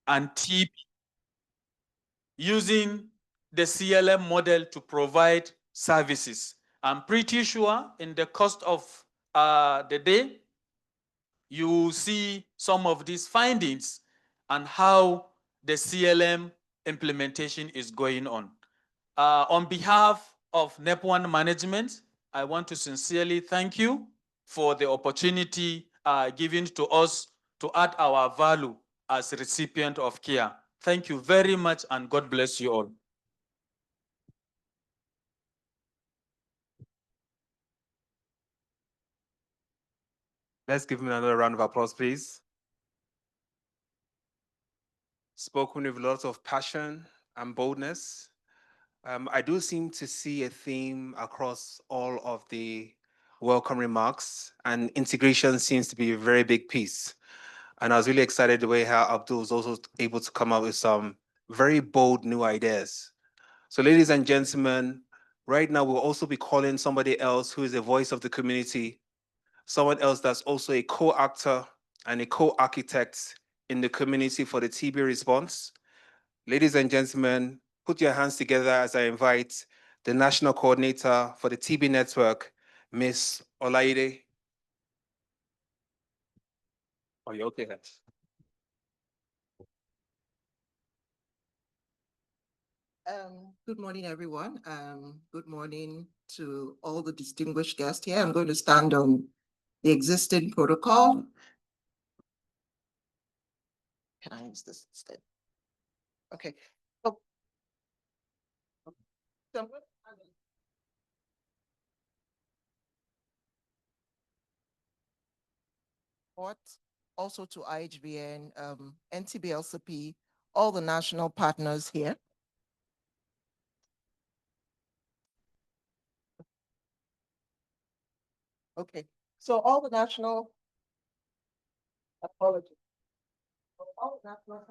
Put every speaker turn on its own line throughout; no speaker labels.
and TB using the CLM model to provide services. I'm pretty sure in the course of the day, you will see some of these findings and how the CLM implementation is going on. On behalf of Nepoan management, I want to sincerely thank you for the opportunity given to us to add our value as a recipient of care. Thank you very much, and God bless you all.
Let's give him another round of applause, please. Spoken with lots of passion and boldness. I do seem to see a theme across all of the welcome remarks, and integration seems to be a very big piece. And I was really excited the way how Abdul was also able to come up with some very bold new ideas. So ladies and gentlemen, right now we'll also be calling somebody else who is a voice of the community, someone else that's also a co-actor and a co-architect in the community for the TB response. Ladies and gentlemen, put your hands together as I invite the National Coordinator for the TB Network, Ms. Olaide. Are you okay?
Good morning, everyone. Good morning to all the distinguished guests here. I'm going to stand on the existing protocol. Can I use this instead? Okay. So I'm going to stand on also to IHBN, NTB-LCP, all the national partners here. Okay, so all the national, apologies. All the national,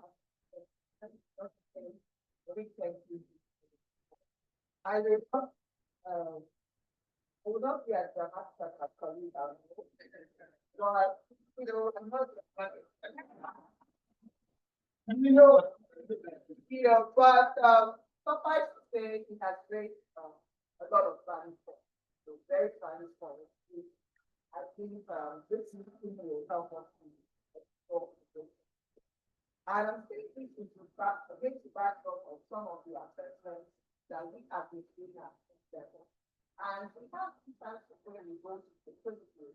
I will not be at the master as colleague. I'm not. But suffice to say, it has raised a lot of value for us. So very value for us. I think this meeting will help us to explore this. And I'm thinking to back up on some of the assessments that we have been doing at this level. And we have two times where we go to the physical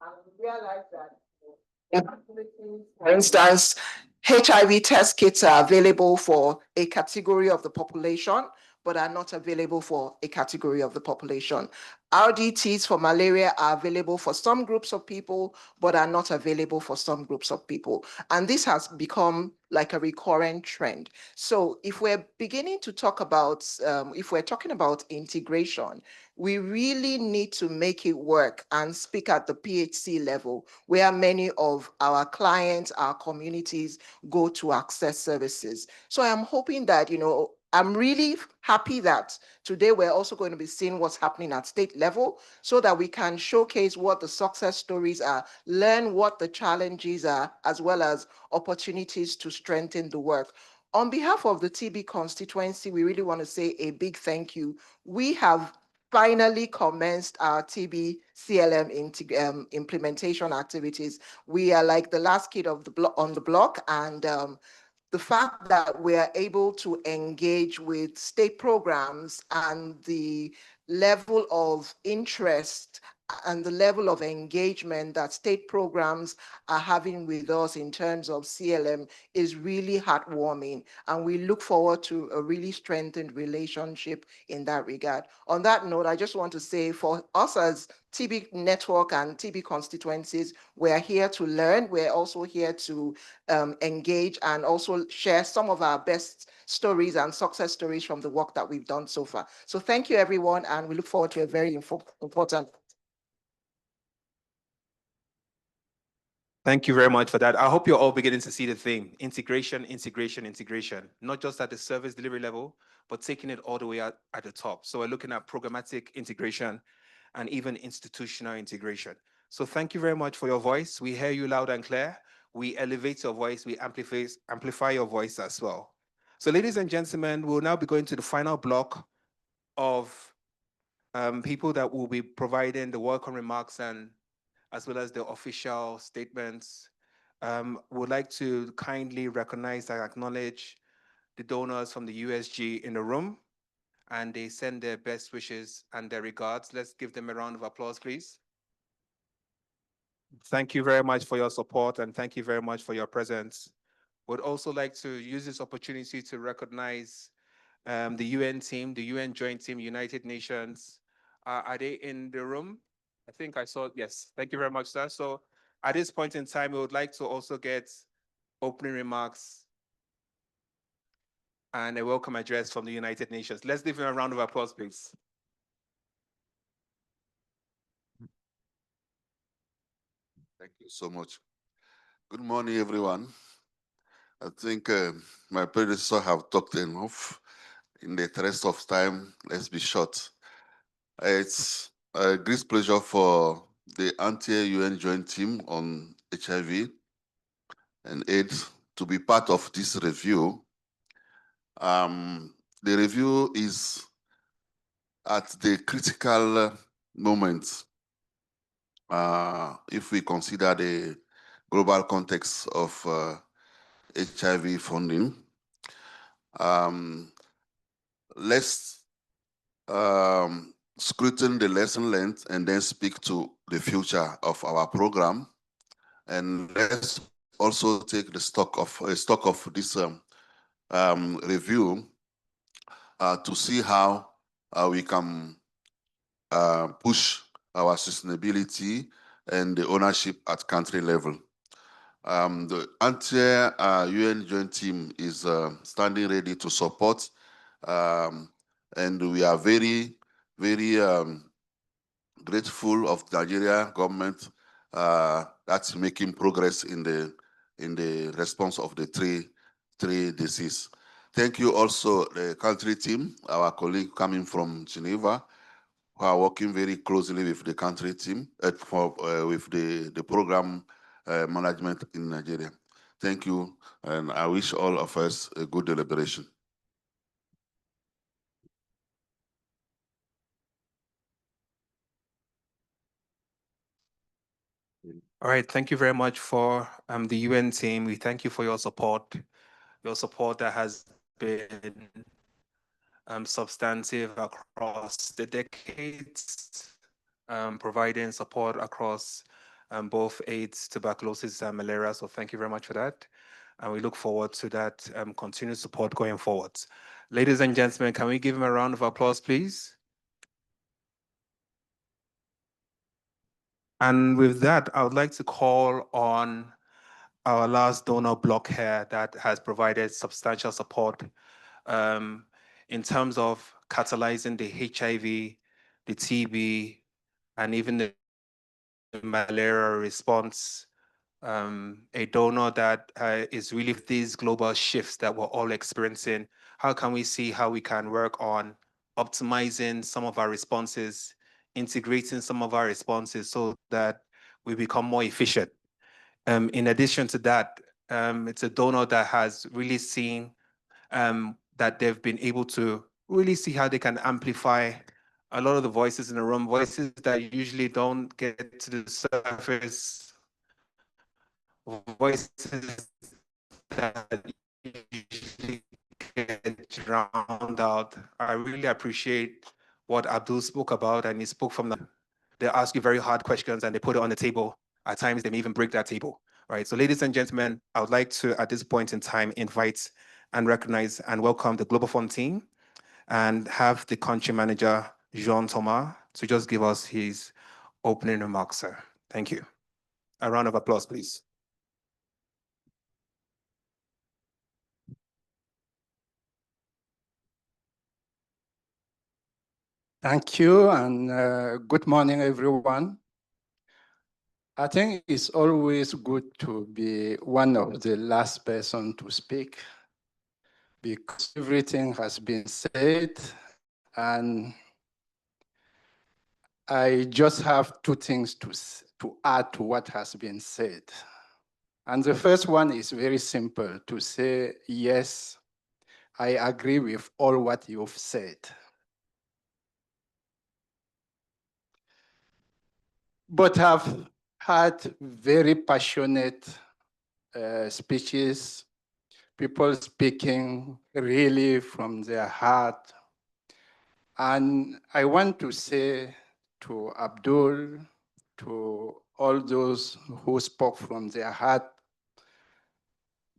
and we realize that for instance, HIV test kits are available for a category of the population, but are not available for a category of the population. RDTs for malaria are available for some groups of people, but are not available for some groups of people. And this has become like a recurrent trend. So if we're beginning to talk about, if we're talking about integration, we really need to make it work and speak at the PHC level, where many of our clients, our communities go to access services. So I'm hoping that, I'm really happy that today we're also going to be seeing what's happening at state level so that we can showcase what the success stories are, learn what the challenges are, as well as opportunities to strengthen the work. On behalf of the TB constituency, we really want to say a big thank you. We have finally commenced our TB CLM implementation activities. We are like the last kid of the on the block, and the fact that we are able to engage with state programs and the level of interest and the level of engagement that state programs are having with us in terms of CLM is really heartwarming. And we look forward to a really strengthened relationship in that regard. On that note, I just want to say for us as TB network and TB constituencies, we're here to learn. We're also here to engage and also share some of our best stories and success stories from the work that we've done so far. So thank you, everyone, and we look forward to a very important.
Thank you very much for that. I hope you're all beginning to see the theme: integration, integration, integration, not just at the service delivery level, but taking it all the way out at the top. So we're looking at programmatic integration and even institutional integration. So thank you very much for your voice. We hear you loud and clear. we elevate your voice, we amplify your voice as well. So ladies and gentlemen, we'll now be going to the final block of people that will be providing the welcome remarks and as well as the official statements. Would like to kindly recognize and acknowledge the donors from the USG in the room, and they send their best wishes and their regards. Let's give them a round of applause, please. Thank you very much for your support, and thank you very much for your presence. Would also like to use this opportunity to recognize the UN team, the UN Joint Team, United Nations. Are they in the room? I think I saw, yes. Thank you very much, sir. So at this point in time, we would like to also get opening remarks and a welcome address from the United Nations. Let's give him a round of applause, please.
Thank you so much. Good morning, everyone. I think my predecessor have talked enough. In the interest of time, let's be short. It's a great pleasure for the anti-UN joint team on HIV and AIDS to be part of this review. The review is at the critical moment if we consider the global context of HIV funding. Let's scrutinize the lesson learned and then speak to the future of our program. And let's also take the stock of this review to see how we can push our sustainability and the ownership at country level. The anti-UN joint team is standing ready to support, and we are very, very grateful of Nigeria government that's making progress in the response of the three disease. Thank you also the country team, our colleague coming from Geneva, who are working very closely with the country team with the program management in Nigeria. Thank you, and I wish all of us a good deliberation.
All right, thank you very much for the UN team. We thank you for your support that has been substantive across the decades, providing support across both AIDS, tuberculosis, and malaria. So thank you very much for that. And we look forward to that continued support going forward. Ladies and gentlemen, can we give him a round of applause, please? And with that, I would like to call on our last donor block here that has provided substantial support in terms of catalyzing the HIV, the TB, and even the malaria response. A donor that is really these global shifts that we're all experiencing. How can we see how we can work on optimizing some of our responses, integrating some of our responses so that we become more efficient? In addition to that, it's a donor that has really seen that they've been able to really see how they can amplify a lot of the voices in the room, voices that usually don't get to the surface, voices that usually get drowned out. I really appreciate what Abdul spoke about, and he spoke from they ask you very hard questions and they put it on the table. At times, they may even break that table, right? So ladies and gentlemen, I would like to, at this point in time, invite and recognize and welcome the Global Fund team and have the country manager, Jean Tomar, to just give us his opening remarks, sir. Thank you. A round of applause, please.
Thank you, and good morning, everyone. I think it's always good to be one of the last person to speak because everything has been said, and I just have two things to add to what has been said. And the first one is very simple, to say, yes, I agree with all what you've said. But I've had very passionate speeches, people speaking really from their heart. And I want to say to Abdul, to all those who spoke from their heart,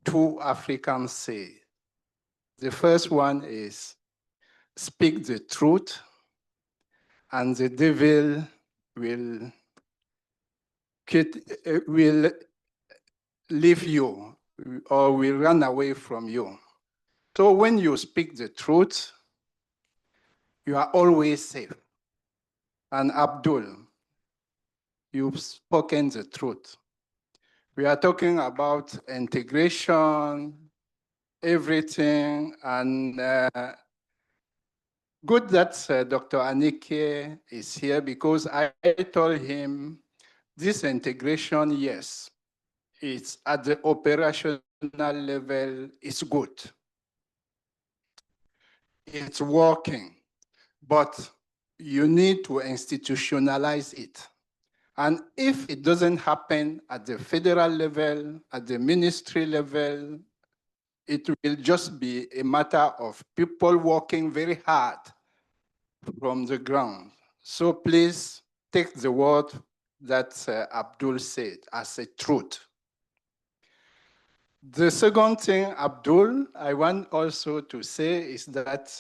two Africans say. The first one is speak the truth, and the devil will leave you or will run away from you. So when you speak the truth, you are always safe. And Abdul, you've spoken the truth. We are talking about integration, everything, and good that Dr. Anike is here, because I told him this integration, yes, it's at the operational level, it's good. It's working, but you need to institutionalize it. And if it doesn't happen at the federal level, at the ministry level, it will just be a matter of people working very hard from the ground. So please take the word that Abdul said as a truth. The second thing, Abdul, I want also to say is that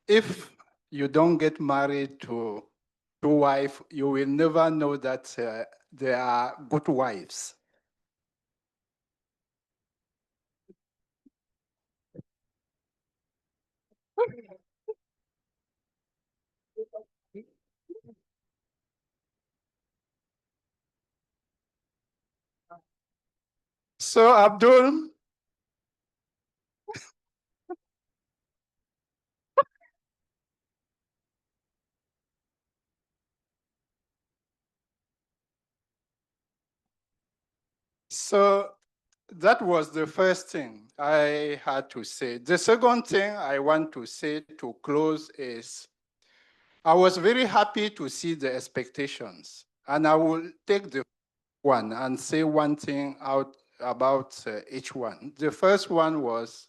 if you don't get married to two wives, you will never know that they are good wives. So Abdul, so that was the first thing I had to say. The second thing I want to say to close is, I was very happy to see the expectations, and I will take the one and say one thing out about each one. The first one was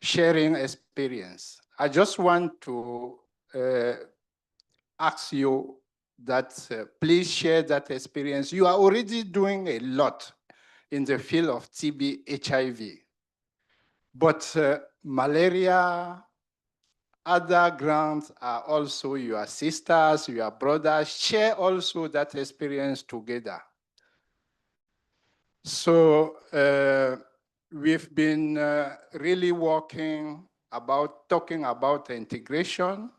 sharing experience. I just want to ask you that please share that experience. You are already doing a lot in the field of TB, HIV, but malaria, other grounds are also your sisters, your brothers. Share also that experience together. So we've been really talking about integration,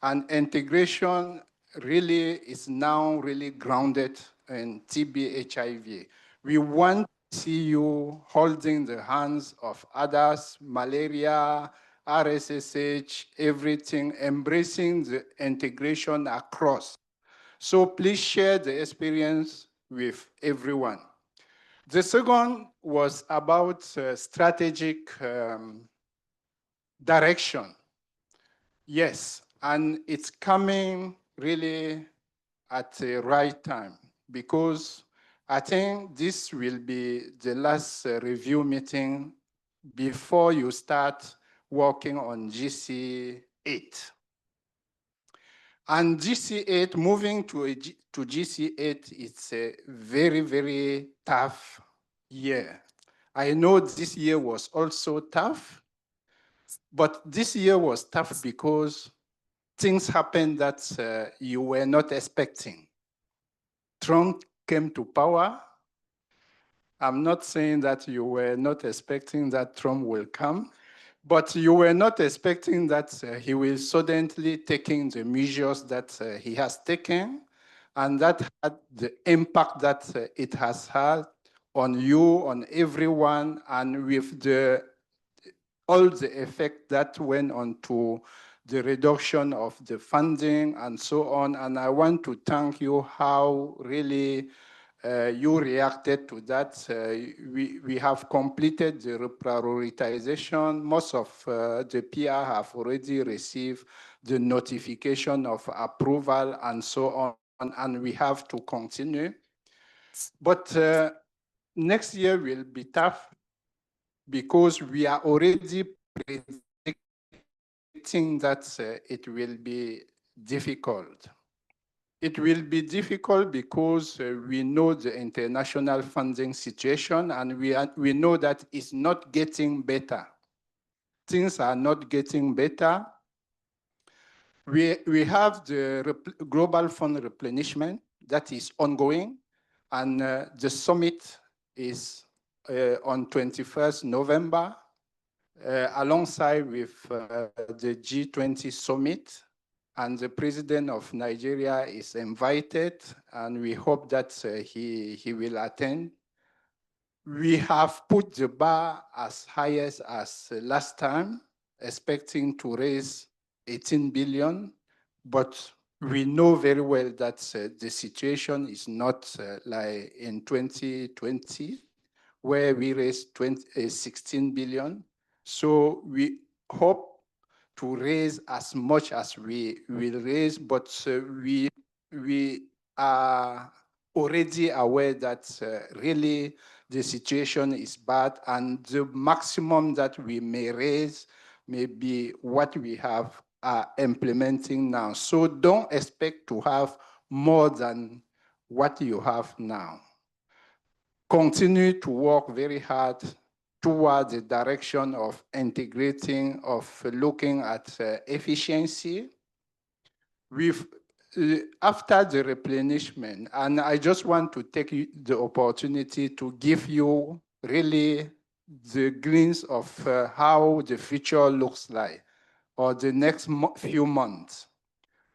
and integration really is now really grounded in TB, HIV. We want to see you holding the hands of others, malaria, RSSH, everything, embracing the integration across. So please share the experience with everyone. The second was about strategic direction. Yes, and it's coming really at the right time, because I think this will be the last review meeting before you start working on GC8. And GC8, moving to GC8, it's a very, very tough year. I know this year was also tough, but this year was tough because things happened that you were not expecting. Trump came to power. I'm not saying that you were not expecting that Trump will come, but you were not expecting that he will suddenly taking the measures that he has taken, and that had the impact that it has had on you, on everyone, and with all the effect that went on to the reduction of the funding and so on. And I want to thank you how really You reacted to that. We have completed the reprioritization. Most of the PR have already received the notification of approval and so on, and we have to continue. But next year will be tough because we are already predicting that it will be difficult. It will be difficult because we know the international funding situation, and we know that it's not getting better. Things are not getting better. We have the Global Fund Replenishment that is ongoing, and the summit is on 21st November, alongside with the G20 summit. And the president of Nigeria is invited, and we hope that he will attend. We have put the bar as high as last time, expecting to raise 18 billion, but we know very well that the situation is not like in 2020, where we raised 16 billion. So we hope to raise as much as we will raise, but we are already aware that really the situation is bad, and the maximum that we may raise may be what we have implementing now. So don't expect to have more than what you have now. Continue to work very hard towards the direction of integrating, of looking at efficiency. After the replenishment, and I just want to take the opportunity to give you really the glimpse of how the future looks like, or the next few months.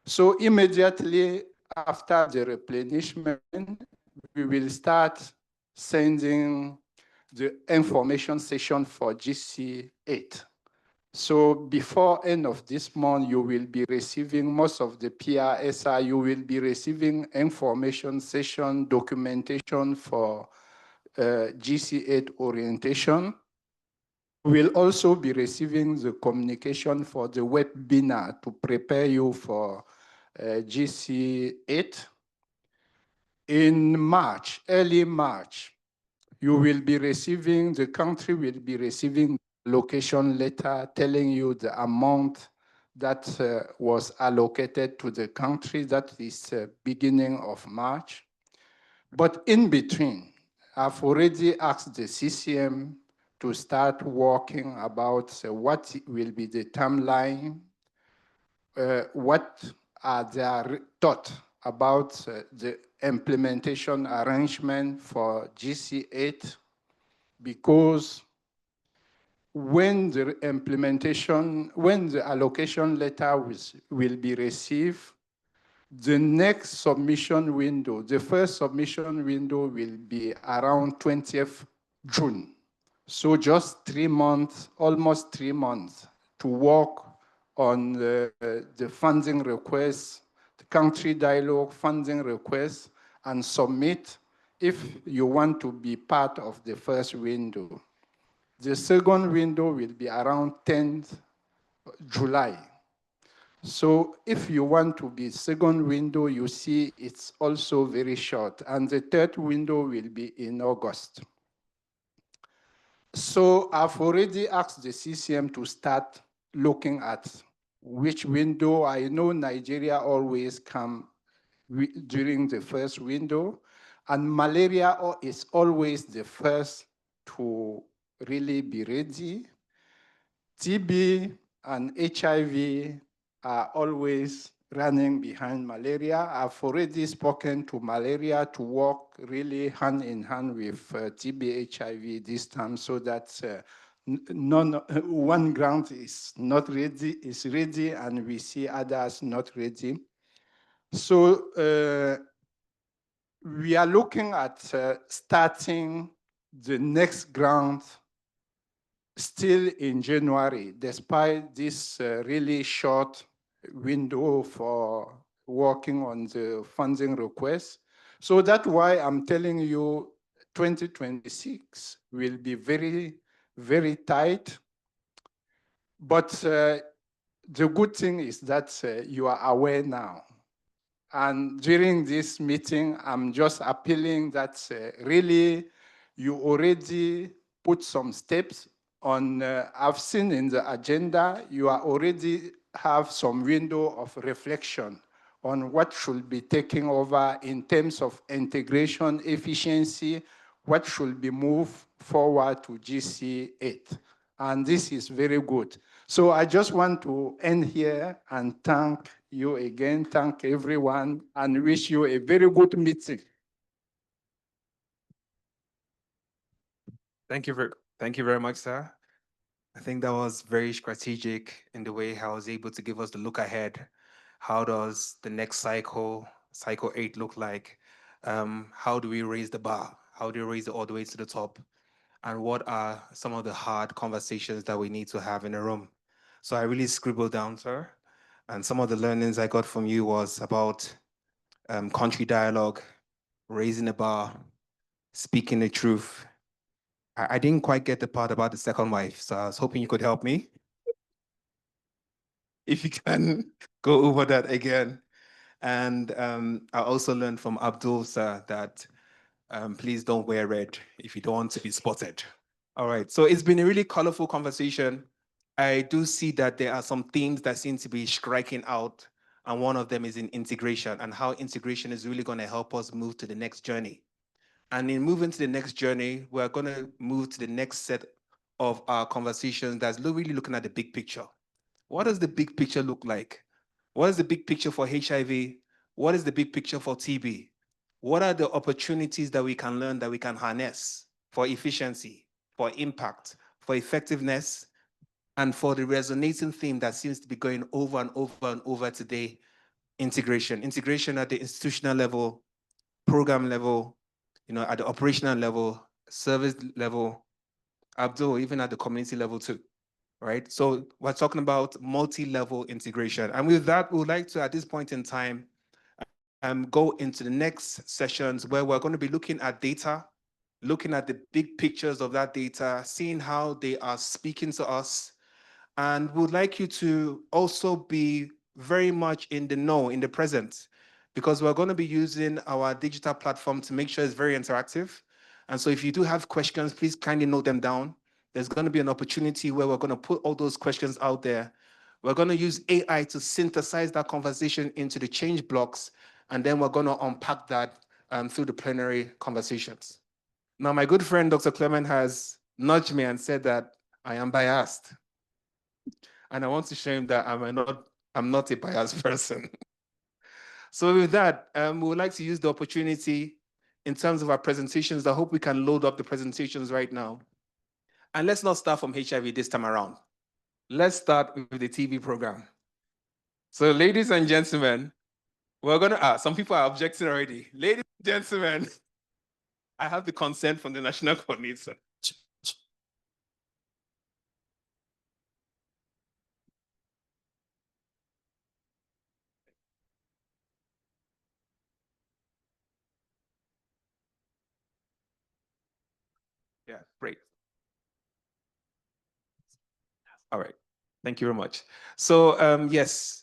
So immediately after the replenishment, we will start sending the information session for GC8. So before end of this month, you will be receiving most of the PRSI, you will be receiving information session documentation for GC8 orientation. We'll also be receiving the communication for the webinar to prepare you for GC8. In March, early March, you will be receiving, the country will be receiving allocation letter telling you the amount that was allocated to the country. That is beginning of March. But in between, I've already asked the CCM to start working about what will be the timeline, what are their thoughts about the implementation arrangement for GC8, because when the allocation letter will be received, the next submission window, the first submission window will be around 20th June. So just 3 months, almost 3 months to work on the funding request, the country dialogue funding request, and submit if you want to be part of the first window. The second window will be around 10th July. So if you want to be second window, you see it's also very short. And the third window will be in August. So I've already asked the CCM to start looking at which window. I know Nigeria always come during the first window, and malaria is always the first to really be ready. TB and HIV are always running behind malaria. I've already spoken to malaria to work really hand in hand with TB, HIV this time, so that one ground is not ready, is ready, and we see others not ready. So we are looking at starting the next ground still in January, despite this really short window for working on the funding request. So that's why I'm telling you 2026 will be very, very tight. But the good thing is that you are aware now. And during this meeting, I'm just appealing that really you already put some steps on, I've seen in the agenda, you are already have some window of reflection on what should be taking over in terms of integration efficiency, what should be moved forward to GC8. And this is very good. So I just want to end here and thank you again, thank everyone, and wish you a very good meeting.
Thank you very much, sir. I think that was very strategic in the way how I was able to give us the look ahead. How does the next cycle 8 look like? How do we raise the bar? How do we raise it all the way to the top? And what are some of the hard conversations that we need to have in a room? So I really scribbled down, sir. And some of the learnings I got from you was about country dialogue, raising the bar, speaking the truth. I didn't quite get the part about the second wife, so I was hoping you could help me. If you can go over that again. And I also learned from Abdul, sir, that please don't wear red if you don't want to be spotted. All right, so it's been a really colorful conversation. I do see that there are some themes that seem to be striking out, and one of them is in integration and how integration is really going to help us move to the next journey. And in moving to the next journey, we're going to move to the next set of our conversations that's really looking at the big picture. What does the big picture look like? What is the big picture for HIV? What is the big picture for TB? What are the opportunities that we can learn, that we can harness for efficiency, for impact, for effectiveness, and for the resonating theme that seems to be going over and over and over today, integration. Integration at the institutional level, program level, at the operational level, service level, Abdul, even at the community level too, right? So we're talking about multi-level integration. And with that, we would like to, at this point in time, go into the next sessions where we're going to be looking at data, looking at the big pictures of that data, seeing how they are speaking to us. And we'd like you to also be very much in the know, in the present, because we're going to be using our digital platform to make sure it's very interactive. And so if you do have questions, please kindly note them down. There's going to be an opportunity where we're going to put all those questions out there. We're going to use AI to synthesize that conversation into the change blocks, and then we're going to unpack that through the plenary conversations. Now, my good friend, Dr. Clement, has nudged me and said that I am biased. And I want to show him that I'm not a biased person. So with that, we would like to use the opportunity in terms of our presentations. I hope we can load up the presentations right now. And let's not start from HIV this time around. Let's start with the TB program. So ladies and gentlemen, we're gonna, some people are objecting already. Ladies and gentlemen, I have the consent from the national coordinator. Yeah, great. All right, thank you very much. So yes,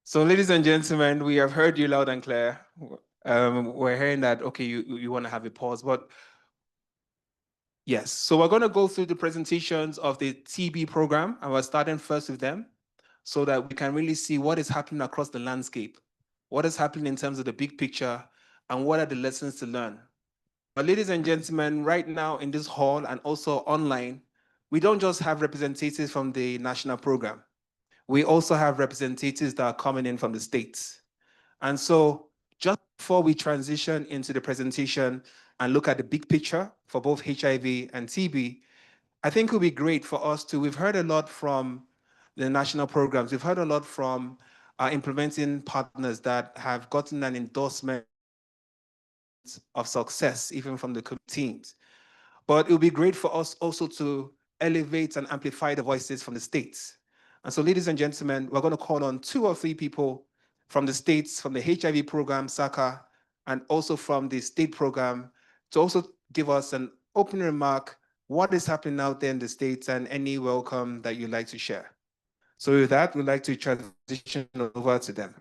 so ladies and gentlemen, we have heard you loud and clear. We're hearing that, okay, you want to have a pause, but yes. So we're going to go through the presentations of the TB program, and we're starting first with them so that we can really see what is happening across the landscape, what is happening in terms of the big picture, and what are the lessons to learn. But ladies and gentlemen, right now in this hall and also online, we don't just have representatives from the national program. We also have representatives that are coming in from the states. And so just before we transition into the presentation and look at the big picture for both HIV and TB, I think it would be great for us to, we've heard a lot from the national programs, we've heard a lot from our implementing partners that have gotten an endorsement of success, even from the teams. But it would be great for us also to elevate and amplify the voices from the states. And so, ladies and gentlemen, we're going to call on 2 or 3 people from the states, from the HIV program, SACA, and also from the state program to also give us an opening remark, what is happening out there in the States and any welcome that you'd like to share. So with that, we'd like to transition over to them.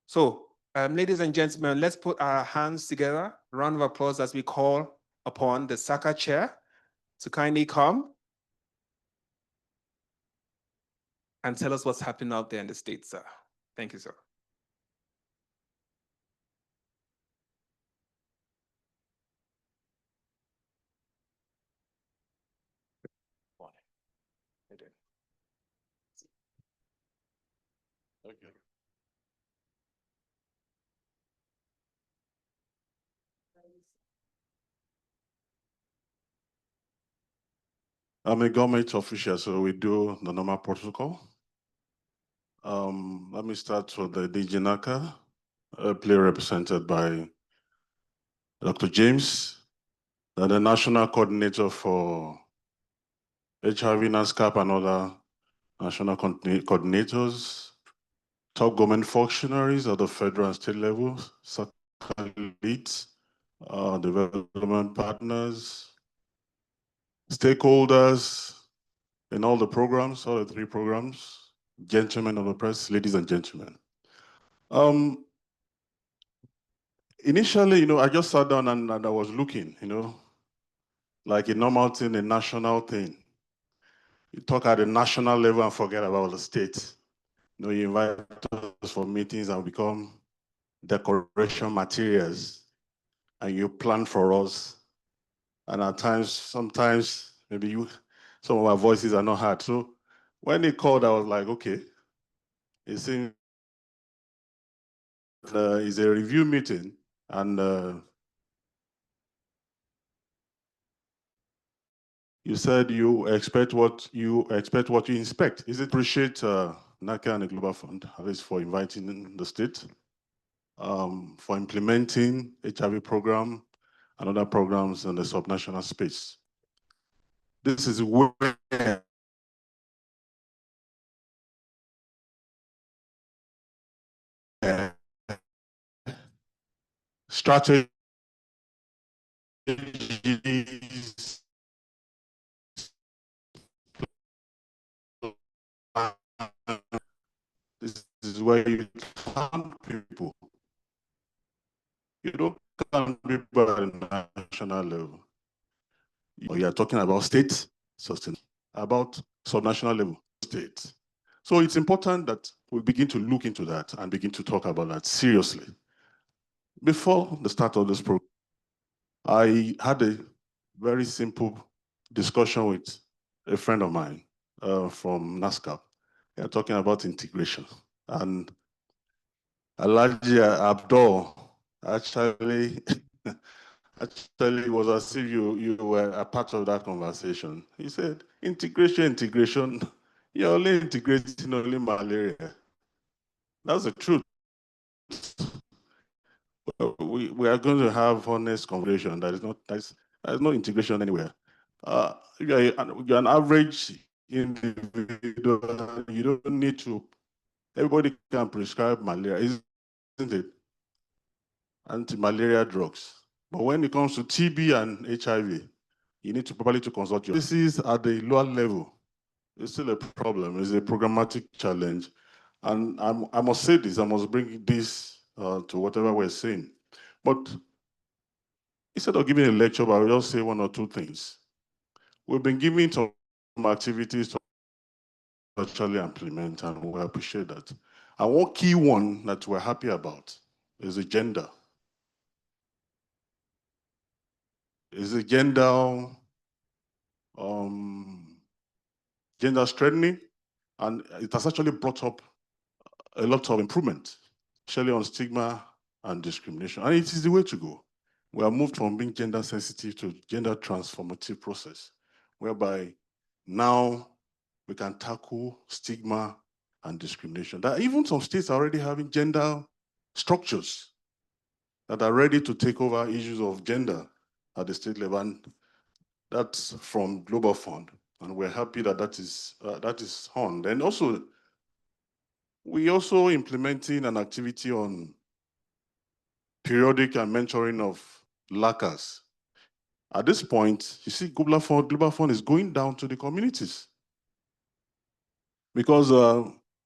So, ladies and gentlemen, let's put our hands together. A round of applause as we call upon the SACA chair to kindly come and tell us what's happening out there in the States, sir. Thank you, sir.
Okay. I'm a government official, so we do the normal protocol. Let me start with the DGNACA, ably represented by Dr. James, the National Coordinator for HIV, NASCAP, and other national coordinators, top government functionaries at the federal and state levels, leads, development partners, stakeholders in all the programs, all the 3 programs, gentlemen of the press, ladies and gentlemen. Initially, I just sat down and I was looking, like a normal thing, a national thing. You talk at the national level and forget about the state. You invite us for meetings and become decoration materials, and you plan for us. And at times, sometimes, maybe some of our voices are not heard. So when he called, I was like, okay, it seems it's a review meeting, and you said you expect what you inspect. Is it appreciate NACA and the Global Fund, at least for inviting the state, for implementing HIV program and other programs in the subnational space. This is where strategies this is where you count people. You don't count people at the national level. You are talking about state sustenance, about subnational level states. So it's important that we begin to look into that and begin to talk about that seriously. Before the start of this program, I had a very simple discussion with a friend of mine from NASCAP. We are talking about integration. And Alhaji Abdul actually it was as if you were a part of that conversation. He said, integration, you're only integrating only malaria. That's the truth. We are going to have honest conversation. There's no integration anywhere. You're an average individual. You don't need to. Everybody can prescribe malaria, isn't it? Anti-malaria drugs. But when it comes to TB and HIV, you need to properly to consult your services at the lower level. It's still a problem. It's a programmatic challenge. And I must say this, I must bring this to whatever we're saying. But instead of giving a lecture, I will just say 1 or 2 things. We've been giving some activities to actually implement, and we appreciate that. And one key one that we're happy about is the gender. Is the gender straightening, and it has actually brought up a lot of improvement, especially on stigma and discrimination. And it is the way to go. We have moved from being gender sensitive to gender transformative process, whereby now we can tackle stigma and discrimination. That even some states are already having gender structures that are ready to take over issues of gender at the state level. And that's from Global Fund. And we're happy that that is on. And also, we also implementing an activity on periodic and mentoring of lacquers. At this point, you see, Global Fund is going down to the communities. Because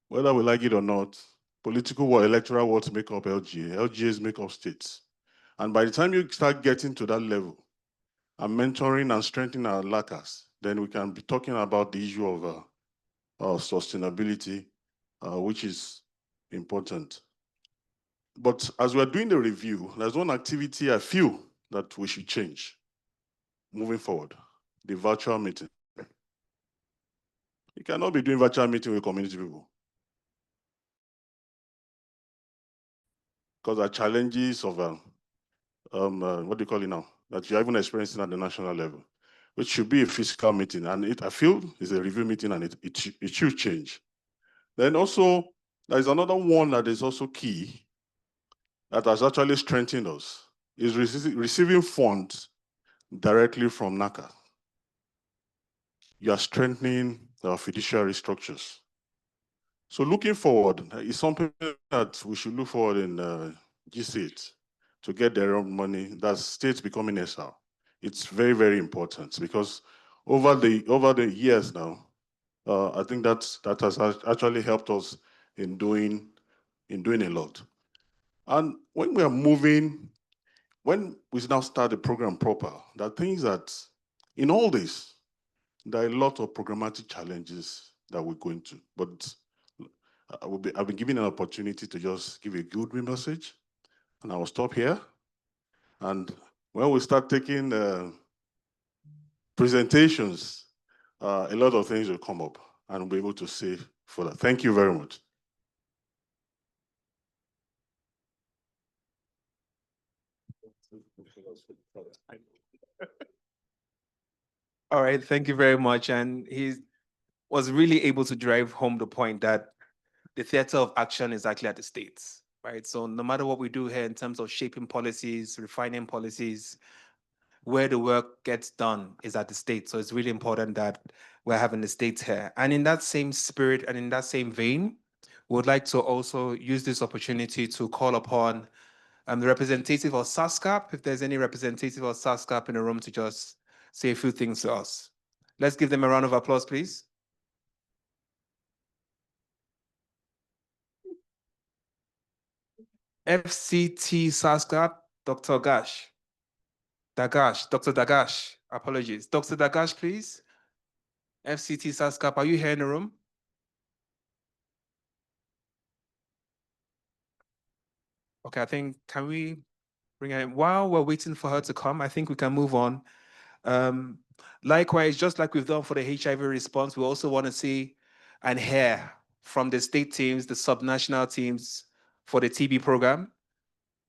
whether we like it or not, political or electoral wards make up LGA, LGAs make up states. And by the time you start getting to that level, and mentoring and strengthening our lacquers, then we can be talking about the issue of sustainability, which is important. But as we're doing the review, there's one activity I feel that we should change moving forward, the virtual meeting. You cannot be doing virtual meeting with community people. Because there are challenges of, what do you call it now? That you're even experiencing at the national level, which should be a physical meeting. And I feel is a review meeting and it should change. Then also, there's another one that is also key that has actually strengthened us, is receiving funds directly from NACA. You are strengthening our fiduciary structures. So looking forward is something that we should look forward in G8 to get their own money. That's states becoming SR. It's very, very important because over the years now, I think that has actually helped us in doing a lot. And when we are moving, when we now start the program proper, there are things that in all this, there are a lot of programmatic challenges that we're going to, but I've been given an opportunity to just give a good message, and I will stop here. And when we start taking presentations, a lot of things will come up, and we'll be able to say further. Thank you very much.
All right, thank you very much. And he was really able to drive home the point that the theater of action is actually at the states, right? So no matter what we do here in terms of shaping policies, refining policies, where the work gets done is at the state. So it's really important that we're having the states here. And in that same spirit and in that same vein, we would like to also use this opportunity to call upon the representative of SASCAP, if there's any representative of SASCAP in the room, to just say a few things to us. Let's give them a round of applause, please. FCT SASCAP, Dr. Dr. Dagash, apologies. Dr. Dagash, please. FCT SASCAP, are you here in the room? Okay, I think, can we bring her in? While we're waiting for her to come, I think we can move on. Likewise, just like we've done for the HIV response, we also want to see and hear from the state teams, the subnational teams for the TB program.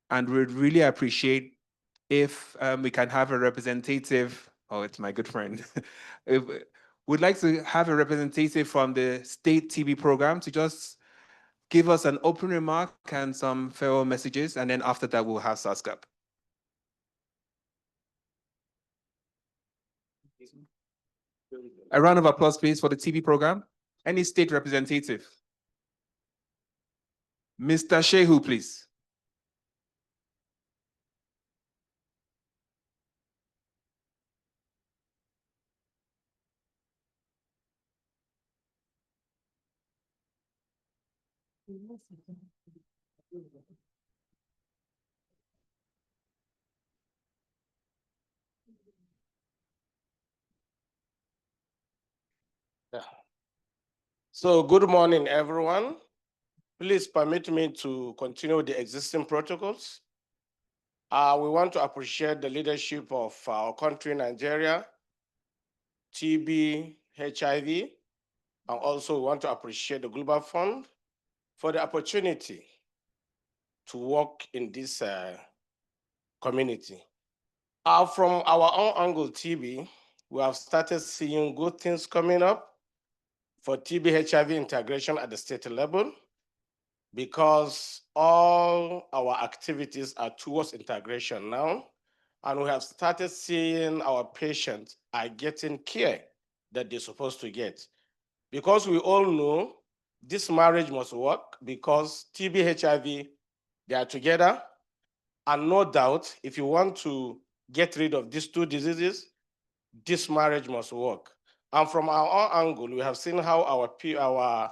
And we'd really appreciate if we can have a representative, oh, it's my good friend. We'd like to have a representative from the state TB program to just give us an open remark and some farewell messages, and then after that, we'll have SASCAP. A round of applause, please, for the TB program. Any state representative? Mr. Shehu, please.
So good morning, everyone. Please permit me to continue the existing protocols. We want to appreciate the leadership of our country, Nigeria, TB, HIV, and also we want to appreciate the Global Fund for the opportunity to work in this community. From our own angle, TB, we have started seeing good things coming up for TB HIV integration at the state level, because all our activities are towards integration now, and we have started seeing our patients are getting care that they're supposed to get. Because we all know this marriage must work, because TB, HIV, they are together, And no doubt, if you want to get rid of these two diseases, this marriage must work. And from our own angle, we have seen how our PR,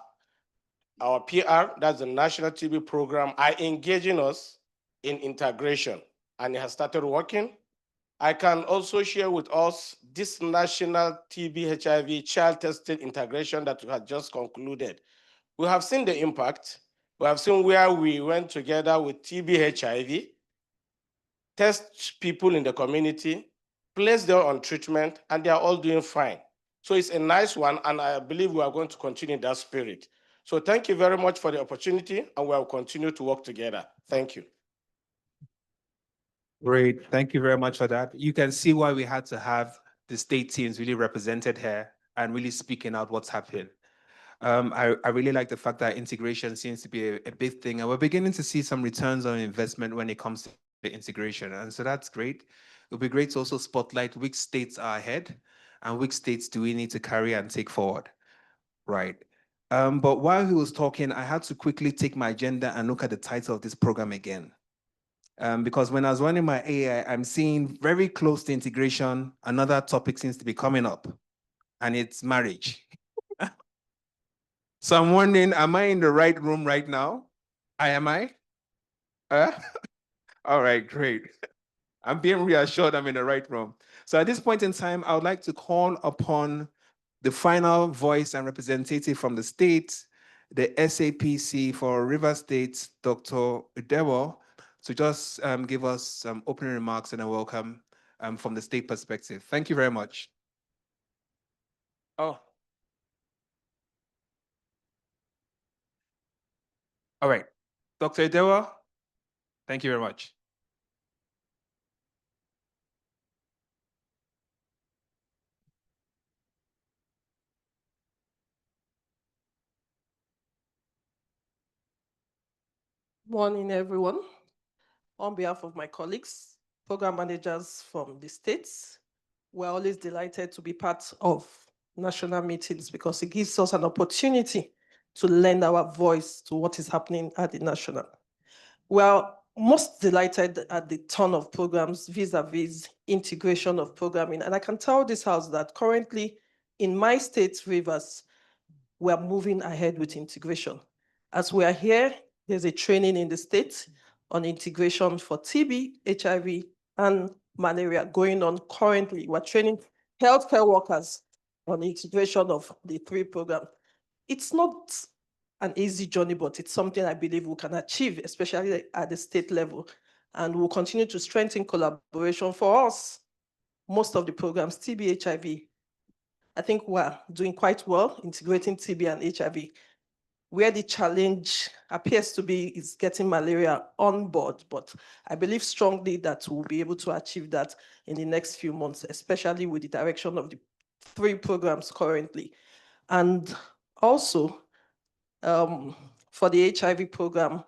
that's the National TB Program, are engaging us in integration, and it has started working. I can also share with us this National TB HIV child testing integration that we have just concluded. We have seen the impact. We have seen where we went together with TB HIV, test people in the community, place them on treatment, and they are all doing fine. So it's a nice one, and I believe we are going to continue in that spirit. So thank you very much for the opportunity, and we will continue to work together. Thank you.
Great. Thank you very much for that. You can see why we had to have the state teams really represented here and really speaking out what's happening. I really like the fact that integration seems to be a big thing, and we're beginning to see some returns on investment when it comes to the integration. And so that's great. It would be great to also spotlight which states are ahead and which states do we need to carry and take forward. Right. But while he was talking, I had to quickly take my agenda and look at the title of this program again. Because when I was running my AI, I'm seeing very close to integration, another topic seems to be coming up, and it's marriage. So I'm wondering, am I in the right room right now? Am I? All right, great. I'm being reassured I'm in the right room. So at this point in time, I would like to call upon the final voice and representative from the state, the SAPC for River State, Dr. Udewo, to just give us some opening remarks and a welcome from the state perspective. Thank you very much. Oh. All right. Dr. Udewo, thank you very much.
Morning, everyone. On behalf of my colleagues, program managers from the states, we're always delighted to be part of national meetings because it gives us an opportunity to lend our voice to what is happening at the national. We're most delighted at the ton of programs vis-a-vis integration of programming. And I can tell this house that currently in my state, Rivers, we're moving ahead with integration. As we are here, there's a training in the state on integration for TB, HIV, and malaria going on currently. We're training healthcare workers on the integration of the three programs. It's not an easy journey, but it's something I believe we can achieve, especially at the state level. And we'll continue to strengthen collaboration for us. Most of the programs, TB, HIV, I think we're doing quite well integrating TB and HIV. Where the challenge appears to be is getting malaria on board, but I believe strongly that we'll be able to achieve that in the next few months, especially with the direction of the three programs currently. And also, for the HIV program,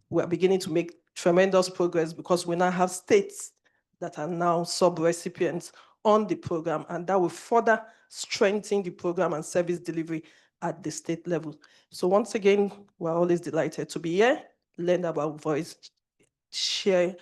we're beginning to make tremendous progress because we now have states that are now sub-recipients on the program, and that will further strengthen the program and service delivery at the state level. So once again, we're always delighted to be here, learn about voice, share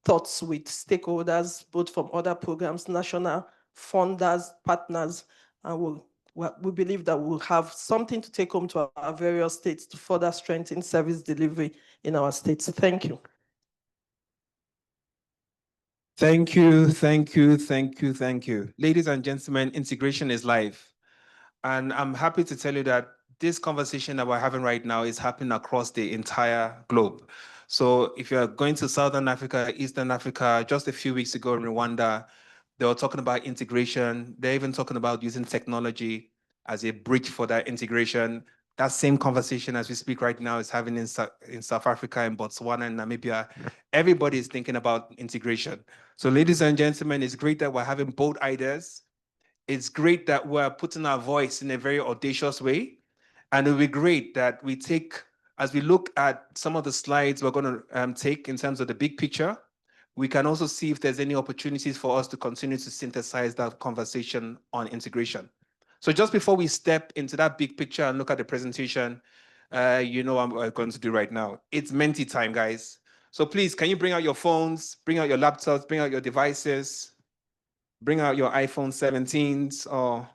thoughts with stakeholders, both from other programs, national funders, partners, and we believe that we'll have something to take home to our various states to further strengthen service delivery in our states. Thank you.
Thank you, thank you, thank you, thank you. Ladies and gentlemen, integration is live. And I'm happy to tell you that this conversation that we're having right now is happening across the entire globe. So if you're going to Southern Africa, Eastern Africa, just a few weeks ago in Rwanda, they were talking about integration. They're even talking about using technology as a bridge for that integration. That same conversation as we speak right now is having in South Africa, in Botswana, and Namibia. Everybody is thinking about integration. So ladies and gentlemen, it's great that we're having both ideas. It's great that we're putting our voice in a very audacious way. And it will be great that we take, as we look at some of the slides we're going to take in terms of the big picture, we can also see if there's any opportunities for us to continue to synthesize that conversation on integration. So just before we step into that big picture and look at the presentation, you know what I'm going to do right now. It's Menti time, guys. So please, can you bring out your phones, bring out your laptops, bring out your devices, bring out your iPhone 17s, or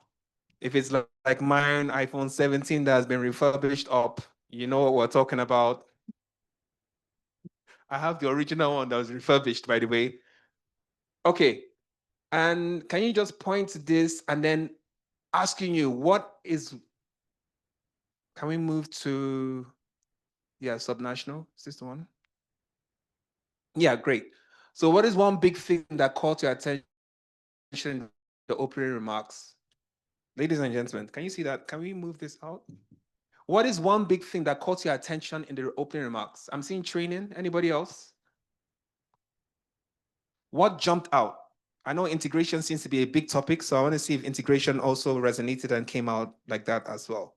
if it's like mine, iPhone 17 that has been refurbished up, you know what we're talking about. I have the original one that was refurbished, by the way. Okay, and can you just point to this and then asking you what is, can we move to, yeah, subnational, is this the one? Yeah, great. So what is one big thing that caught your attention in the opening remarks? Ladies and gentlemen, can you see that? Can we move this out? What is one big thing that caught your attention in the opening remarks? I'm seeing training. Anybody else? What jumped out? I know integration seems to be a big topic, so I want to see if integration also resonated and came out like that as well.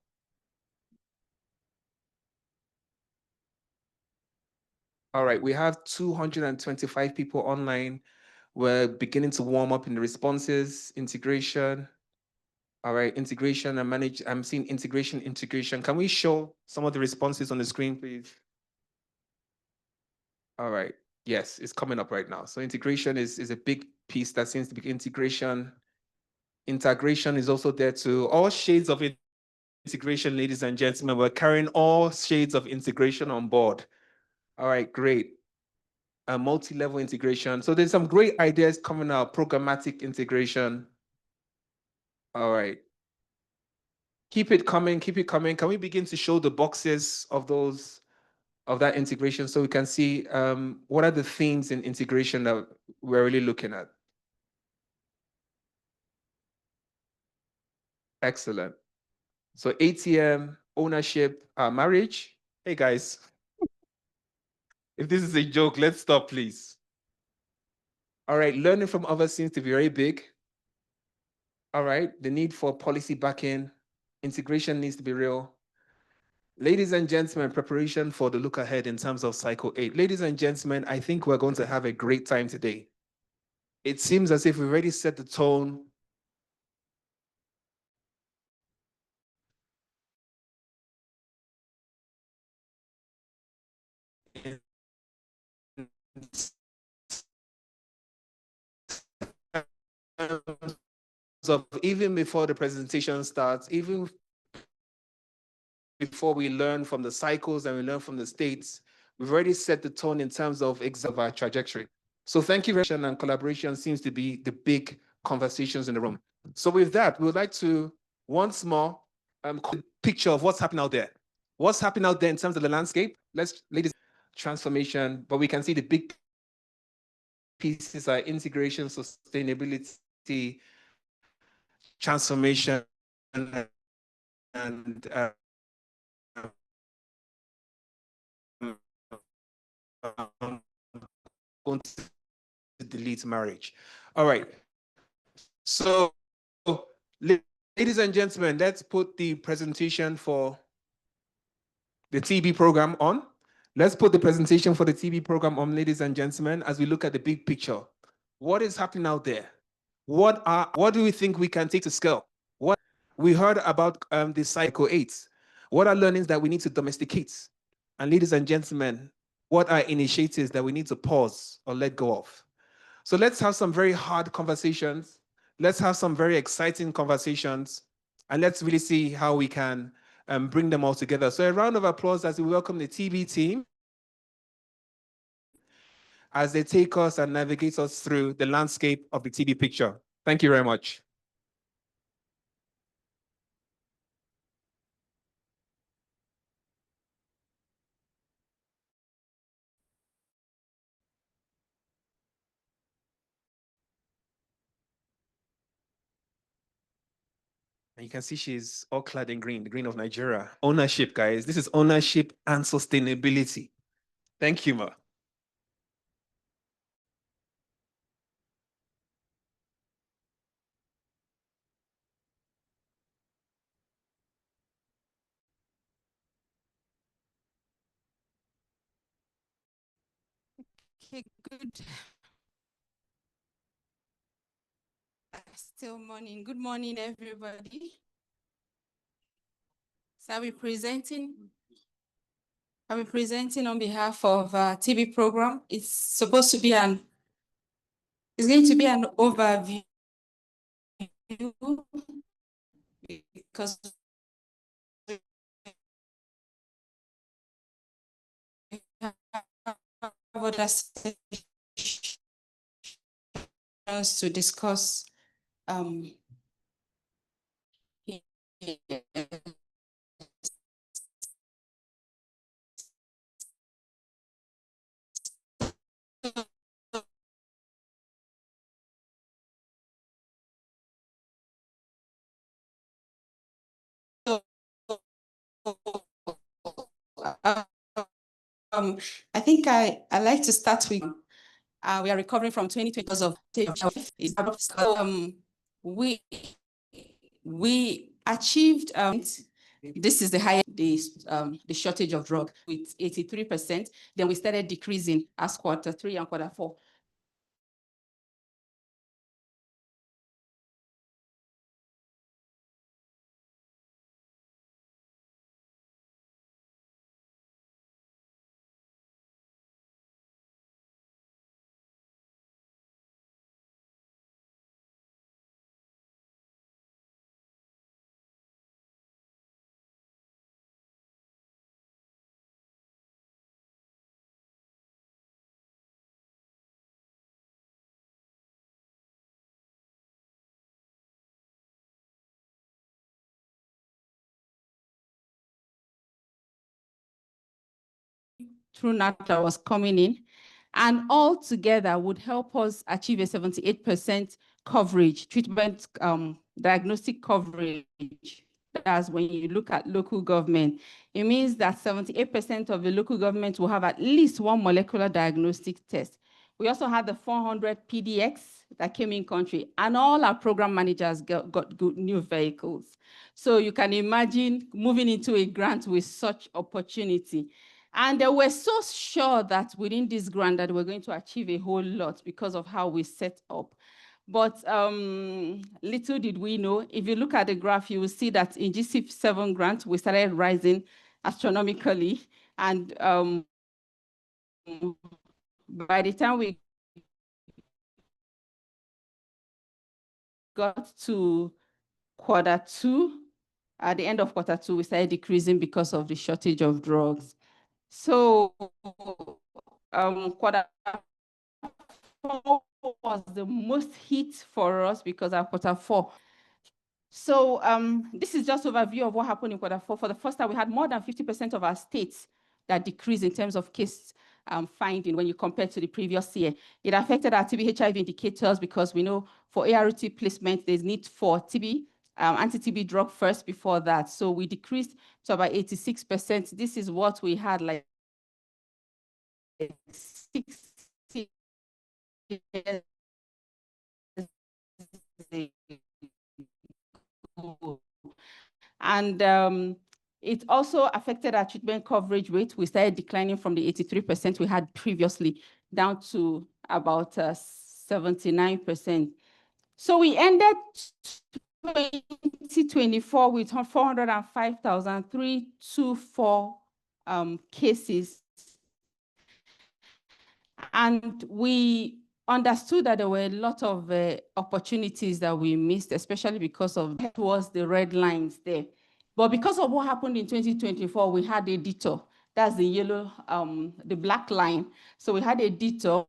All right, we have 225 people online. We're beginning to warm up in the responses, integration. All right, integration and manage. I'm seeing integration. Can we show some of the responses on the screen, please? All right, yes, it's coming up right now. So integration is a big piece that seems to be integration. Integration is also there too. All shades of integration, ladies and gentlemen. We're carrying all shades of integration on board. All right, great. A multi-level integration. So there's some great ideas coming out. Programmatic integration. All right. Keep it coming, keep it coming. Can we begin to show the boxes of that integration so we can see what are the themes in integration that we're really looking at? Excellent. So ATM, ownership, marriage. Hey guys, if this is a joke, let's stop, please. All right, learning from others seems to be very big. All right, the need for policy backing, integration needs to be real. Ladies and gentlemen, preparation for the look ahead in terms of cycle 8. Ladies and gentlemen, I think we're going to have a great time today. It seems as if we've already set the tone. Of even before the presentation starts, even before we learn from the cycles and we learn from the states, we've already set the tone in terms of our trajectory. So thank you very much, and collaboration seems to be the big conversations in the room. So with that, we would like to once more picture of what's happening out there. What's happening out there in terms of the landscape? Ladies, transformation, but we can see the big pieces are integration, sustainability, transformation, and going to delete marriage. All right. So, ladies and gentlemen, let's put the presentation for the TB program on. Let's put the presentation for the TB program on, ladies and gentlemen, as we look at the big picture. What is happening out there? What do we think we can take to scale? What we heard about the cycle 8. What are learnings that we need to domesticate? And ladies and gentlemen, what are initiatives that we need to pause or let go of? So let's have some very hard conversations. Let's have some very exciting conversations. And let's really see how we can bring them all together. So a round of applause as we welcome the TB team as they take us and navigate us through the landscape of the TB picture. Thank you very much. And you can see she's all clad in green, the green of Nigeria. Ownership, guys. This is ownership and sustainability. Thank you, Ma.
Okay, good. Still morning. Good morning, everybody. So I'll be presenting. I'm presenting on behalf of TV program. It's going to be an overview because we have other sessions to discuss I think I like to start with we are recovering from 2020 because of we achieved this is the highest the shortage of drug with 83%. Then we started decreasing as Q3 and Q4. Through NAFTA was coming in, and all together would help us achieve a 78% coverage, treatment diagnostic coverage. That's when you look at local government. It means that 78% of the local government will have at least one molecular diagnostic test. We also had the 400 PDX that came in country, and all our program managers got good new vehicles. So you can imagine moving into a grant with such opportunity. And they were so sure that within this grant that we're going to achieve a whole lot because of how we set up. But little did we know, if you look at the graph, you will see that in GC7 grant, we started rising astronomically. And by the time we got to Q2, at the end of Q2, we started decreasing because of the shortage of drugs. So Q4 was the most hit for us because of Q4. So this is just an overview of what happened in Q4. For the first time, we had more than 50% of our states that decreased in terms of case finding when you compare to the previous year. It affected our TB HIV indicators because we know for ART placement, there's need for TB, anti-TB drug first before that. So we decreased to about 86%. This is what we had like 60 years ago. And it also affected our treatment coverage rate. We started declining from the 83% we had previously down to about 79%. So we ended 2024 with 405,324 cases. And we understood that there were a lot of opportunities that we missed, especially because of that was the red lines there. But because of what happened in 2024, we had a detour. That's the yellow, the black line. So we had a detour.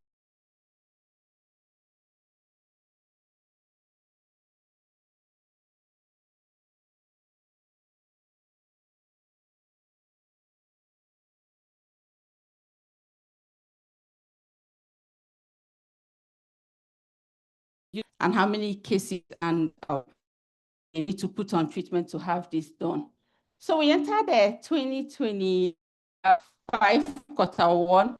And how many cases and need to put on treatment to have this done. So we entered the 2025 Q1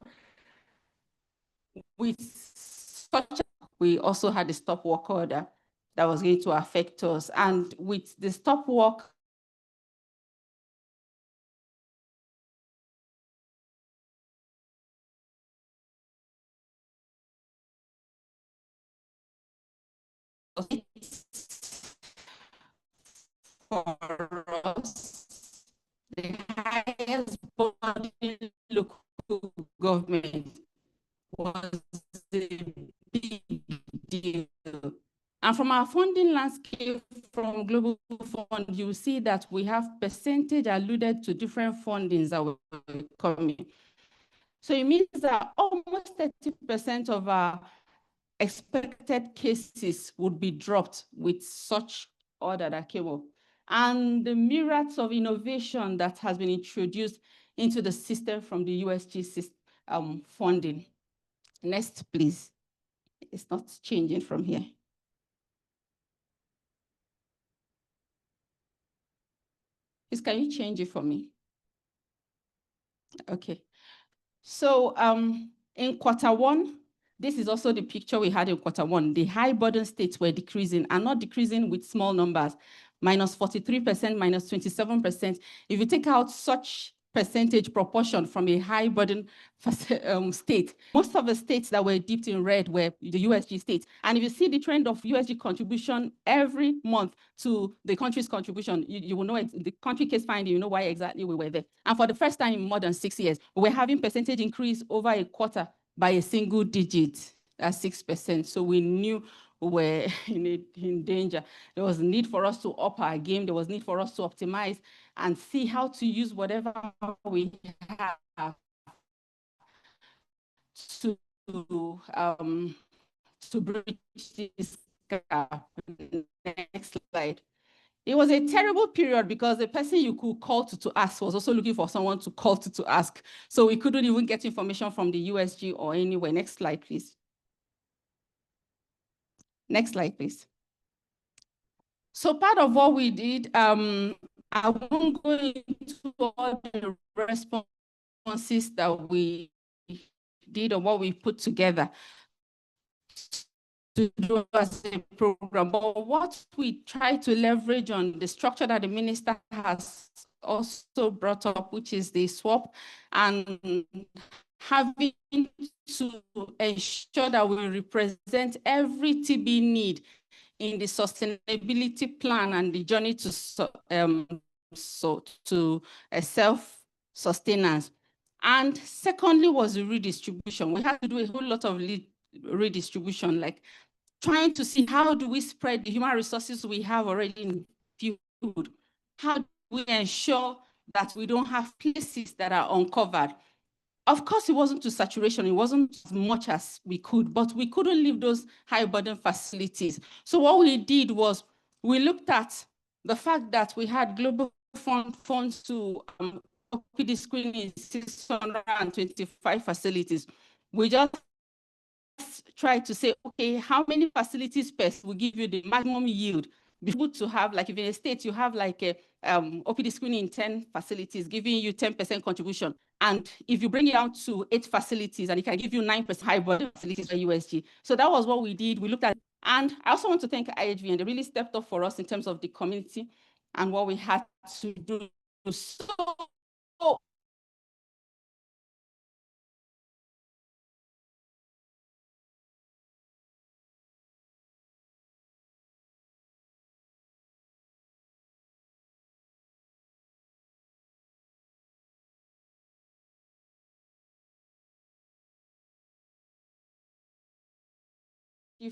with such we also had a stop work order that was going to affect us. And with the stop work, for us, the high highest body in local government was a big deal. And from our funding landscape from Global Fund, you see that we have percentage alluded to different fundings that were coming. So it means that almost 30% of our expected cases would be dropped with such order that came up. And the myriads of innovation that has been introduced into the system from the USG funding. Next, please. It's not changing from here. Please, can you change it for me? Okay. So in Q1, this is also the picture we had in Q1. The high burden states were decreasing and not decreasing with small numbers, minus 43%, minus 27%. If you take out such percentage proportion from a high burden state, most of the states that were dipped in red were the USG states. And if you see the trend of USG contribution every month to the country's contribution, you will know the country case finding, you know why exactly we were there. And for the first time in more than 6 years, we were having percentage increase over a quarter by a single digit, at 6%. So we knew we were in danger. There was a need for us to up our game. There was need for us to optimize and see how to use whatever we have to bridge this gap. Next slide. It was a terrible period because the person you could call to ask was also looking for someone to call to ask. So we couldn't even get information from the USG or anywhere. Next slide, please. Next slide, please. So part of what we did, I won't go into all the responses that we did or what we put together to do as a program, but what we try to leverage on the structure that the minister has also brought up, which is the swap, and having to ensure that we represent every TB need in the sustainability plan and the journey to self-sustenance. And secondly was the redistribution. We had to do a whole lot of redistribution, like trying to see how do we spread the human resources we have already in field? How do we ensure that we don't have places that are uncovered? Of course, it wasn't to saturation. It wasn't as much as we could, but we couldn't leave those high burden facilities. So what we did was we looked at the fact that we had global funds to OPD screening in 625 facilities. We just tried to say, okay, how many facilities per will give you the maximum yield? Be good to have, like if in a state you have like a OPD screening in 10 facilities, giving you 10% contribution. And if you bring it down to 8 facilities and it can give you 9% hybrid facilities for USG. So that was what we did. We looked at, and I also want to thank IHV, and they really stepped up for us in terms of the community and what we had to do. So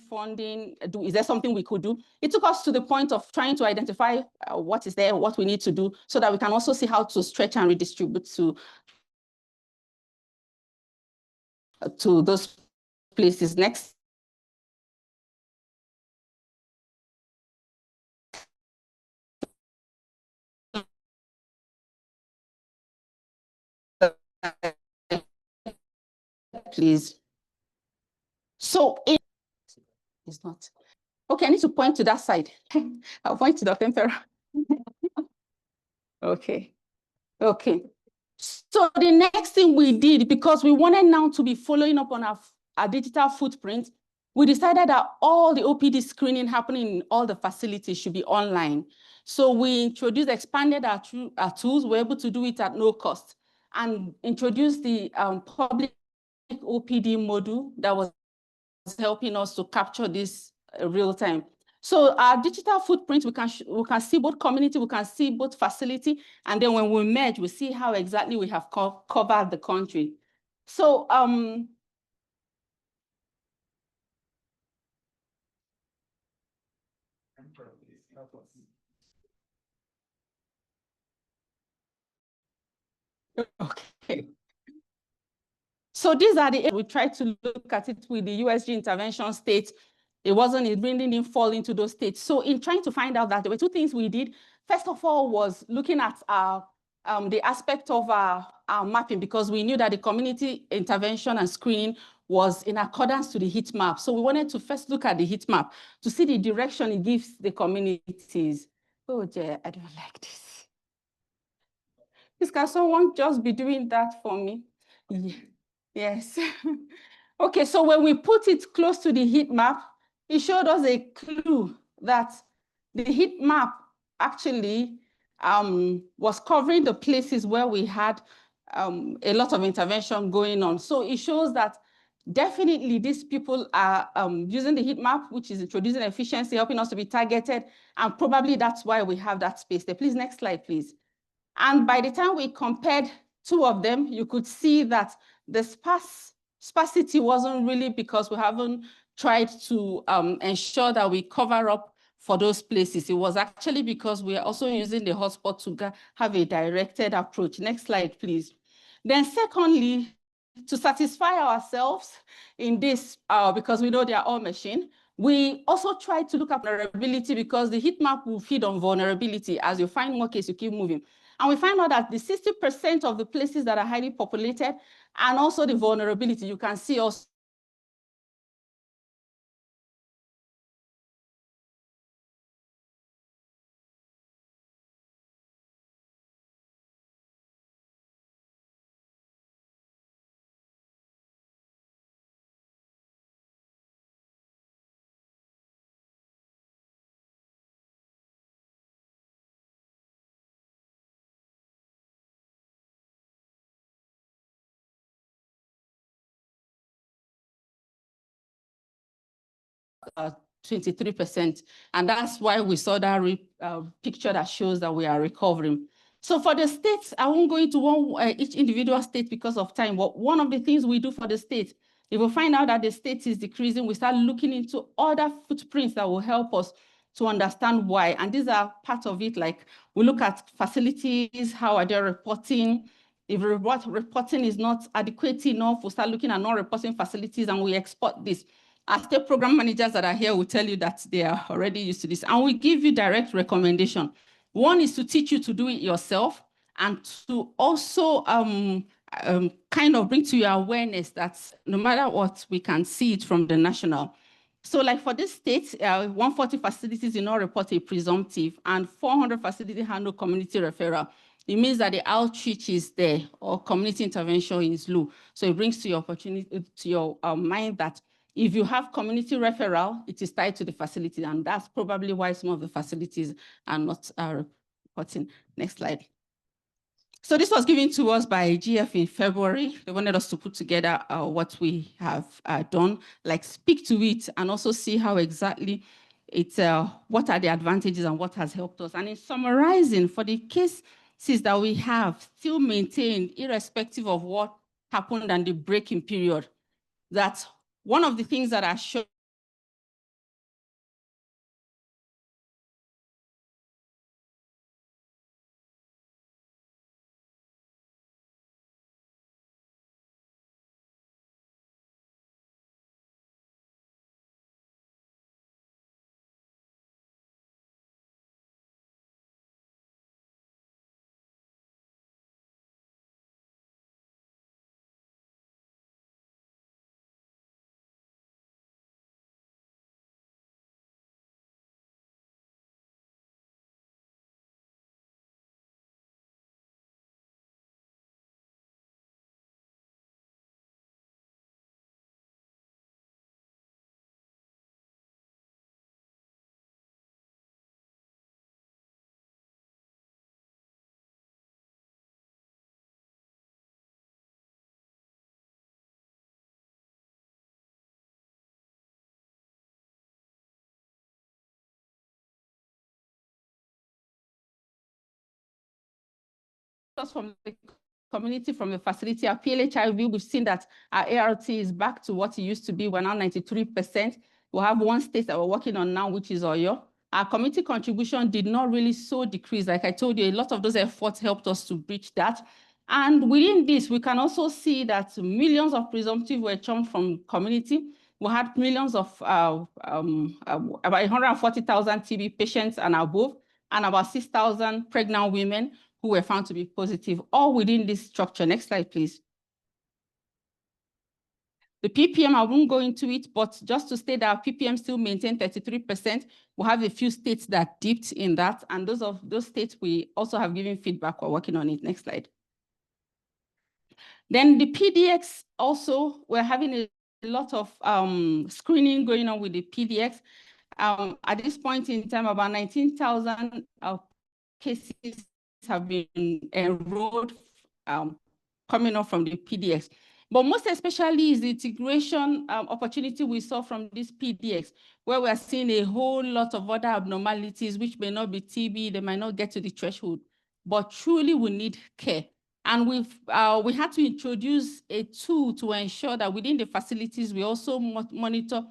funding, is there something we could do? It took us to the point of trying to identify what is there, what we need to do, so that we can also see how to stretch and redistribute to those places. Next. Please. So it's not. Okay, I need to point to that side. I'll point to the emperor. Okay. Okay. So the next thing we did, because we wanted now to be following up on our digital footprint, we decided that all the OPD screening happening in all the facilities should be online. So we expanded our tools. We're able to do it at no cost, and introduced the public OPD module that was helping us to capture this real time. So our digital footprint, we can see both community, we can see both facility, and then when we merge, we see how exactly we have covered the country. So okay. So these are the, we tried to look at it with the USG intervention states. It really didn't fall into those states. So in trying to find out that, there were two things we did. First of all was looking at the aspect of our mapping, because we knew that the community intervention and screening was in accordance to the heat map. So we wanted to first look at the heat map to see the direction it gives the communities. Oh dear, I don't like this. Can someone just be doing that for me? Yeah. Yes. Okay, so when we put it close to the heat map, it showed us a clue that the heat map actually was covering the places where we had a lot of intervention going on. So it shows that definitely these people are using the heat map, which is introducing efficiency, helping us to be targeted, and probably that's why we have that space there. Please, next slide, please. And by the time we compared two of them, you could see that the sparsity wasn't really because we haven't tried to ensure that we cover up for those places. It was actually because we are also using the hotspot to have a directed approach. Next slide, please. Then secondly, to satisfy ourselves in this, because we know they are all machine, we also try to look at vulnerability, because the heat map will feed on vulnerability. As you find more cases, you keep moving. And we find out that the 60% of the places that are highly populated, and also the vulnerability, you can see also uh, 23%. And that's why we saw that picture that shows that we are recovering. So for the states, I won't go into each individual state because of time, but one of the things we do for the state, if we find out that the state is decreasing, we start looking into other footprints that will help us to understand why. And these are part of it, like we look at facilities, how are they reporting? If reporting is not adequate enough, we start looking at non-reporting facilities and we export this. Our state program managers that are here will tell you that they are already used to this, and we give you direct recommendation. One is to teach you to do it yourself, and to also kind of bring to your awareness that no matter what, we can see it from the national. So like for this state, 140 facilities in all report a presumptive, and 400 facilities handle community referral. It means that the outreach is there, or community intervention is low. So it brings to your opportunity, to your mind that if you have community referral, it is tied to the facility, and that's probably why some of the facilities are not reporting. Next slide. So this was given to us by GF in February. They wanted us to put together what we have done, like speak to it and also see how exactly it's, what are the advantages and what has helped us. And in summarizing, for the cases that we have still maintained, irrespective of what happened and the breaking period, that one of the things that are shown from the community, from the facility, our PLHIV, we've seen that our ART is back to what it used to be. We're now 93%. We have one state that we're working on now, which is Oyo. Our community contribution did not really so decrease. Like I told you, a lot of those efforts helped us to breach that. And within this, we can also see that millions of presumptive were churned from community. We had millions of, about 140,000 TB patients and above, and about 6,000 pregnant women who were found to be positive, all within this structure. Next slide, please. The PPM, I won't go into it, but just to state that PPM still maintained 33%. We have a few states that dipped in that, and those states we also have given feedback. We're working on it. Next slide. Then the PDX also, we're having a lot of screening going on with the PDX. At this point in time, about 19,000 cases have been enrolled coming up from the PDX. But most especially is the integration opportunity we saw from this PDX, where we are seeing a whole lot of other abnormalities, which may not be TB, they might not get to the threshold, but truly we need care. And we had to introduce a tool to ensure that within the facilities, we also monitor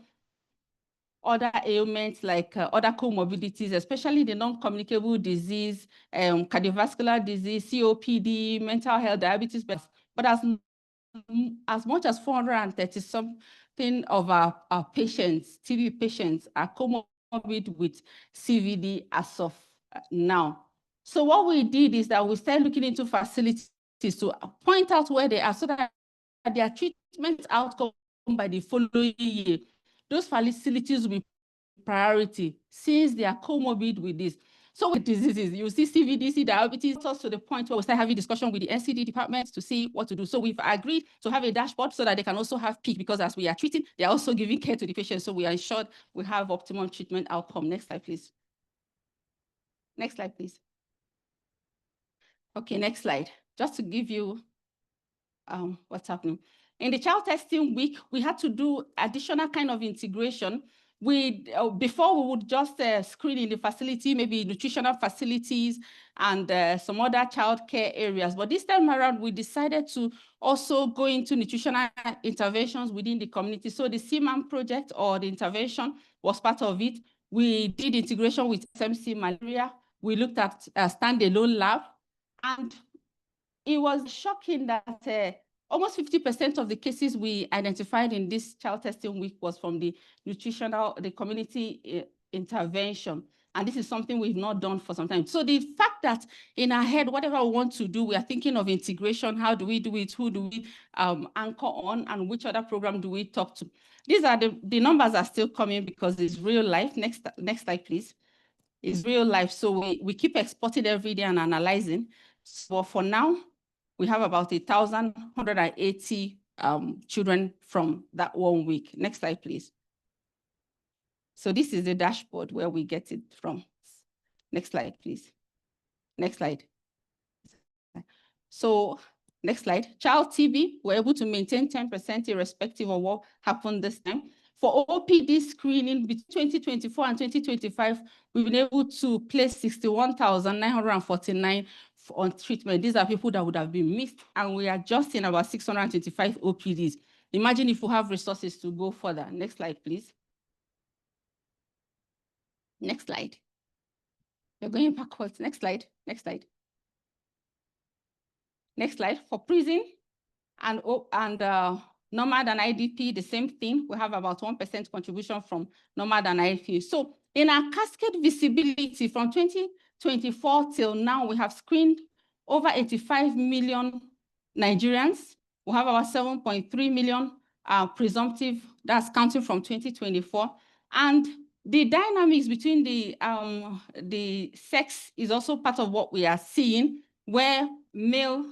other ailments like other comorbidities, especially the non-communicable disease, cardiovascular disease, COPD, mental health, diabetes, but as much as 430-something of our patients, TB patients, are comorbid with CVD as of now. So what we did is that we started looking into facilities to point out where they are so that their treatment outcome by the following year, those facilities will be priority since they are comorbid with this. So with diseases, you see CVD, diabetes, to the point where we start having discussion with the NCD departments to see what to do. So we've agreed to have a dashboard so that they can also have peak, because as we are treating, they're also giving care to the patient. So we are ensured we have optimum treatment outcome. Next slide, please. Next slide, please. Okay, next slide. Just to give you what's happening. In the child testing week, we had to do additional kind of integration. Before we would just screen in the facility, maybe nutritional facilities and some other child care areas. But this time around, we decided to also go into nutritional interventions within the community. So the CMAM project or the intervention was part of it. We did integration with SMC malaria. We looked at a standalone lab, and it was shocking that almost 50% of the cases we identified in this child testing week was from the community intervention. And this is something we've not done for some time. So the fact that in our head, whatever we want to do, we are thinking of integration. How do we do it? Who do we anchor on? And which other program do we talk to? These are the numbers are still coming because it's real life. Next slide, please. It's real life. So we keep exporting every day and analyzing. So for now, we have about 1,180 children from that 1 week. Next slide, please. So this is the dashboard where we get it from. Next slide, please. Next slide. So next slide. Child TB, we're able to maintain 10% irrespective of what happened this time. For OPD screening between 2024 and 2025, we've been able to place 61,949 on treatment. These are people that would have been missed, and we are just in about 625 OPDs. Imagine if we have resources to go further. Next slide, please. Next slide. You're going backwards. Next slide. Next slide. Next slide. For prison and NOMAD and IDP, the same thing. We have about 1% contribution from NOMAD and IDP. So in our cascade visibility from 2024 till now, we have screened over 85 million Nigerians. We have about 7.3 million presumptive, that's counting from 2024. And the dynamics between the sex is also part of what we are seeing, where male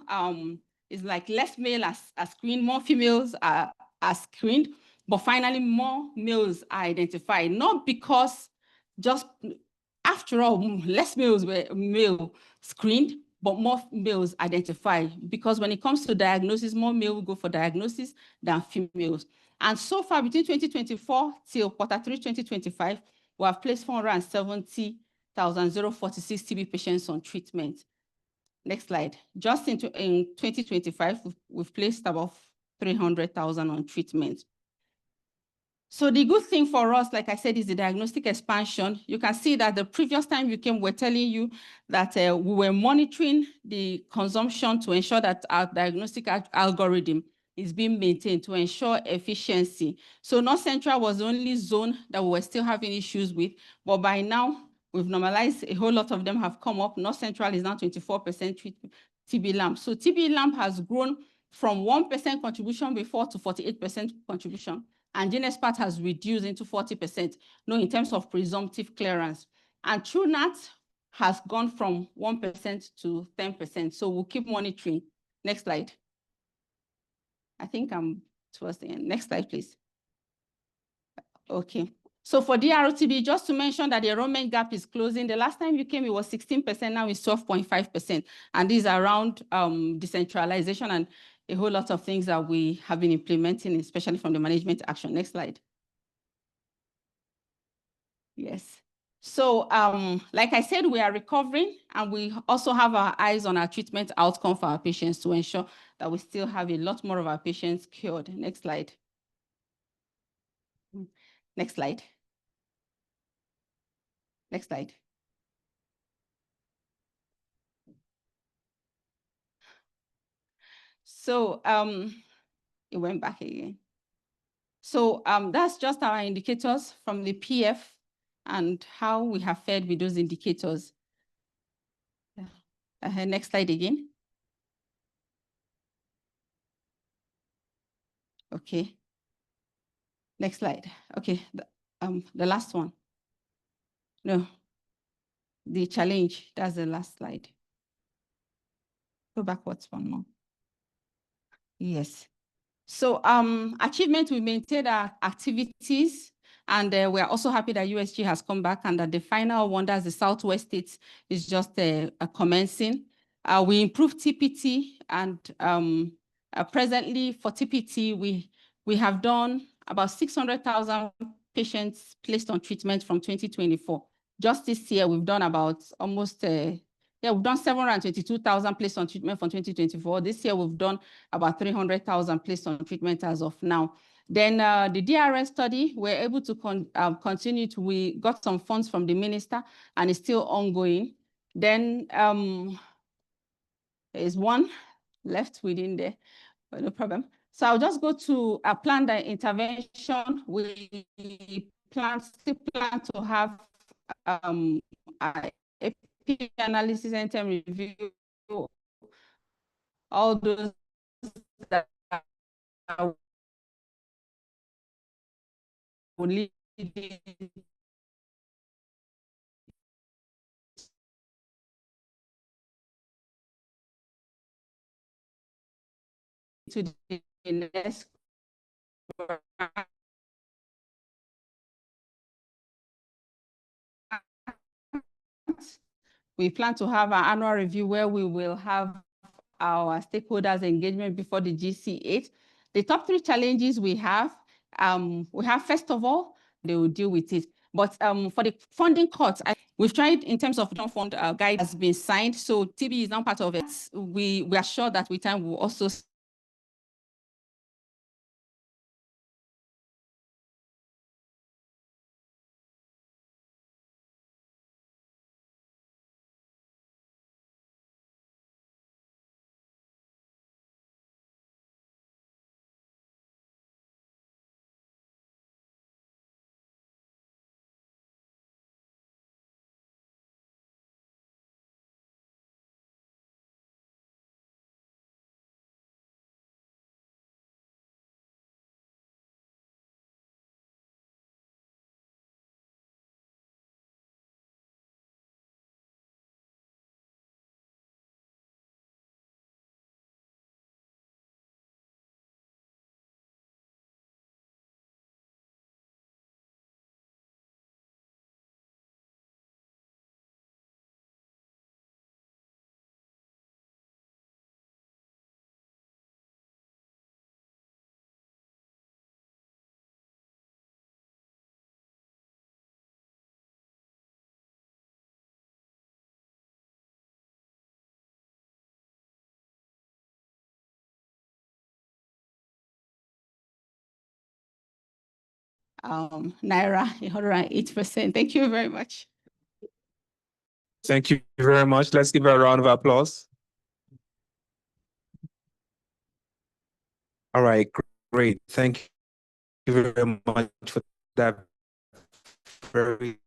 is like less male are screened, more females are screened, but finally more males are identified, not because just, after all, less males were male screened, but more males identified, because when it comes to diagnosis, more male will go for diagnosis than females. And so far, between 2024 till Q3 2025, we have placed 470,046 TB patients on treatment. Next slide. Just in 2025, we've placed about 300,000 on treatment. So the good thing for us, like I said, is the diagnostic expansion. You can see that the previous time you came, we're telling you that we were monitoring the consumption to ensure that our diagnostic algorithm is being maintained to ensure efficiency. So North Central was the only zone that we were still having issues with, but by now we've normalized. A whole lot of them have come up. North Central is now 24% TB lamp. So TB lamp has grown from 1% contribution before to 48% contribution. And GeneXpert has reduced into 40%, in terms of presumptive clearance. And TrueNat has gone from 1% to 10%. So we'll keep monitoring. Next slide. I think I'm towards the end. Next slide, please. Okay. So for DROTB, just to mention that the enrollment gap is closing. The last time you came, it was 16%, now it's 12.5%. And these are around decentralization and a whole lot of things that we have been implementing, especially from the management action. Next slide. Yes. So like I said, we are recovering, and we also have our eyes on our treatment outcome for our patients to ensure that we still have a lot more of our patients cured. Next slide. Next slide. Next slide. So it went back again. So that's just our indicators from the PF and how we have fared with those indicators. Next slide again. Okay. Next slide. Okay, the last one. No, the challenge, that's the last slide. Go backwards one more. Yes. So achievement, we maintain our activities, and we're also happy that USG has come back, and that the final one, that's the Southwest states, is just commencing. We improved TPT, and presently for TPT, we have done about 600,000 patients placed on treatment from 2024. Just this year, we've done about almost, we've done 722,000 placed on treatment from 2024. This year, we've done about 300,000 placed on treatment as of now. Then the DRS study, we're able to continue to, we got some funds from the minister, and it's still ongoing. Then there's one left within there, but no problem. So I'll just go to a planned intervention. We still plan to have AP analysis and term review, all those that will lead to the next. We plan to have an annual review where we will have our stakeholders engagement before the GC8. The top 3 challenges we have, first of all, they will deal with it. But for the funding cuts, we've tried in terms of non-fund guide has been signed. So TB is now part of it. We are sure that with time we'll also Naira, 108%. Thank you very much.
Thank you very much. Let's give her a round of applause. All right, great. Thank you very much for that very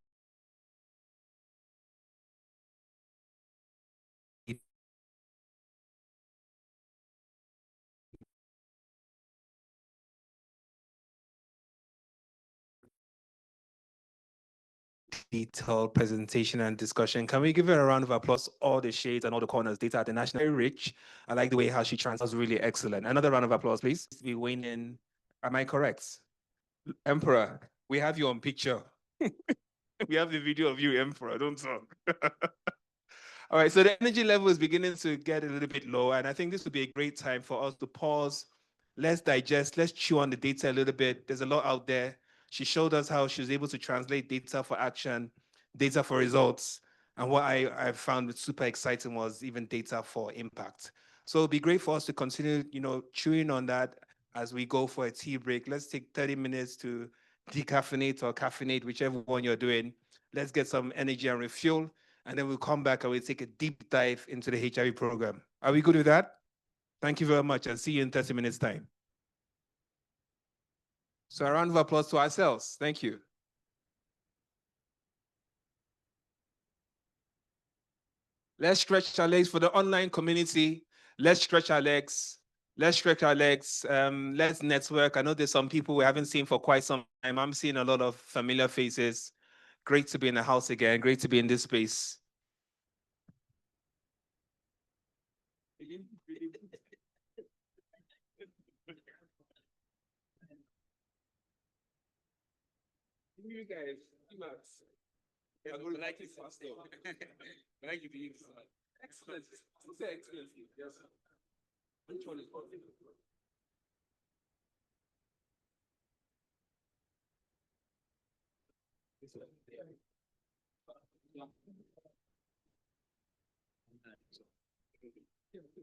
detailed presentation and discussion. Can we give her a round of applause? All the shades and all the corners, data at the national, very rich. I like the way how she transfers, really excellent. Another round of applause, please. We win in, am I correct? Emperor, we have you on picture. We have the video of you, Emperor, don't talk. All right, so the energy level is beginning to get a little bit low, and I think this would be a great time for us to pause. Let's digest, let's chew on the data a little bit. There's a lot out there. She showed us how she was able to translate data for action, data for results. And what I found super exciting was even data for impact. So it'd be great for us to continue, chewing on that as we go for a tea break. Let's take 30 minutes to decaffeinate or caffeinate, whichever one you're doing. Let's get some energy and refuel, and then we'll come back and we'll take a deep dive into the HIV program. Are we good with that? Thank you very much, and see you in 30 minutes' time. So a round of applause to ourselves. Thank you. Let's stretch our legs for the online community. Let's stretch our legs. Let's stretch our legs. Let's network. I know there's some people we haven't seen for quite some time. I'm seeing a lot of familiar faces. Great to be in the house again. Great to be in this space. You guys, I would like it faster. I like it being excellent. Excellent. Yes. Which one is possible? This one. Yeah. Thank you.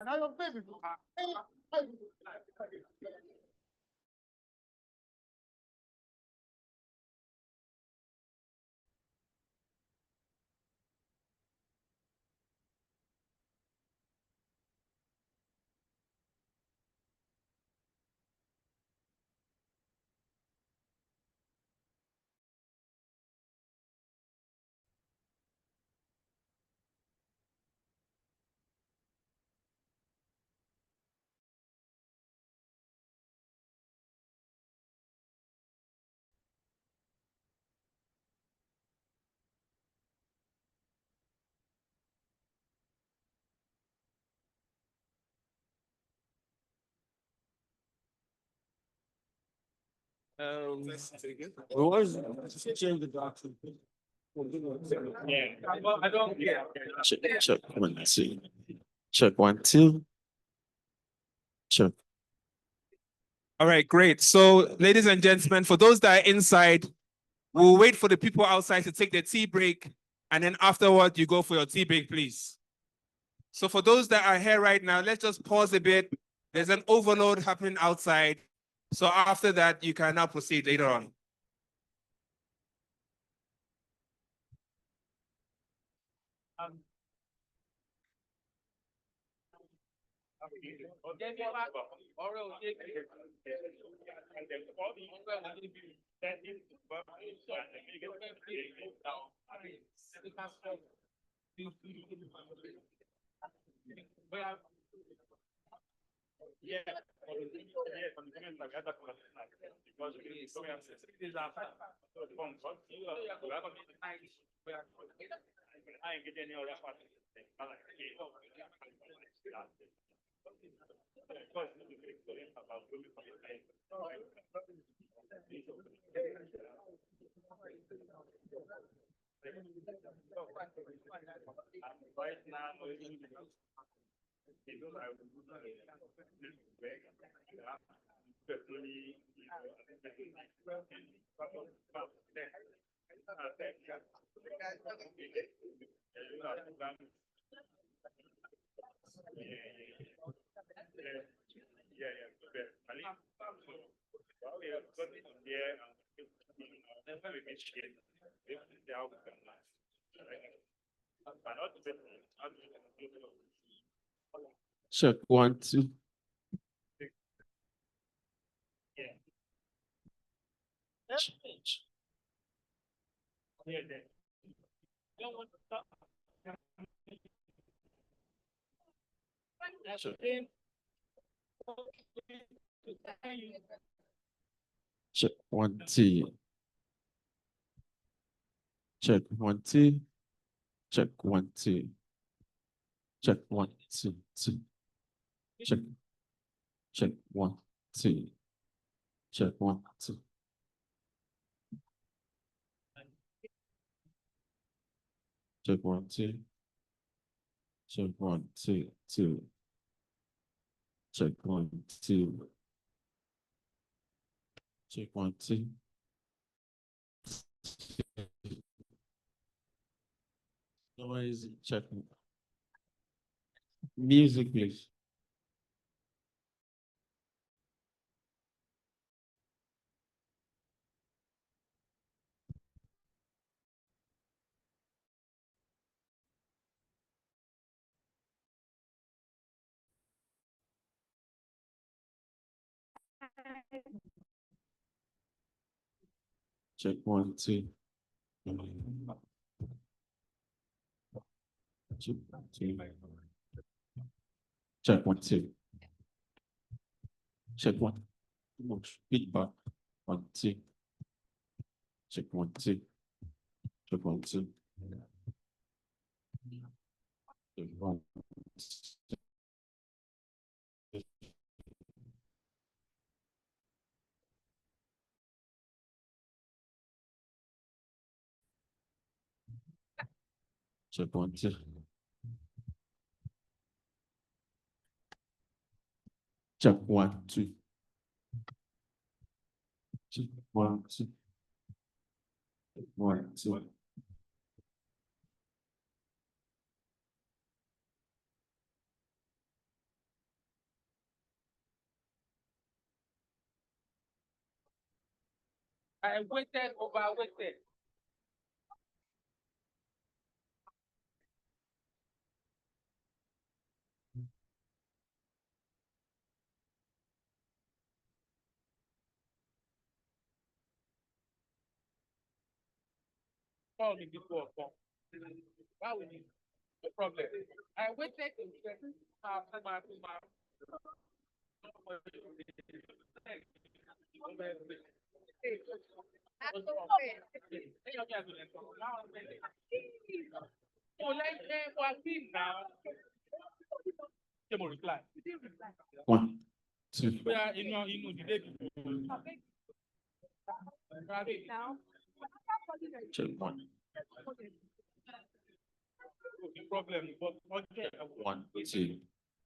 And I don't baby.
We want to change the doctrine. Yeah, I don't care.
Check 1 2. Check 1 2. Check.
All right, great. So, ladies and gentlemen, for those that are inside, we'll wait for the people outside to take their tea break, and then afterward, you go for your tea break, please. So for those that are here right now, let's just pause a bit. There's an overload happening outside. So after that, you can now proceed later on.
Check 1 2. Check 1 2. Check 1 2. Check 1 2. Check 1 2 2. Check. Check 1 2. Check 1 2. Check 1 2. Check 1 2 2. Check 1 2. Check 1 2. Noise. Check. Music, please. Check 1 2. Check 1 2. Check 1 2. Check 1. Too much feedback. 1 2. Check 1 2. Check 1 2. Check 1 2. Check 1 2. Check 1 2. Check 1 2. 1 2.
I waited, overwaited. Call me before. Why would you? No problem. I waited to reply.
1 2. Check one. One, two.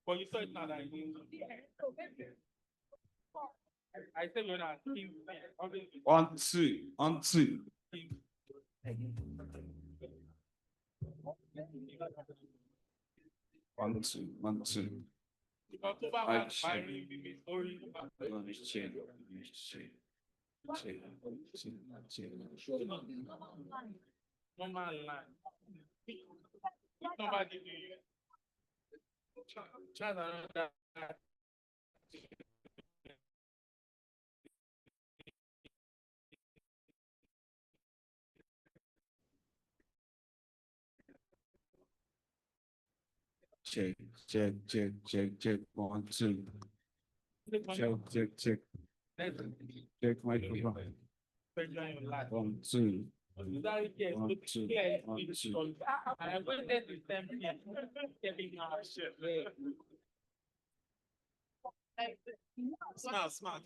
But you saw it now that I said you're not.
1, 2, 1, 2. One, two, 1, 2. I check.
Normal line. Nobody do you.
Check, check, check, check, check. 1, 2. Check, check, check. Check microphone. 1, 2. 1, 2, 1, 2.
I waited to them getting our shit. Smart, smart.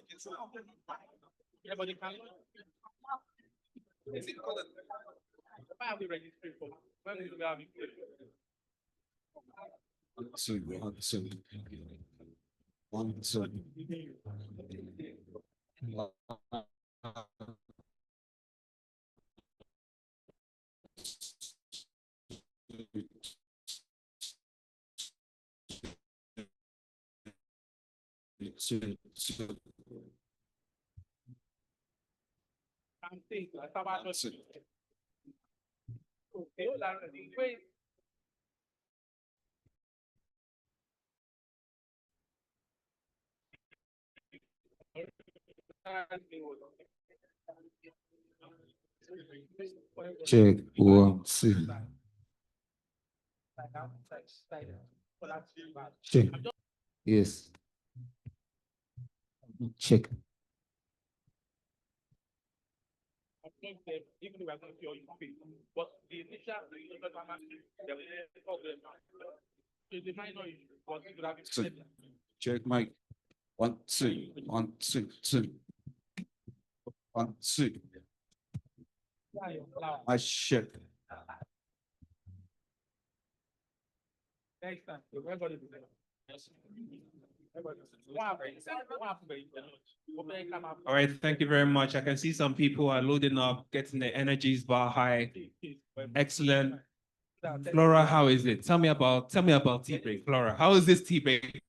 Yeah, but they can. Is it called? Why are we registered for? When will we have it?
1, 2, 1, 2. 1, 2. Check 1, 2. Check. Yes. Check.
Even if we are going to your but the initial the minor issue, but it would have been
Check mic. 1, 2, 1, 2, 2. 1, 2. I check.
next time. Everybody do that.
All right, thank you very much. I can see some people are loading up, getting their energies bar high. Excellent. Flora, how is it? Tell me about tea break. Flora, how is this tea break?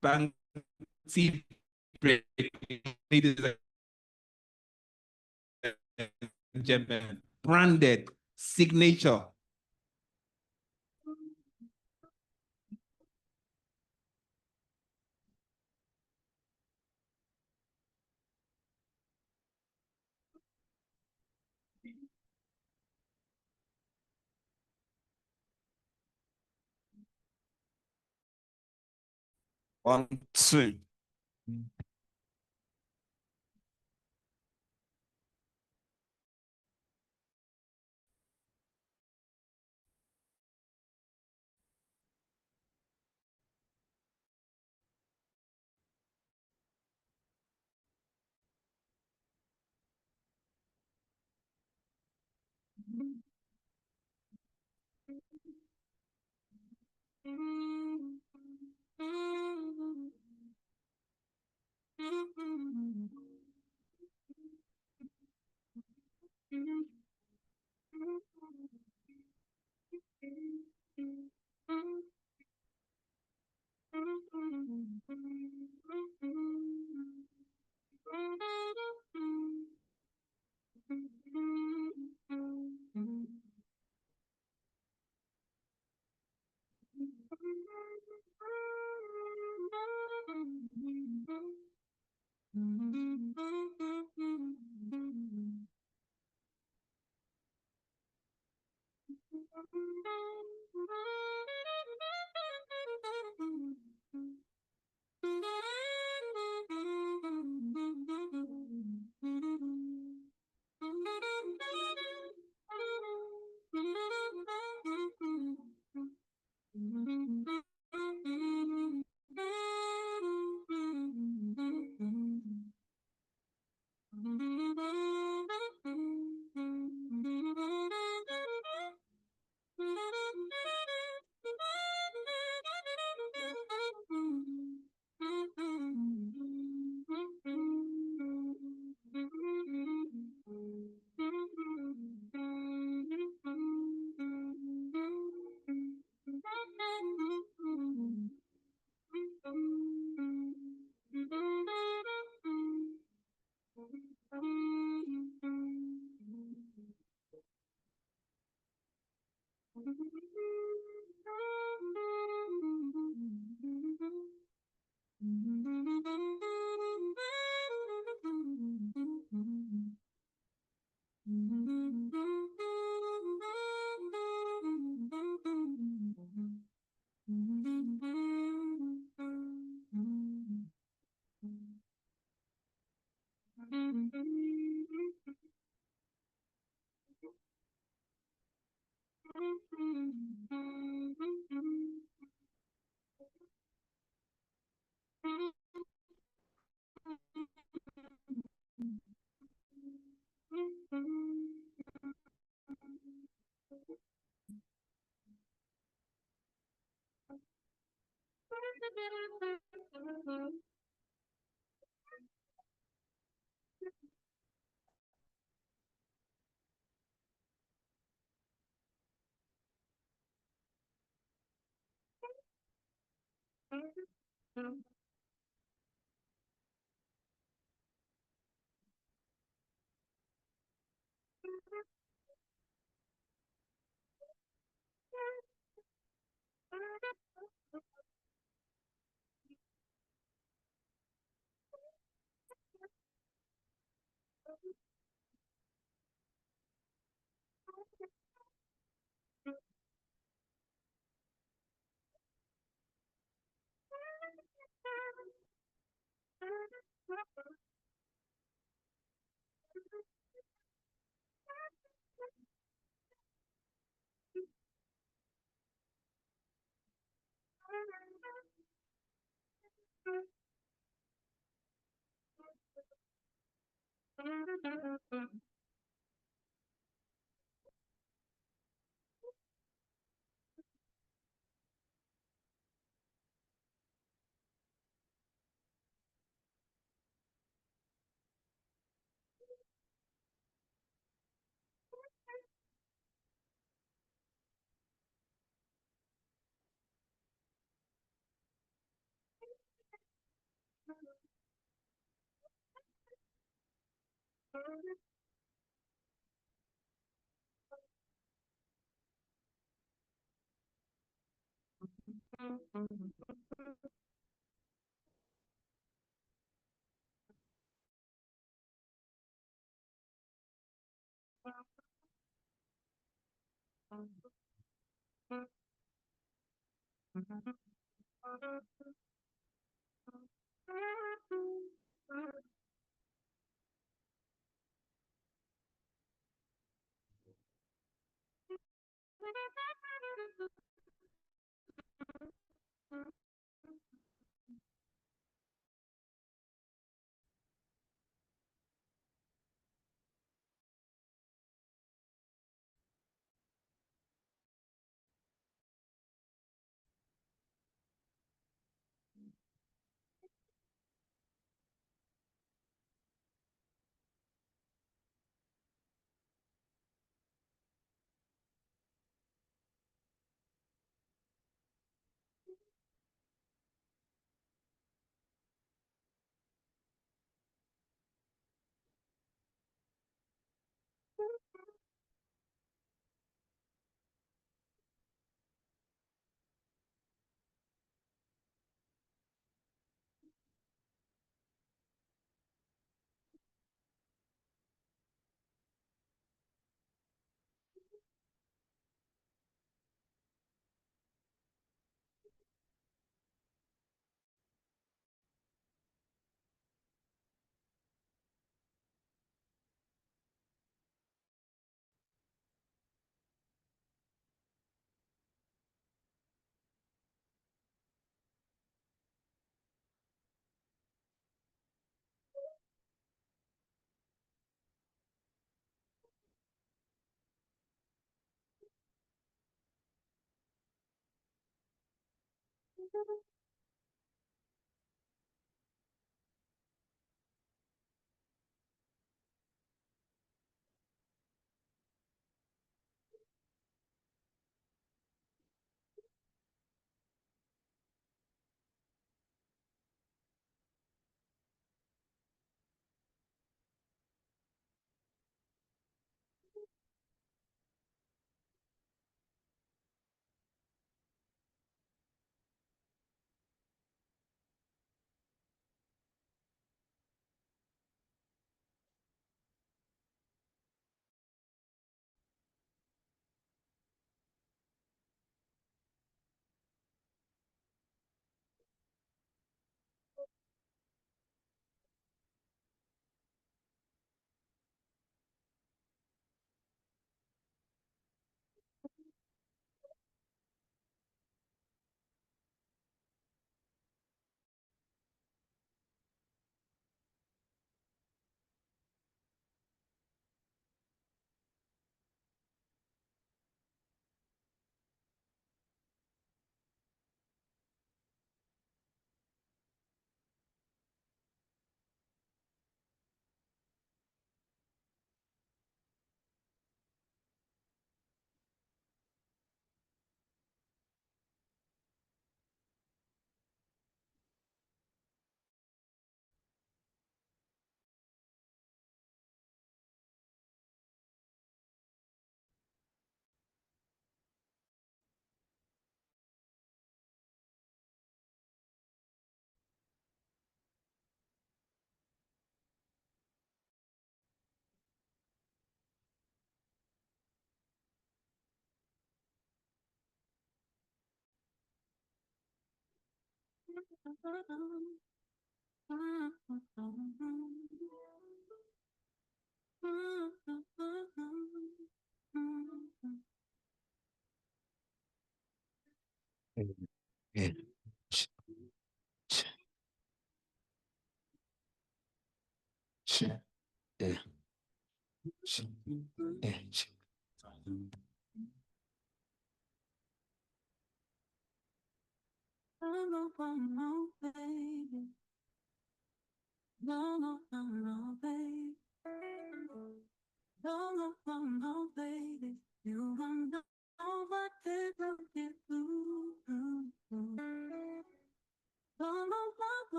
Bang tea break, ladies and gentlemen. Branded signature.
One, two.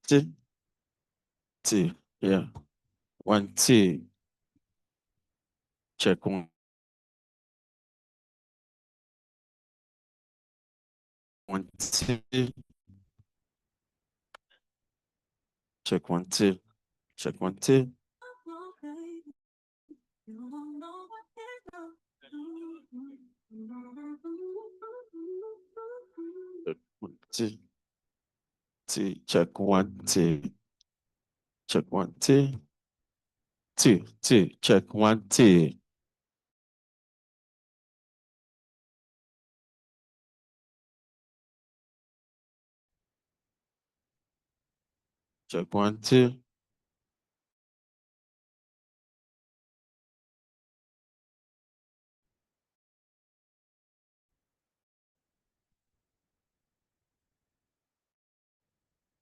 T, T, yeah. 1 T. Check 1. 1 T. Check 1 T. Check 1 T. Check 1 T. T. Check 1 T. Check 1 T. T. T. Check 1 T. Check 1 T.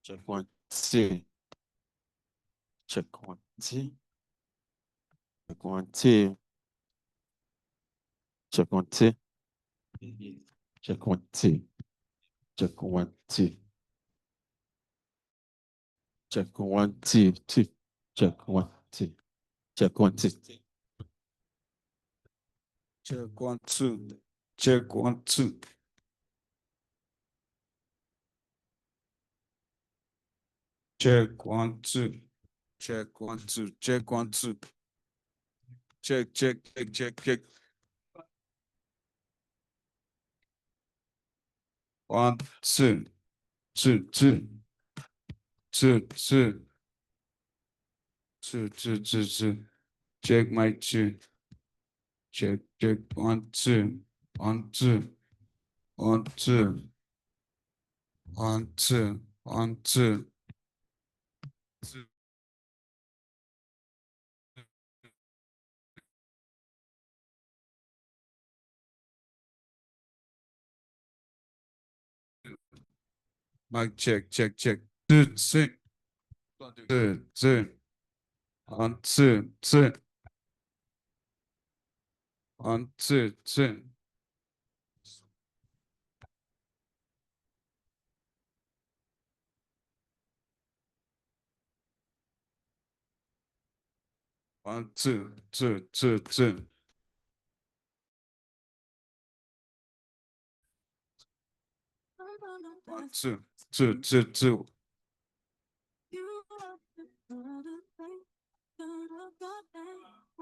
Check 1 T. Check 1 T. Check 1 T. Check 1 T. Check 1 T. Check 1 T. Check 1 T. T. Check 1 T. Check 1 T.
Check 1 2. Check 1 2. Check 1 2. Check 1 2. Check 1 2. Check, check, check, check, check. 1 2 2 2 2 2 2 2 2 2. Check my 2. Check, check 1 2 1 2 1 2 1 2 1 2. Mic check, check, check. 2 2 2 2 1 2 2 1 2 2. 1 2 2 2 2. 1 2 2 2 2.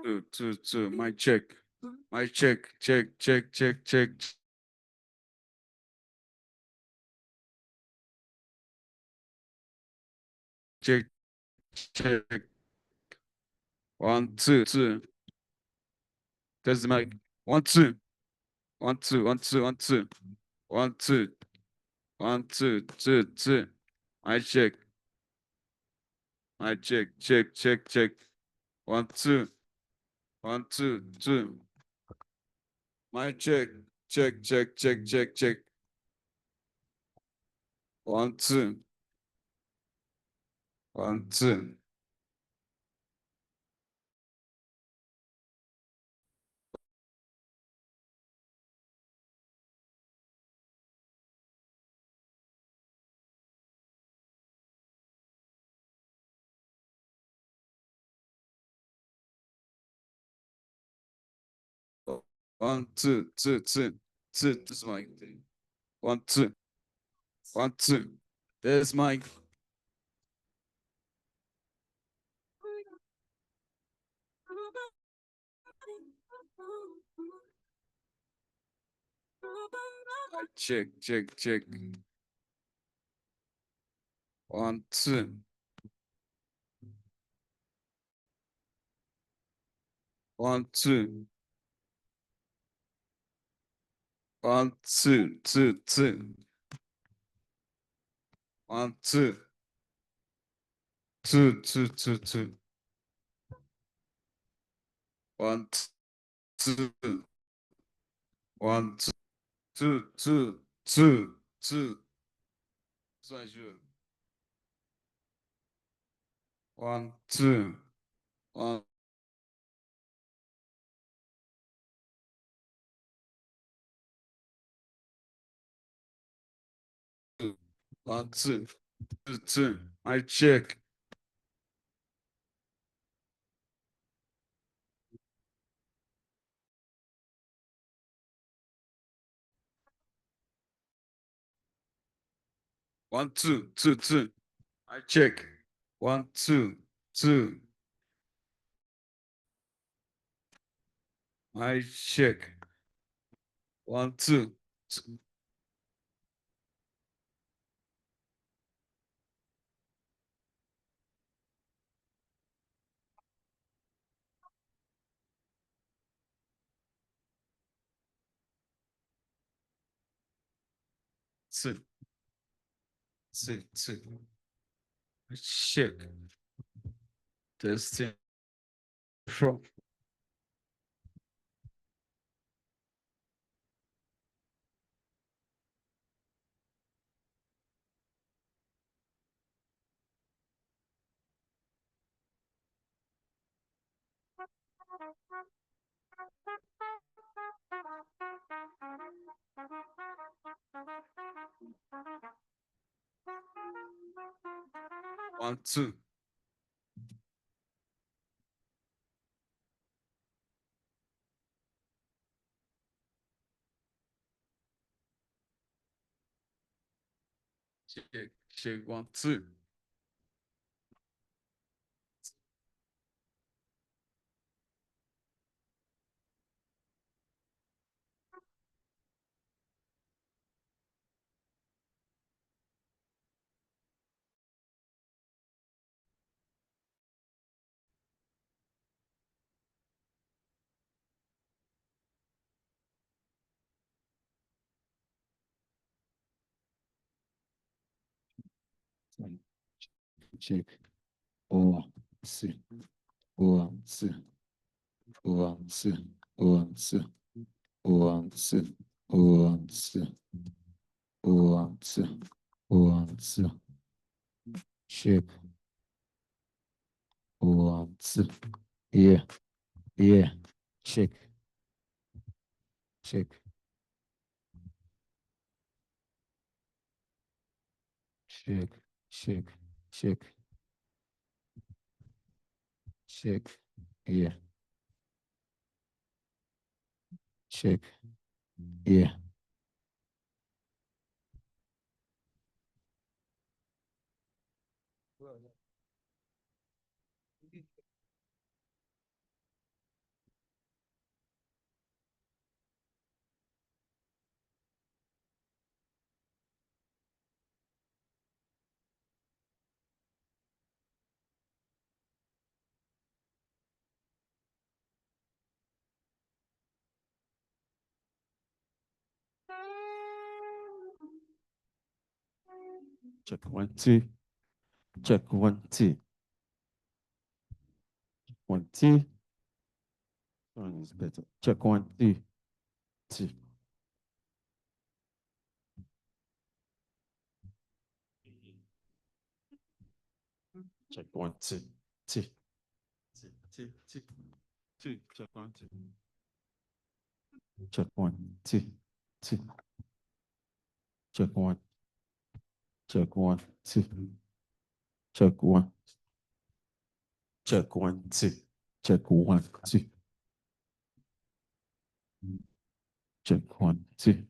2 2 2. Mic check. Mic check. Check, check, check, check. Check, check. 1 2 2. Test the mic. 1 2 1 2 1 2 1 2 1 2 1 2 2 2. Mic check. Mic check. Check, check, check. 1 2 1 2 2. Mic check. Check, check, check, check, check. 1 2 1 2. 1, 2, 2, 2, 2. This mic. 1, 2. 1, 2. There's mic. Check, check, check. 1, 2. 1, 2. 1, 2, 2, 2. 1, 2. 2, 2, 2, 2. 1, 2. 1, 2, 2, 2, 2. This one's you. 1, 2. 1. 1, 2, 2, 2. I check. One, two, two, two. I check. 1, 2, 2. I check. 1, 2, 2. Two, two, two. I check. Testing. From. One, two. Check, check, 1, 2. Check. 1, 2. 1, 2. 1, 2. 1, 2. 1, 2. 1, 2. 1, 2. 1, 2. Check. 1, 2. Yeah. Yeah. Check. Check. Check. Check. Check. Check. Yeah. Check. Yeah. Check 1, 2. Check 1, 2. 1, 2. One is better. Check 1, 2. 2. Check 1, 2. 2. 2, 2, 2. 2. Check 1, 2. Check 1, 2. 2. Check 1. Check 1, 2. Check 1. Check 1, 2. Check 1, 2.
Check 1, 2.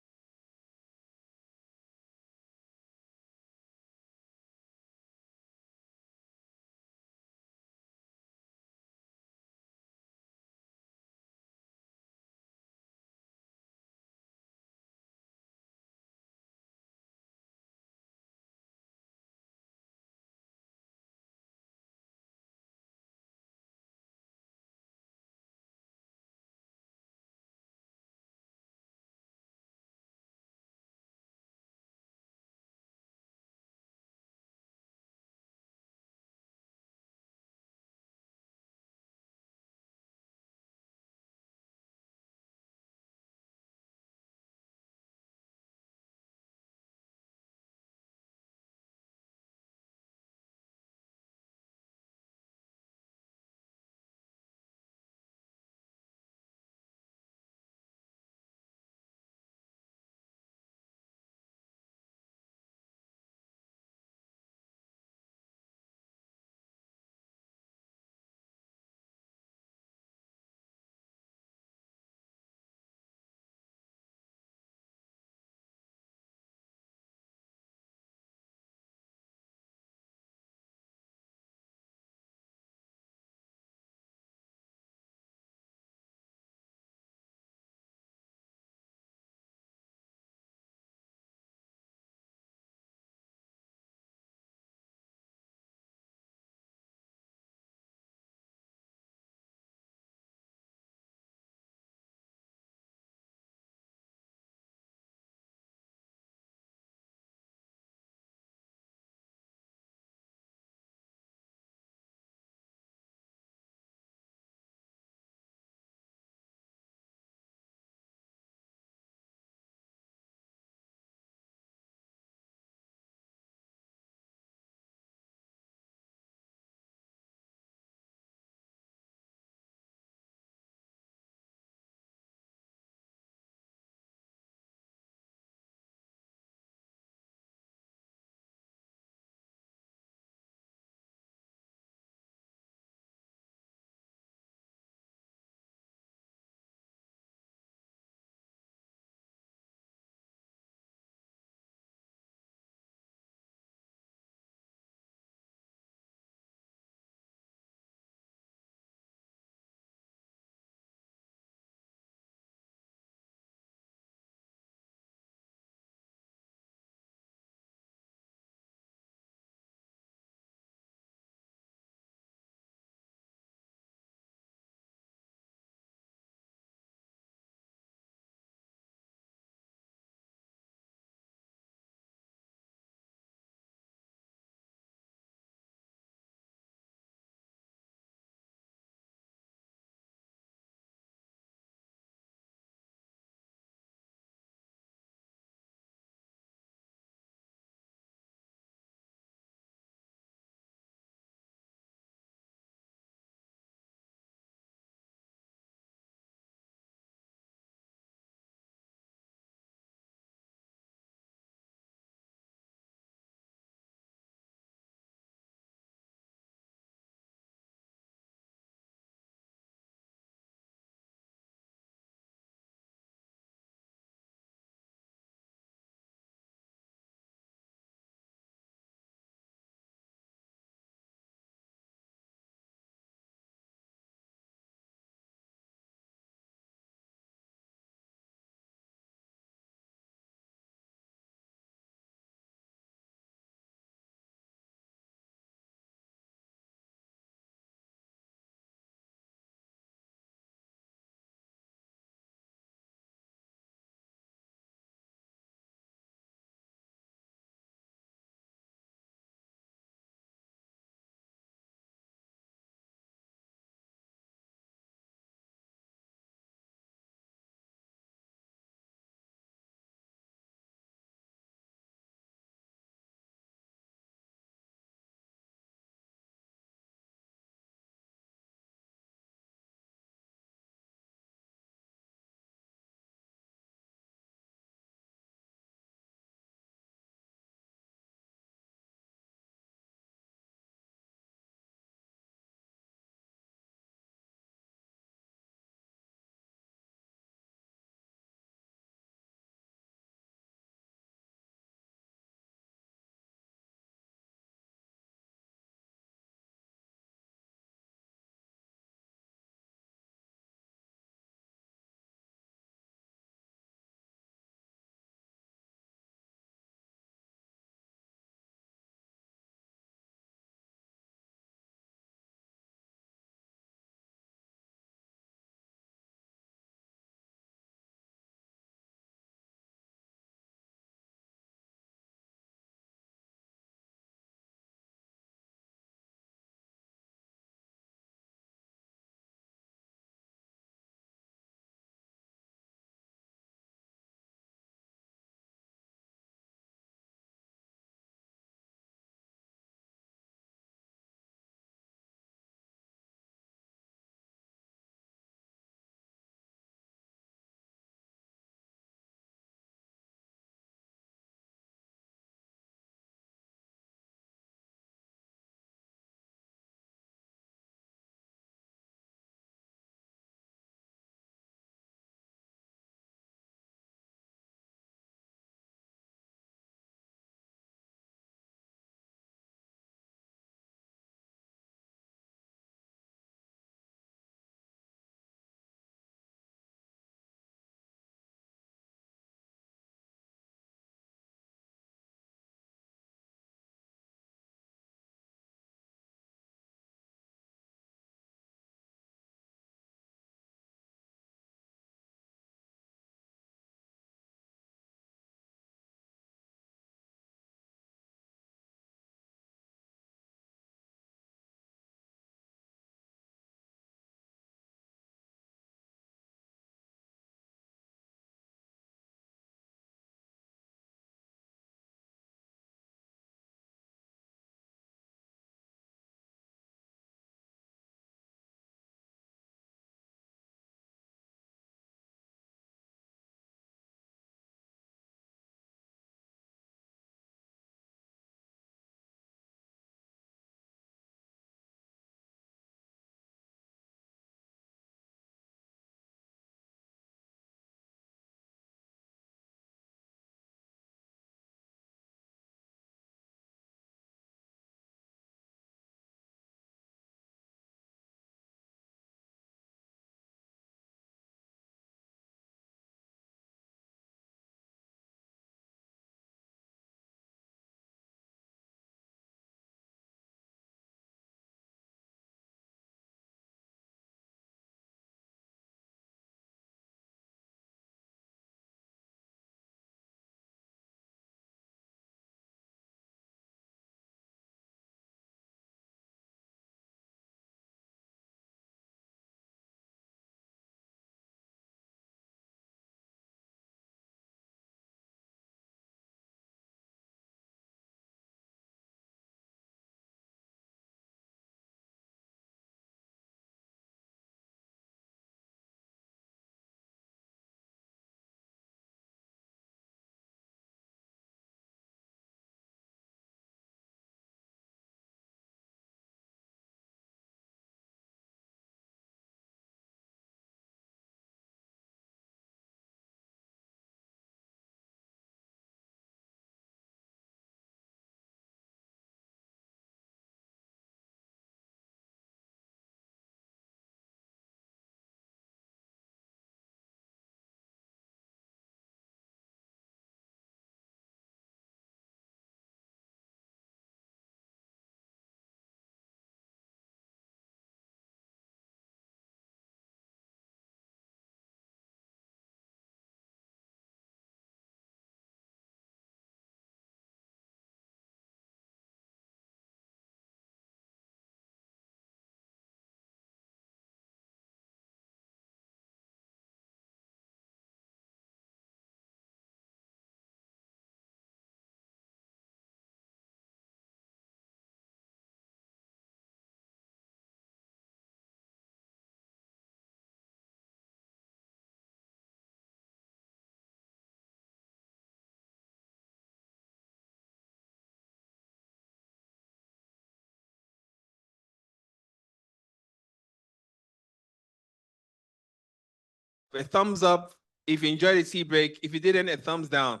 A thumbs up if you enjoyed the tea break. If you didn't, a thumbs down.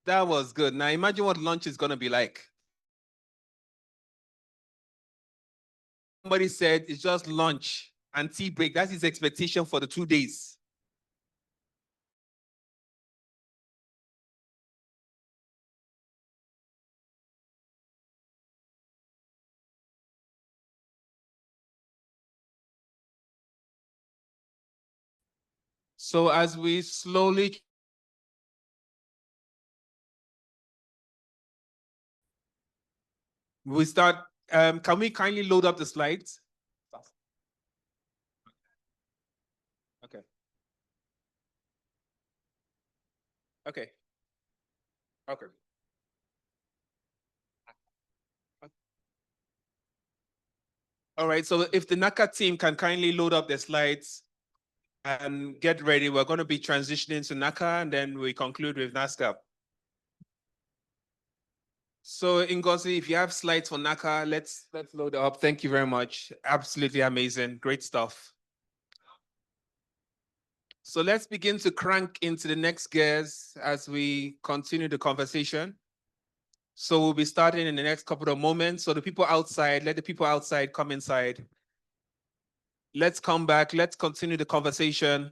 That was good. Now imagine what lunch is going to be like. Somebody said it's just lunch and tea break. That's his expectation for the 2 days. So as we slowly start, can we kindly load up the slides? Okay. Okay. Okay. All right, so if the NACA team can kindly load up the slides and get ready, we're going to be transitioning to NACA and then we conclude with NASCAP. So Ngozi, if you have slides for NACA, let's load it up. Thank you very much. Absolutely amazing. Great stuff. So let's begin to crank into the next gears as we continue the conversation. So we'll be starting in the next couple of moments. So the people outside, let the people outside come inside. Let's come back. Let's continue the conversation.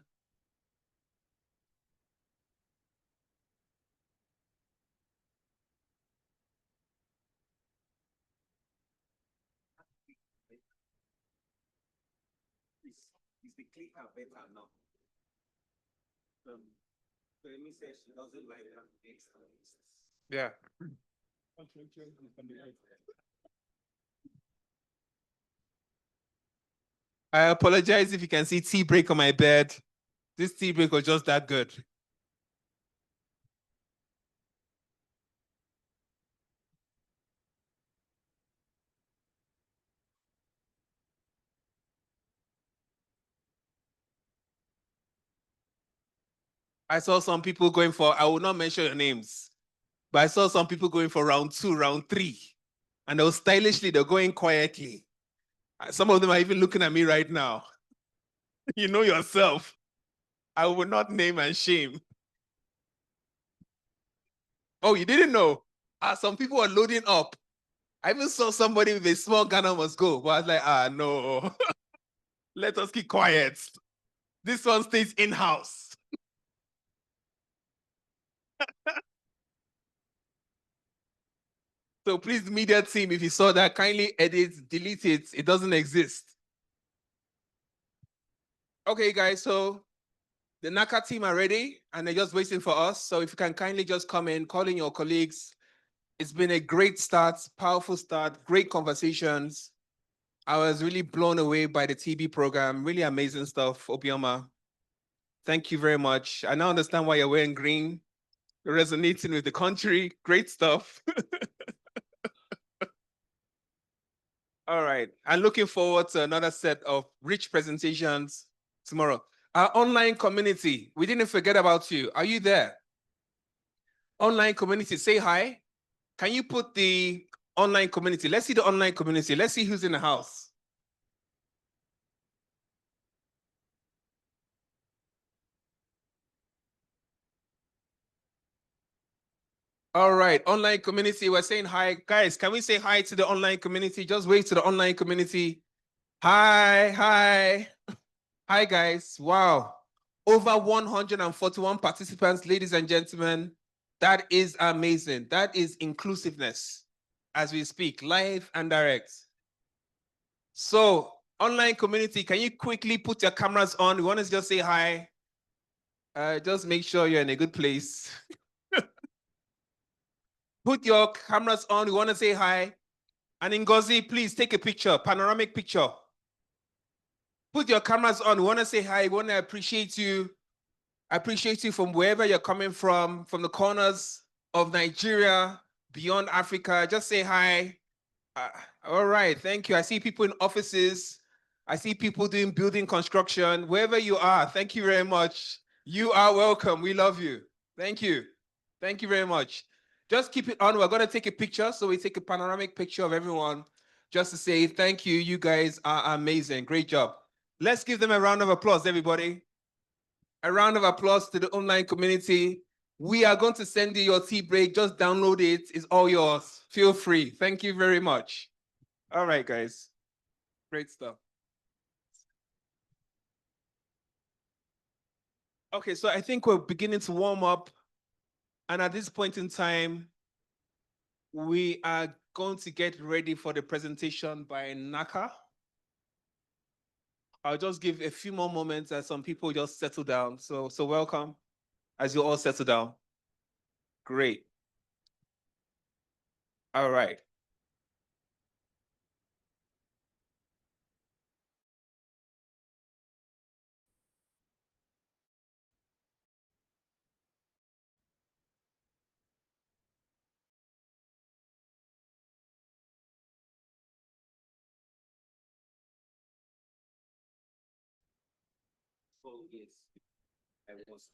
Yeah. I apologize if you can see tea break on my bed. This tea break was just that good. I saw some people going for, I will not mention your names, but I saw some people going for round 2, round 3. And they were stylishly, they're going quietly. Some of them are even looking at me right now. You know yourself. I will not name and shame. Oh, you didn't know? Some people are loading up. I even saw somebody with a small Ghana must go, but I was like, no. Let us keep quiet. This one stays in-house. So please, media team, if you saw that, kindly edit, delete it. It doesn't exist. Okay, guys, so the NACA team are ready and they're just waiting for us. So if you can kindly just come in, call in your colleagues. It's been a great start, powerful start, great conversations. I was really blown away by the TB program. Really amazing stuff, Obioma. Thank you very much. I now understand why you're wearing green. You're resonating with the country. Great stuff. All right. I'm looking forward to another set of rich presentations tomorrow. Our online community, we didn't forget about you. Are you there? Online community, say hi. Can you put the online community? Let's see the online community. Let's see who's in the house. All right, online community, we're saying hi. Guys, can we say hi to the online community? Just wait to the online community. Hi, hi. Hi, guys. Wow. Over 141 participants, ladies and gentlemen. That is amazing. That is inclusiveness as we speak, live and direct. So, online community, can you quickly put your cameras on? We want to just say hi. Just make sure you're in a good place. Put your cameras on. We want to say hi. And Ngozi, please take a picture, panoramic picture. Put your cameras on. We want to say hi. We want to appreciate you. I appreciate you from wherever you're coming from the corners of Nigeria, beyond Africa. Just say hi. All right, thank you. I see people in offices. I see people doing building construction. Wherever you are, thank you very much. You are welcome. We love you. Thank you. Thank you very much. Just keep it on. We're going to take a picture. So we take a panoramic picture of everyone just to say thank you. You guys are amazing. Great job. Let's give them a round of applause, everybody. A round of applause to the online community. We are going to send you your tea break. Just download it. It's all yours. Feel free. Thank you very much. All right, guys. Great stuff. Okay, so I think we're beginning to warm up. And at this point in time, we are going to get ready for the presentation by Naka. I'll just give a few more moments as some people just settle down. So welcome as you all settle down. Great. All right. Oh, yes. I was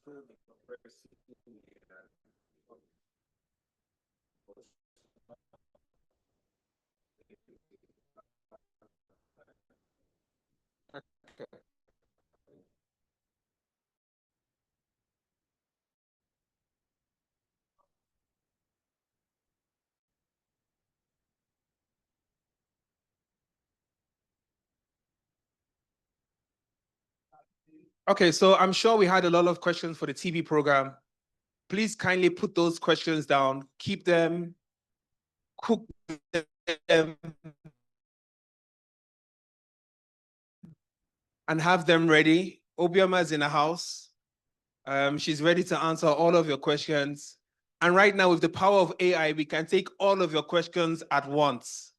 Okay, so I'm sure we had a lot of questions for the TV program. Please kindly put those questions down, keep them, cook them, and have them ready. Obioma is in the house. She's ready to answer all of your questions. And right now, with the power of AI, we can take all of your questions at once.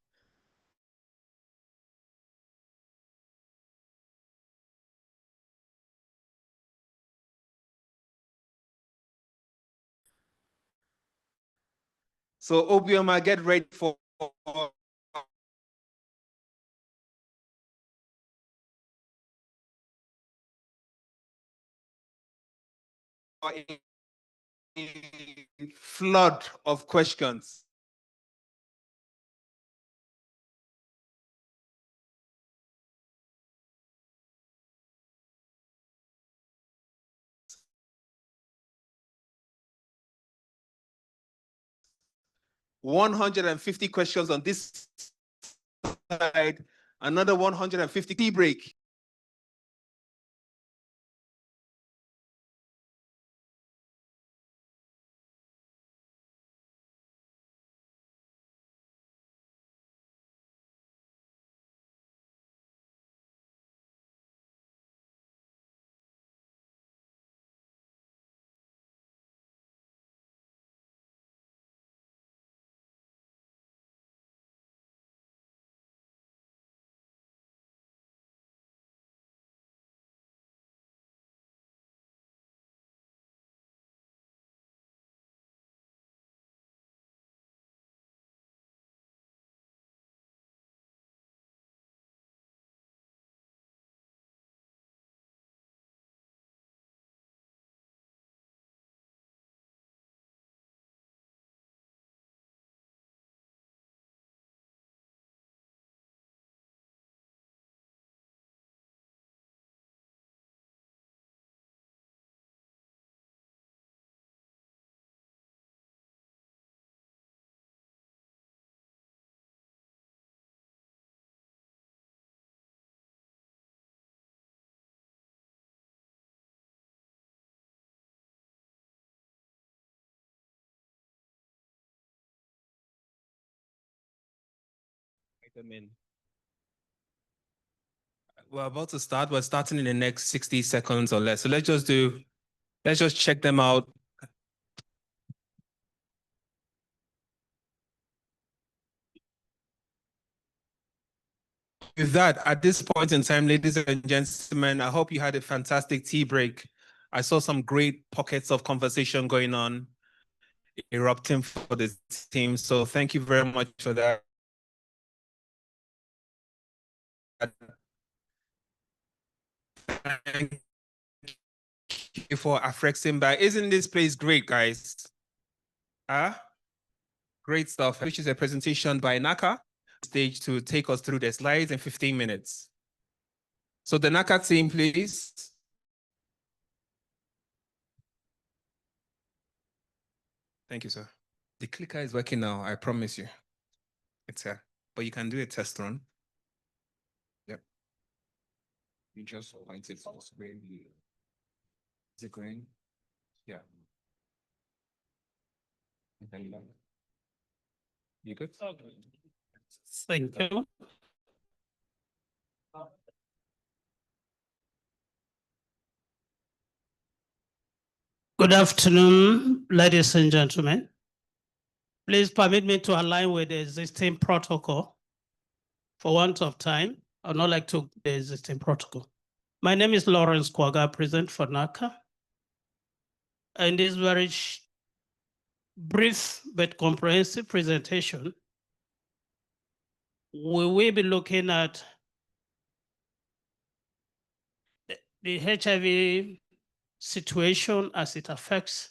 So Obioma, get ready for a flood of questions. $150 questions on this side, another 150 tea break. We're about to start. We're starting in the next 60 seconds or less. So let's just check them out. With that, at this point in time, ladies and gentlemen, I hope you had a fantastic tea break. I saw some great pockets of conversation going on, erupting for the team. So thank you very much for that. Thank you for affrexing back. Isn't this place great, guys? Great stuff, which is a presentation by Naka, stage to take us through the slides in 15 minutes. So the Naka team, please. Thank you, sir. The clicker is working now, I promise you. It's here. But you can do a test run. Yep. You just point it for screen. Is it going? Yeah. You good?
Thank you. Good afternoon, ladies and gentlemen. Please permit me to align with the existing protocol. For want of time, I would not like to the existing protocol. My name is Lawrence Kwaga, present for NACA. In this very brief but comprehensive presentation, we will be looking at the HIV situation as it affects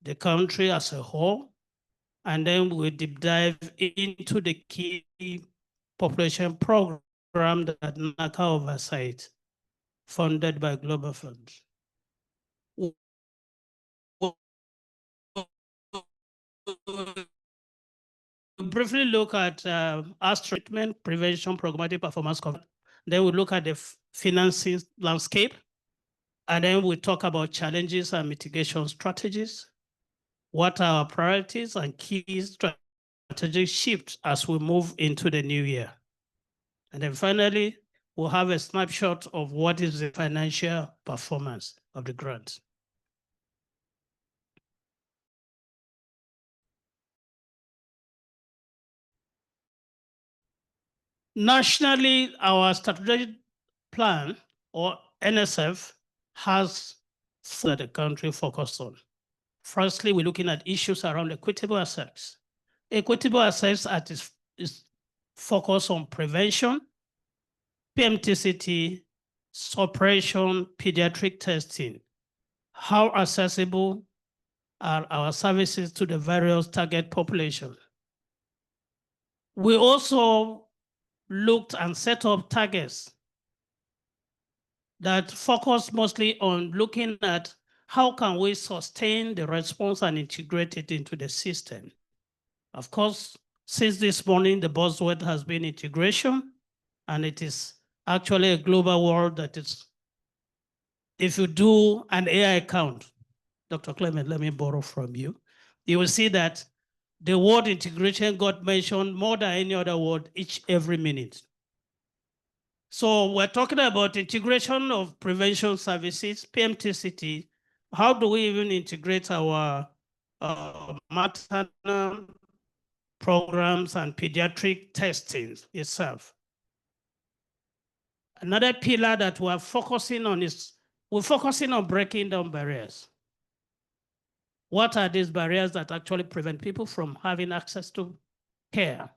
the country as a whole, and then we'll deep dive into the key population program that NACA oversight, funded by Global Fund. We'll briefly look at treatment, prevention, programmatic performance coverage. Then we'll look at the financing landscape. And then we'll talk about challenges and mitigation strategies. What are our priorities and key strategic shifts as we move into the new year? And then finally, we'll have a snapshot of what is the financial performance of the grant. Nationally, our strategic plan, or NSF, has that the country focused on. Firstly, we're looking at issues around equitable access. Equitable access is focused on prevention, PMTCT, suppression, pediatric testing. How accessible are our services to the various target populations? We also looked and set up targets that focus mostly on looking at how can we sustain the response and integrate it into the system. Of course, since this morning, the buzzword has been integration, and it is actually a global world that is, if you do an AI count, Dr. Clement, let me borrow from you, you will see that the word integration got mentioned more than any other word every minute. So we're talking about integration of prevention services, PMTCT. How do we even integrate our maternal programs and pediatric testing itself? Another pillar that we're focusing on is we're focusing on breaking down barriers. What are these barriers that actually prevent people from having access to care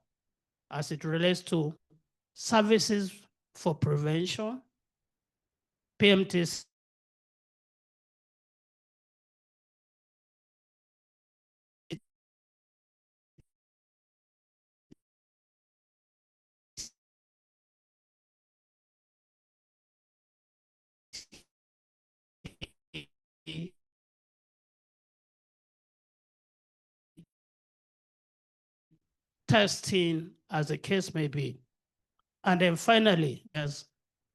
as it relates to services for prevention, PMTs, testing, as the case may be. And then finally, as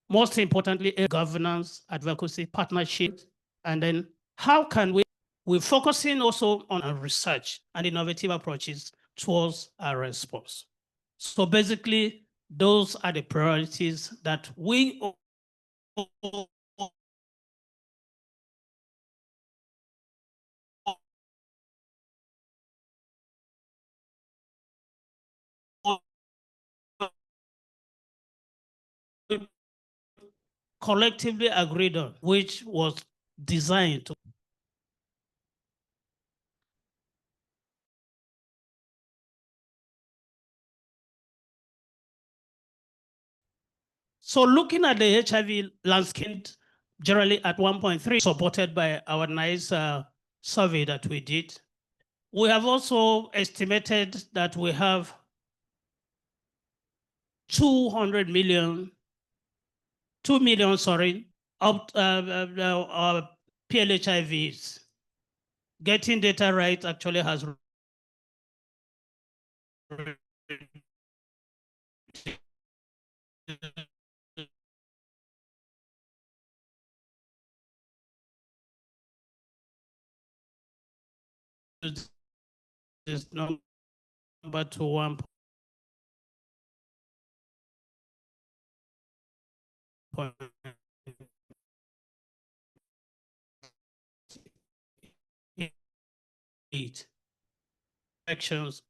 most importantly, governance, advocacy, partnership, and then how can we're focusing also on our research and innovative approaches towards our response. So basically, those are the priorities that we collectively agreed on, which was designed to. So looking at the HIV landscape, generally at 1.3, supported by our nice survey that we did, we have also estimated that we have 2 million, PLHIVs getting data right actually has this number to 1.8 actions,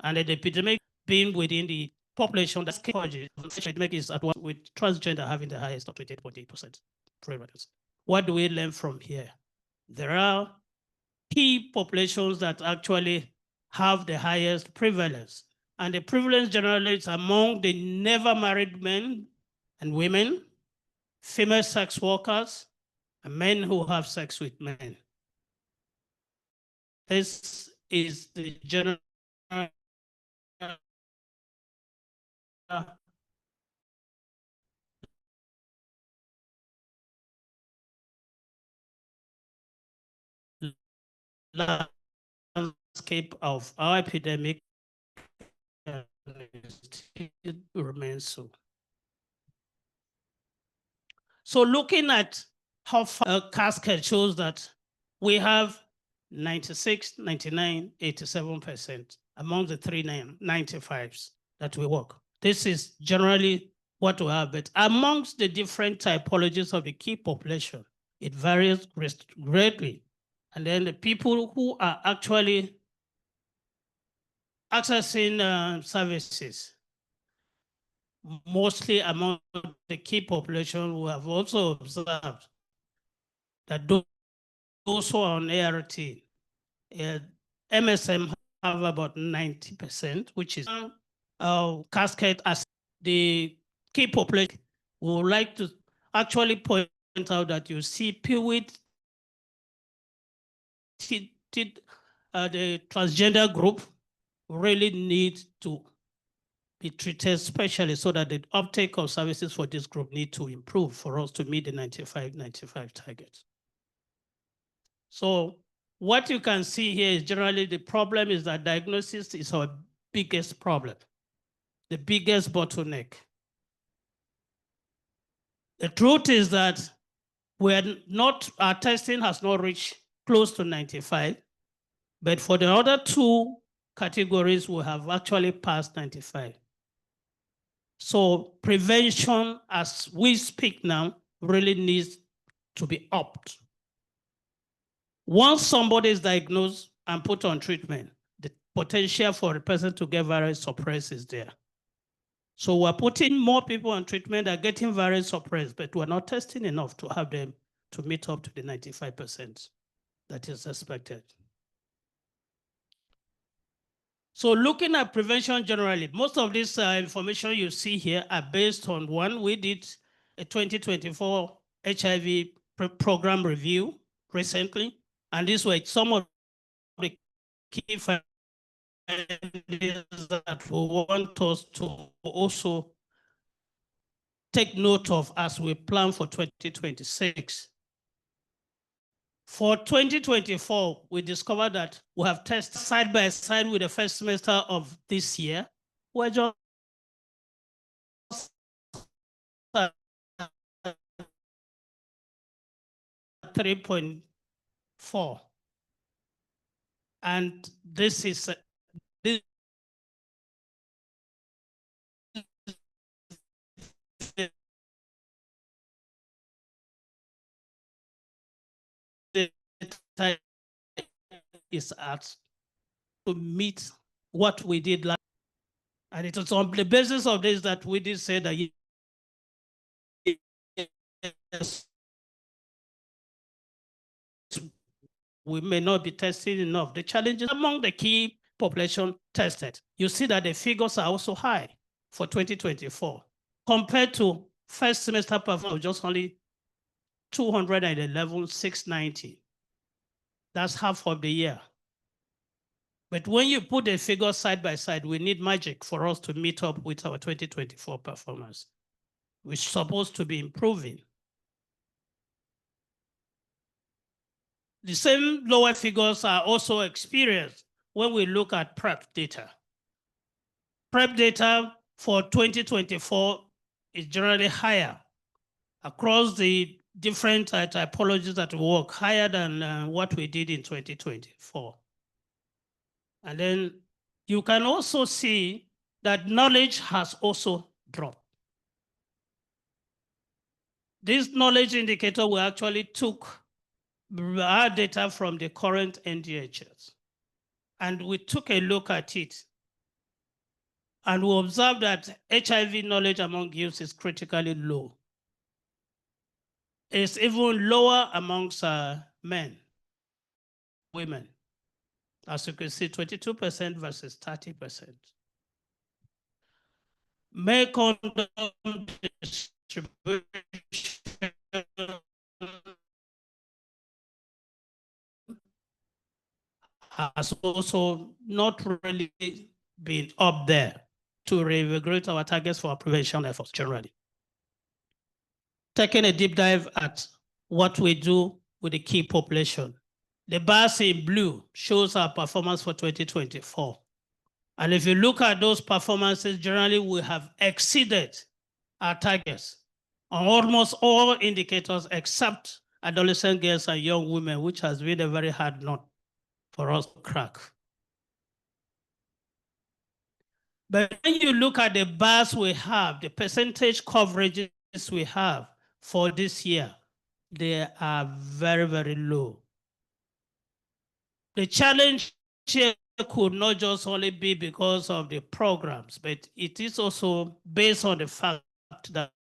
and the epidemic being within the population that's epidemic is at one with transgender having the highest of 28.8% prevalence. What do we learn from here? There are key populations that actually have the highest prevalence, and the prevalence generally is among the never married men and women, female sex workers, and men who have sex with men. This is the general landscape of our epidemic, and it remains so. So looking at how far a cascade shows that we have 96, 99, 87% among the 395s that we work. This is generally what we have, but amongst the different typologies of the key population, it varies greatly. And then the people who are actually accessing services, mostly among the key population, we have also observed that those who are on ART, MSM have about 90%, which is cascade as the key population. We would like to actually point out that you see people with the transgender group really need to be treated specially so that the uptake of services for this group need to improve for us to meet the 95 targets. So what you can see here is generally the problem is that diagnosis is our biggest problem, the biggest bottleneck. The truth is that our testing has not reached close to 95, but for the other two categories, we have actually passed 95. So prevention, as we speak now, really needs to be upped. Once somebody is diagnosed and put on treatment, the potential for a person to get virus suppressed is there. So we're putting more people on treatment that are getting virus suppressed, but we're not testing enough to have them to meet up to the 95% that is expected. So looking at prevention generally, most of this information you see here are based on one, we did a 2024 HIV program review recently, and these were some of the key findings that we want us to also take note of as we plan for 2026. For 2024, we discovered that we have tested side by side with the first semester of this year. We're just 3.4. And this is this is at to meet what we did last. And it was on the basis of this that we did say that yes, we may not be testing enough. The challenges among the key population tested, you see that the figures are also high for 2024 compared to first semester performance of just only 211,690. That's half of the year. But when you put the figures side by side, we need magic for us to meet up with our 2024 performance, which is supposed to be improving. The same lower figures are also experienced when we look at PrEP data. PrEP data for 2024 is generally higher across the different typologies that work, higher than what we did in 2024. And then you can also see that knowledge has also dropped. This knowledge indicator, we actually took our data from the current NDHS, and we took a look at it. And we observed that HIV knowledge among youth is critically low. It's even lower amongst men, women. As you can see, 22% versus 30%. Male condom distribution has also not really been up there to reinvigorate our targets for our prevention efforts generally. Taking a deep dive at what we do with the key population. The bars in blue shows our performance for 2024. And if you look at those performances, generally we have exceeded our targets on almost all indicators except adolescent girls and young women, which has been a very hard nut for us to crack. But when you look at the bars we have, the percentage coverages we have for this year, they are very, very low. The challenge here could not just only be because of the programs, but it is also based on the fact that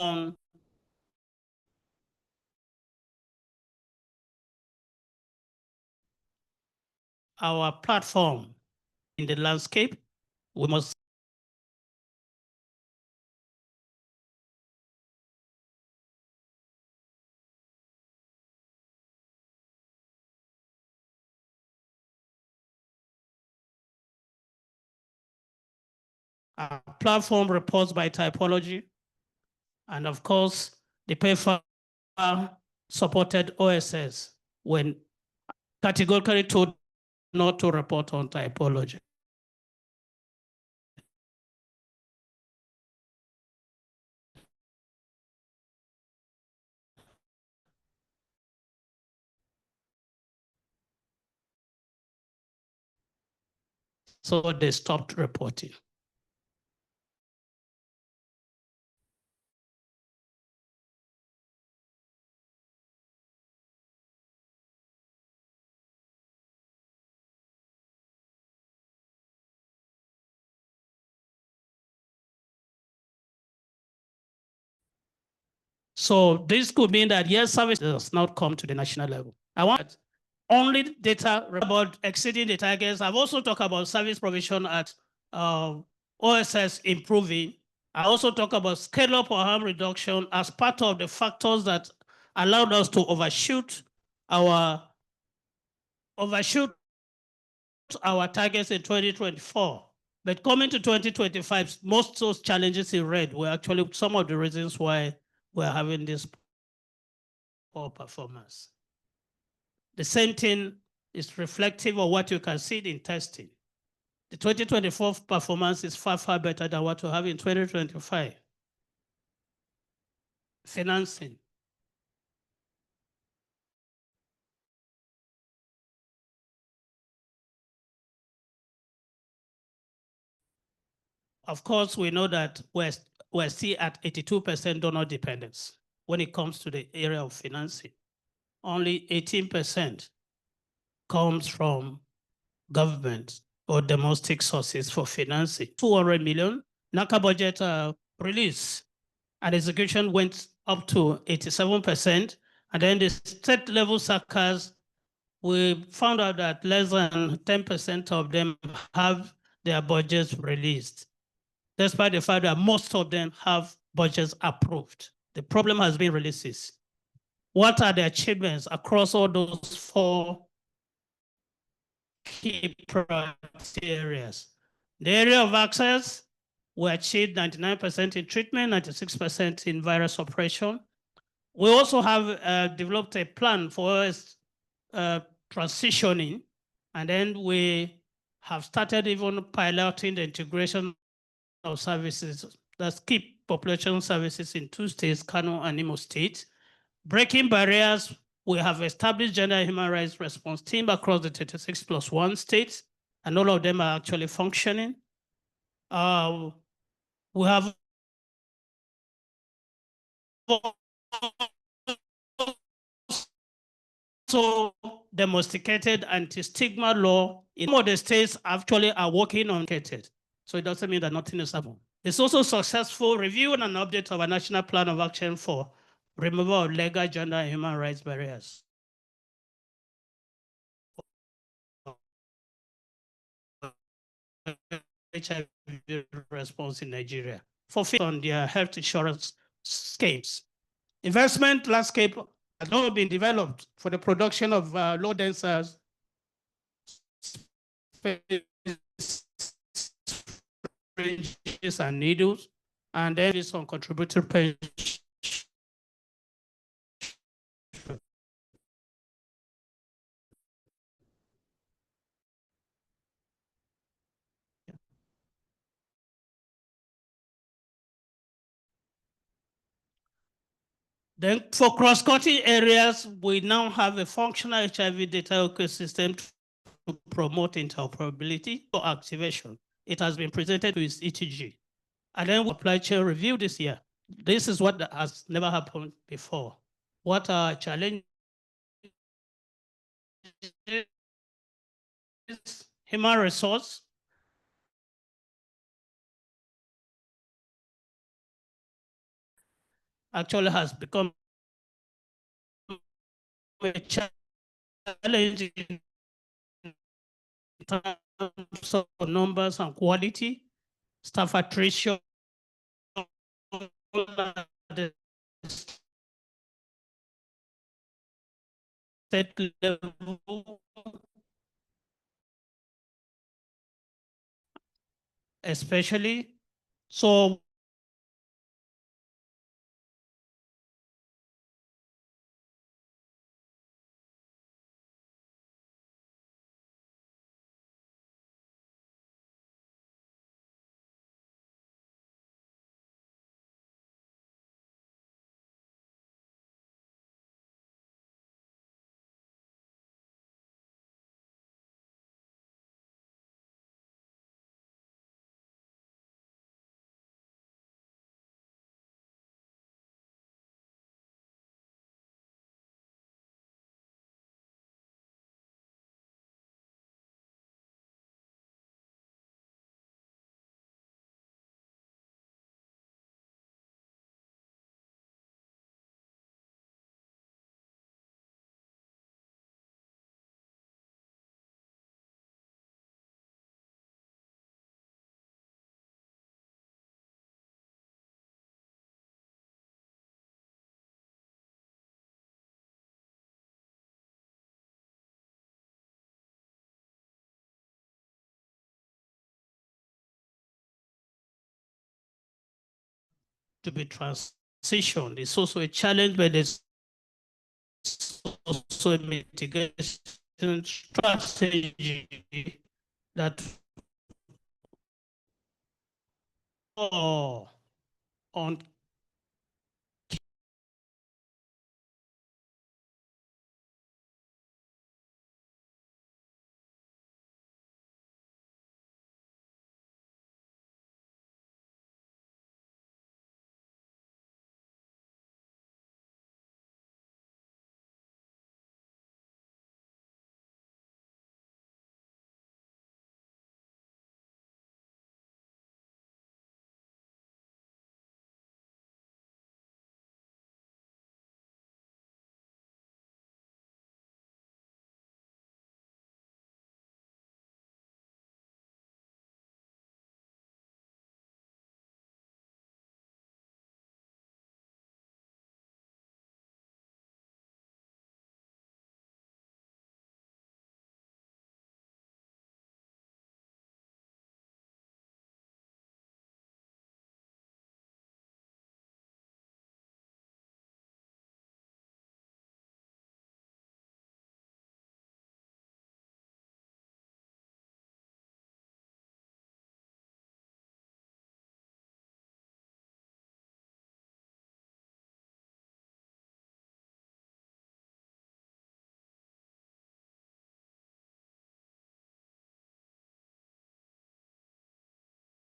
on our platform in the landscape, we must our platform reports by typology, and of course, the paper supported OSS when categorically told not to report on typology. So they stopped reporting. So this could mean that yes, service does not come to the national level. I want only data about exceeding the targets. I've also talked about service provision at OSS improving. I also talk about scale up or harm reduction as part of the factors that allowed us to overshoot our targets in 2024. But coming to 2025, most of those challenges in red were actually some of the reasons why we're having this poor performance. The same thing is reflective of what you can see in testing. The 2024 performance is far, far better than what we have in 2025. Financing. Of course, we know that we're still at 82% donor dependence when it comes to the area of financing. Only 18% comes from government or domestic sources for financing. 200 million. NACA budget release and execution went up to 87%. And then the state level SACAs, we found out that less than 10% of them have their budgets released, despite the fact that most of them have budgets approved. The problem has been releases. What are the achievements across all those 4 key priority areas? The area of access, we achieved 99% in treatment, 96% in virus suppression. We also have developed a plan for transitioning, and then we have started even piloting the integration of services, that's key population services in 2 states, Kano and Imo State. Breaking barriers, we have established gender and human rights response team across the 36+1 states, and all of them are actually functioning. We have also domesticated anti-stigma law. In some of the states actually are working on it. So it doesn't mean that nothing is happening. It's also successful review and an update of a national plan of action for removal of legal, gender, and human rights barriers. HIV response in Nigeria for on their health insurance schemes. Investment landscape has not been developed for the production of low density syringes and needles, and then it's on contributory pension. Then for cross-cutting areas, we now have a functional HIV data ecosystem to promote interoperability for activation. It has been presented to its ETG. And then we apply chain review this year. This is what has never happened before. What are challenges? Human resource. Actually has become a challenge in terms of numbers and quality, staff attrition, state level, especially. So to be transitioned. It's also a challenge, but it's also a mitigation strategy that on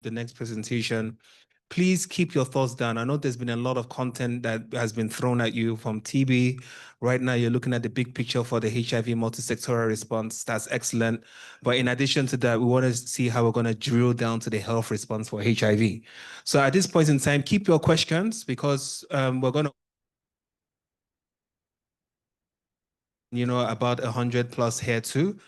the next presentation, please keep your thoughts down. I know there's been a lot of content that has been thrown at you from TB. Right now, you're looking at the big picture for the HIV multi-sectoral response. That's excellent. But in addition to that, we want to see how we're going to drill down to the health response for HIV. So at this point in time, keep your questions, because we're going to, about 100 plus here too.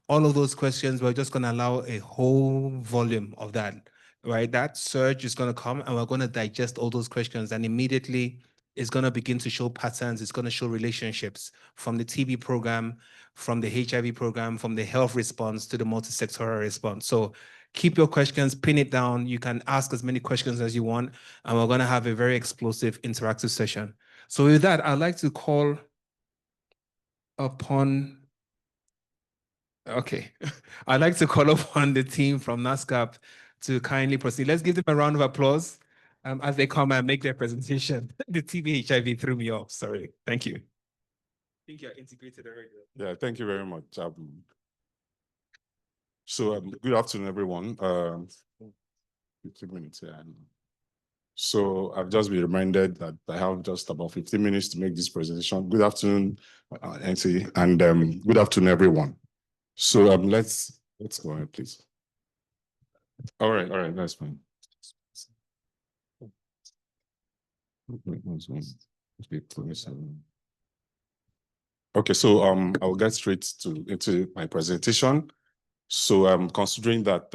All of those questions, we're just going to allow a whole volume of that, right? That surge is going to come, and we're going to digest all those questions, and immediately it's going to begin to show patterns. It's going to show relationships from the TB program, from the HIV program, from the health response to the multi-sectoral response. So keep your questions, pin it down. You can ask as many questions as you want, and we're going to have a very explosive interactive session. So with that, I'd like to call upon Okay. I'd like to call upon the team from NASCAP to kindly proceed. Let's give them a round of applause as they come and make their presentation. The TB HIV threw me off. Sorry. Thank you. I think you're integrated already.
Yeah, thank you very much. Good afternoon, everyone. 15 minutes, yeah. So I've just been reminded that I have just about 15 minutes to make this presentation. Good afternoon, Nancy, and good afternoon, everyone. So let's go ahead, please. All right, that's fine. Okay, so I'll get straight into my presentation. So considering that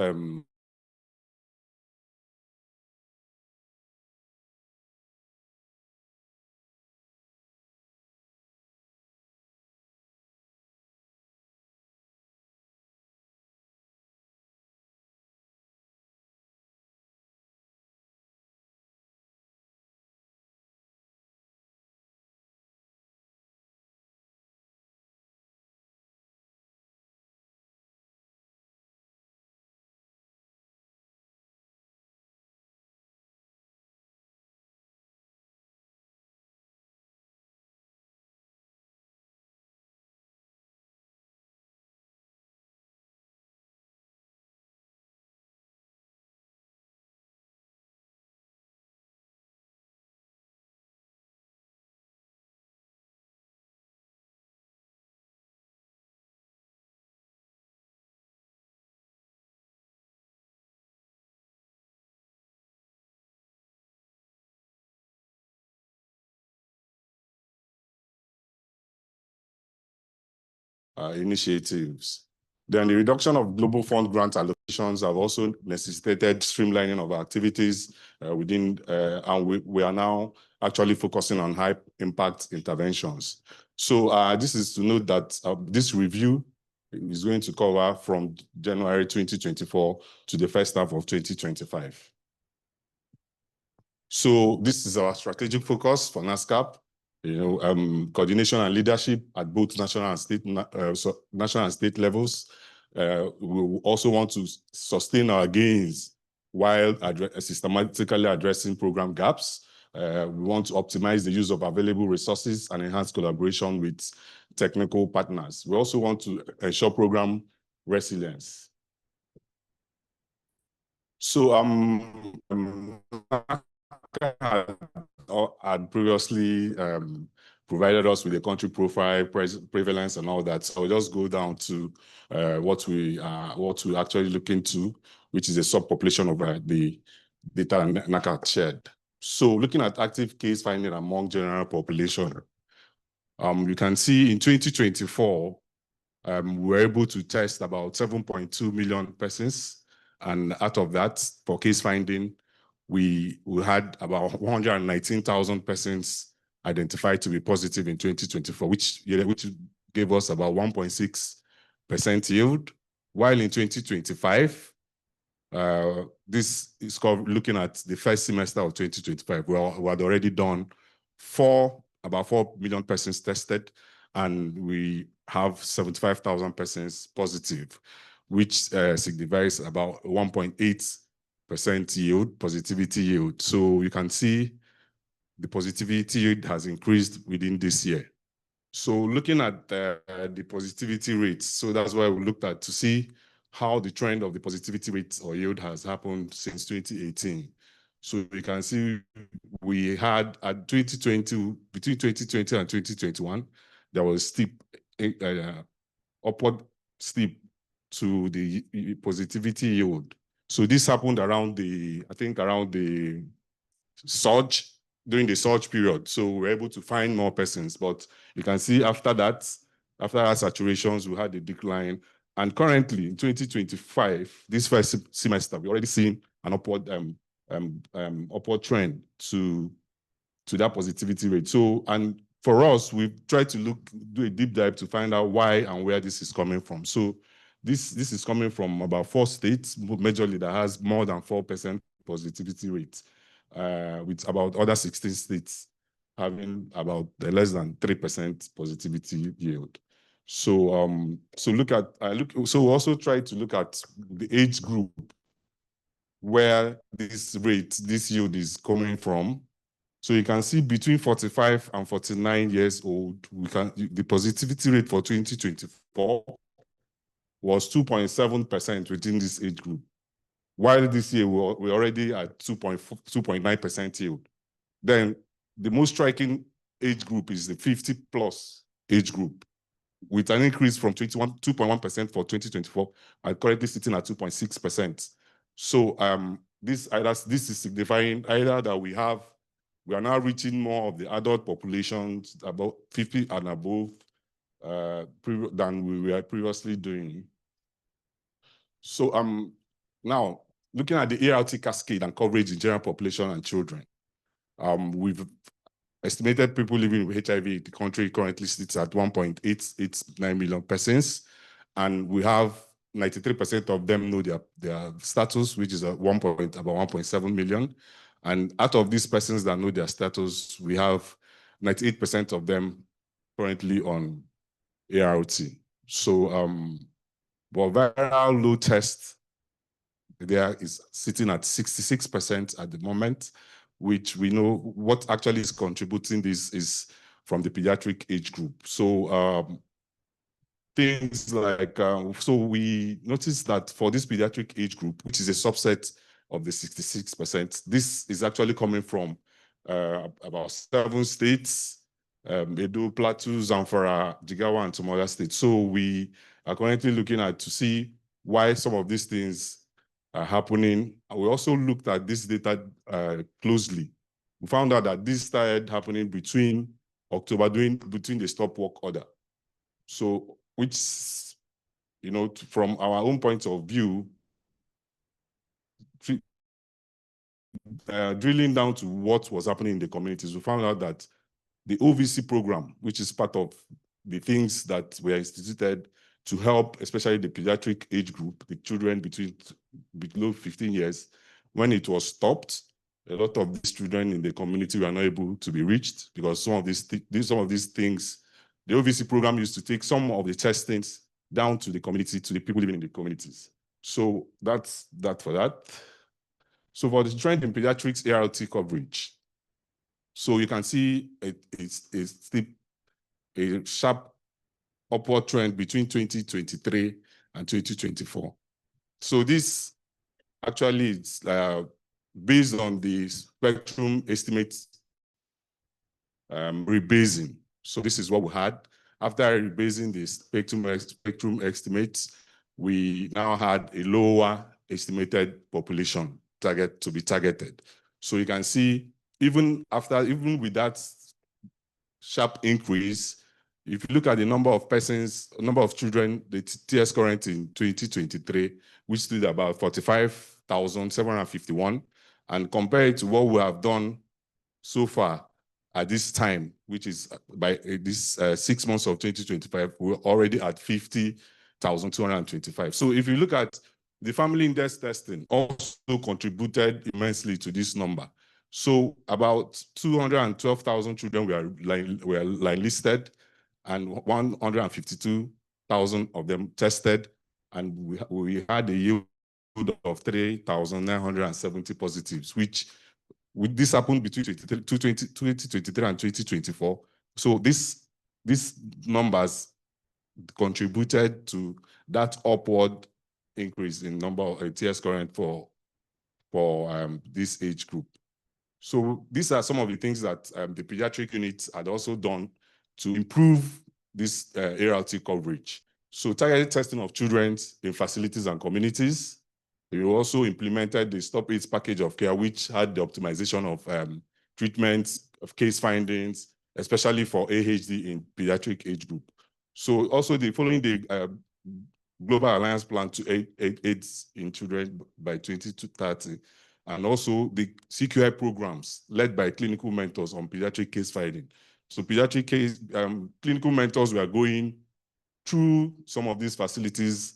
initiatives. Then the reduction of global fund grant allocations have also necessitated streamlining of activities within, and we are now actually focusing on high impact interventions. So this is to note that this review is going to cover from January 2024 to the first half of 2025. So this is our strategic focus for NASCAP. Coordination and leadership at both national and state levels. We also want to sustain our gains while systematically addressing program gaps. We want to optimize the use of available resources and enhance collaboration with technical partners. We also want to ensure program resilience. So had previously provided us with a country profile, prevalence, and all that. So I'll just go down to what we actually look into, which is a subpopulation of the data NACA shared. So looking at active case finding among general population, you can see in 2024, we were able to test about 7.2 million persons. And out of that, for case finding, we had about 119,000 persons identified to be positive in 2024, which gave us about 1.6% yield. While in 2025, this is looking at the first semester of 2025. We had already done about 4 million persons tested, and we have 75,000 persons positive, which signifies about 1.8% yield, positivity yield. So you can see the positivity yield has increased within this year. So looking at the positivity rates, so that's why we looked at to see how the trend of the positivity rate or yield has happened since 2018. So you can see we had at 2020, between 2020 and 2021, there was steep, upward steep to the positivity yield. So this happened around the, I think around the surge, during the surge period. So we were able to find more persons, but you can see after that, after our saturations, we had a decline. And currently in 2025, this first semester, we already seen an upward upward trend to that positivity rate. So, and for us, we've tried to do a deep dive to find out why and where this is coming from. So this is coming from about 4 states, majorly that has more than 4% positivity rate, with about other 16 states having about less than 3% positivity yield. So so we also try to look at the age group where this yield is coming from. So you can see between 45 and 49 years old, the positivity rate for 2024 was 2.7% within this age group. While this year we're already at 2.9% yield. Then the most striking age group is the 50 plus age group, with an increase from 2.1% for 2024 and currently sitting at 2.6%. So this is signifying either that we are now reaching more of the adult populations, about 50 and above, than we were previously doing. So now looking at the ART cascade and coverage in general population and children, we've estimated people living with HIV in the country currently sits at 1.889 million persons, and we have 93% of them know their status, which is about 1.7 million. And out of these persons that know their status, we have 98% of them currently on ART. So, but viral load test there is sitting at 66% at the moment, which we know what actually is contributing this is from the pediatric age group. So things like, so we noticed that for this pediatric age group, which is a subset of the 66%, this is actually coming from about 7 states, Edo, Plateau, Zamfara, Jigawa, and some other states. So we are currently looking at to see why some of these things are happening. We also looked at this data closely. We found out that this started happening between October, between the stop work order. So, which, you know, from our own point of view, drilling down to what was happening in the communities, we found out that the OVC program, which is part of the things that were instituted to help, especially the pediatric age group, the children below 15 years, when it was stopped, a lot of these children in the community were not able to be reached because some of these things, the OVC program used to take some of the testings down to the community, to the people living in the communities. So that's that for that. So for the trend in pediatrics ART coverage, so you can see a sharp upward trend between 2023 and 2024. So this actually is based on the spectrum estimates rebasing. So this is what we had. After rebasing the spectrum estimates, we now had a lower estimated population target to be targeted. So you can see even with that sharp increase, if you look at the number of persons, number of children, the TS current in 2023, which stood about 45,751, and compare it to what we have done so far at this time, which is by this 6 months of 2025, we're already at 50,225. So if you look at the family index testing, also contributed immensely to this number. So about 212,000 children were line listed, and 152,000 of them tested, and we had a yield of 3,970 positives, which this happened between 2023 and 2024. So these numbers contributed to that upward increase in number of TS current for this age group. So these are some of the things that the pediatric units had also done to improve this ART coverage. So targeted testing of children in facilities and communities. We also implemented the Stop AIDS package of care, which had the optimization of treatments, of case findings, especially for AHD in pediatric age group. So also following the Global Alliance Plan to AIDS in children by 2030, and also the CQI programs led by clinical mentors on pediatric case finding. So pediatric case, clinical mentors were going through some of these facilities,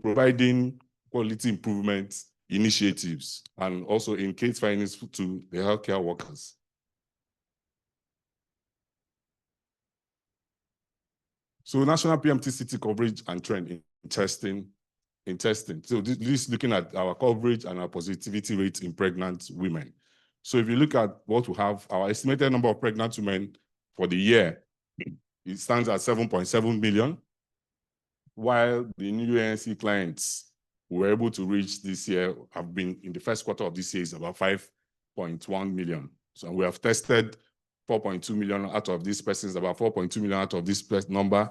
providing quality improvement initiatives, and also in case findings to the healthcare workers. So national PMTCT coverage and trend in testing. So this is looking at our coverage and our positivity rate in pregnant women. So if you look at what we have, our estimated number of pregnant women for the year, it stands at 7.7 million, while the new ANC clients we were able to reach this year have been in the first quarter of this year is about 5.1 million. So we have tested 4.2 million out of these persons, about 4.2 million out of this number,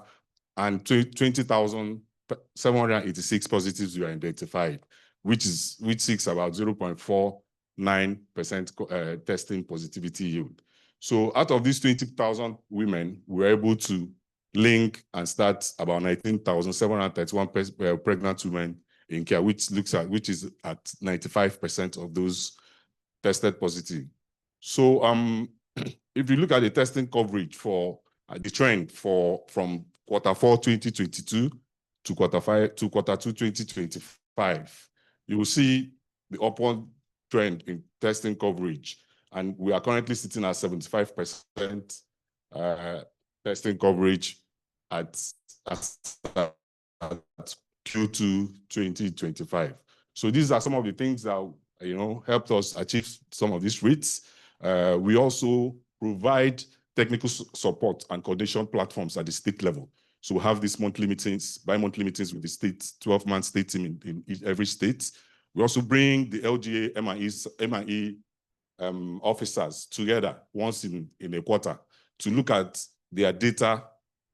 and 20,786 positives were identified, which seeks about 0.49% testing positivity yield. So out of these 20,000 women, we were able to link and start about 19,731 pregnant women in care, which is at 95% of those tested positive. So if you look at the testing coverage for the trend from quarter 4 2022 to quarter 2 2025, you will see the upward trend in testing coverage, and we are currently sitting at 75% testing coverage at Q2 2025. So these are some of the things that helped us achieve some of these rates. We also provide technical support and coordination platforms at the state level. So we have these monthly meetings, bi-monthly meetings with the state, 12-man state team in every state. We also bring the LGA MIE officers together once in a quarter to look at their data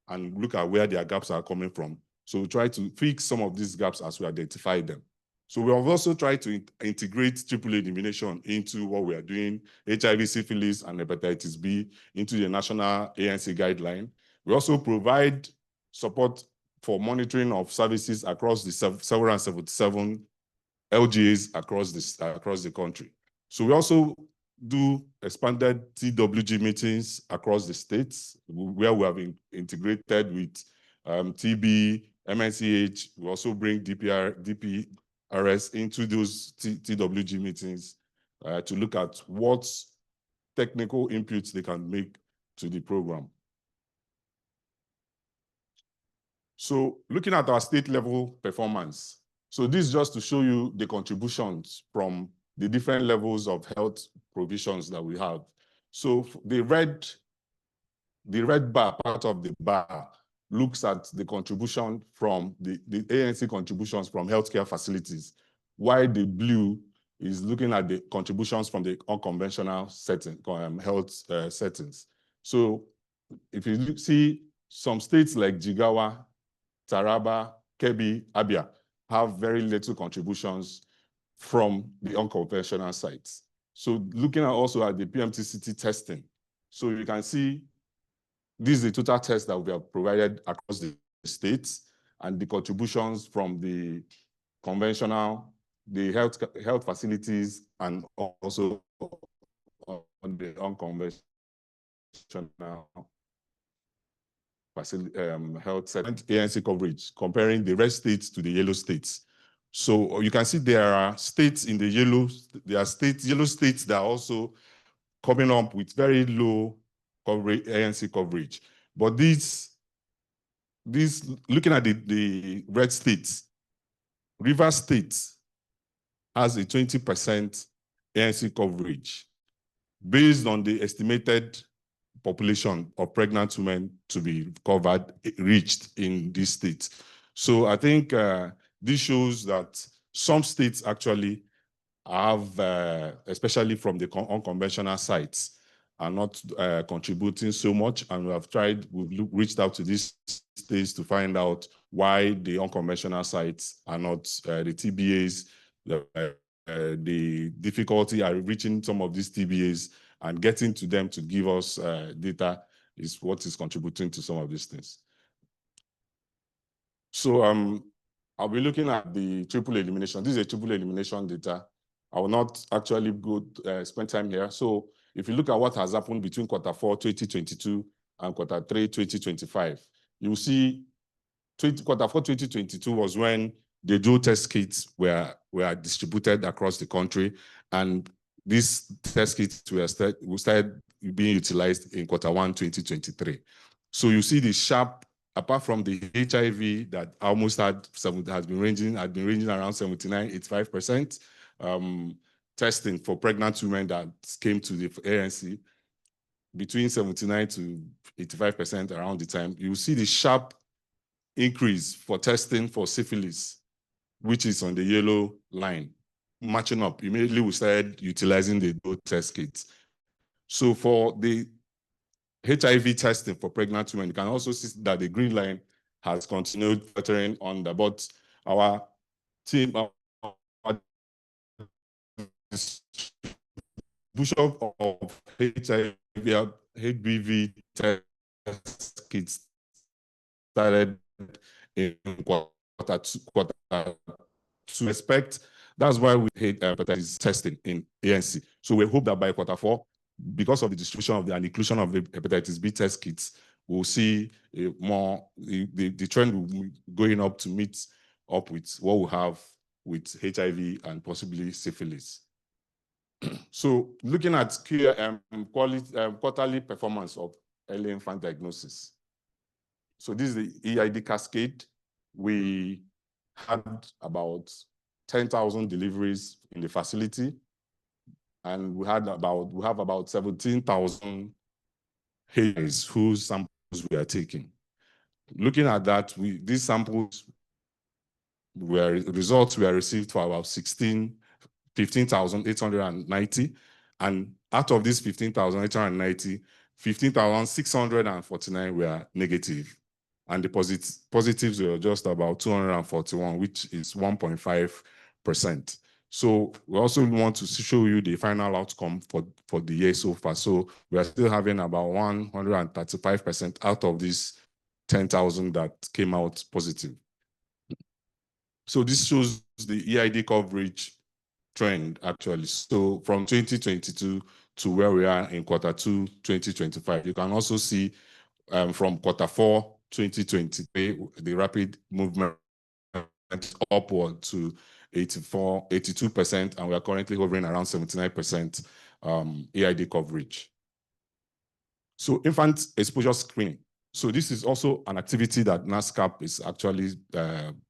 and look at where their gaps are coming from. So we try to fix some of these gaps as we identify them. So we have also tried to integrate AAA elimination into what we are doing, HIV, syphilis, and hepatitis B into the national ANC guideline. We also provide support for monitoring of services across the 777 LGAs across the country. So we also do expanded TWG meetings across the states where we have integrated with TB, MNCH. We also bring DPRS into those TWG meetings to look at what technical inputs they can make to the program. So looking at our state level performance. So this is just to show you the contributions from the different levels of health provisions that we have. So the red bar, part of the bar, looks at the contribution from the ANC contributions from healthcare facilities, while the blue is looking at the contributions from the unconventional health settings. So if you see some states like Jigawa, Taraba, Kebbi, Abia have very little contributions from the unconventional sites. So looking also at the PMTCT testing. So you can see this is the total test that we have provided across the states and the contributions from the conventional, the health facilities, and also on the unconventional health segment ANC coverage, comparing the red states to the yellow states. So you can see there are states in the yellow, yellow states that are also coming up with very low coverage, ANC coverage. But looking at the red states, Rivers State has a 20% ANC coverage based on the estimated population of pregnant women to be covered, reached in this state. So I think this shows that some states actually have, especially from the unconventional sites, are not contributing so much. And we've reached out to these states to find out why the unconventional sites are not, the TBAs, the difficulty are reaching some of these TBAs and getting to them to give us data is what is contributing to some of these things. So I'll be looking at the triple elimination. This is a triple elimination data. I will not actually go spend time here. So if you look at what has happened between quarter 4, 2022 and quarter 3, 2025, you see quarter 4, 2022 was when the dual test kits were distributed across the country. And these test kits started being utilized in quarter 1, 2023. So you see the sharp, apart from the HIV that almost has been ranging around 79, 85%, testing for pregnant women that came to the ANC between 79 to 85% around the time. You see the sharp increase for testing for syphilis, which is on the yellow line, matching up. Immediately we started utilizing the test kits. So for the HIV testing for pregnant women, you can also see that the green line has continued filtering on the, but our team, our distribution of HBV test kits started in quarter to expect. That's why we hate hepatitis testing in ANC. So we hope that by quarter 4, because of the distribution of and inclusion of the hepatitis B test kits, we'll see the trend will be going up to meet up with what we have with HIV and possibly syphilis. So looking at quarterly performance of early infant diagnosis. So this is the EID cascade. We had about 10,000 deliveries in the facility, and we have about 17,000 HAs whose samples we are taking. Looking at that, these samples results were received for about 15,890, and out of these 15,890, 15,649 were negative. And the positives were just about 241, which is 1.5%. So we also want to show you the final outcome for the year so far. So we are still having about 135% out of these 10,000 that came out positive. So this shows the EID coverage trend, actually. So from 2022 to where we are in quarter 2, 2025, you can also see from quarter 4, 2023, the rapid movement upward to 82%, and we are currently hovering around 79% EID coverage. So infant exposure screening. So this is also an activity that NASCAP is actually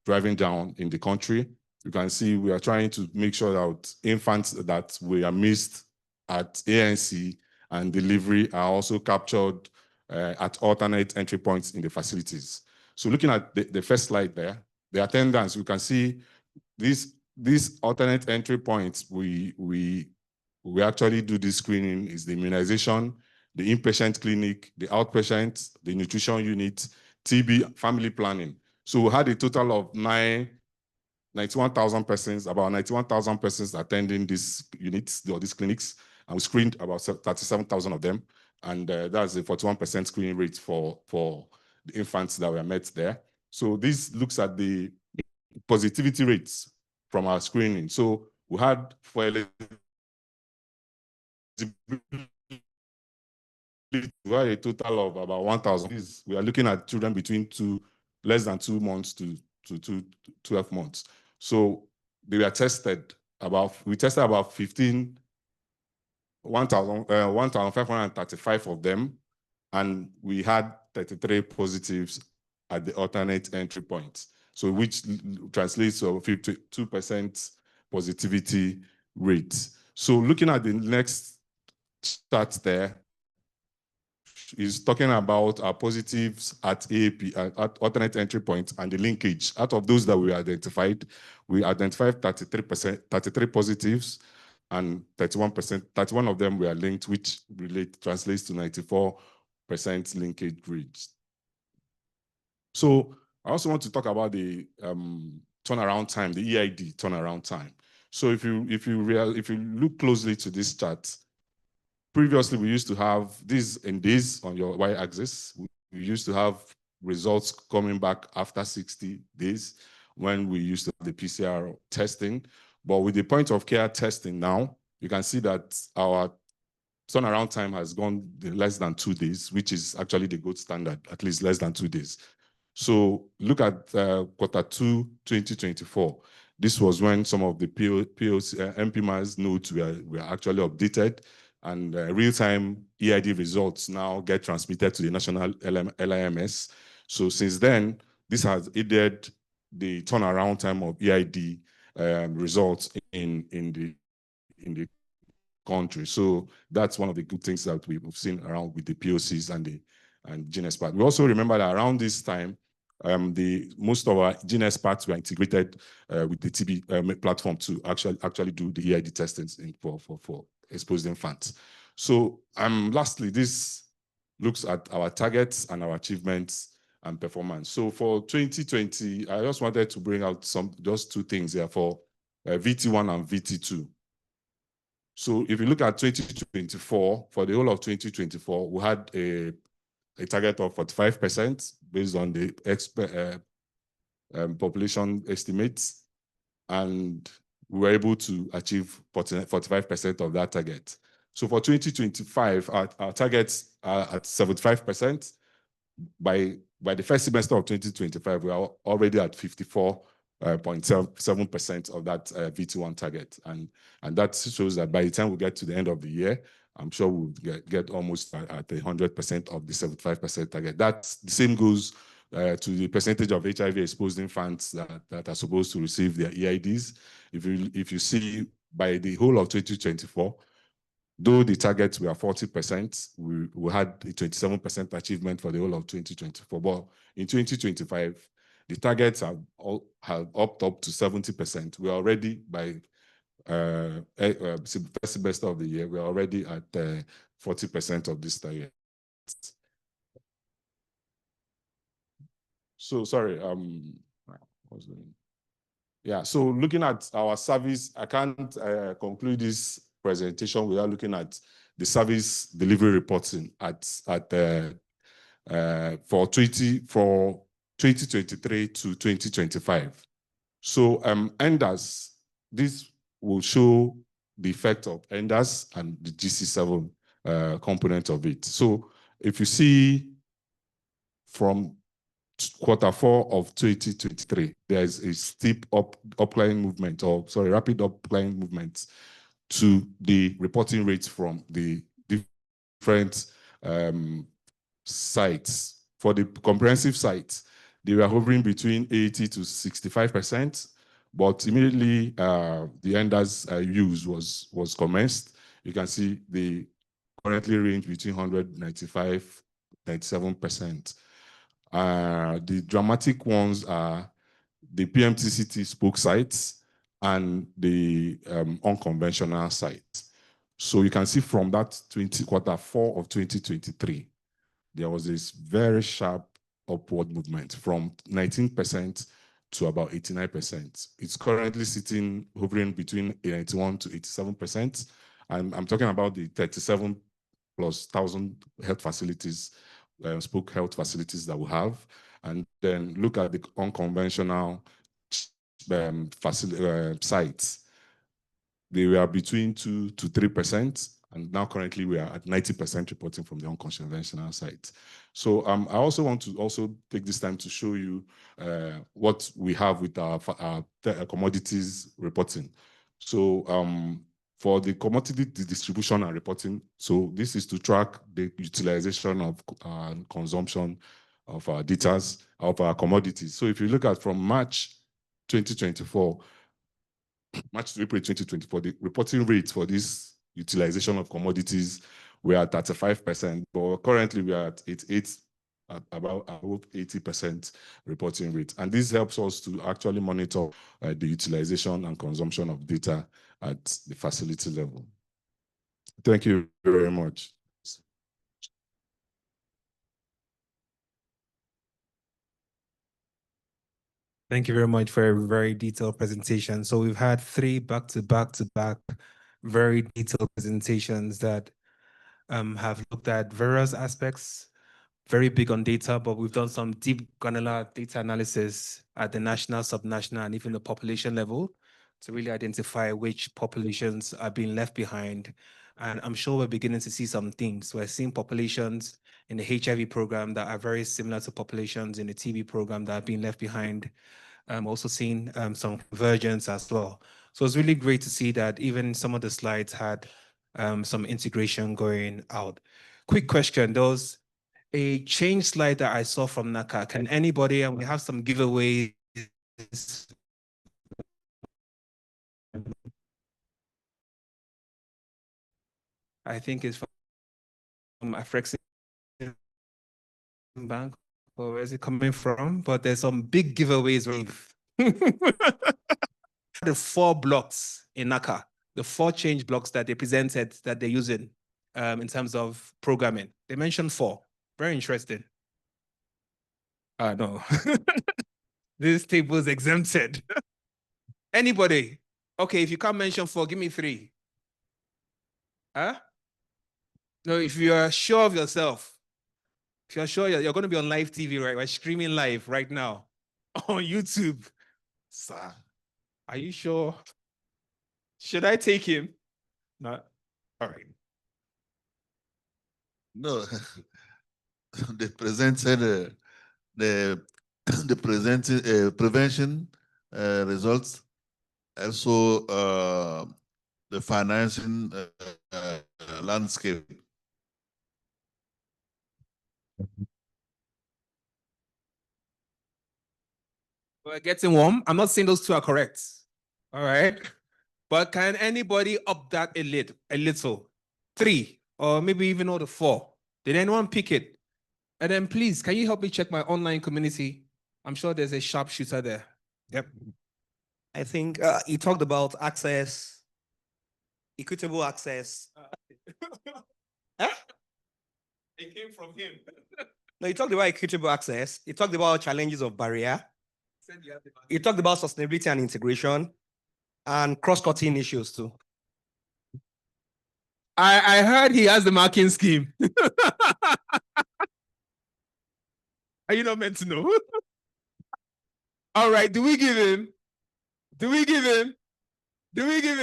driving down in the country. You can see we are trying to make sure that infants that were missed at ANC and delivery are also captured at alternate entry points in the facilities. So looking at the first slide there, the attendance, you can see these alternate entry points, we actually do this screening is the immunization, the inpatient clinic, the outpatient, the nutrition unit, TB, family planning. So we had a total of 91,000 persons, about 91,000 persons attending these units or these clinics, and we screened about 37,000 of them. And that's a 41% screening rate for the infants that were met there. So this looks at the positivity rates from our screening. So we had for we had a total of about 1,000. We are looking at children between less than 2 months to 12 months. So they were tested we tested about 1,535 of them, and we had 33 positives at the alternate entry points. So which translates to a 52% positivity rate. So looking at the next chart there, is talking about our positives at AAP, at alternate entry point, and the linkage. Out of those that we identified 33%, 33 positives, and 31 of them were linked, which translates to 94% linkage rate. So I also want to talk about the turnaround time, the EID turnaround time. So if you look closely to this chart, previously we used to have this in days on your y-axis. We used to have results coming back after 60 days when we used to have the PCR testing. But with the point of care testing now, you can see that our turnaround time has gone less than 2 days, which is actually the gold standard, at least less than 2 days. So look at Q2 2024. This was when some of the POC, MPMAS nodes were actually updated, and real-time EID results now get transmitted to the national LIMS. So since then, this has aided the turnaround time of EID results in the country. So that's one of the good things that we've seen around with the POCs and GeneSpart. We also remember that around this time, most of our GeneSparts were integrated with the TB platform to actually do the EID testing for exposed infants. So lastly, this looks at our targets and our achievements and performance. So for 2020, I just wanted to bring out just 2 things here for VT1 and VT2. So if you look at 2024, for the whole of 2024, we had a target of 45% based on the population estimates, and we were able to achieve 45% of that target. So for 2025, our targets are at 75%. By the first semester of 2025, we are already at 54.7% of that VT1 target. And that shows that by the time we get to the end of the year, I'm sure we'll get almost at 100% of the 75% target. The same goes to the percentage of HIV exposed infants that are supposed to receive their EIDs. If you see by the whole of 2024, though the targets were 40%, we had a 27% achievement for the whole of 2024. But in 2025, the targets have upped up to 70%. We're already by first semester of the year, we're already at 40% of this target. So sorry, yeah, so looking at our service, I can't conclude this presentation without looking at the service delivery reporting for 2023 to 2025. So ENDAS, this will show the effect of ENDAS and the GC7 component of it. So if you see from Q4 of 2023, there's a steep upclimbing movement, rapid upclimbing movement to the reporting rates from the different sites. For the comprehensive sites, they were hovering between 80 to 65%, but immediately the ENDAS use was commenced. You can see they currently range between 195, 97%. The dramatic ones are the PMTCT spoke sites and the unconventional sites. So you can see from that Q4 of 2023, there was this very sharp upward movement from 19% to about 89%. It's currently hovering between 91 to 87%. I'm talking about the 37,000+ health facilities, spoke health facilities that we have, and then look at the unconventional sites. They were between 2 to 3%, and now currently we are at 90% reporting from the unconventional sites. So I also want to take this time to show you what we have with our commodities reporting. So for the commodity distribution and reporting, so this is to track the utilization of consumption of our data, of our commodities. So if you look at from March 2024, March to April 2024, the reporting rates for this utilization of commodities we are at 35%, but currently we are at about 80% reporting rate. And this helps us to actually monitor the utilization and consumption of data at the facility level. Thank you very much.
Thank you very much for a very detailed presentation. So we've had 3 back-to-back very detailed presentations that have looked at various aspects, very big on data, but we've done some deep granular data analysis at the national, subnational, and even the population level to really identify which populations are being left behind. And I'm sure we're beginning to see some themes. We're seeing populations in the HIV program that are very similar to populations in the TB program that are being left behind. I'm also seeing some convergence as well. So it's really great to see that even some of the slides had some integration going out. Quick question, there was a change slide that I saw from NACA. Can anybody, and we have some giveaways. I think it's from Afrexim Bank, or where is it coming from? But there's some big giveaways. The 4 blocks in NACA, the 4 change blocks that they presented that they're using in terms of programming. They mentioned 4. Very interesting. No. This table is exempted. Anybody? Okay, if you can't mention 4, give me 3. Huh? No, if you are sure of yourself, if you're sure you're going to be on live TV, right? We're streaming live right now on YouTube. Sir, are you sure? Should I take him? No. All right.
No, they presented the prevention results, also the financing landscape.
We're getting warm. I'm not saying those 2 are correct. All right. But can anybody up that a little? 3, or maybe even all the 4. Did anyone pick it? And then please, can you help me check my online community? I'm sure there's a sharpshooter there. Yep.
I think he talked about access, equitable access. Huh?
It came from him.
No, he talked about equitable access. He talked about challenges of barrier. He talked about sustainability and integration and cross-cutting issues too.
I heard he has the marking scheme. Are you not meant to know? All right, do we give him? Do we give him? Do we give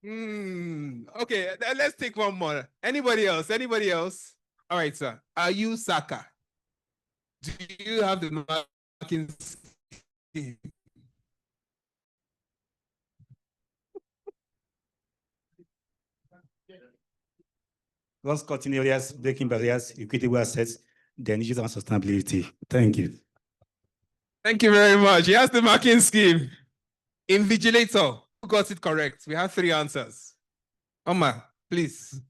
him? Okay, let's take one more. Anybody else? Anybody else? All right, sir. Are you Saka? Do you have the marking scheme?
Cross-cutting areas, breaking barriers, equitable assets, then issues on sustainability. Thank you.
Thank you very much. He has the marking scheme. Invigilator. Who got it correct? We have 3 answers. Omar, please.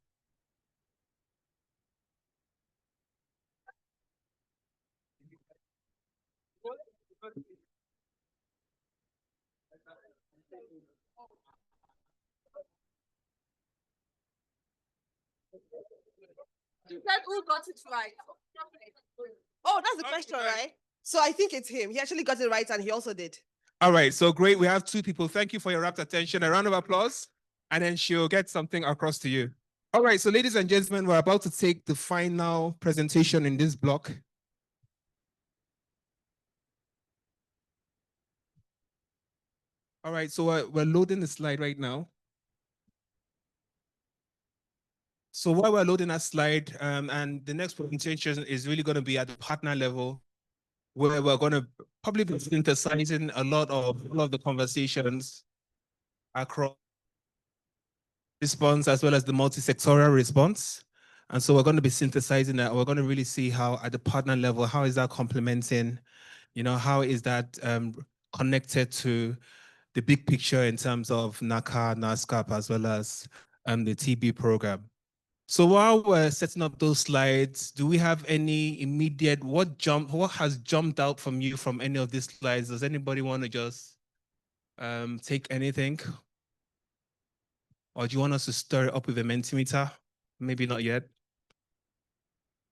You said who got it right? Oh, that's the question, right? So I think it's him. He actually got it right, and he also did.
All right, so great. We have 2 people. Thank you for your rapt attention. A round of applause, and then she'll get something across to you. All right, so ladies and gentlemen, we're about to take the final presentation in this block. All right, so we're loading the slide right now. So while we're loading that slide, and the next presentation is really going to be at the partner level, where we're going to probably be synthesizing a lot of the conversations across response as well as the multi-sectoral response. And so we're going to be synthesizing that. We're going to really see how at the partner level, how is that complementing, how is that connected to the big picture in terms of NACA, NASCAP, as well as the TB program. So while we're setting up those slides, do we have any immediate, what has jumped out from you from any of these slides? Does anybody want to just take anything? Or do you want us to stir it up with a Mentimeter? Maybe not yet.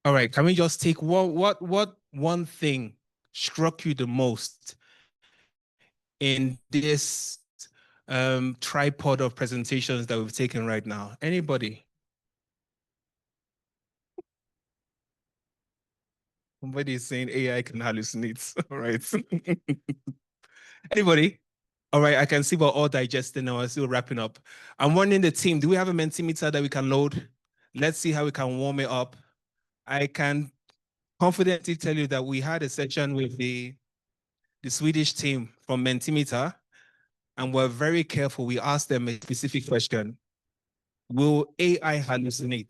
All right, can we just take what one thing struck you the most in this tripod of presentations that we've taken right now? Anybody? Somebody is saying AI can hallucinate. All right. Anybody? All right, I can see we're all digesting now. We're still wrapping up. I'm wondering the team, do we have a Mentimeter that we can load? Let's see how we can warm it up. I can confidently tell you that we had a session with the Swedish team from Mentimeter, and we're very careful. We asked them a specific question. Will AI hallucinate?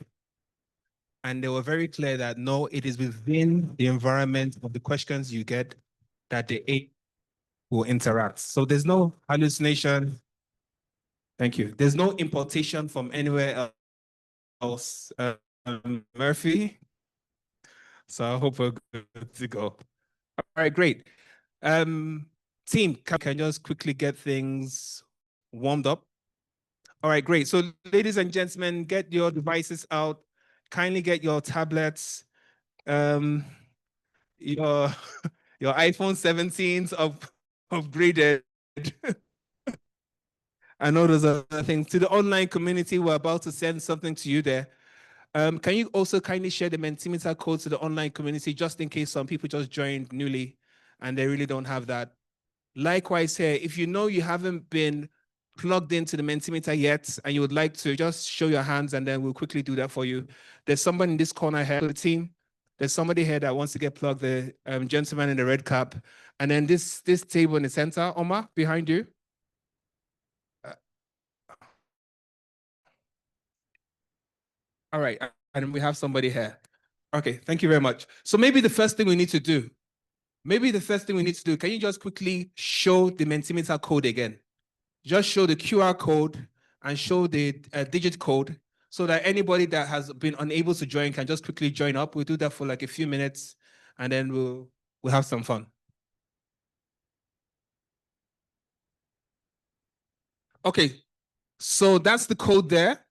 And they were very clear that no, it is within the environment of the questions you get that the AI will interact. So there's no hallucination. Thank you. There's no importation from anywhere else. Murphy. So I hope we're good to go. All right, great. Team, can just quickly get things warmed up. All right, great. So ladies and gentlemen, get your devices out. Kindly get your tablets, your iPhone 17s upgraded. I know there's other things. To the online community, we're about to send something to you there. Can you also kindly share the Mentimeter code to the online community, just in case some people just joined newly and they really don't have that? Likewise here, if you know you haven't been plugged into the Mentimeter yet and you would like to, just show your hands and then we'll quickly do that for you. There's somebody in this corner here, the team. There's somebody here that wants to get plugged, the gentleman in the red cap. And then this table in the center, Omar, behind you. All right, and we have somebody here. Okay, thank you very much. So maybe the first thing we need to do, can you just quickly show the Mentimeter code again? Just show the QR code and show the digit code so that anybody that has been unable to join can just quickly join up. We'll do that for like a few minutes and then we'll have some fun. Okay, so that's the code there.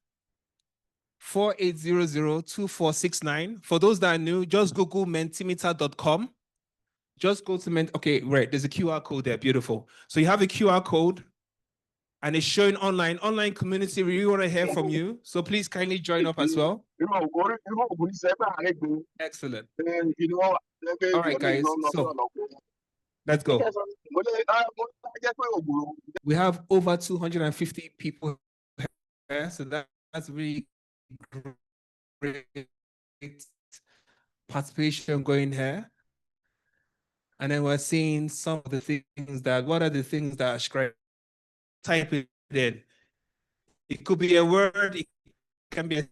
48002469. For those that are new, just Google mentimeter.com. Just go to okay, right. There's a QR code there. Beautiful. So you have a QR code and it's showing online. Online community, we really want to hear from you. So please kindly join up as well. Excellent. All right, guys. So let's go. We have over 250 people here, so that's really great participation going here. And then we're seeing some of the things that, what are the things that are scribed? Type it in. It could be a word, it can be a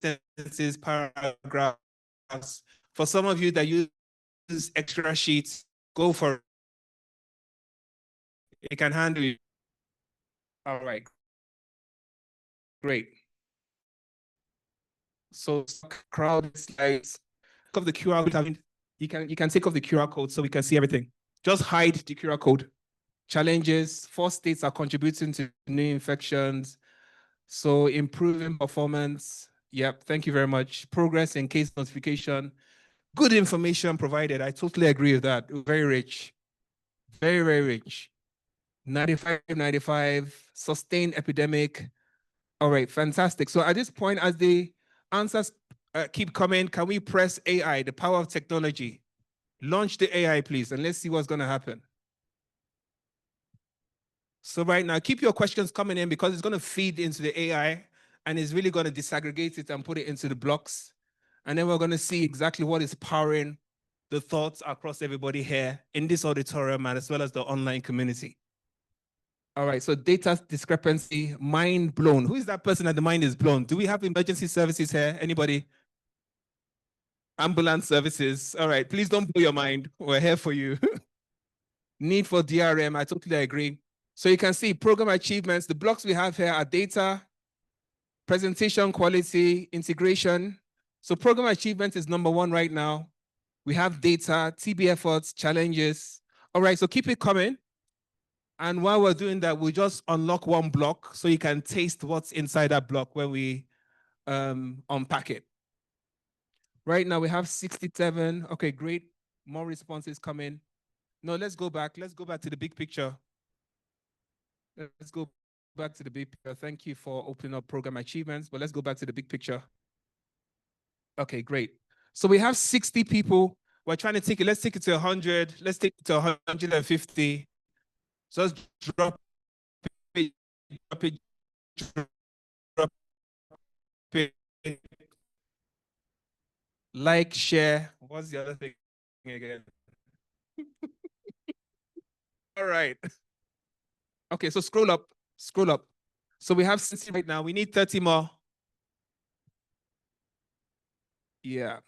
sentences, paragraphs. For some of you that use extra sheets, go for it. It can handle you. All right. Great. So crowd slides. Of the QR code, you can take off the QR code so we can see everything. Just hide the QR code. Challenges, 4 states are contributing to new infections. So improving performance. Yep, thank you very much. Progress in case notification. Good information provided. I totally agree with that. Very rich. Very, very rich. 95, sustained epidemic. All right, fantastic. So at this point, as the answers keep coming, can we press AI, the power of technology? Launch the AI, please, and let's see what's going to happen. So right now, keep your questions coming in because it's going to feed into the AI and it's really going to disaggregate it and put it into the blocks. And then we're going to see exactly what is powering the thoughts across everybody here in this auditorium and as well as the online community. All right, so data discrepancy, mind blown. Who is that person that the mind is blown? Do we have emergency services here? Anybody? Ambulance services. All right, please don't blow your mind. We're here for you. Need for DRM, I totally agree. So you can see program achievements. The blocks we have here are data,
presentation quality, integration. So program achievement is number 1 right now. We have data, TB efforts, challenges. All right, so keep it coming. And while we're doing that, we'll just unlock one block so you can taste what's inside that block when we unpack it. Right now we have 67. Okay, great. More responses coming. No, let's go back. Let's go back to the big picture. Let's go back to the big picture. Thank you for opening up program achievements, but let's go back to the big picture. Okay, great. So we have 60 people. We're trying to take it. Let's take it to 100. Let's take it to 150. So let's drop it, drop it, drop it. Like, share. What's the other thing again? All right. Okay, so scroll up, scroll up. So we have 60 right now. We need 30 more. Yeah.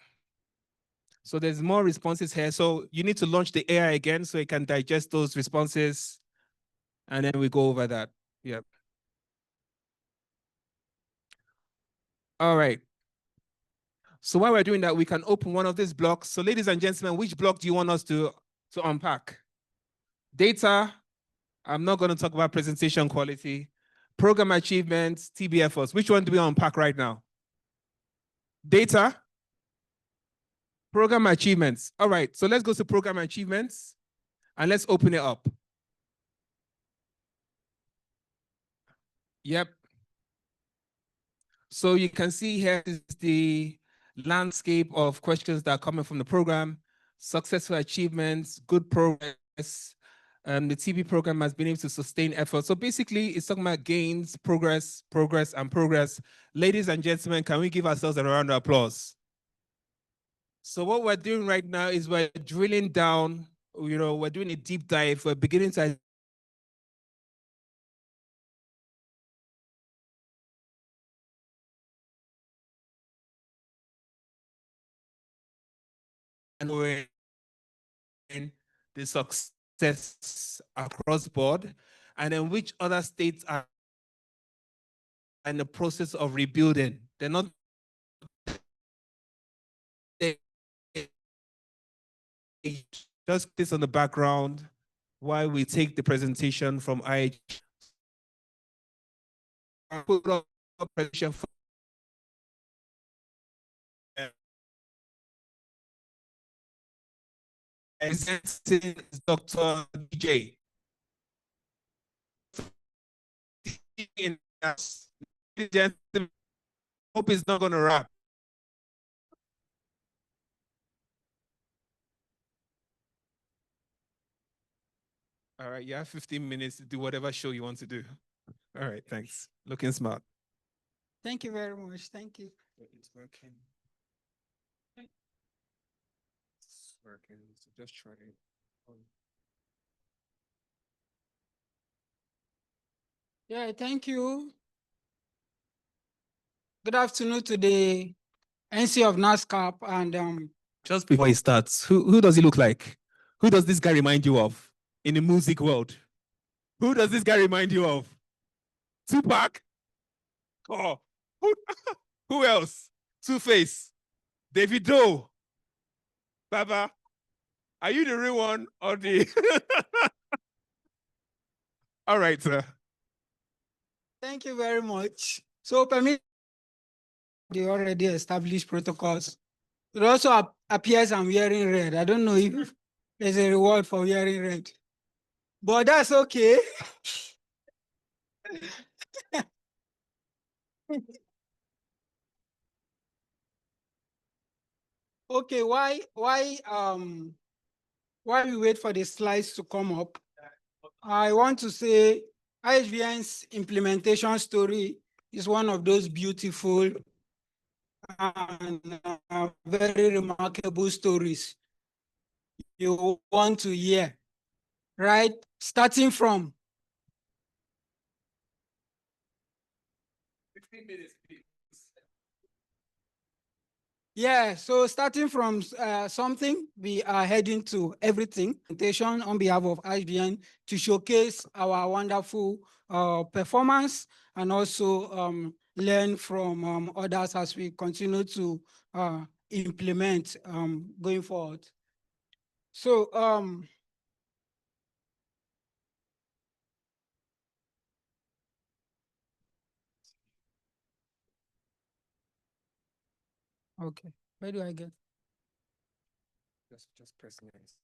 So there's more responses here. So you need to launch the AI again so it can digest those responses. And then we go over that. Yeah. All right. So while we're doing that, we can open one of these blocks. So ladies and gentlemen, which block do you want us to unpack? Data. I'm not going to talk about presentation quality. Program achievements, TB efforts. Which one do we unpack right now? Data. Program achievements. All right, so let's go to program achievements and let's open it up. Yep. So you can see here is the landscape of questions that are coming from the program, successful achievements, good progress. The TB program has been able to sustain effort. So basically, it's talking about gains, progress, progress, and progress. Ladies and gentlemen, can we give ourselves a round of applause? So what we're doing right now is we're drilling down, we're doing a deep dive. We're beginning to and the success across board, and then which other states are in the process of rebuilding. They're not just this on the background while we take the presentation from IH. Put up a presentation for presenting Dr. DJ. Hope it's not going to wrap. All right, you have 15 minutes to do whatever show you want to do. All right, thanks. Looking smart.
Thank you very much. Thank you.
It's working. It's working, so just try it.
Yeah, thank you. Good afternoon to the NC of NASCAP and
just before he starts, who does he look like? Who does this guy remind you of in the music world? Who does this guy remind you of? Tupac? Oh, who else? Two-Face, Davido, Baba. Are you the real one or the? All right, sir.
thank you very much. So permit the already established protocols. It also appears I'm wearing red. I don't know if there's a reward for wearing red, but that's okay. Okay, while we wait for the slides to come up, I want to say IHBN's implementation story is one of those beautiful and very remarkable stories you want to hear, right? Starting from
15 minutes, please.
Yeah, so starting from something, we are heading to everything. Presentation on behalf of IHBN to showcase our wonderful performance and also learn from others as we continue to implement going forward. So okay, where do I get?
Just press next.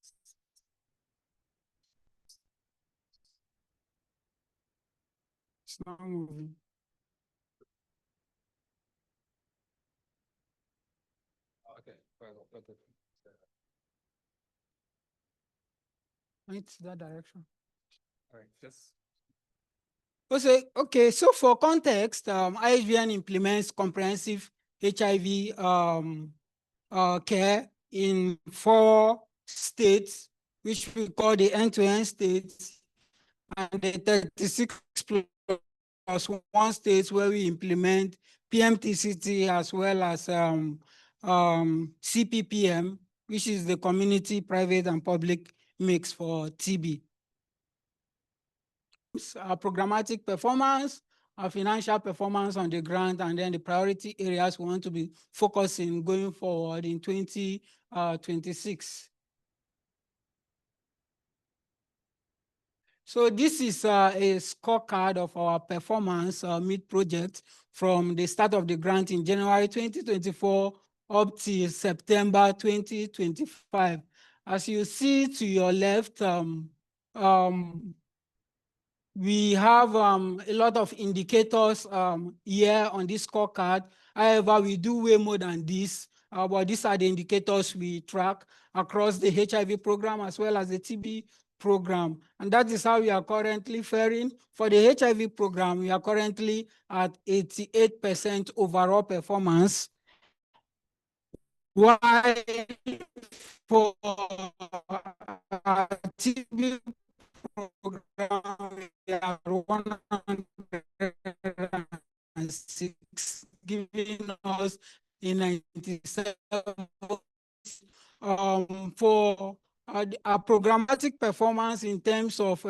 It's not moving.
Okay.
It's that direction.
All right, just
Okay, so for context, IHVN implements comprehensive HIV care in 4 states, which we call the end-to-end states, and the 36 plus 1 states where we implement PMTCT as well as CPPM, which is the community, private, and public mix for TB. Our programmatic performance, our financial performance on the grant, and then the priority areas we want to be focusing going forward in 2026. So this is a scorecard of our performance mid-project from the start of the grant in January 2024 up to September 2025. As you see to your left, we have a lot of indicators here on this scorecard. However, we do way more than this, but these are the indicators we track across the HIV program as well as the TB program. And that is how we are currently faring. For the HIV program, we are currently at 88% overall performance. While for TB program, we are 106, giving us a 97. For our programmatic performance in terms of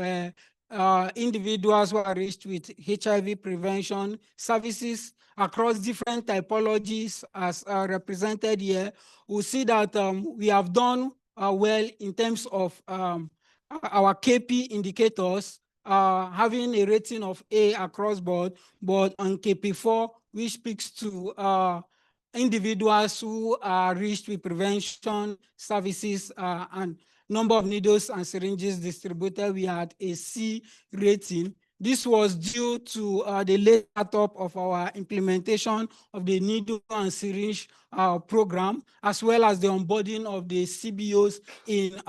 individuals who are reached with HIV prevention services across different typologies as represented here, we see that we have done well in terms of our KP indicators, having a rating of A across board, but on KP4, which speaks to individuals who are reached with prevention services and number of needles and syringes distributed, we had a C rating. This was due to the late startup of our implementation of the needle and syringe program, as well as the onboarding of the CBOs in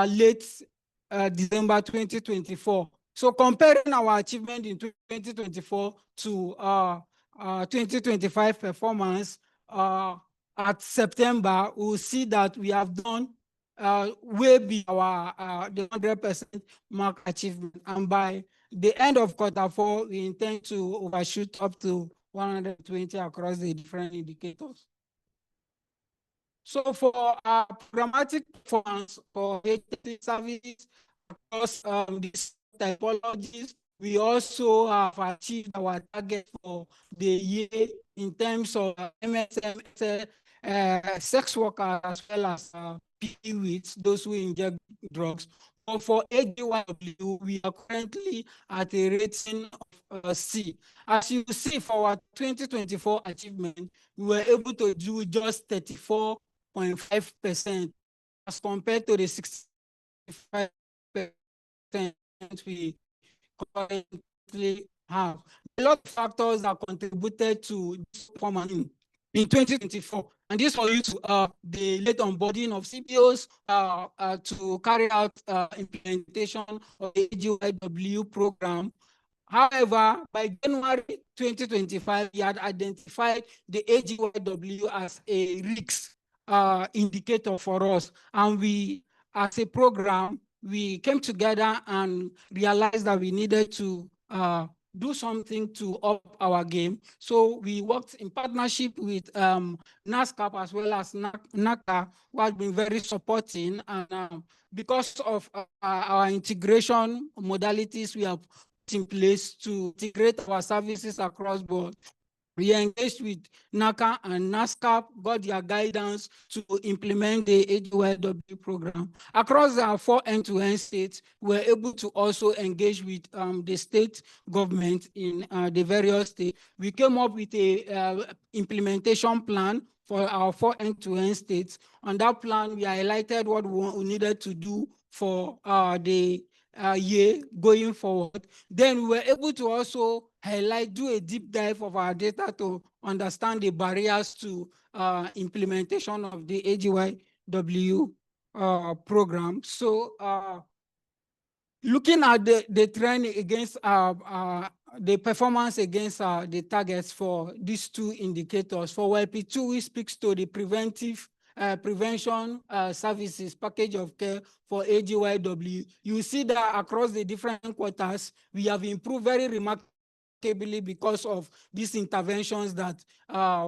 late December 2024. So comparing our achievement in 2024 to 2025 performance at September, we'll see that we have done way beyond our the 100% mark achievement. And by the end of Q4, we intend to overshoot up to 120 across the different indicators. So for our programmatic performance for HT services across these typologies, we also have achieved our target for the year in terms of MSM, sex workers, as well as PWITs, those who inject drugs. But for AGYW, we are currently at a rating of C. As you see, for our 2024 achievement, we were able to do just 34.5% as compared to the 65% we currently have. A lot of factors that contributed to this performance in 2024. And this was due to the late onboarding of CBOs to carry out implementation of the AGYW program. However, by January 2025, we had identified the AGYW as a risk indicator for us. And we, as a program, we came together and realized that we needed to do something to up our game. So we worked in partnership with NASCAP as well as NACA, who has been very supporting. And because of our integration modalities we have put in place to integrate our services across board, We engaged with NACA and NASCAP, got their guidance to implement the AGYW program. Across our 4 end-to-end states, we were able to also engage with the state government in the various states. We came up with a implementation plan for our 4 end-to-end states. On that plan, we highlighted what we needed to do for the year going forward. Then we were able to also do a deep dive of our data to understand the barriers to implementation of the AGYW program. So looking at the trend against the performance against the targets for these 2 indicators, for YP2, which speaks to the prevention services package of care for AGYW, you see that across the different quarters, we have improved very remarkably because of these interventions that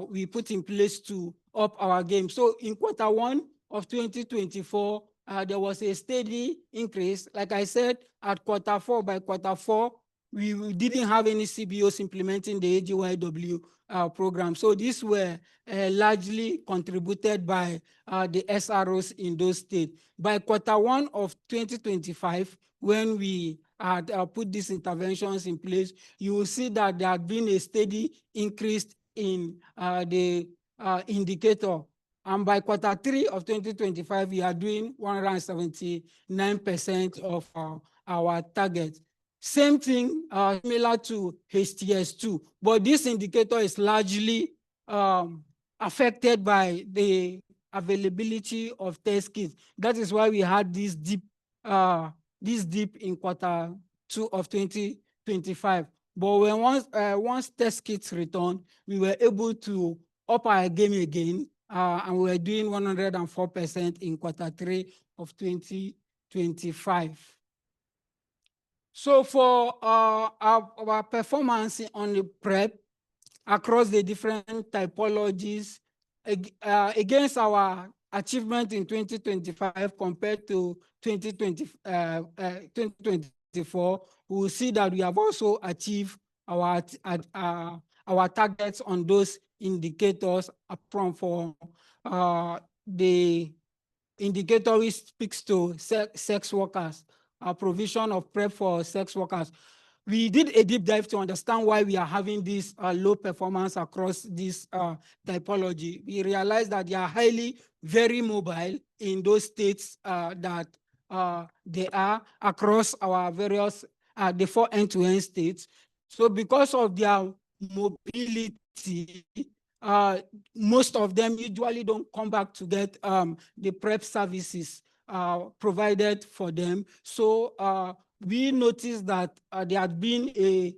we put in place to up our game. So in Q1 of 2024, there was a steady increase. Like I said, at Q4, by Q4, we didn't have any CBOs implementing the AGYW program. So these were largely contributed by the SROs in those states. By Q1 of 2025, when we had put these interventions in place, you will see that there had been a steady increase in the indicator. And by Q3 of 2025, we are doing 179% of our target. Same thing, similar to HTS2, but this indicator is largely affected by the availability of test kits. That is why we had this dip in Q2 of 2025. But when once test kits returned, we were able to up our game again, and we were doing 104% in Q3 of 2025. So for our performance on the PrEP across the different typologies, against our achievement in 2025 compared to 2024, we will see that we have also achieved our targets on those indicators for the indicator which speaks to sex workers, provision of PrEP for sex workers. We did a deep dive to understand why we are having this low performance across this typology. We realized that they are very mobile in those states that they are across our various, the 4 end-to-end states. So because of their mobility, most of them usually don't come back to get the PrEP services provided for them. So we noticed that there had been a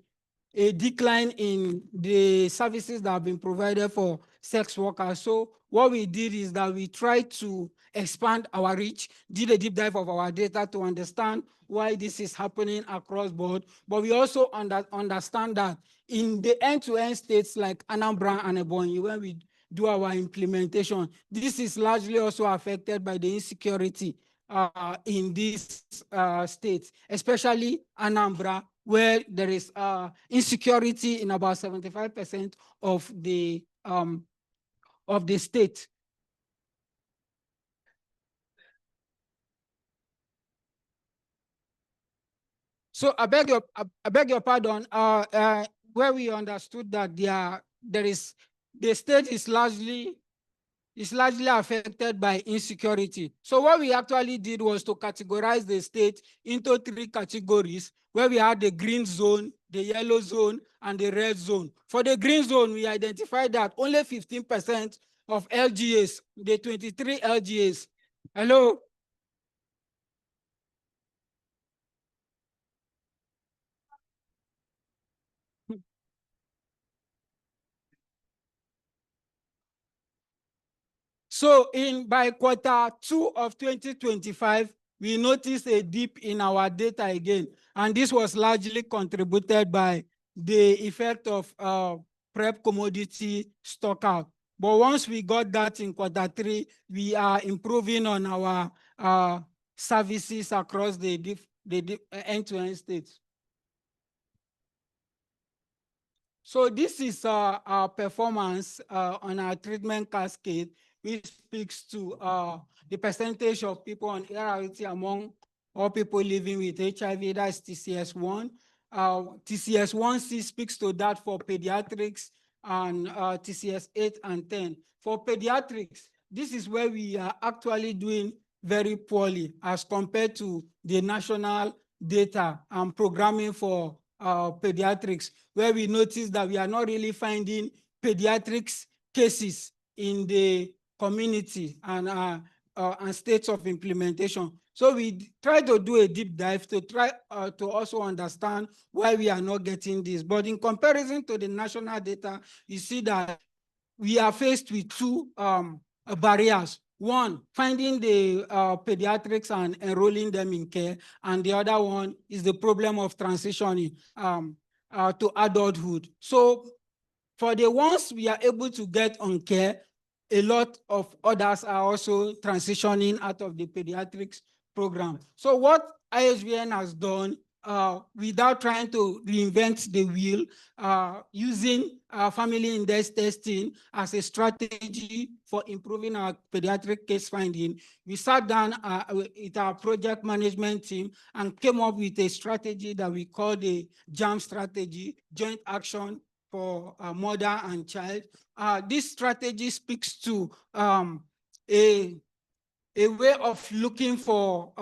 decline in the services that have been provided for sex workers. So what we did is that we tried to expand our reach, did a deep dive of our data to understand why this is happening across board. But we also understand that in the end-to-end states like Anambra and Ebonyi, when we do our implementation, this is largely also affected by the insecurity in these states, especially Anambra, where there is insecurity in about 75% of the state. So I beg your pardon. Where we understood that the state is largely affected by insecurity. So what we actually did was to categorize the state into 3 categories, where we had the green zone, the yellow zone, and the red zone. For the green zone, we identified that only 15% of LGAs, the 23 LGAs. Hello? So by Q2 of 2025, we noticed a dip in our data again. And this was largely contributed by the effect of PrEP commodity stockout. But once we got that in Q3, we are improving on our services across the end-to-end states. So this is our performance on our treatment cascade, which speaks to the percentage of people on ART among all people living with HIV, that's TCS1. TCS1C speaks to that for pediatrics, and TCS 8 and 10. For pediatrics, this is where we are actually doing very poorly as compared to the national data and programming for pediatrics, where we notice that we are not really finding pediatrics cases in the community and states of implementation. So we try to do a deep dive to try to also understand why we are not getting this. But in comparison to the national data, you see that we are faced with two barriers. One, finding the pediatrics and enrolling them in care, and the other one is the problem of transitioning to adulthood. So for the ones we are able to get on care, a lot of others are also transitioning out of the pediatrics program. So what ISVN has done, without trying to reinvent the wheel, using family index testing as a strategy for improving our pediatric case finding, we sat down with our project management team and came up with a strategy that we call the JAM strategy, Joint Action for Mother and Child. This strategy speaks to a way of looking for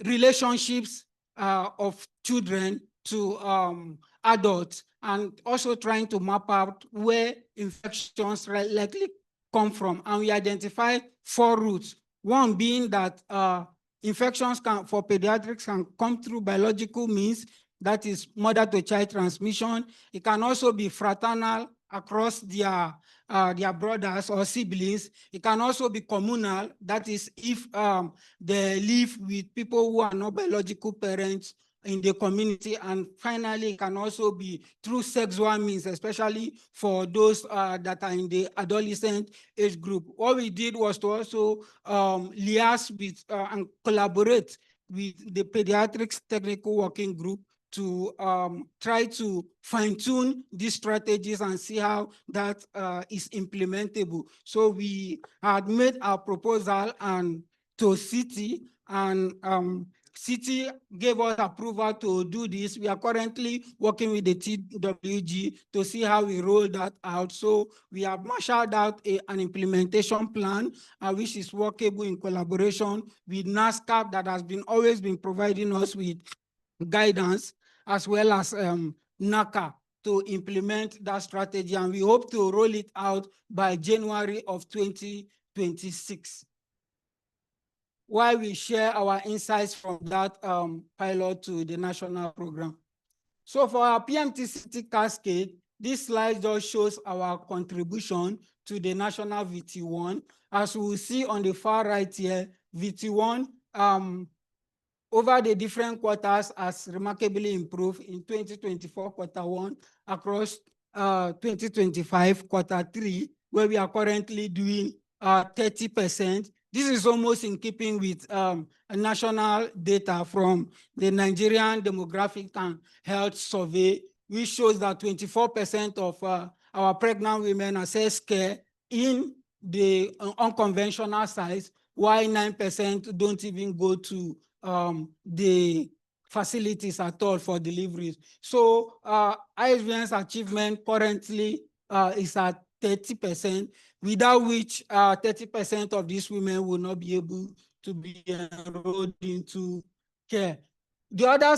relationships of children to adults, and also trying to map out where infections likely come from. And we identify 4 routes. One being that infections for pediatrics can come through biological means, that is mother-to-child transmission. It can also be fraternal across their brothers or siblings. It can also be communal, that is if they live with people who are not biological parents in the community. And finally, it can also be through sexual means, especially for those that are in the adolescent age group. What we did was to also liaise with and collaborate with the pediatrics technical working group to try to fine-tune these strategies and see how that is implementable. So we had made our proposal and to city, and city gave us approval to do this. We are currently working with the TWG to see how we roll that out. So we have marshaled out an implementation plan, which is workable in collaboration with NASCAP, that has always been providing us with guidance, as well as NACA, to implement that strategy. And we hope to roll it out by January of 2026. While we share our insights from that pilot to the national program. So for our PMTCT cascade, this slide just shows our contribution to the national VT1. As we will see on the far right here, VT1 over the different quarters has remarkably improved in 2024 quarter 1 across 2025 quarter 3, where we are currently doing 30%. This is almost in keeping with a national data from the Nigerian Demographic and Health Survey, which shows that 24% of our pregnant women access care in the unconventional sites, while 9% don't even go to the facilities at all for deliveries. So ISVN's achievement currently is at 30%, without which 30% of these women will not be able to be enrolled into care. The other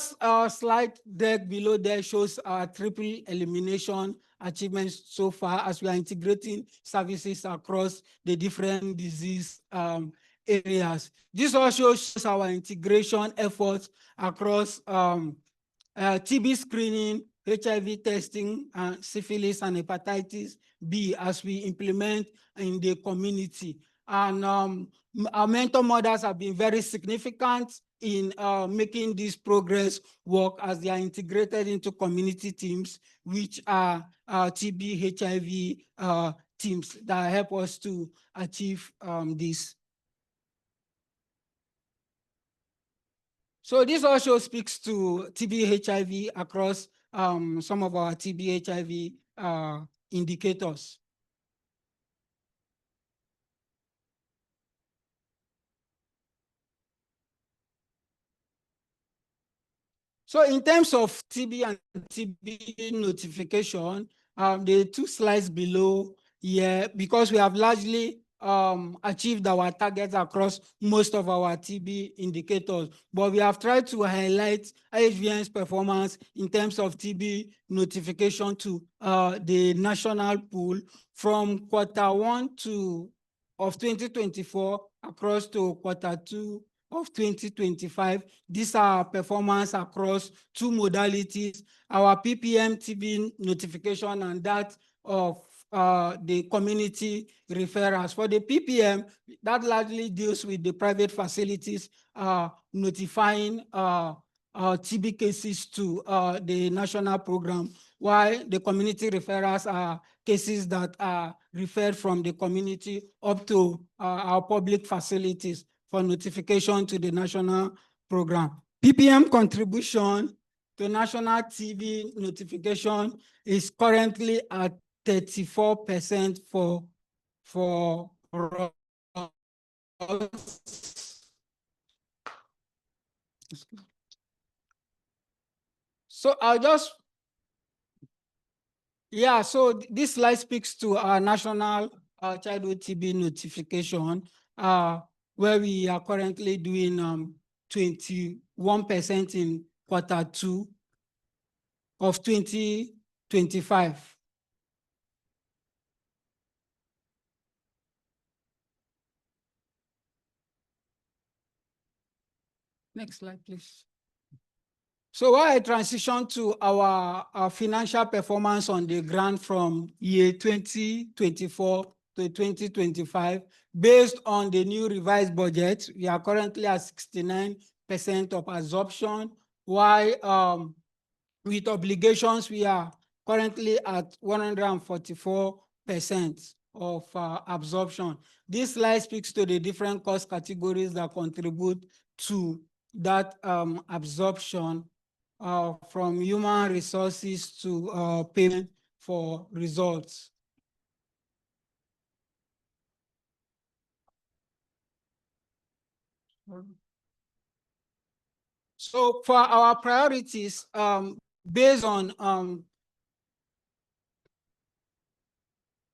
slide deck below there shows our triple elimination achievements so far, as we are integrating services across the different disease areas. This also shows our integration efforts across TB screening, HIV testing, syphilis and hepatitis B, as we implement in the community. And our mentor mothers have been very significant in making this progress work, as they are integrated into community teams, which are TB, HIV teams that help us to achieve this. So this also speaks to TB HIV across some of our TB HIV indicators. So in terms of TB and TB notification, the 2 slides below here, because we have largely achieved our targets across most of our TB indicators, but we have tried to highlight IHVN's performance in terms of TB notification to the national pool from Q1 of 2024 across to Q2 of 2025. These are performance across 2 modalities, our PPM TB notification and that of the community referrals. For the PPM, that largely deals with the private facilities notifying TB cases to the national program, while the community referrals are cases that are referred from the community up to our public facilities for notification to the national program. PPM contribution to national TB notification is currently at 34% for so I'll just, yeah, so this slide speaks to our national childhood TB notification, where we are currently doing 21% in Q2 of 2025. Next slide, please. So while I transition to our financial performance on the ground from year 2024 to 2025, based on the new revised budget, we are currently at 69% of absorption, while with obligations, we are currently at 144% of absorption. This slide speaks to the different cost categories that contribute to that absorption, from human resources to payment for results. So for our priorities, based on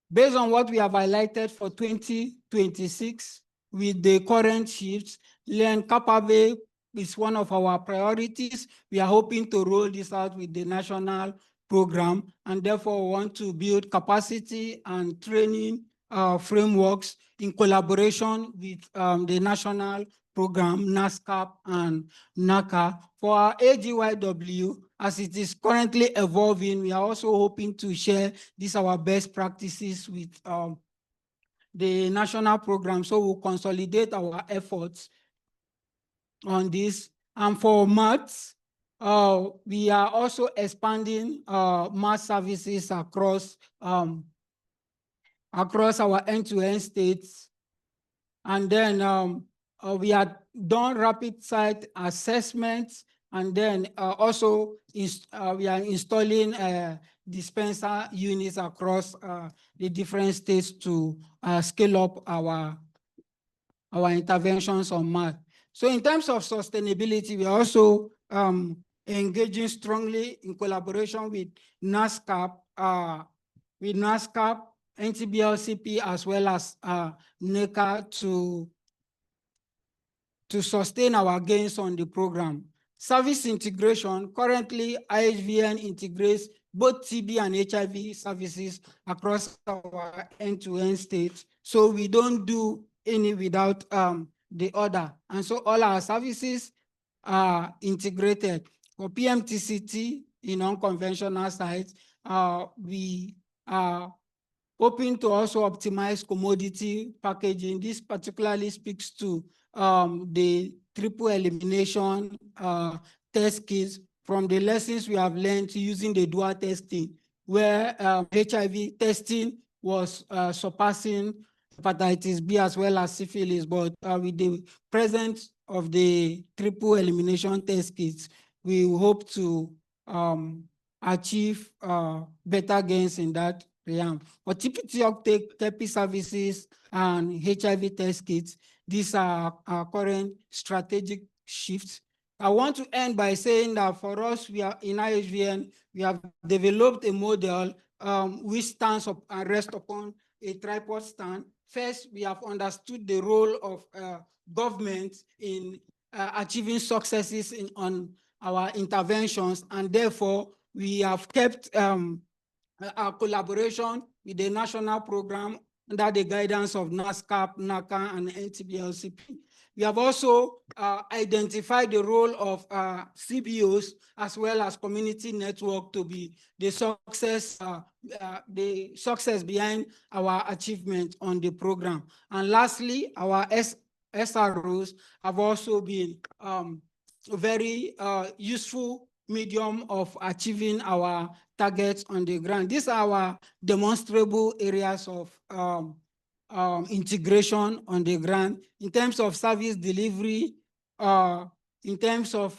what we have highlighted for 2026, with the current shifts, Learn Capable is one of our priorities. We are hoping to roll this out with the national program, and therefore want to build capacity and training frameworks in collaboration with the national program, NASCAP and NACA. For our AGYW, as it is currently evolving, we are also hoping to share these our best practices with the national program, so we'll consolidate our efforts on this. And for maths, we are also expanding math services across our end-to-end states. And then we have done rapid site assessments, and then also we are installing dispenser units across the different states to scale up our interventions on math. So in terms of sustainability, we are also engaging strongly in collaboration with NASCAP, NTBLCP, as well as NECA to sustain our gains on the program. Service integration, currently IHVN integrates both TB and HIV services across our end-to-end states. So we don't do any without the other. And so all our services are integrated. For PMTCT in unconventional sites, we are hoping to also optimize commodity packaging. This particularly speaks to the triple elimination test kits from the lessons we have learned using the dual testing, where HIV testing was surpassing hepatitis B as well as syphilis, but with the presence of the triple elimination test kits, we hope to achieve better gains in that realm. For TPT uptake, therapy services, and HIV test kits, these are our current strategic shifts. I want to end by saying that for us, we are in IHVN, we have developed a model which stands up and rests upon a tripod stand. First, we have understood the role of government in achieving successes on our interventions, and therefore we have kept our collaboration with the national program under the guidance of NASCAP, NACA, and NTBLCP. We have also identified the role of CBOs as well as community network to be the success behind our achievement on the program. And lastly, our SROs have also been a very useful medium of achieving our targets on the ground. These are our demonstrable areas of integration on the ground in terms of service delivery, in terms of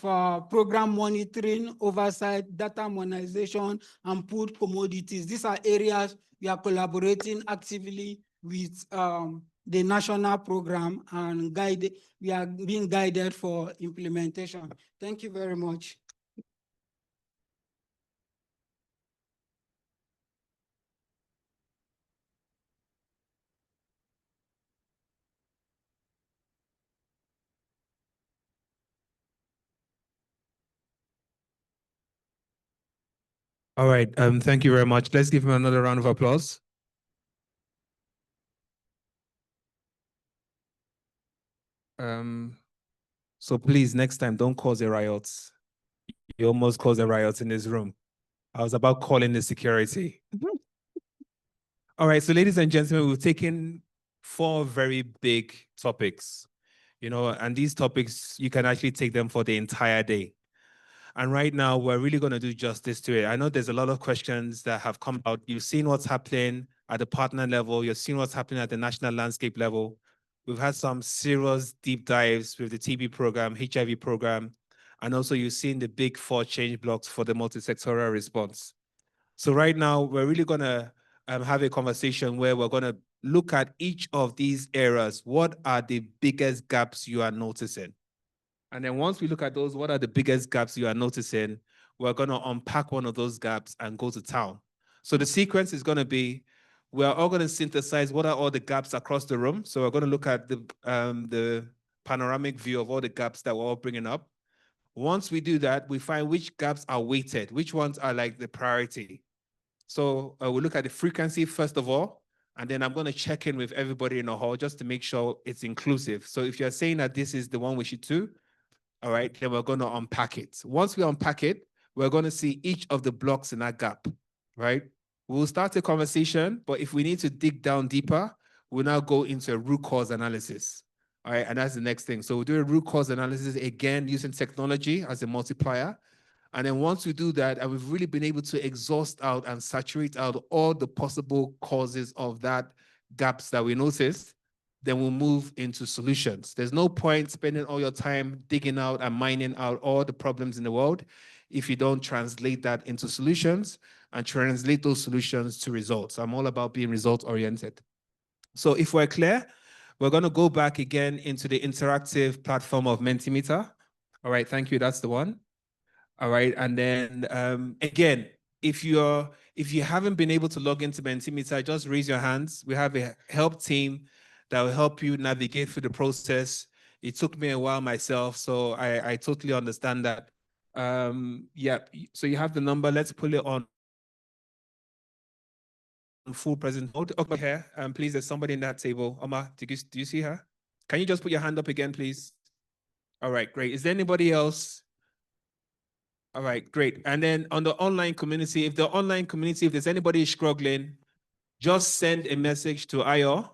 program monitoring, oversight, data monetization, and pooled commodities. These are areas we are collaborating actively with the national program, and we are being guided for implementation. Thank you very much.
All right, thank you very much. Let's give him another round of applause. So please, next time, don't cause a riot. You almost caused a riot in this room. I was about calling the security. All right, so ladies and gentlemen, we've taken 4 very big topics, and these topics, you can actually take them for the entire day. And right now, we're really going to do justice to it. I know there's a lot of questions that have come out. You've seen what's happening at the partner level. You've seen what's happening at the national landscape level. We've had some serious deep dives with the TB program, HIV program, and also you've seen the big 4 change blocks for the multisectoral response. So right now, we're really going to have a conversation where we're going to look at each of these areas. What are the biggest gaps you are noticing? And then once we look at those, what are the biggest gaps you are noticing? We're going to unpack one of those gaps and go to town. So the sequence is going to be, we're all going to synthesize what are all the gaps across the room. So we're going to look at the panoramic view of all the gaps that we're all bringing up. Once we do that, we find which gaps are weighted, which ones are like the priority. So we'll look at the frequency first of all, and then I'm going to check in with everybody in the hall just to make sure it's inclusive. So if you're saying that this is the one we should do, all right, then we're going to unpack it. Once we unpack it, we're going to see each of the blocks in that gap, right? We'll start a conversation, but if we need to dig down deeper, we'll now go into a root cause analysis, all right? And that's the next thing. So we'll do a root cause analysis, again, using technology as a multiplier. And then once we do that, and we've really been able to exhaust out and saturate out all the possible causes of that gaps that we noticed, then we'll move into solutions. There's no point spending all your time digging out and mining out all the problems in the world if you don't translate that into solutions and translate those solutions to results. I'm all about being result-oriented. So if we're clear, we're going to go back again into the interactive platform of Mentimeter. All right, thank you. That's the one. All right, and then again, if you haven't been able to log into Mentimeter, just raise your hands. We have a help team that will help you navigate through the process. It took me a while myself, so I totally understand that. Yeah, so you have the number. Let's pull it on full present mode. Okay, here, please, there's somebody in that table. Omar, do you see her? Can you just put your hand up again, please? All right, great. Is there anybody else? All right, great. And then on the online community, if there's anybody struggling, just send a message to Ayo,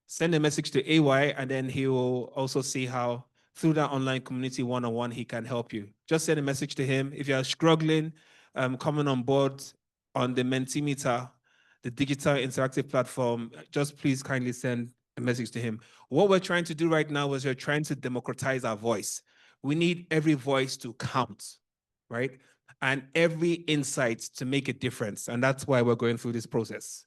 send a message to AY, and then he will also see how through that online community one-on-one, he can help you. Just send a message to him. If you're struggling, coming on board on the Mentimeter, the digital interactive platform, just please kindly send a message to him. What we're trying to do right now is we're trying to democratize our voice. We need every voice to count, right? and every insight to make a difference. And that's why we're going through this process.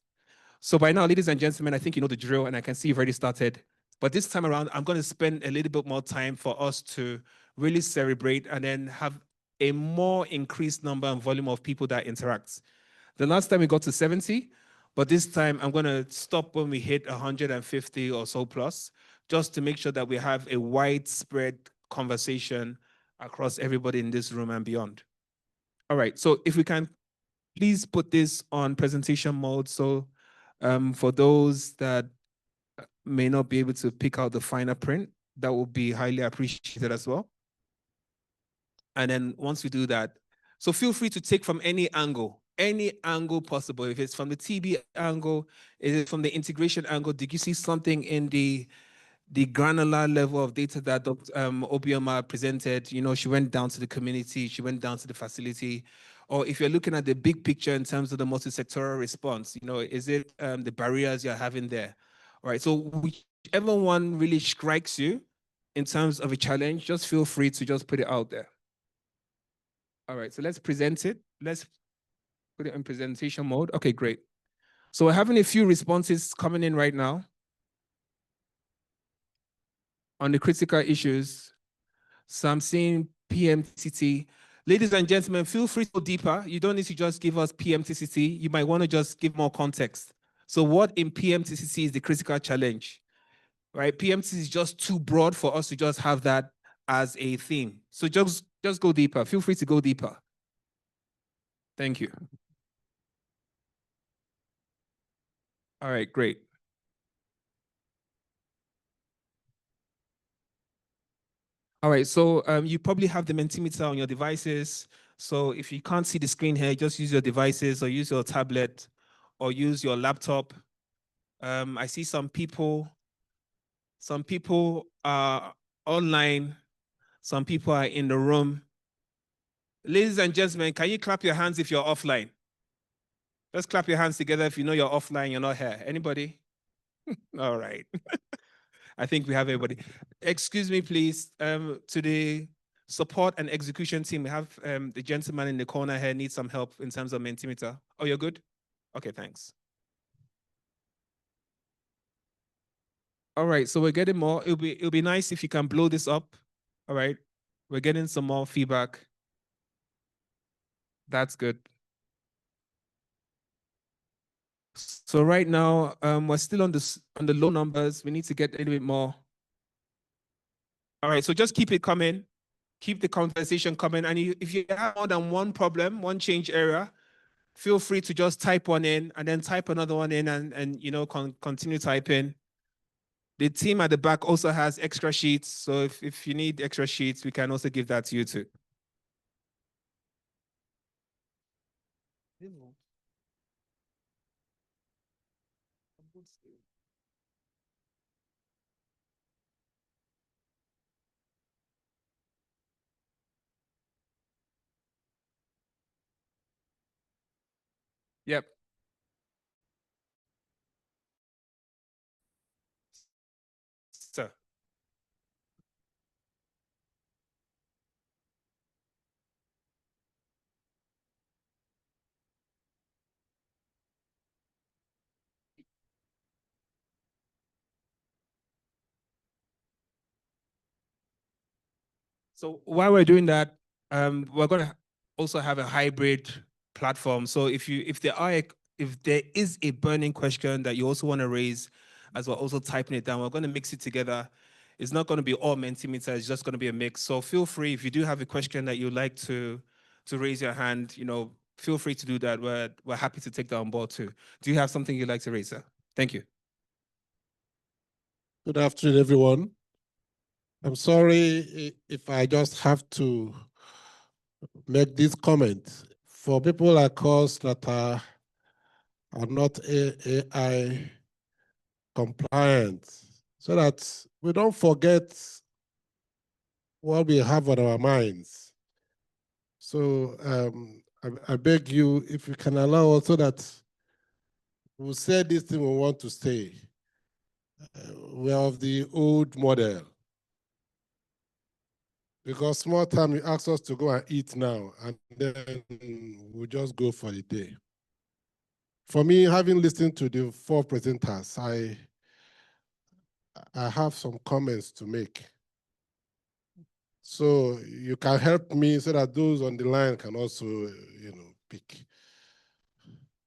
So by now, ladies and gentlemen, I think you know the drill, and I can see you've already started. But this time around, I'm going to spend a little bit more time for us to really celebrate and then have a more increased number and volume of people that interact. The last time we got to 70, but this time I'm going to stop when we hit 150 or so plus, just to make sure that we have a widespread conversation across everybody in this room and beyond. All right, so if we can please put this on presentation mode. So for those that may not be able to pick out the finer print, that would be highly appreciated as well. And then once we do that, so feel free to take from any angle possible. If it's from the TB angle, is it from the integration angle? Did you see something in the granular level of data that Dr. Obioma presented? You know, she went down to the community, she went down to the facility. Or if you're looking at the big picture in terms of the multi-sectoral response, you know, is it the barriers you're having there? All right, so whichever one really strikes you in terms of a challenge, just feel free to just put it out there. All right, so let's present it. Let's put it in presentation mode. Okay, great. So we're having a few responses coming in right now on the critical issues. So I'm seeing PMTCT. Ladies and gentlemen, feel free to go deeper. You don't need to just give us PMTCT. You might want to just give more context. So what in PMTCT is the critical challenge, right? PMTCT is just too broad for us to just have that as a theme. So just go deeper. Feel free to go deeper. Thank you. All right, great. All right, so you probably have the Mentimeter on your devices. So if you can't see the screen here, just use your devices or use your tablet or use your laptop. I see some people are online, some people are in the room. Ladies and gentlemen, can you clap your hands if you're offline? Just clap your hands together if you know you're offline, you're not here. Anybody? All right. I think we have everybody. Excuse me, please. To the support and execution team, we have the gentleman in the corner here needs some help in terms of Mentimeter. Oh, you're good? Okay, thanks. All right, so we're getting more. It'll be nice if you can blow this up. All right, we're getting some more feedback. That's good. So right now, we're still on the low numbers. We need to get a little bit more. All right, so just keep it coming. Keep the conversation coming. And if you have more than one problem, one change area, feel free to just type one in and then type another one in and you know, continue typing. The team at the back also has extra sheets. So if you need extra sheets, we can also give that to you too. Yep. Sir. So while we're doing that, we're going to also have a hybrid platform. So if there is a burning question that you also want to raise, as we're also typing it down, we're going to mix it together. It's not going to be all Mentimeter, it's just going to be a mix. So feel free, if you do have a question that you'd like to raise your hand, you know, feel free to do that. We're happy to take that on board too. Do you have something you'd like to raise, sir? Thank you.
Good afternoon, everyone. I'm sorry if I just have to make this comment. For people like us that are not AI compliant, so that we don't forget what we have on our minds. So I beg you, if you can allow us so that we'll say this thing we want to say. We are of the old model. Because small time you ask us to go and eat now, and then we just go for the day. For me, having listened to the 4 presenters, I have some comments to make. So you can help me so that those on the line can also, pick.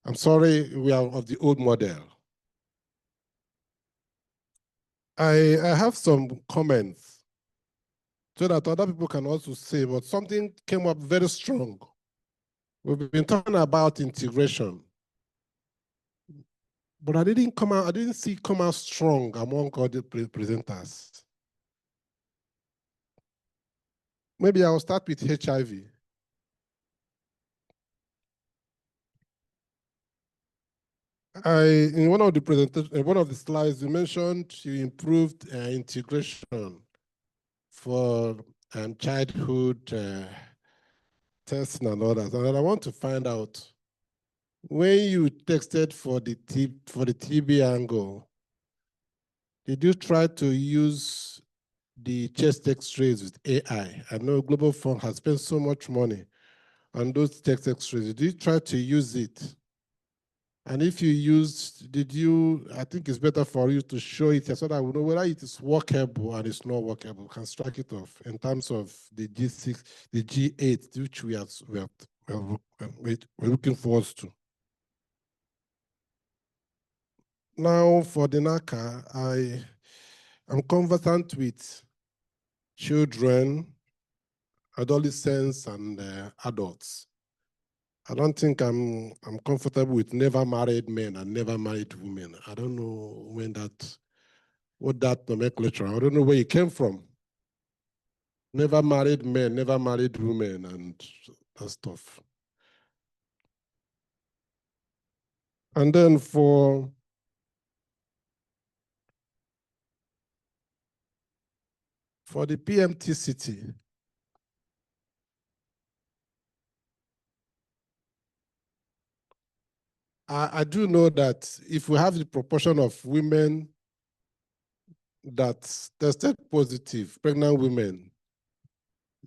I'm sorry, we are of the old model. I have some comments so that other people can also say, but something came up very strong. We've been talking about integration, but I didn't see come out strong among all the presenters. Maybe I'll start with HIV. In one of the presentations, one of the slides, you mentioned you improved integration for childhood testing and others. And I want to find out, when you tested for the TB angle, did you try to use the chest X-rays with AI? I know Global Fund has spent so much money on those chest X-rays. Did you try to use it? And if you used, I think it's better for you to show it so that we know whether it is workable and it's not workable. We can strike it off in terms of the G6, the G8, which we're looking forward to. Now for the NACA, I'm conversant with children, adolescents, and adults. I don't think I'm comfortable with never married men and never married women. I don't know what that nomenclature, I don't know where it came from. Never married men, never married women, and that stuff. And then for the PMTCT, I do know that if we have the proportion of women that tested positive, pregnant women,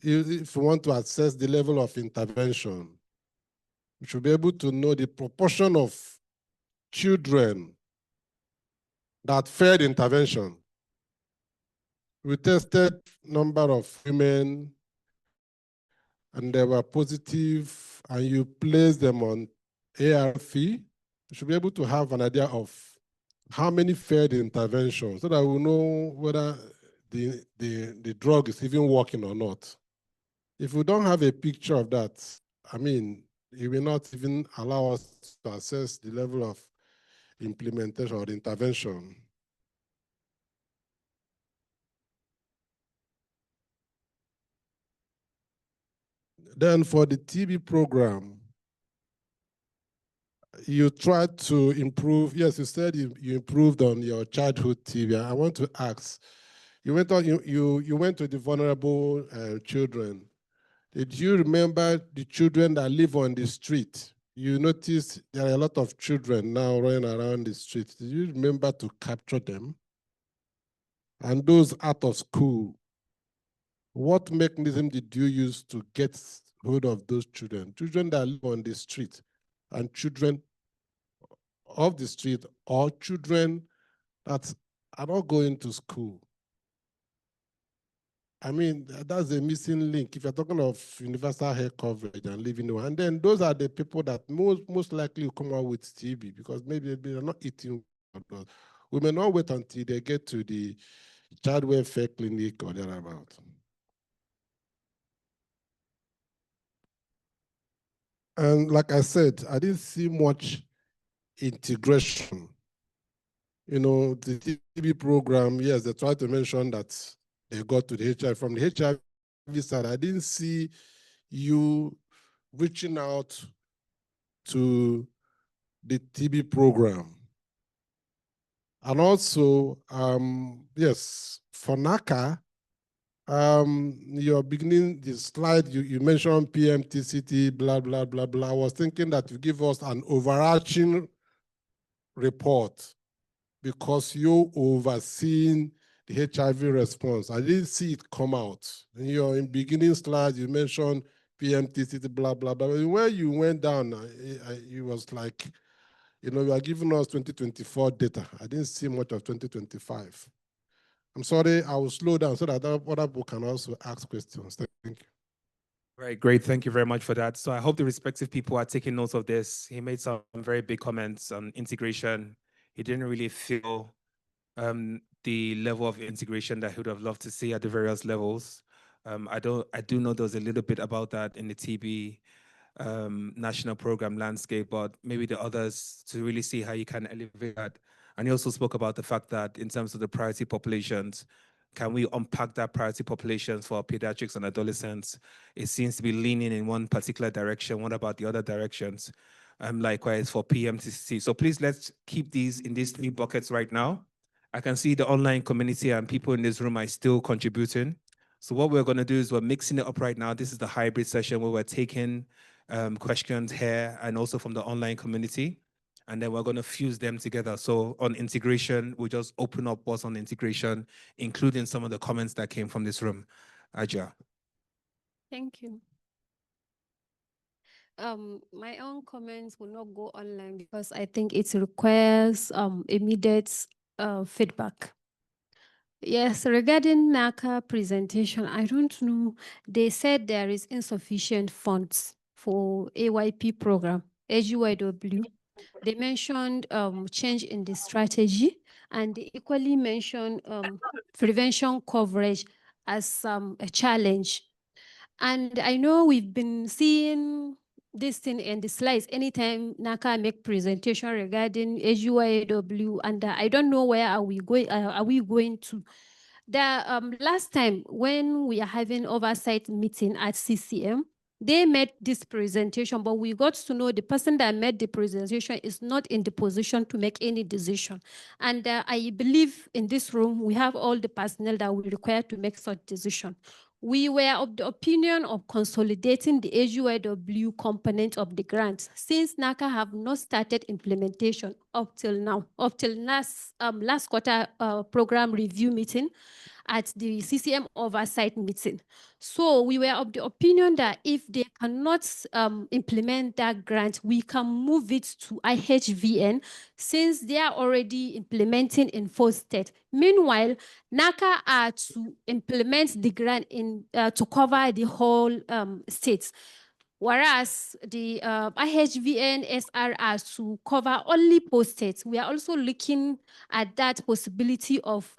if we want to assess the level of intervention, we should be able to know the proportion of children that failed intervention. We tested number of women and they were positive, and you place them on ARV, you should be able to have an idea of how many failed interventions so that we know whether the drug is even working or not. If we don't have a picture of that, I mean, it will not even allow us to assess the level of implementation or intervention. Then for the TB program, you tried to improve. Yes, you said you improved on your childhood TB. I want to ask, you went to the vulnerable children. Did you remember the children that live on the street? You notice there are a lot of children now running around the street. Did you remember to capture them? And those out of school, what mechanism did you use to get hold of those children? Children that live on the street and children of the street, or children that are not going to school. I mean, that's a missing link. If you're talking of universal health coverage and living, and then those are the people that most likely will come out with TB because maybe they're not eating. We may not wait until they get to the child welfare clinic or thereabout. And like I said, I didn't see much integration. You know, the TB program, yes, they tried to mention that they got to the HIV. From the HIV side, I didn't see you reaching out to the TB program. And also, yes, for NACA, you're beginning the slide, you mentioned PMTCT, blah, blah, blah, blah. I was thinking that you give us an overarching report because you overseeing the HIV response. I didn't see it come out. In beginning slides, you mentioned PMTCT, blah, blah, blah. When you went down, it was like, you are giving us 2024 data. I didn't see much of 2025. I'm sorry, I will slow down so that other people can also ask questions. Thank you.
Right, great. Thank you very much for that. So I hope the respective people are taking notes of this. He made some very big comments on integration. He didn't really feel the level of integration that he would have loved to see at the various levels. I do know there's a little bit about that in the TB national program landscape, but maybe the others to really see how you can elevate that. And he also spoke about the fact that in terms of the priority populations, can we unpack that priority populations for pediatrics and adolescents? It seems to be leaning in one particular direction. What about the other directions? Likewise for PMTC. So please let's keep these in these three buckets right now. I can see the online community and people in this room are still contributing. So what we're going to do is we're mixing it up right now. This is the hybrid session where we're taking questions here and also from the online community. And then we're going to fuse them together. So on integration, we just open up what's on integration, including some of the comments that came from this room. Aja.
Thank you. My own comments will not go online because I think it requires immediate feedback. Yes, regarding NACA presentation, I don't know. They said there is insufficient funds for AYP program, AGYW. They mentioned change in the strategy, and they equally mentioned prevention coverage as a challenge. And I know we've been seeing this thing in the slides anytime NACA make presentation regarding AGYW, and I don't know where are we going to. The last time when we are having oversight meeting at CCM, they made this presentation, but we got to know the person that made the presentation is not in the position to make any decision. And I believe in this room, we have all the personnel that we require to make such decision. We were of the opinion of consolidating the AGYW component of the grant since NACA have not started implementation up till now, up till last quarter program review meeting at the CCM oversight meeting. So we were of the opinion that if they cannot implement that grant, we can move it to IHVN since they are already implementing in 4 states. Meanwhile, NACA are to implement the grant in to cover the whole states. Whereas the IHVN SRR to cover only post-states, we are also looking at that possibility of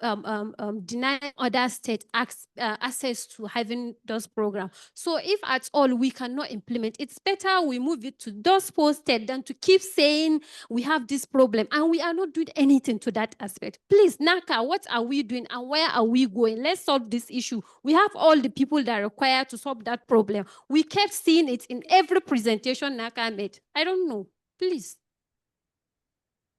denying other states access to having those programs. So if at all we cannot implement, it's better we move it to those post-states than to keep saying we have this problem and we are not doing anything to that aspect. Please, NACA, what are we doing and where are we going? Let's solve this issue. We have all the people that are required to solve that problem. We kept seeing it in every presentation NACA made. I don't know. Please.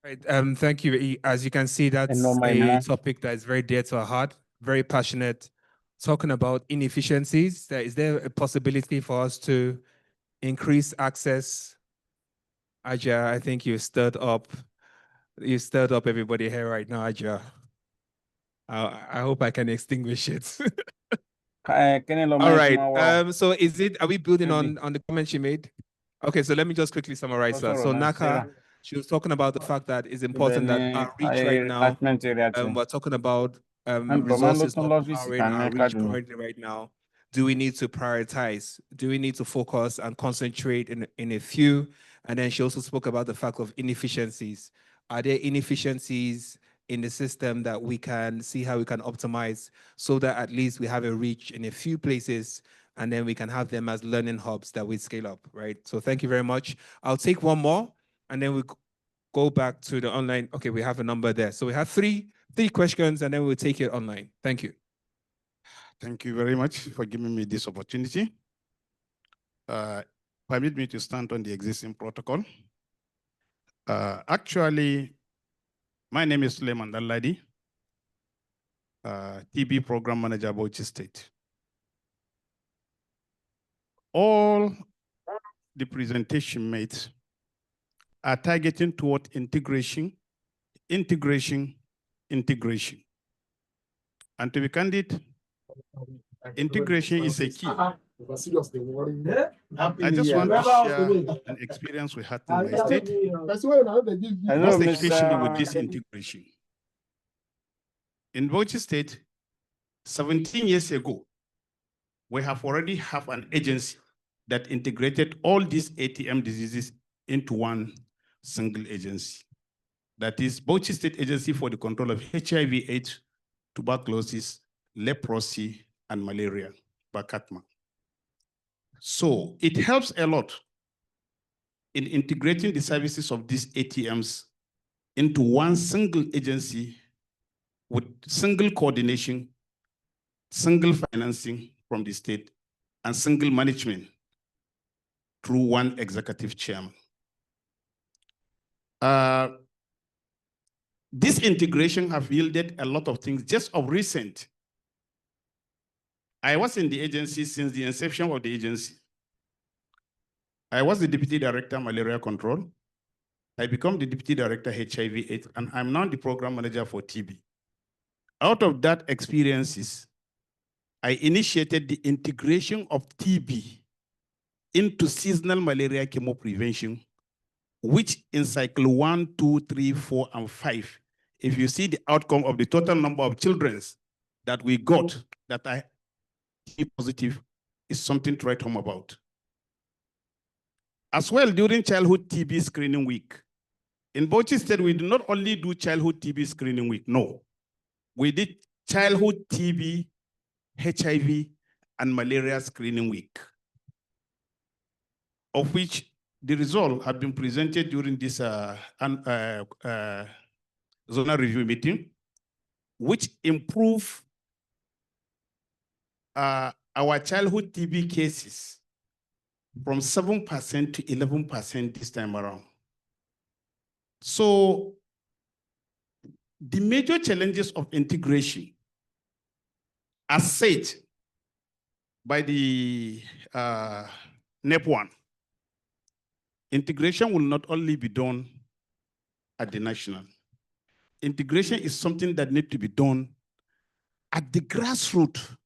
Right. Thank you. As you can see, that's a topic that is very dear to our heart, very passionate, talking about inefficiencies. Is there a possibility for us to increase access? Aja, I think you stirred up everybody here right now, Aja. I hope I can extinguish it. All right. So are we building on the comments you made? Okay, so let me just quickly summarize that. So NACA, she was talking about the fact that it's important that our reach right now, we're talking about resources not powering our reach currently right now. Do we need to prioritize? Do we need to focus and concentrate in a few? And then she also spoke about the fact of inefficiencies. Are there inefficiencies in the system that we can see how we can optimize so that at least we have a reach in a few places and then we can have them as learning hubs that we scale up, right? So thank you very much. I'll take one more and then we go back to the online. Okay, we have a number there. So we have three questions and then we'll take it online. Thank you.
Thank you very much for giving me this opportunity. Permit me to stand on the existing protocol. Actually, my name is Suleiman Dalladi, TB Program Manager, Bauchi State. All the presentation mates are targeting toward integration. And to be candid, integration is a key. I just want to share an experience we had in my state, most especially with this integration. In Bauchi State, 17 years ago, we have already have an agency that integrated all these ATM diseases into one single agency. That is Bauchi State Agency for the Control of HIV/AIDS, tuberculosis, leprosy, and malaria, BACATMA. So it helps a lot in integrating the services of these ATMs into one single agency with single coordination, single financing from the state, and single management through one executive chairman. This integration have yielded a lot of things. Just of recent, I was in the agency since the inception of the agency. I was the Deputy Director, Malaria Control. I became the Deputy Director, HIV/AIDS, and I'm now the Program Manager for TB. Out of that experiences, I initiated the integration of TB into seasonal malaria chemo prevention, which in cycle 1, 2, 3, 4, and 5, if you see the outcome of the total number of children that we got that are TB positive, is something to write home about. As well, during childhood TB screening week, in Bauchi State, we do not only do childhood TB screening week, no. We did childhood TB, HIV, and malaria screening week, of which the results have been presented during this zonal review meeting, which improve our childhood TB cases from 7% to 11% this time around. So the major challenges of integration, as said by the Nepoan, integration will not only be done at the national. Integration is something that needs to be done at the grassroots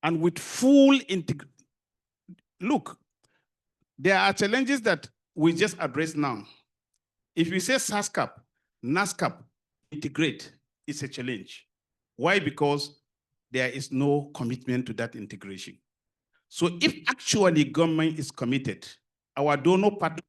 and with full integration. Look, there are challenges that we just address now. If we say SASCAP, NASCAP, integrate, it's a challenge. Why? Because there is no commitment to that integration. So if actually government is committed, our donor partner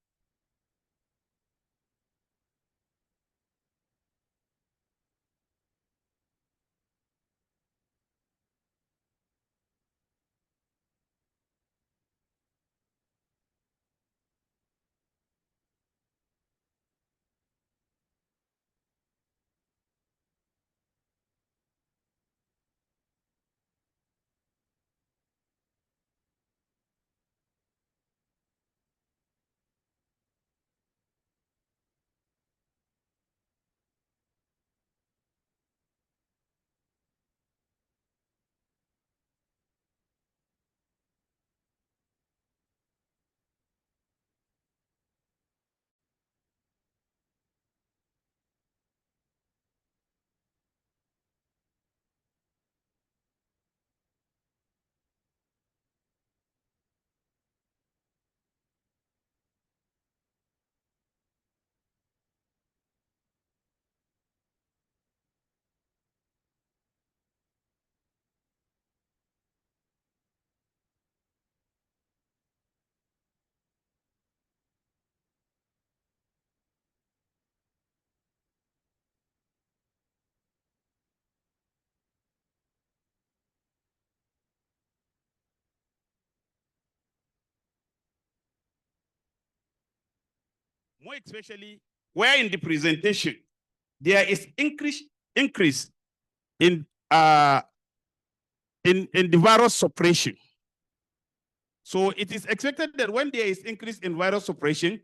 more especially where in the presentation there is increase in the virus suppression. So it is expected that when there is increase in virus suppression,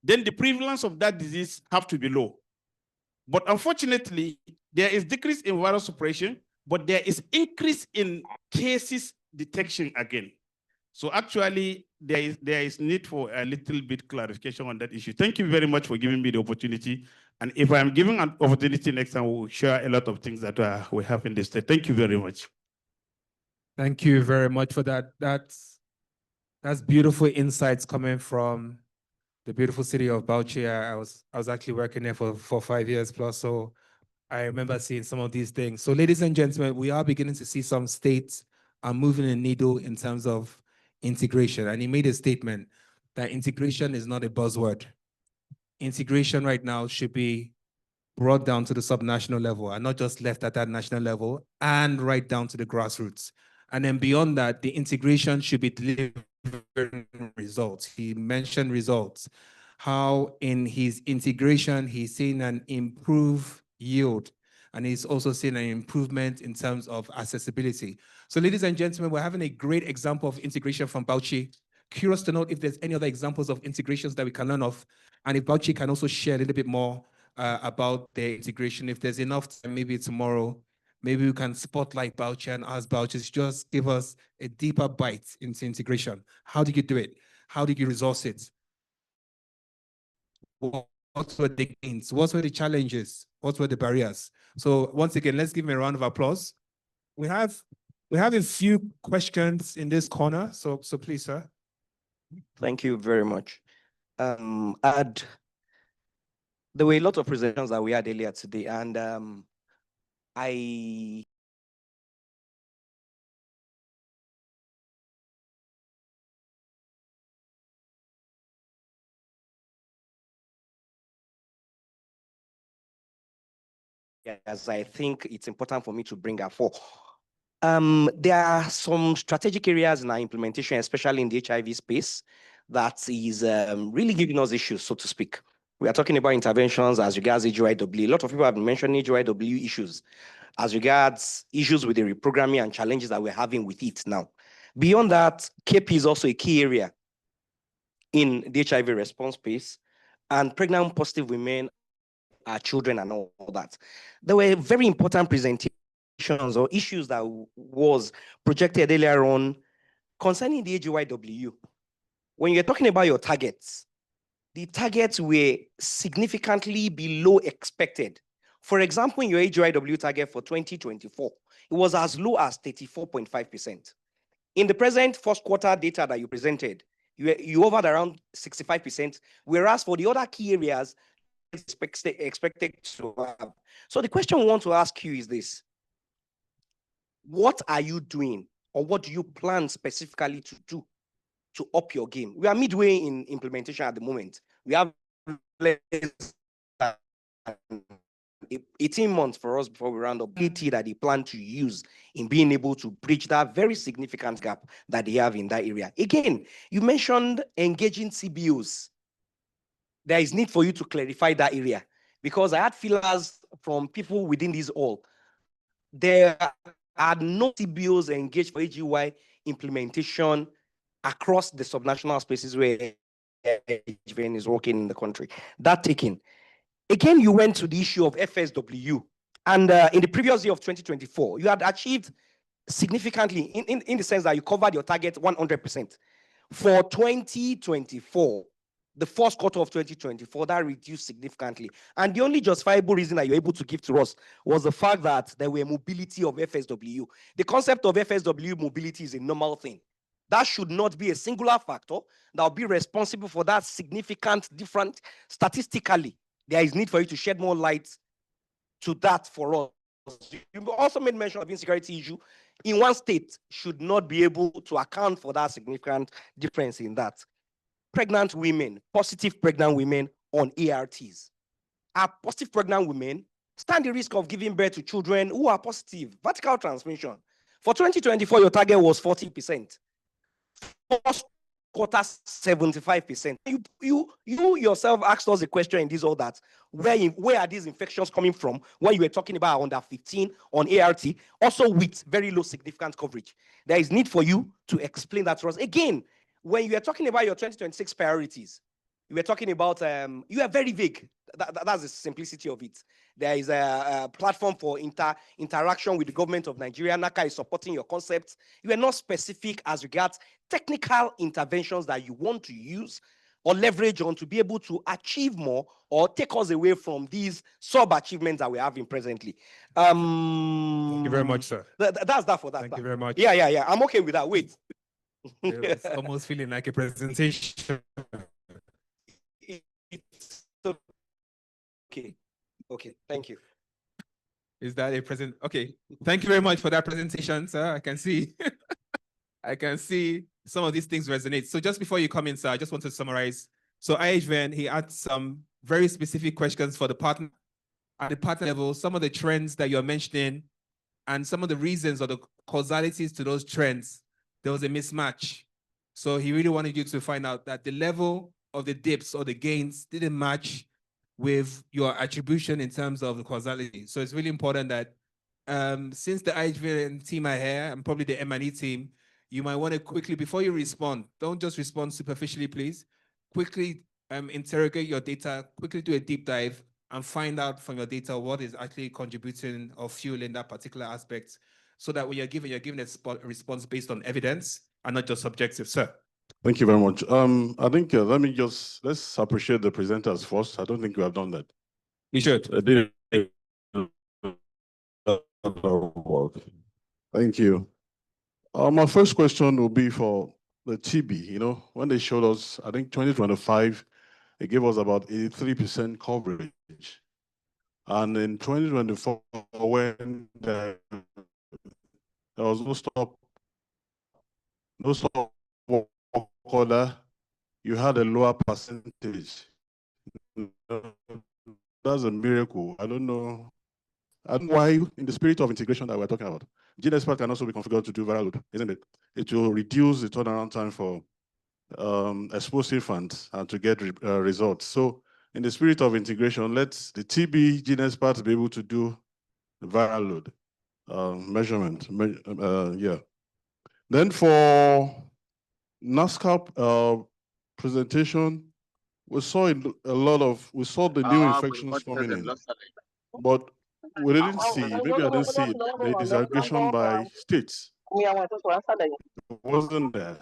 then the prevalence of that disease have to be low. But unfortunately, there is decrease in virus suppression, but there is increase in cases detection again. So actually, there is need for a little bit clarification on that issue. Thank you very much for giving me the opportunity. And if I'm given an opportunity next time, we'll share a lot of things that we have in the state. Thank you very much.
Thank you very much for that. That's beautiful insights coming from the beautiful city of Bauchi. I was actually working there for 5 years plus, so I remember seeing some of these things. So ladies and gentlemen, we are beginning to see some states are moving the needle in terms of integration. And he made a statement that integration is not a buzzword. Integration right now should be brought down to the subnational level and not just left at that national level and right down to the grassroots. And then beyond that, the integration should be delivering results. He mentioned results, how in his integration, he's seen an improved yield, and he's also seen an improvement in terms of accessibility. So ladies and gentlemen, we're having a great example of integration from Bauchi. Curious to know if there's any other examples of integrations that we can learn of, and if Bauchi can also share a little bit more about their integration. If there's enough time, maybe tomorrow, maybe we can spotlight Bauchi and ask Bauchi to just give us a deeper bite into integration. How did you do it? How did you resource it? What were the gains? What were the challenges? What were the barriers? So once again, let's give him a round of applause. We have a few questions in this corner, so please, sir.
Thank you very much. There were a lot of presentations that we had earlier today, and as I think it's important for me to bring up for. There are some strategic areas in our implementation, especially in the HIV space, that is really giving us issues, so to speak. We are talking about interventions as regards AGYW. A lot of people have been mentioning AGYW issues as regards issues with the reprogramming and challenges that we're having with it now. Beyond that, KP is also a key area in the HIV response space, and pregnant positive women, our children and all that. There were very important presentations or issues that was projected earlier on concerning the AGYW. When you're talking about your targets, the targets were significantly below expected. For example, in your AGYW target for 2024, it was as low as 34.5%. In the present first quarter data that you presented, you hovered around 65%, whereas for the other key areas, it's expected to have. So the question we want to ask you is this: what are you doing, or what do you plan specifically to do to up your game? We are midway in implementation at the moment. We have 18 months for us before we round up that they plan to use in being able to bridge that very significant gap that they have in that area. Again, you mentioned engaging CBOs. There is need for you to clarify that area, because I had feelers from people within this hall. There are no CBOs engaged for AGY implementation across the subnational spaces where HVN is working in the country. That taken. Again, you went to the issue of FSW. And in the previous year of 2024, you had achieved significantly in the sense that you covered your target 100%. For 2024, the first quarter of 2024, that reduced significantly. And the only justifiable reason that you're able to give to us was the fact that there were mobility of FSW. The concept of FSW mobility is a normal thing. That should not be a singular factor that will be responsible for that significant difference. Statistically, there is need for you to shed more light to that for us. You also made mention of insecurity issue. In one state should not be able to account for that significant difference in that. Pregnant women, positive pregnant women on ARTs. Are positive pregnant women stand the risk of giving birth to children who are positive, vertical transmission. For 2024, your target was 40%. First quarter, 75%. You yourself asked us a question in this or that. Where are these infections coming from when you were talking about under 15 on ART, also with very low significant coverage? There is need for you to explain that to us. Again, when you are talking about your 2026 priorities, you were talking about, you are very vague. that's the simplicity of it. There is a platform for interaction with the government of Nigeria. NACA is supporting your concepts. You are not specific as regards technical interventions that you want to use or leverage on to be able to achieve more or take us away from these sub-achievements that we're having presently.
Thank you very much, sir.
That's that for that.
Thank you very much.
Yeah. I'm okay with that. Wait.
It's almost feeling like a presentation.
It's okay. Thank you.
Is that a present? Okay. Thank you very much for that presentation, sir. I can see, I can see some of these things resonate. So just before you come in, sir, I just want to summarize. So IHVN, he had some very specific questions for the partner at the partner level, some of the trends that you're mentioning and some of the reasons or the causalities to those trends, there was a mismatch. So he really wanted you to find out that the level of the dips or the gains didn't match with your attribution in terms of the causality. So it's really important that since the IHVN team are here and probably the M&E team, you might want to quickly, before you respond, don't just respond superficially, please. Quickly interrogate your data, quickly do a deep dive and find out from your data what is actually contributing or fueling that particular aspect so that when you're giving a response based on evidence and not just subjective, sir.
Thank you very much. I think let's appreciate the presenters first. I don't think we have done that.
You should.
Thank you. My first question will be for the TB. You know, when they showed us, I think 2025, it gave us about 83% coverage. And in 2024, when there was no stop work order, you had a lower percentage. That's a miracle. I don't know why, in the spirit of integration that we're talking about, GeneXpert can also be configured to do viral load, isn't it? It will reduce the turnaround time for explosive funds and to get results. So in the spirit of integration, let the TB GeneXpert be able to do the viral load measurement. Yeah. Then for NASCAP presentation, we saw we saw the new infections coming in, but we didn't see, maybe I didn't see it, the disaggregation by states. It wasn't there.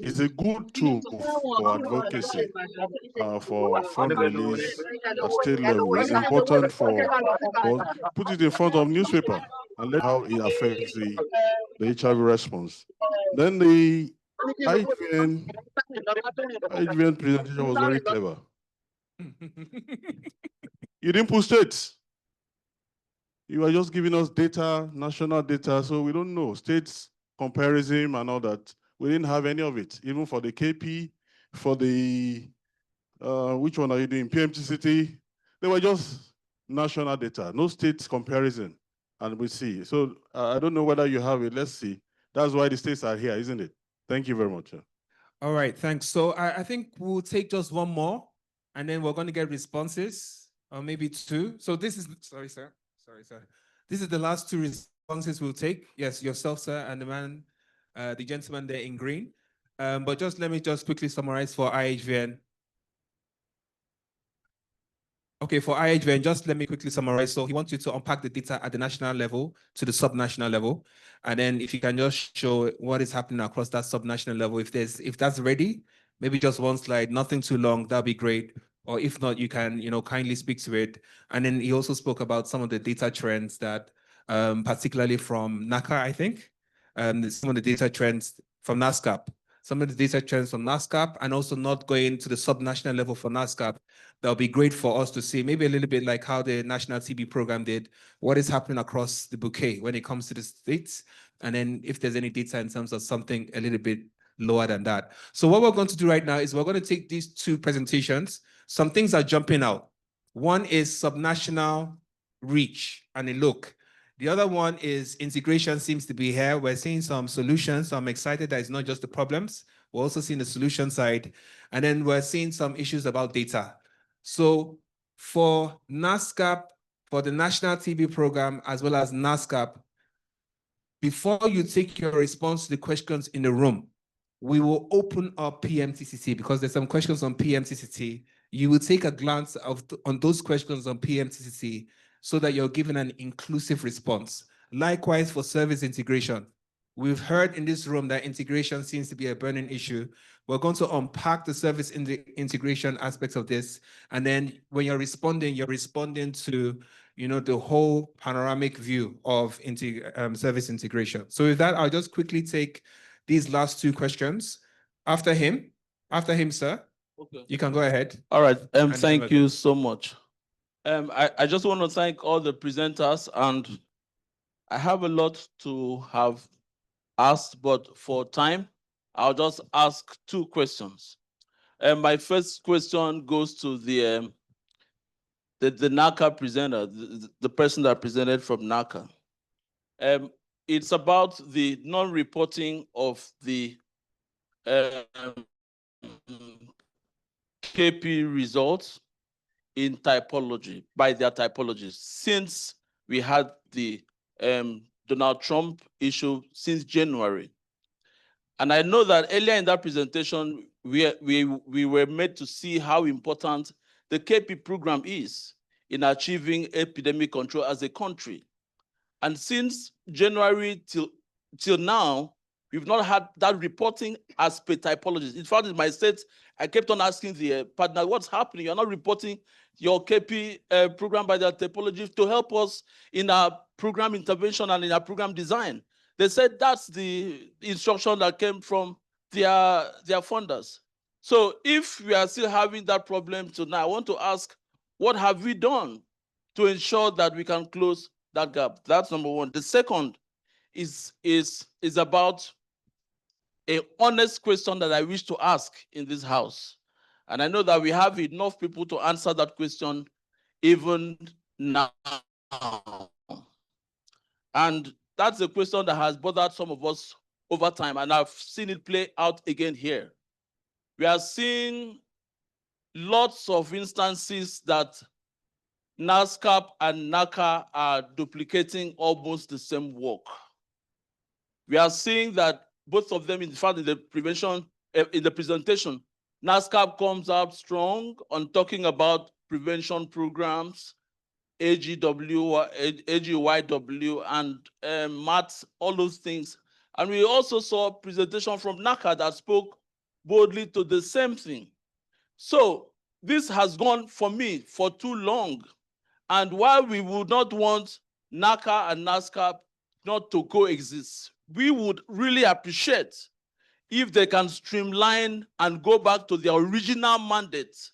It's a good tool for advocacy, for fund release at state level. It's important but put it in front of newspaper and let how it affects the HIV response. Then the IHVN presentation was very clever. You didn't put states. You are just giving us data, national data, so we don't know states comparison and all that. We didn't have any of it, even for the KP, for the which one are you doing? PMTCT. They were just national data, no state comparison, and we see. So I don't know whether you have it. Let's see. That's why the states are here, isn't it? Thank you very much.
All right, thanks. So I think we'll take just one more, and then we're going to get responses, or maybe two. So this is, sorry, sir. This is the last two responses we'll take. Yes, yourself, sir, and the gentleman there in green. But let me quickly summarize for IHVN. Okay, for IHVN, just let me quickly summarize. So he wants you to unpack the data at the national level to the subnational level. And then if you can just show what is happening across that subnational level, if that's ready, maybe just one slide, nothing too long, that'd be great. Or if not, you can, kindly speak to it. And then he also spoke about some of the data trends that, particularly from NACA, I think, some of the data trends from NASCAP, and also not going to the subnational level for NASCAP. That'll be great for us to see, maybe a little bit like how the National TB program did, what is happening across the bouquet when it comes to the states, and then if there's any data in terms of something a little bit lower than that. So what we're going to do right now is we're going to take these two presentations. Some things are jumping out. One is subnational reach and a look. The other one is integration seems to be here. We're seeing some solutions. So I'm excited that it's not just the problems. We're also seeing the solution side. And then we're seeing some issues about data. So for NASCAP, for the National TB program, as well as NASCAP, before you take your response to the questions in the room, we will open up PMTCT because there's some questions on PMTCT. You will take a glance on those questions on PMTCT so that you're given an inclusive response. Likewise for service integration. We've heard in this room that integration seems to be a burning issue. We're going to unpack the service integration aspects of this. And then when you're responding to the whole panoramic view of service integration. So with that, I'll just quickly take these last two questions. After him, sir. Okay. You can go ahead.
All right. Thank you so much. I just want to thank all the presenters, and I have a lot to have asked, but for time, I'll just ask two questions. My first question goes to the NACA presenter, the person that presented from NACA. It's about the non-reporting of the KP results in typology, by their typologists, since we had the Donald Trump issue since January. And I know that earlier in that presentation, we were made to see how important the KP program is in achieving epidemic control as a country. And since January till now, we've not had that reporting as per typologists. In fact, in my state, I kept on asking the partner, what's happening? You're not reporting your KP program by the typologists to help us in our program intervention and in our program design. They said that's the instruction that came from their funders. So if we are still having that problem tonight, I want to ask, what have we done to ensure that we can close that gap? That's number one. The second is about an honest question that I wish to ask in this house. And I know that we have enough people to answer that question even now. And that's a question that has bothered some of us over time, and I've seen it play out again here. We are seeing lots of instances that NASCAP and NACA are duplicating almost the same work. We are seeing that both of them, in fact, in the presentation, NASCAP comes out strong on talking about prevention programs, AGYW and MATS, all those things. And we also saw a presentation from NACA that spoke boldly to the same thing. So this has gone for me for too long. And while we would not want NACA and NASCAP not to coexist, we would really appreciate if they can streamline and go back to their original mandate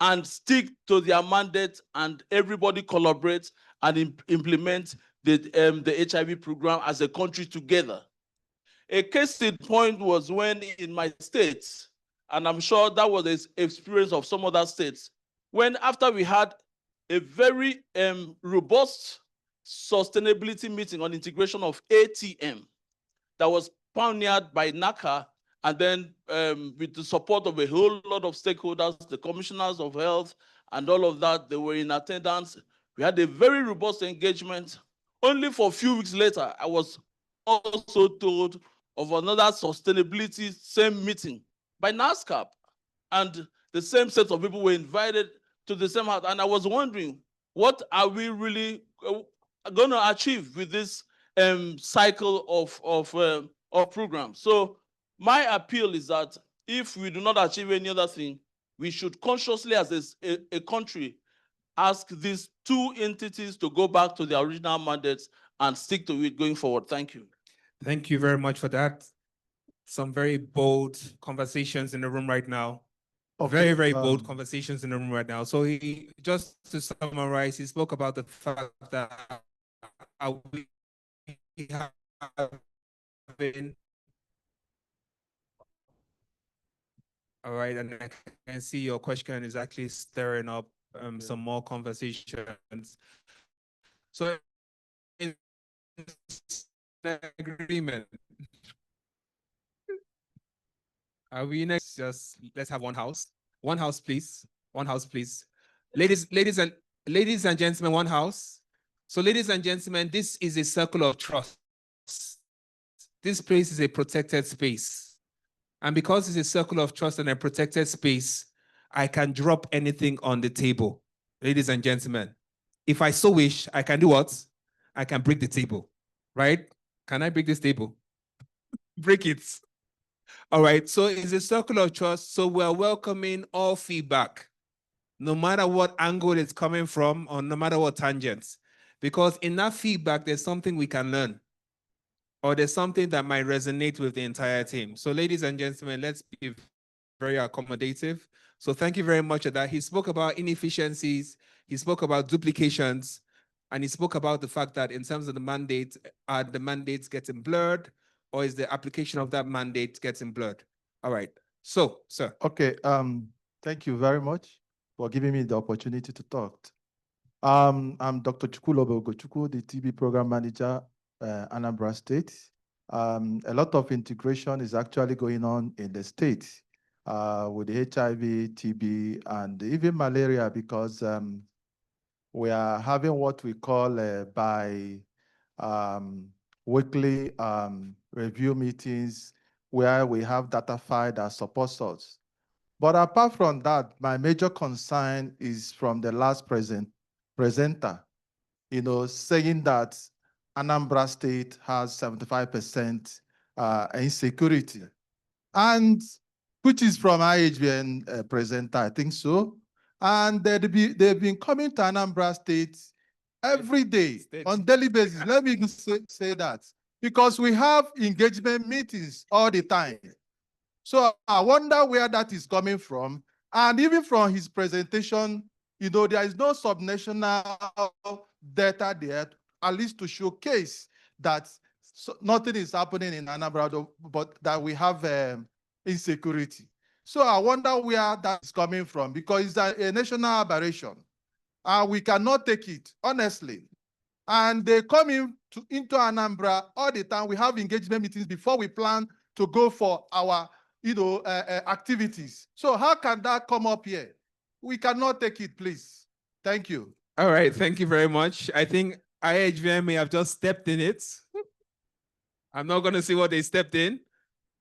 and stick to their mandate, and everybody collaborate and implement the HIV program as a country together. A case in point was when in my state, and I'm sure that was the experience of some other states, when after we had a very robust sustainability meeting on integration of ATM that was pioneered by NACA, and then with the support of a whole lot of stakeholders, the commissioners of health, and all of that, they were in attendance. We had a very robust engagement. Only for a few weeks later, I was also told of another sustainability same meeting by NASCAP. And the same set of people were invited to the same house. And I was wondering, what are we really going to achieve with this cycle of programs? So my appeal is that if we do not achieve any other thing, we should consciously, as a country, ask these two entities to go back to their original mandates and stick to it going forward. Thank you.
Thank you very much for that. Some very bold conversations in the room right now. Okay, very bold conversations in the room right now. So just to summarize, he spoke about the fact that we having, all right, and I can see your question is actually stirring up some more conversations. So in agreement, are we next? Just let's have one house, please. One house, please. Ladies and gentlemen, one house. So ladies and gentlemen, this is a circle of trust. This place is a protected space. And because it's a circle of trust and a protected space, I can drop anything on the table. Ladies and gentlemen, if I so wish, I can do what? I can break the table, right? Can I break this table? Break it. All right, so it's a circle of trust. So we're welcoming all feedback, no matter what angle it's coming from or no matter what tangents. Because in that feedback, there's something we can learn or there's something that might resonate with the entire team. So ladies and gentlemen, let's be very accommodative. So thank you very much for that. He spoke about inefficiencies, he spoke about duplications, and he spoke about the fact that in terms of the mandate, are the mandates getting blurred or is the application of that mandate getting blurred? All right, so, sir.
Okay, thank you very much for giving me the opportunity to talk. I'm Dr. Chukwulobe Ogochukwu, the TB Program Manager, Anambra State. A lot of integration is actually going on in the state with the HIV, TB, and even malaria because we are having what we call weekly review meetings where we have data file that supports us. But apart from that, my major concern is from the last presenter, saying that Anambra State has 75% insecurity, and which is from IHBN presenter, I think so. And they've been coming to Anambra State every day on daily basis. Let me say that because we have engagement meetings all the time. So I wonder where that is coming from. And even from his presentation, there is no subnational data there, at least to showcase that nothing is happening in Anambra, but that we have insecurity. So I wonder where that is coming from because it's a national aberration. We cannot take it, honestly. And they come into Anambra all the time. We have engagement meetings before we plan to go for our activities. So how can that come up here? We cannot take it, please. Thank you.
All right, thank you very much. I think IHVM may have just stepped in it. I'm not going to see what they stepped in,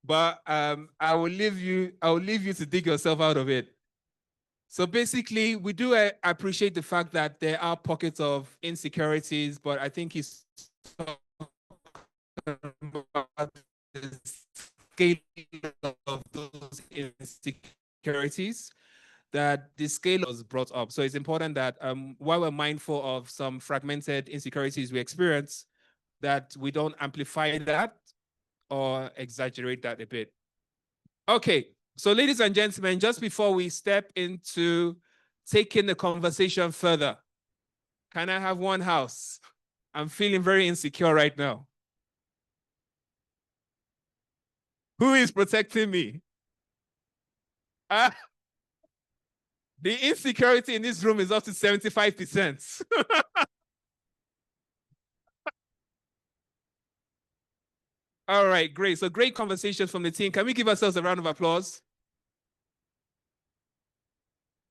but I will leave you to dig yourself out of it. So basically, we do appreciate the fact that there are pockets of insecurities, but I think he's about the scale of those insecurities, that the scale was brought up. So it's important that while we're mindful of some fragmented insecurities we experience, that we don't amplify that or exaggerate that a bit. Okay, so ladies and gentlemen, just before we step into taking the conversation further, can I have one house? I'm feeling very insecure right now. Who is protecting me? The insecurity in this room is up to 75%. All right, great. So great conversations from the team. Can we give ourselves a round of applause?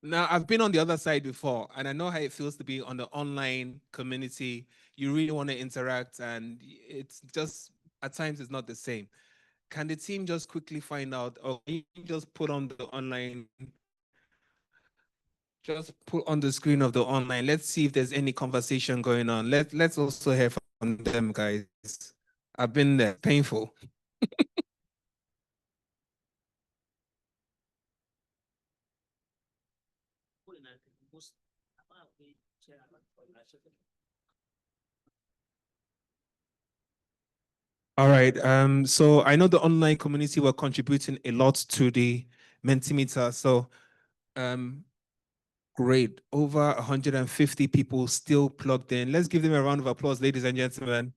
Now, I've been on the other side before, and I know how it feels to be on the online community. You really want to interact, and it's just, at times, it's not the same. Can the team just quickly find out, or you just put on the online, just put on the screen of the online. Let's see if there's any conversation going on. Let's also hear from them, guys. I've been there, painful. All right. So I know the online community were contributing a lot to the Mentimeter. So great. Over 150 people still plugged in. Let's give them a round of applause, ladies and gentlemen.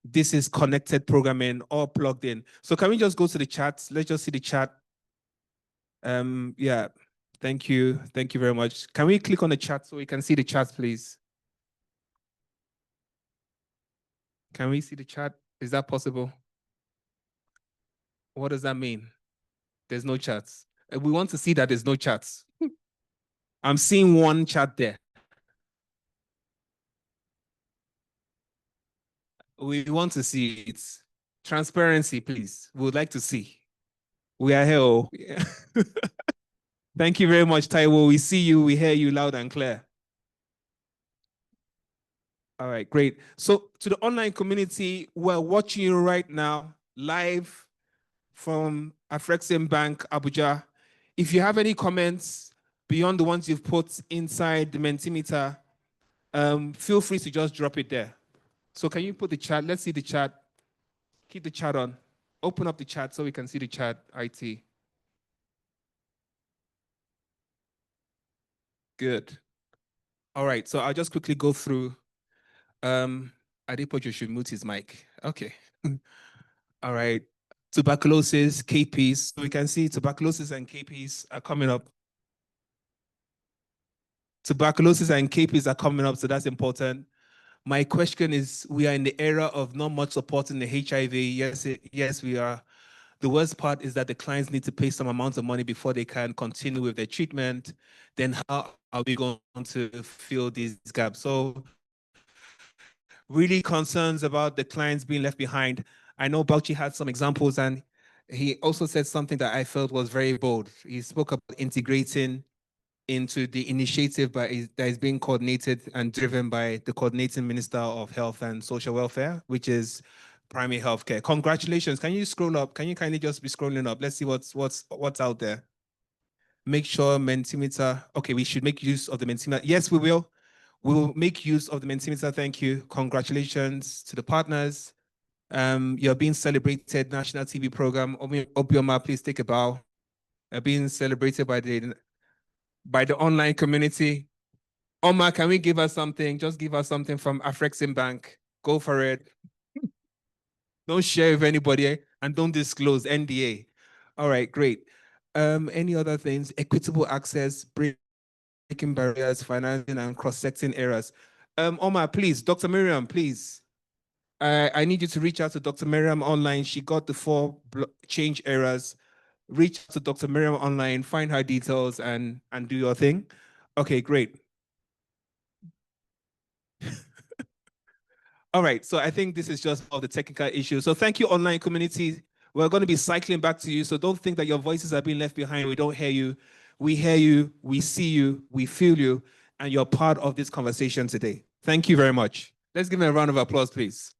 This is connected programming, all plugged in. So can we just go to the chat? Let's just see the chat. Yeah. Thank you. Thank you very much. Can we click on the chat so we can see the chat, please? Can we see the chat? Is that possible? What does that mean? There's no chats. We want to see that there's no chats. I'm seeing one chat there. We want to see it. Transparency, please. We would like to see. We are here. Oh. Thank you very much, Taiwo. We see you, we hear you loud and clear. All right, great. So to the online community, we're watching you right now live from Afrexim Bank, Abuja. If you have any comments beyond the ones you've put inside the Mentimeter, feel free to just drop it there. So can you put the chat? Let's see the chat. Keep the chat on. Open up the chat so we can see the chat, IT. Good. All right, so I'll just quickly go through. Adepoju should mute his mic. Okay. All right. Tuberculosis, KPs. So we can see tuberculosis and KPs are coming up. Tuberculosis and KPs are coming up, so that's important. My question is, we are in the era of not much support in the HIV. Yes, we are. The worst part is that the clients need to pay some amount of money before they can continue with their treatment. Then how are we going to fill these gaps? So really concerns about the clients being left behind. I know Bauchi had some examples, and he also said something that I felt was very bold. He spoke about integrating into the initiative that is being coordinated and driven by the coordinating Minister of Health and Social Welfare, which is primary healthcare. Congratulations. Can you scroll up? Can you kindly just be scrolling up? Let's see what's out there. Make sure Mentimeter. Okay, we should make use of the Mentimeter. Yes, we will. We will make use of the Mentimeter. Thank you. Congratulations to the partners. You're being celebrated, national TV program. Obioma, please take a bow. Being celebrated by the online community. Omar, can we give us something? Just give us something from Afrexim Bank. Go for it. Don't share with anybody and don't disclose NDA. All right, great. Any other things? Equitable access, breaking barriers, financing, and cross-secting errors. Omar, please, Dr. Miriam, please. I need you to reach out to Dr. Miriam online. She got the 4 change errors. Reach out to Dr. Miriam online, find her details, and do your thing. Okay, great. All right, so I think this is just all the technical issues. So thank you, online community. We're going to be cycling back to you, so don't think that your voices are being left behind. We don't hear you. We hear you, we see you, we feel you, and you're part of this conversation today. Thank you very much. Let's give them a round of applause, please.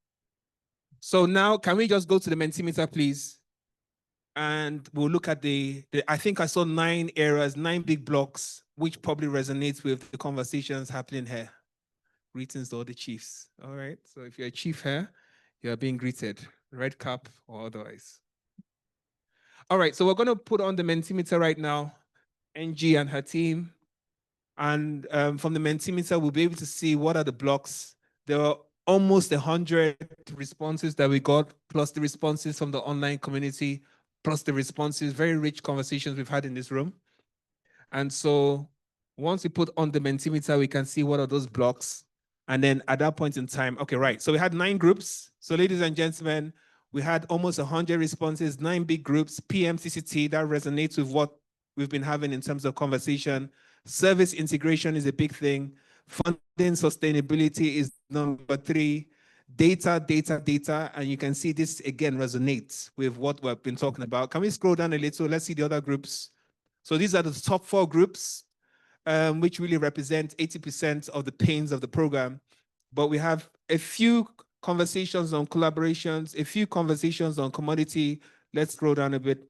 So now, can we just go to the Mentimeter, please? And we'll look at I think I saw 9 areas, 9 big blocks, which probably resonates with the conversations happening here. Greetings to all the chiefs. All right. So if you're a chief here, you are being greeted, red cap or otherwise. All right. So we're going to put on the Mentimeter right now, NG and her team. And from the Mentimeter, we'll be able to see what are the blocks. There are almost 100 responses that we got, plus the responses from the online community, plus the responses, very rich conversations we've had in this room. And so once we put on the Mentimeter, we can see what are those blocks. And then at that point in time, okay, right. So we had 9 groups. So ladies and gentlemen, we had almost 100 responses, 9 big groups, PMCCT, that resonates with what we've been having in terms of conversation. Service integration is a big thing. Funding sustainability is number 3. Data, and you can see this again resonates with what we've been talking about. Can we scroll down a little? Let's see the other groups. So these are the top 4 groups, which really represent 80% of the pains of the program. But we have a few conversations on collaborations, a few conversations on commodity. Let's scroll down a bit.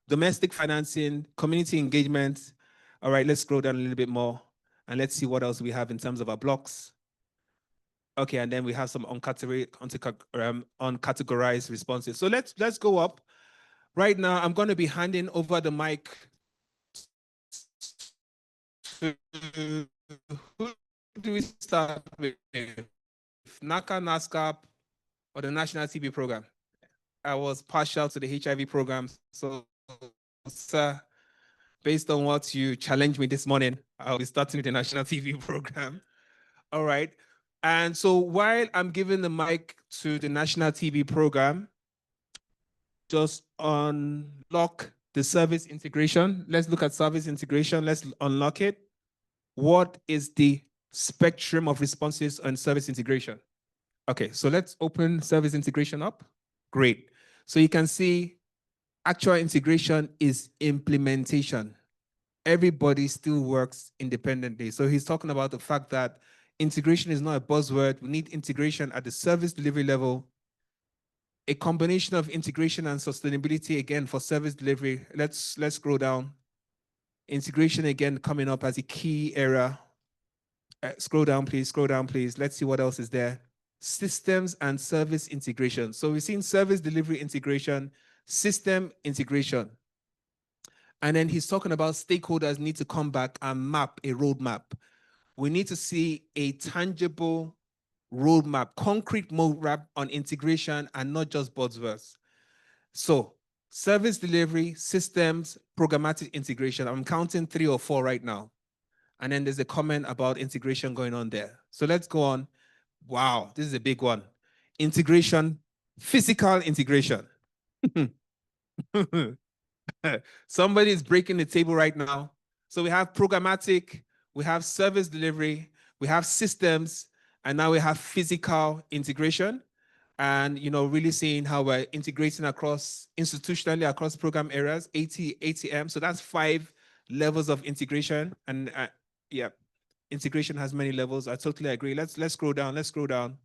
Domestic financing, community engagement. All right, let's scroll down a little bit more. And let's see what else we have in terms of our blocks. Okay, and then we have some uncategorized responses. So let's go up. Right now, I'm going to be handing over the mic to, who do we start with? NACA, NASCAP, or the National TB program? I was partial to the HIV program, so sir, based on what you challenged me this morning, I'll be starting with the National TV program. All right. And so while I'm giving the mic to the National TV program, just unlock the service integration. Let's look at service integration. Let's unlock it. What is the spectrum of responses on service integration? Okay, so let's open service integration up. Great. So you can see actual integration is implementation. Everybody still works independently. So he's talking about the fact that integration is not a buzzword. We need integration at the service delivery level. A combination of integration and sustainability again for service delivery. Let's scroll down. Integration again coming up as a key area. Scroll down, please. Scroll down, please. Let's see what else is there. Systems and service integration. So we've seen service delivery integration, system integration. And then he's talking about stakeholders need to come back and map a roadmap. We need to see a tangible roadmap, concrete roadmap on integration and not just buzzwords. So service delivery, systems, programmatic integration. I'm counting 3 or 4 right now. And then there's a comment about integration going on there. So let's go on. Wow, this is a big one. Integration, physical integration. Somebody is breaking the table right now. So we have programmatic, we have service delivery, we have systems, and now we have physical integration. And, you know, really seeing how we're integrating across institutionally across program areas, ATM. So that's 5 levels of integration. And yeah, integration has many levels. I totally agree. Let's scroll down. Let's scroll down.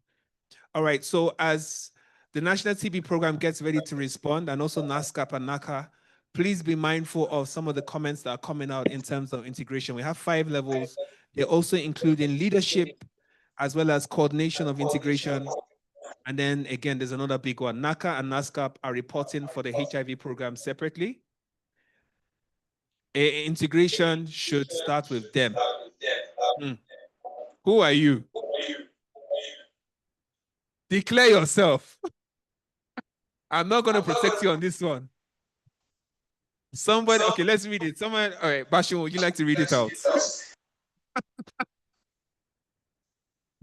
All right. So as the National TB program gets ready to respond, and also NASCAP and NACA, please be mindful of some of the comments that are coming out in terms of integration. We have 5 levels. They're also including leadership, as well as coordination of integration. And then again, there's another big one. NACA and NASCAP are reporting for the HIV program separately. Integration should start with them. Who are you? Declare yourself. I'm not going to protect you on this one. Somebody, okay, let's read it. Someone, all right, Bashir, would you like to read it out?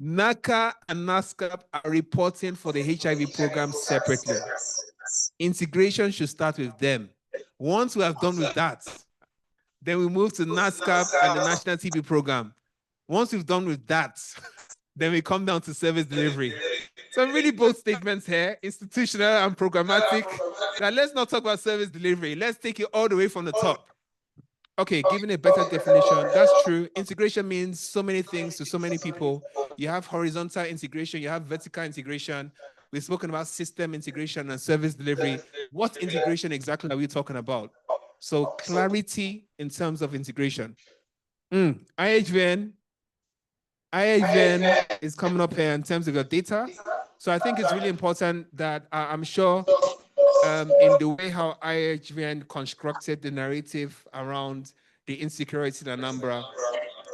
NACA and NASCAP are reporting for the HIV program separately. Integration should start with them. Once we have done with that, then we move to NASCAP and the National TB program. Once we've done with that, then we come down to service delivery. Some really bold statements here, institutional and programmatic. Now let's not talk about service delivery. Let's take it all the way from the top. Okay, given a better definition, that's true. Integration means so many things to so many people. You have horizontal integration, you have vertical integration. We've spoken about system integration and service delivery. What integration exactly are we talking about? So clarity in terms of integration. IHVN is coming up here in terms of your data. So I think it's really important that I'm sure in the way how IHVN constructed the narrative around the insecurity in Anambra,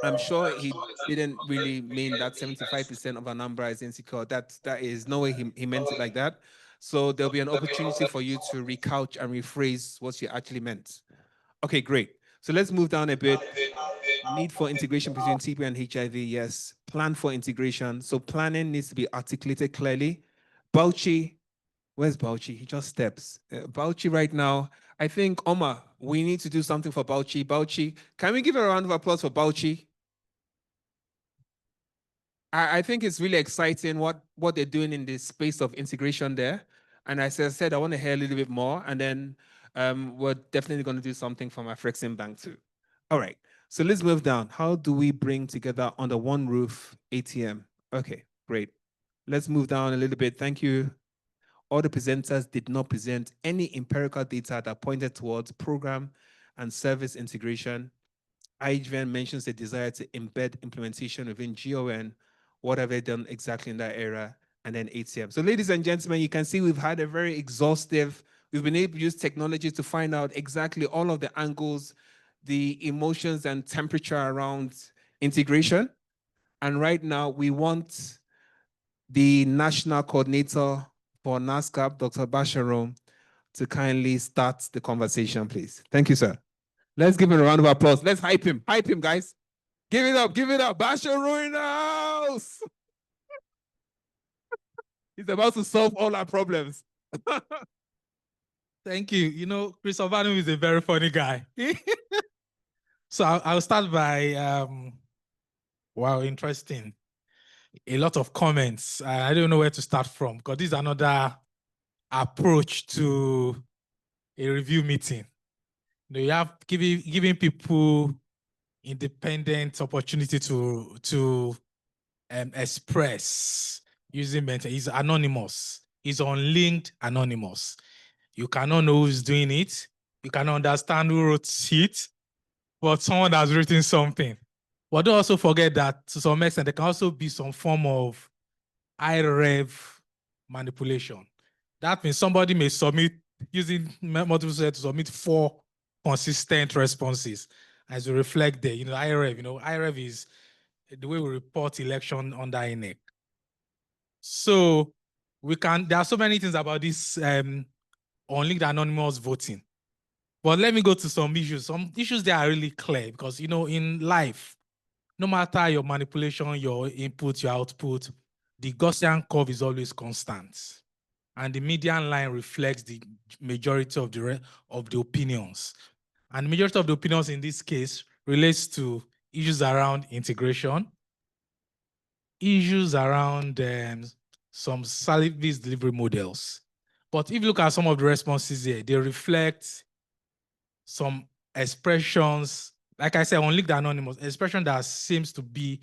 I'm sure he didn't really mean that 75% of Anambra is insecure. That is no way he meant it like that. So there'll be an opportunity for you to recouch and rephrase what you actually meant. Okay, great. So let's move down a bit. Need for integration between TB and HIV, yes. Plan for integration. So planning needs to be articulated clearly. Bauchi, where's Bauchi? He just steps. Bauchi right now, I think, Omar, we need to do something for Bauchi. Bauchi, can we give a round of applause for Bauchi? I think it's really exciting what they're doing in the space of integration there. And as I said, I want to hear a little bit more. And then we're definitely going to do something for my Frexim Bank too. All right. So let's move down. How do we bring together under one roof ATM? Okay, great. Let's move down a little bit. Thank you. All the presenters did not present any empirical data that pointed towards program and service integration. IHVN mentions the desire to embed implementation within GON. What have they done exactly in that area? And then ATM. So ladies and gentlemen, you can see we've had a very exhaustive, we've been able to use technology to find out exactly all of the angles, the emotions and temperature around integration. And right now we want the national coordinator for NASCAP, Dr. Basharom, to kindly start the conversation, please. Thank you, sir. Let's give him a round of applause. Let's hype him, guys. Give it up, Basharom in the house. He's about to solve all our problems.
Thank you. You know, Chris Ovanu is a very funny guy. So I'll start by, wow, interesting. A lot of comments. I don't know where to start from because this is another approach to a review meeting. You have giving people independent opportunity to express using mentor. It's anonymous. It's unlinked anonymous. You cannot know who's doing it. You cannot understand who wrote it, but someone has written something. But don't also forget that to some extent, there can also be some form of IREV manipulation. That means somebody may submit using multiple set to submit 4 consistent responses as we reflect there. IREV, IREV is the way we report election under INEC. So there are so many things about this unlinked anonymous voting. But let me go to some issues. Some issues that are really clear because, in life, no matter your manipulation, your input, your output, the Gaussian curve is always constant. And the median line reflects the majority of the opinions. And the majority of the opinions in this case relates to issues around integration, issues around some service delivery models. But if you look at some of the responses here, they reflect some expressions, like I said, unlinked anonymous, expression that seems to be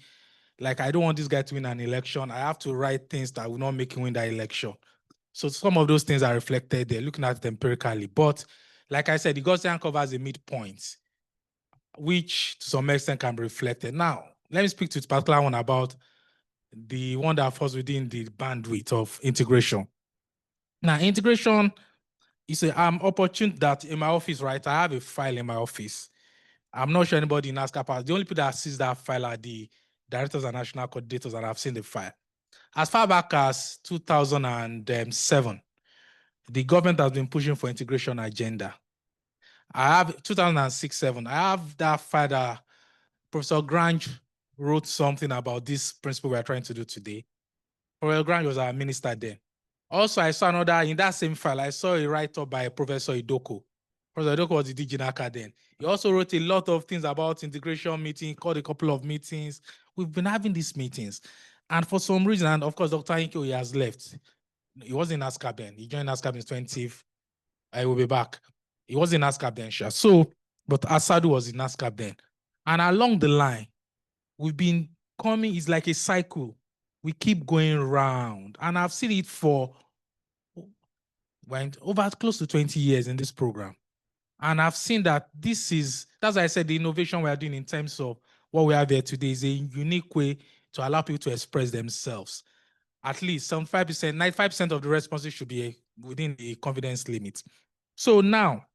like, I don't want this guy to win an election. I have to write things that will not make him win that election. So some of those things are reflected there, looking at it empirically. But like I said, the Gaussian covers a midpoint, which to some extent can be reflected. Now, let me speak to the particular one about the one that falls within the bandwidth of integration. Now, integration is an opportunity that in my office, right, I have a file in my office. I'm not sure anybody in NASCAR, the only people that sees that file are the directors and national coordinators, and I've seen the file. As far back as 2007, the government has been pushing for integration agenda. I have 2006-7. I have that file that Professor Grange wrote something about this principle we are trying to do today. Professor Grange was our minister then. Also, I saw another, in that same file, I saw a write-up by Professor Idoko. Professor Idoko was the DG NACA then. He also wrote a lot of things about integration meeting, called a couple of meetings. We've been having these meetings. And for some reason, and of course, Dr. Inko, he has left. He was in NASCAR then. He joined NASCAR in 20th. I will be back. He was in NASCAR then, sure. So, but Asadu was in NASCAR then. And along the line, we've been coming, it's like a cycle. We keep going round. And I've seen it for over close to 20 years in this program. And I've seen that that's why I said the innovation we are doing in terms of what we have here today is a unique way to allow people to express themselves. At least 75%, 95% of the responses should be within the confidence limit. So now,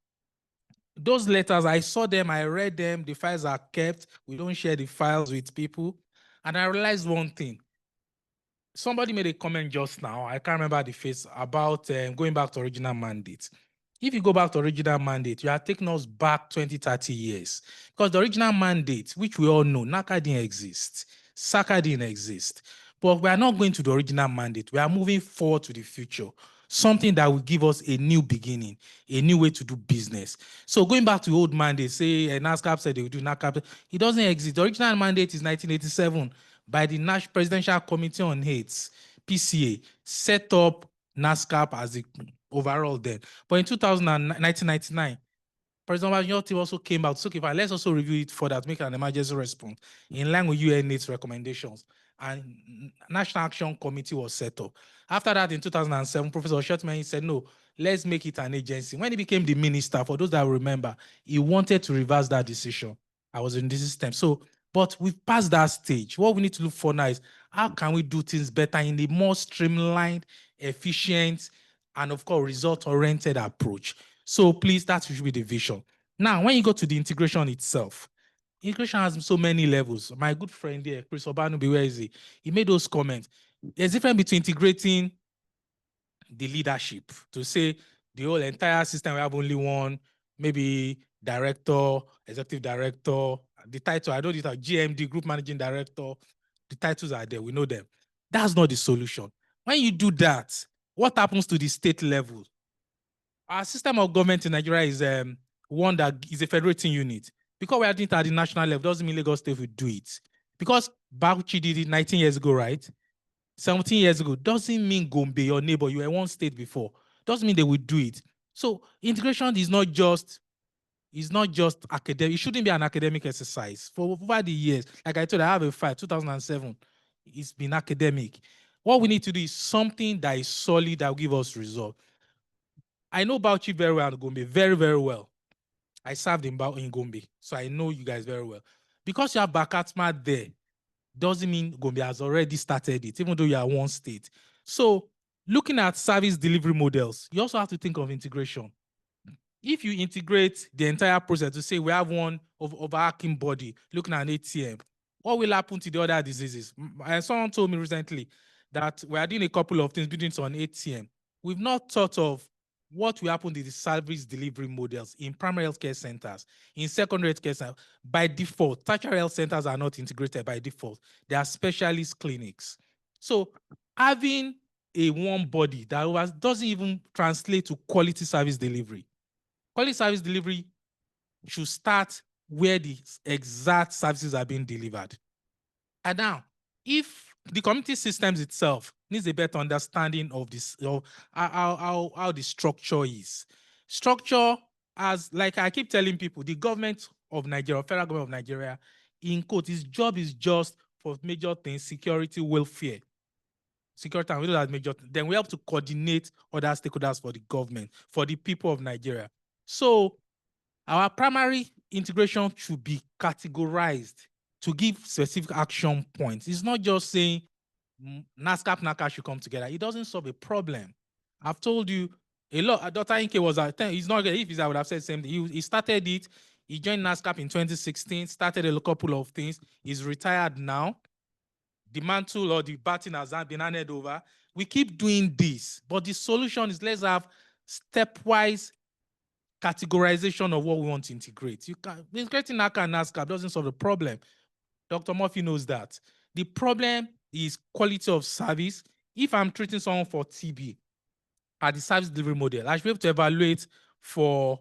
those letters, I saw them, I read them, the files are kept. We don't share the files with people. And I realized one thing. Somebody made a comment just now, I can't remember the face, about going back to original mandate. If you go back to original mandate, you are taking us back 20, 30 years. Because the original mandate, which we all know, NACA didn't exist, SACA didn't exist. But we are not going to the original mandate. We are moving forward to the future. Something that will give us a new beginning, a new way to do business. So going back to the old mandate, say NASCAP said they will do NACAP, it doesn't exist. The original mandate is 1987 by the National Presidential Committee on AIDS, PCA, set up NASCAP as the overall then. But in 1999, President Washington also came out, so okay, fine, let's also review it further to make an emergency response in line with UNAIDS recommendations. And National Action Committee was set up. After that, in 2007, Professor Shetman said, no, let's make it an agency. When he became the minister, for those that remember, he wanted to reverse that decision. I was in this system. So, but we've passed that stage. What we need to look for now is how can we do things better in a more streamlined, efficient, and of course, result-oriented approach. So please, that should be the vision. Now, when you go to the integration itself, integration has so many levels. My good friend here, Chris Obanubi, where is he? He made those comments. There's a difference between integrating the leadership to say the whole entire system, we have only one, maybe director, executive director, the title, I know this, GMD, group managing director, the titles are there, we know them. That's not the solution. When you do that, what happens to the state level? Our system of government in Nigeria is one that is a federating unit. Because we are doing it at the national level, doesn't mean Lagos State will do it. Because Bauchi did it 19 years ago, right? 17 years ago, doesn't mean Gombe, your neighbor, you were one state before, doesn't mean they will do it. So integration is not just academic. It shouldn't be an academic exercise. For over the years, like I told you, I have a file, 2007. It's been academic. What we need to do is something that is solid that will give us results. I know Bauchi very well and Gombe very, very well. I served in Gombe, so I know you guys very well. Because you have Bakatma there, doesn't mean Gombe has already started it, even though you are one state. So looking at service delivery models, you also have to think of integration. If you integrate the entire process to say we have one overarching body looking at ATM, what will happen to the other diseases? Someone told me recently that we are doing a couple of things building on ATM. We've not thought of what will happen to the service delivery models in primary healthcare centers, in secondary healthcare centers. By default, tertiary health centers are not integrated by default. They are specialist clinics. So having a one body that doesn't even translate to quality service delivery. Quality service delivery should start where the exact services are being delivered. And now, if the community systems itself needs a better understanding of this, of how the structure is. Structure, as like I keep telling people, the government of Nigeria, federal government of Nigeria, in quote, his job is just for major things, security, welfare. Security and that major. Then we have to coordinate other stakeholders for the government, for the people of Nigeria. So our primary integration should be categorized to give specific action points. It's not just saying NASCAP, NACA should come together. It doesn't solve a problem. I've told you a lot. Dr. Inke was, he's not, if I would have said the same thing. He started it. He joined NASCAP in 2016, started a couple of things. He's retired now. The mantle or the baton has been handed over. We keep doing this, but the solution is let's have stepwise categorization of what we want to integrate. You can integrating NACA and NASCAP doesn't solve the problem. Dr. Murphy knows that. The problem is quality of service. If I'm treating someone for TB at the service delivery model, I should be able to evaluate for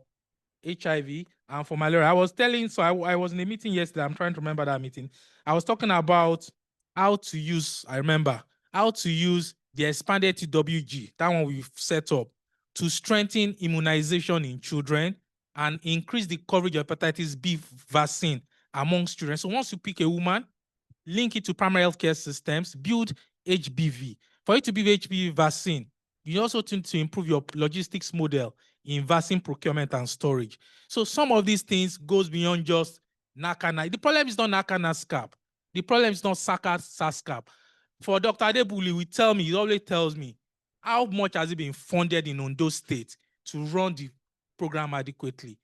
HIV and for malaria. I was telling, so I was in a meeting yesterday. I'm trying to remember that meeting. I was talking about how to use, I remember, how to use the expanded TWG, that one we've set up, to strengthen immunization in children and increase the coverage of hepatitis B vaccine amongst children. So once you pick a woman, link it to primary healthcare systems, build HBV. For you to build HBV vaccine, you also need to improve your logistics model in vaccine procurement and storage. So some of these things goes beyond just NACA. The problem is not NACA NASCAP. The problem is not SACA SASCAP. For Dr. Adebuli, he always tells me, how much has it been funded in Ondo State to run the program adequately?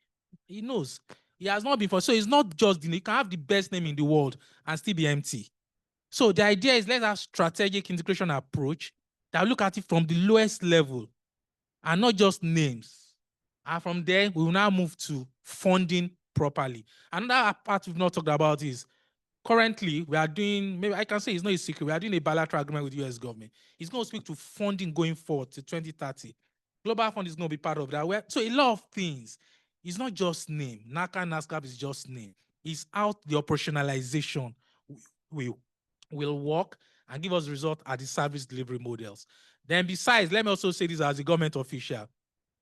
He knows. He has not been funded. So it's not just, you can have the best name in the world and still be empty. So the idea is let's have strategic integration approach that look at it from the lowest level and not just names. And from there, we will now move to funding properly. Another part we've not talked about is currently we are doing, maybe I can say it's not a secret, we are doing a bilateral agreement with the US government. It's going to speak to funding going forward to 2030. Global Fund is going to be part of that. So a lot of things. It's not just name. NACA, NASCAP is just name. It's out the operationalization will work and give us results at the service delivery models. Then besides, let me also say this as a government official.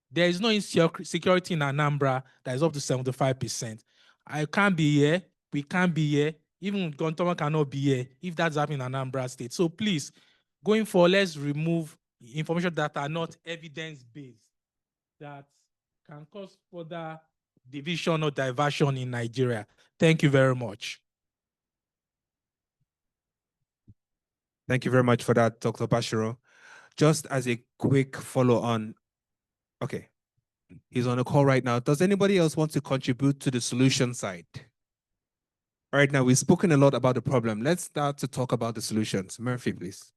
There is no insecurity in Anambra that is up to 75%. I can't be here. We can't be here. Even Tomar cannot be here if that's happening in Anambra State. So please, going forward, let's remove information that are not evidence-based, that can cause further division or diversion in Nigeria. Thank you very much.
Thank you very much for that, Dr. Bashiro. Just as a quick follow-on, okay, he's on a call right now. Does anybody else want to contribute to the solution side? All right, now we've spoken a lot about the problem. Let's start to talk about the solutions. Murphy, please.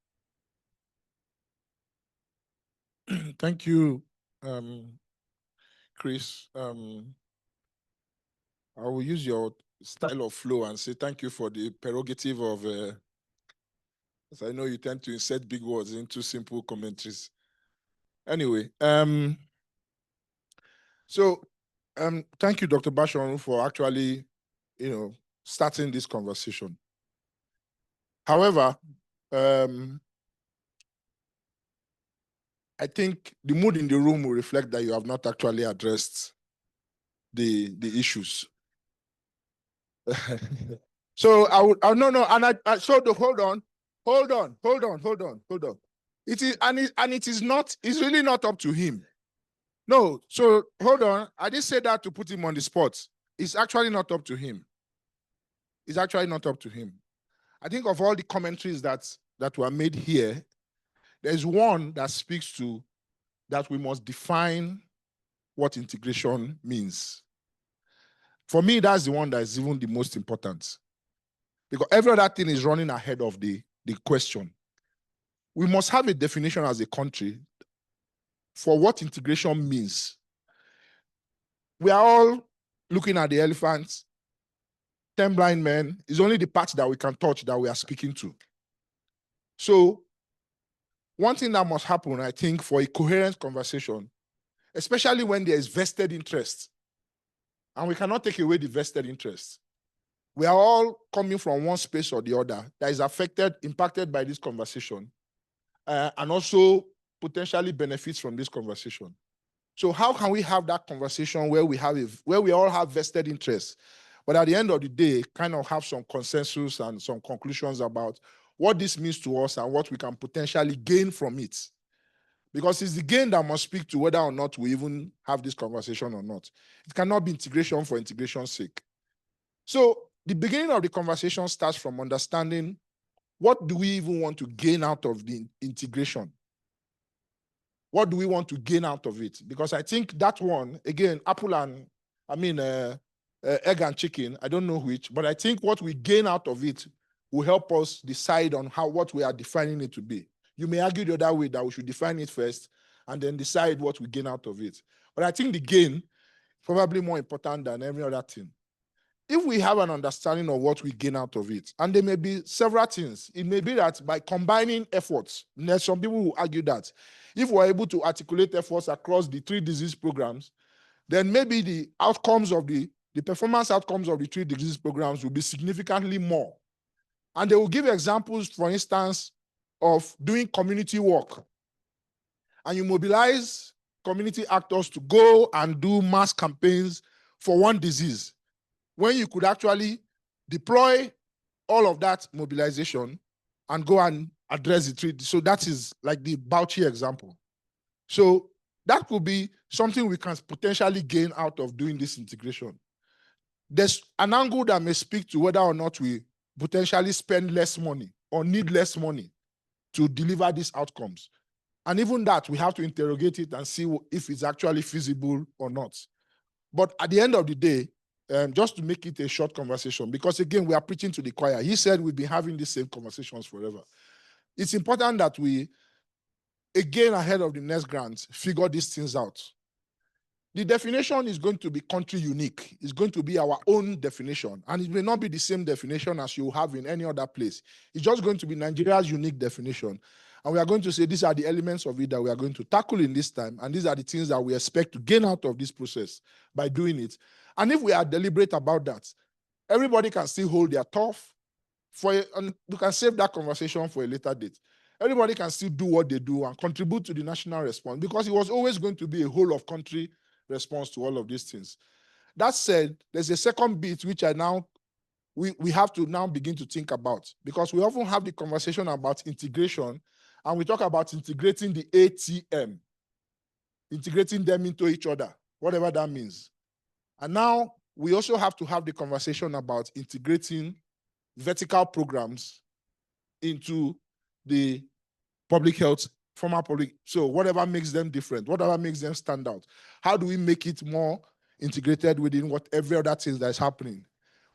Thank you, Chris. I will use your style of flow and say thank you for the prerogative of, as I know you tend to insert big words into simple commentaries. Anyway, thank you, Dr. Bashir, for actually, starting this conversation. However,
I think the mood in the room will reflect that you have not actually addressed the issues. So no, and hold on. It is, and it is not, it's really not up to him. No, so hold on. I didn't say that to put him on the spot. It's actually not up to him. It's actually not up to him. I think of all the commentaries that were made here, there's one that speaks to that we must define what integration means. For me, that's the one that is even the most important. Because every other thing is running ahead of the question. We must have a definition as a country for what integration means. We are all looking at the elephants. 10 blind men is only the part that we can touch that we are speaking to. So one thing that must happen, I think, for a coherent conversation, especially when there is vested interest, and we cannot take away the vested interest. We are all coming from one space or the other that is impacted by this conversation, and also potentially benefits from this conversation. So how can we have that conversation where we all have vested interests, but at the end of the day, kind of have some consensus and some conclusions about what this means to us and what we can potentially gain from it? Because it's the gain that must speak to whether or not we even have this conversation or not. It cannot be integration for integration's sake. So the beginning of the conversation starts from understanding what do we even want to gain out of the integration? What do we want to gain out of it? Because I think that one, again, egg and chicken, I don't know which, but I think what we gain out of it will help us decide on what we are defining it to be. You may argue the other way that we should define it first and then decide what we gain out of it. But I think the gain is probably more important than every other thing. If we have an understanding of what we gain out of it, and there may be several things, it may be that by combining efforts, there's some people who argue that if we're able to articulate efforts across the 3 disease programs, then maybe the outcomes of the performance outcomes of the 3 disease programs will be significantly more. And they will give examples, for instance, of doing community work. And you mobilize community actors to go and do mass campaigns for one disease, when you could actually deploy all of that mobilization and go and address the 3. So that is like the Bauchi example. So that could be something we can potentially gain out of doing this integration. There's an angle that may speak to whether or not we potentially spend less money or need less money to deliver these outcomes. And even that, we have to interrogate it and see if it's actually feasible or not. But at the end of the day, just to make it a short conversation, because again, we are preaching to the choir. He said we've been having the same conversations forever. It's important that we, again, ahead of the next grant, figure these things out. The definition is going to be country unique. It's going to be our own definition. And it may not be the same definition as you have in any other place. It's just going to be Nigeria's unique definition. And we are going to say these are the elements of it that we are going to tackle in this time. And these are the things that we expect to gain out of this process by doing it. And if we are deliberate about that, everybody can still hold their turf. And we can save that conversation for a later date. Everybody can still do what they do and contribute to the national response, because it was always going to be a whole of country response to all of these things. That said, there's a second bit which we have to now begin to think about, because we often have the conversation about integration and we talk about integrating the ATM, integrating them into each other, whatever that means. And now we also have to have the conversation about integrating vertical programs into the public health, formal public, so whatever makes them different, whatever makes them stand out. How do we make it more integrated within whatever other things that is happening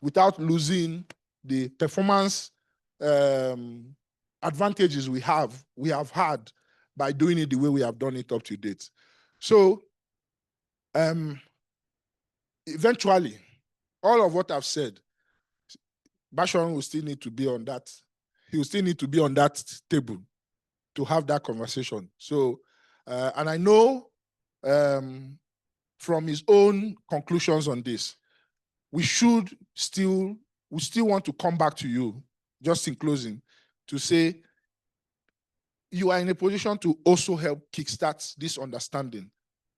without losing the performance advantages we have had by doing it the way we have done it up to date. So eventually, all of what I've said, Basharon will still need to be on that. He will still need to be on that table to have that conversation. So, and I know from his own conclusions on this, we still want to come back to you, just in closing, to say, you are in a position to also help kickstart this understanding.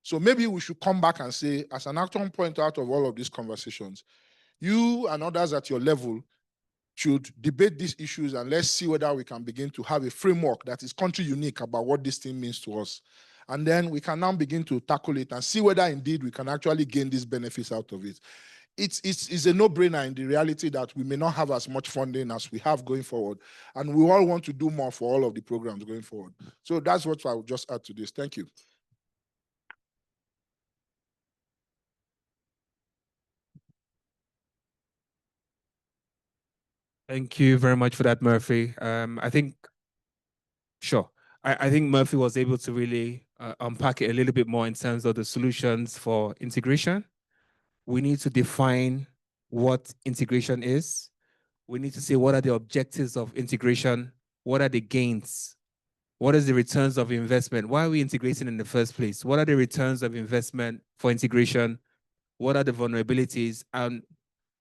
So maybe we should come back and say, as an action point out of all of these conversations, you and others at your level should debate these issues, and let's see whether we can begin to have a framework that is country unique about what this thing means to us. And then we can now begin to tackle it and see whether indeed we can actually gain these benefits out of it. It's a no-brainer in the reality that we may not have as much funding as we have going forward. And we all want to do more for all of the programs going forward. So that's what I would just add to this. Thank you.
Thank you very much for that, Murphy. I think Murphy was able to really unpack it a little bit more in terms of the solutions for integration. We need to define what integration is. We need to say what are the objectives of integration, what are the gains, what is the returns of investment, why are we integrating in the first place, what are the returns of investment for integration, what are the vulnerabilities, and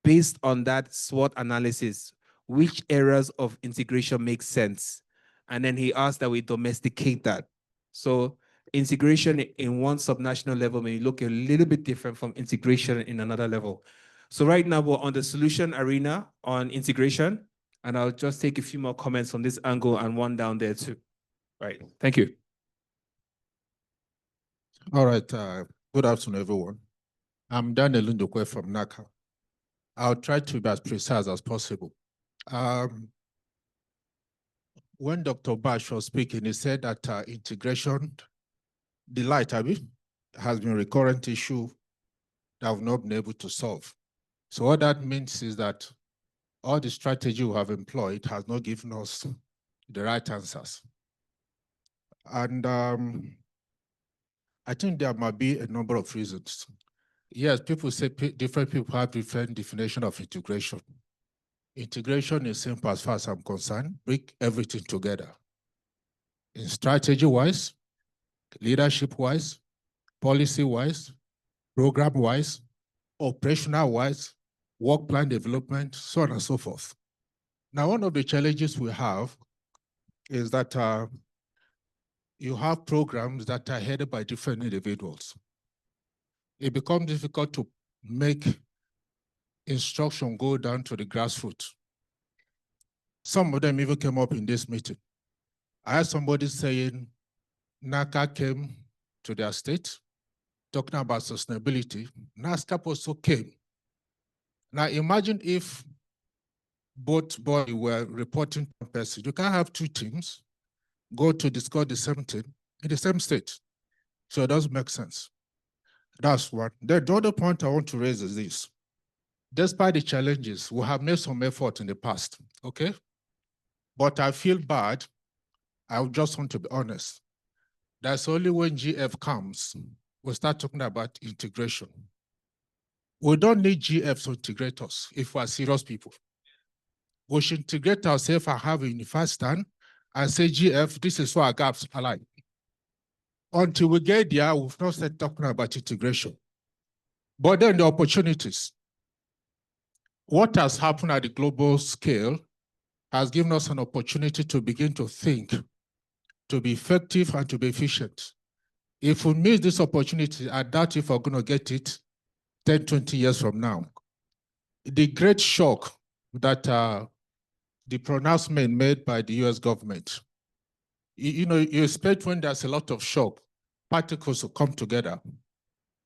based on that SWOT analysis, which areas of integration make sense? And then he asked that we domesticate that. So integration in one subnational level may look a little bit different from integration in another level. So right now we're on the solution arena on integration, and I'll just take a few more comments from this angle and one down there too. Right, thank you.
All right, good afternoon, everyone. I'm Daniel Ndukwe from NACA. I'll try to be as precise as possible. When Dr. Bash was speaking, he said that integration, has been a recurrent issue that we've not been able to solve. So what that means is that all the strategy we have employed has not given us the right answers. And I think there might be a number of reasons. Yes, people say different people have different definition of integration. Integration is simple as far as I'm concerned, bring everything together. In strategy-wise, leadership-wise, policy-wise, program-wise, operational-wise, work plan development, so on and so forth. Now, one of the challenges we have is that you have programs that are headed by different individuals. It becomes difficult to make instruction go down to the grassroots. Some of them even came up in this meeting. I had somebody saying NACA came to their state talking about sustainability. NASCAP also came. Now imagine if both bodies were reporting to a person. You can't have two teams go to discuss the same thing in the same state. So it doesn't make sense. That's one. Then the other point I want to raise is this. Despite the challenges, we have made some effort in the past, okay? But I feel bad. I just want to be honest. That's only when GF comes, we start talking about integration. We don't need GF to integrate us if we're serious people. We should integrate ourselves and have a unified stand and say, GF, this is what our gaps are like. Until we get there, we've not started talking about integration. But then the opportunities. What has happened at the global scale has given us an opportunity to begin to think, to be effective and to be efficient. If we miss this opportunity, I doubt if we're going to get it 10, 20 years from now. The great shock that the pronouncement made by the US government, you expect when there's a lot of shock, particles will come together.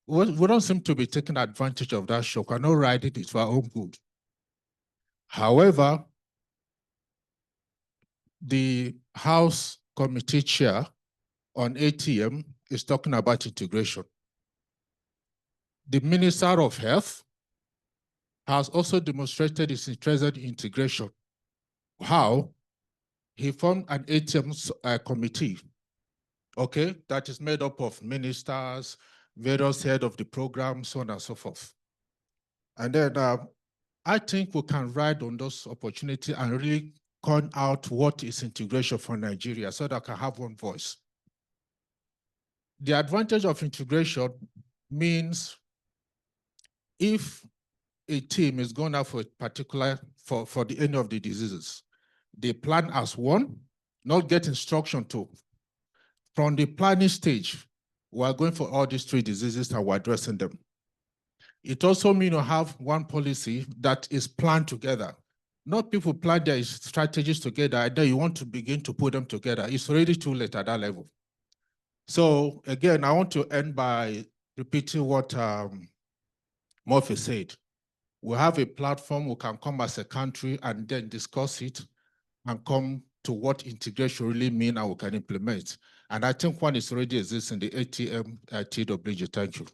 We don't seem to be taking advantage of that shock. We're not riding it for our own good. However, the House Committee Chair on ATM is talking about integration. The Minister of Health has also demonstrated his interest in integration. How? He formed an ATM committee, okay, that is made up of ministers, various heads of the program, so on and so forth. And then I think we can ride on those opportunities and really call out what is integration for Nigeria so that I can have one voice. The advantage of integration means if a team is going out for a particular, for the end of the diseases, they plan as one, not get instruction to. From the planning stage, we are going for all these 3 diseases and we're addressing them. It also means you have one policy that is planned together. Not people plan their strategies together, and then you want to begin to put them together. It's already too late at that level. So again, I want to end by repeating what Murphy said. We have a platform, we can come as a country and then discuss it and come to what integration really means and we can implement. And I think one is already exists in the ATM TWG. Thank you.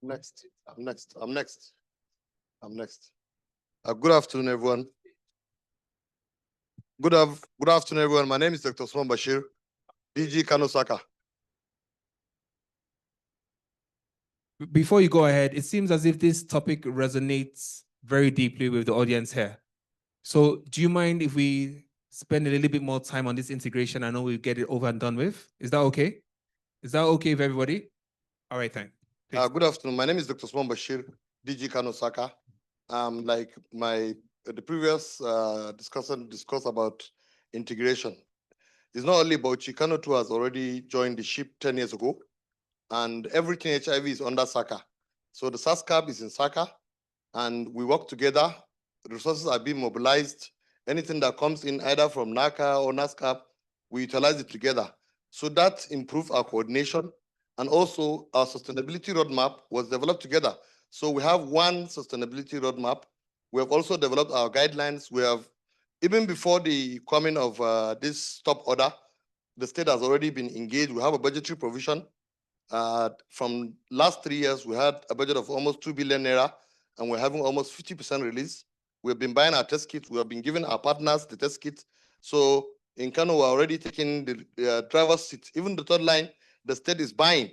I'm next. Good afternoon, everyone. Good afternoon, everyone. My name is Dr. Osman Bashir, DG Kanosaka.
Before you go ahead, it seems as if this topic resonates very deeply with the audience here. So do you mind if we spend a little bit more time on this integration? I know we'll get it over and done with. Is that okay? Is that okay with everybody? All right, thanks.
Good afternoon. My name is Dr. Osman Bashir, DG Kanosaka. Like the previous discussed about integration. It's not only about Chicano 2 has already joined the ship 10 years ago, and everything HIV is under SACA. So the SASCAP is in SACA, and we work together. The resources are being mobilized. Anything that comes in either from NACA or NASCAP, we utilize it together. So that improves our coordination. And also our sustainability roadmap was developed together. So we have one sustainability roadmap. We have also developed our guidelines. We have, even before the coming of this stop order, the state has already been engaged. We have a budgetary provision. From last 3 years, we had a budget of almost 2 billion naira, and we're having almost 50% release. We've been buying our test kits. We have been giving our partners the test kits. So in Kano, we're already taking the driver's seat. Even the third line, the state is buying.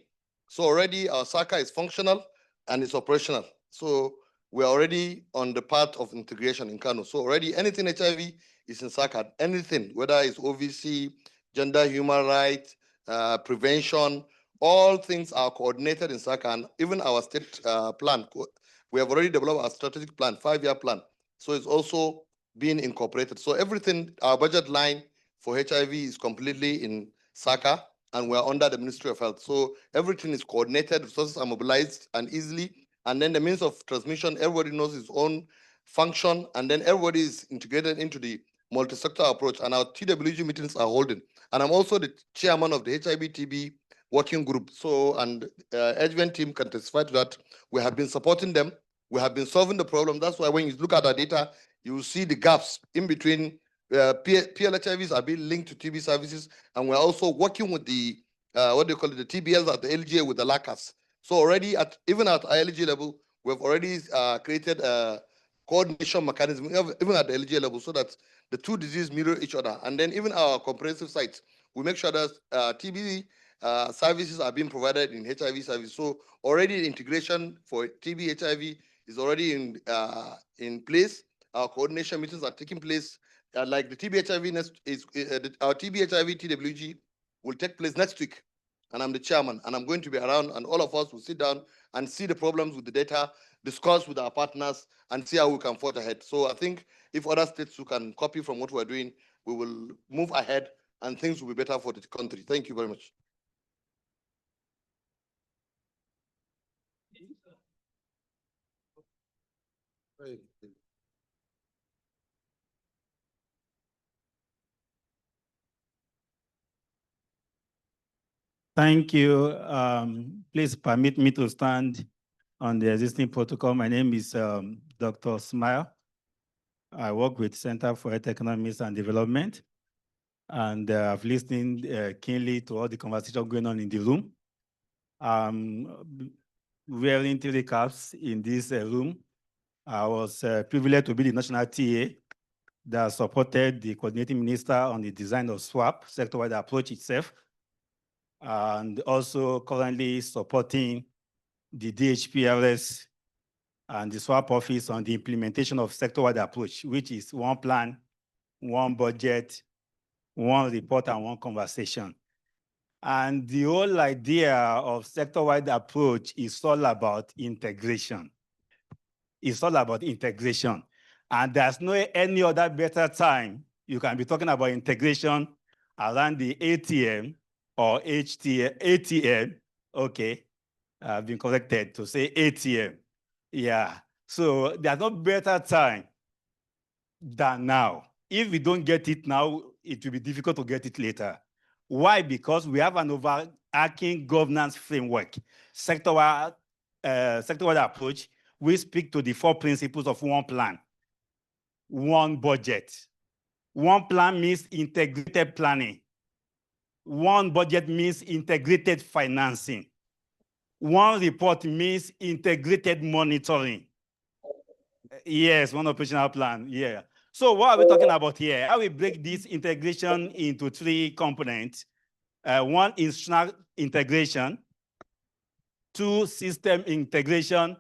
So already our SACA is functional and it's operational. So we're already on the path of integration in Kano. So already anything HIV is in SACA. Anything, whether it's OVC, gender, human rights, prevention, all things are coordinated in SACA, and even our state plan. We have already developed our strategic plan, 5-year plan. So it's also being incorporated. So everything, our budget line for HIV is completely in SACA, and we're under the Ministry of Health. So everything is coordinated, resources are mobilized and easily. And then the means of transmission, everybody knows its own function, and then everybody is integrated into the multi-sector approach, and our TWG meetings are holding. And I'm also the chairman of the HIV-TB working group. So, and Edgeven team can testify to that. We have been supporting them. We have been solving the problem. That's why when you look at our data, you will see the gaps in between. PLHIVs are being linked to TB services, and we're also working with the, what do you call it, the TBLs at the LGA with the LACAS. So already, even at ILG level, we've already created a coordination mechanism, even at the LGA level, so that the two diseases mirror each other. And then even our comprehensive sites, we make sure that TB services are being provided in HIV service. So already the integration for TB HIV is already in place. Our coordination meetings are taking place. Like the TB HIV our TB HIV TWG will take place next week, and I'm the chairman, and I'm going to be around, and all of us will sit down and see the problems with the data, discuss with our partners, and see how we can forge ahead. So I think if other states who can copy from what we're doing, we will move ahead, and things will be better for the country. Thank you very much.
Thank you. Please permit me to stand on the existing protocol. My name is Dr. Smile. I work with Center for Health Economics and Development, and I've listened keenly to all the conversation going on in the room. Wearing 3 caps in this room. I was privileged to be the national TA that supported the coordinating minister on the design of SWAP, sector-wide approach itself, and also currently supporting the DHPLS and the SWAP office on the implementation of sector-wide approach, which is one plan, one budget, one report, and one conversation. And the whole idea of sector-wide approach is all about integration. It's all about integration. And there's no any other better time you can be talking about integration around the ATM or ATM. Okay, I've been corrected to say ATM. Yeah, so there's no better time than now. If we don't get it now, it will be difficult to get it later. Why? Because we have an overarching governance framework, sector-wide approach. We speak to the 4 principles of one plan, one budget. One plan means integrated planning. One budget means integrated financing. One report means integrated monitoring. Yes, one operational plan, yeah. So what are we talking about here? How we break this integration into 3 components. One, institutional integration. 2, system integration.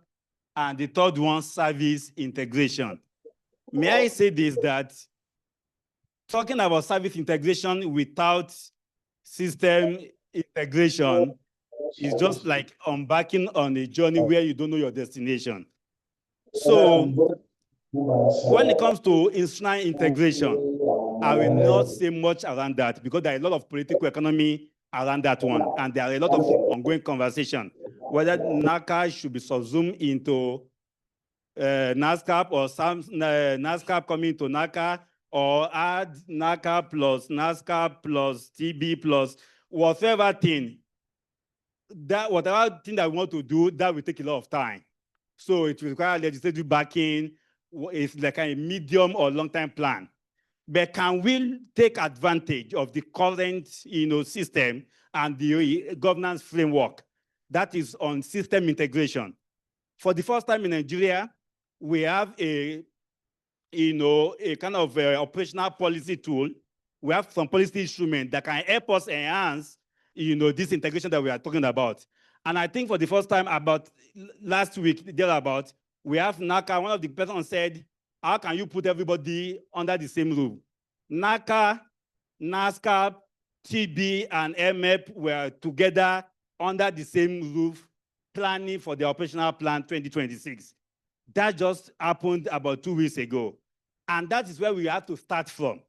And the 3rd one, service integration. May I say this, that talking about service integration without system integration is just like embarking on a journey where you don't know your destination. So when it comes to institutional integration, I will not say much around that because there are a lot of political economy around that one. And there are a lot of ongoing conversation, whether NACA should be subsumed into NASCAP or some NASCAP coming to NACA, or add NACA plus NASCAP plus TB plus whatever thing. Whatever thing that we want to do, that will take a lot of time. So it will require legislative backing. It's like a medium or long-term plan. But can we take advantage of the current system and the governance framework that is on system integration? For the first time in Nigeria, we have a kind of operational policy tool. We have some policy instrument that can help us enhance this integration that we are talking about. And I think for the first time about last week, thereabout, we have NACA. One of the persons said, how can you put everybody under the same roof? NACA, NASCAP, TB, and MEP were together under the same roof planning for the operational plan 2026. That just happened about 2 weeks ago. And that is where we have to start from,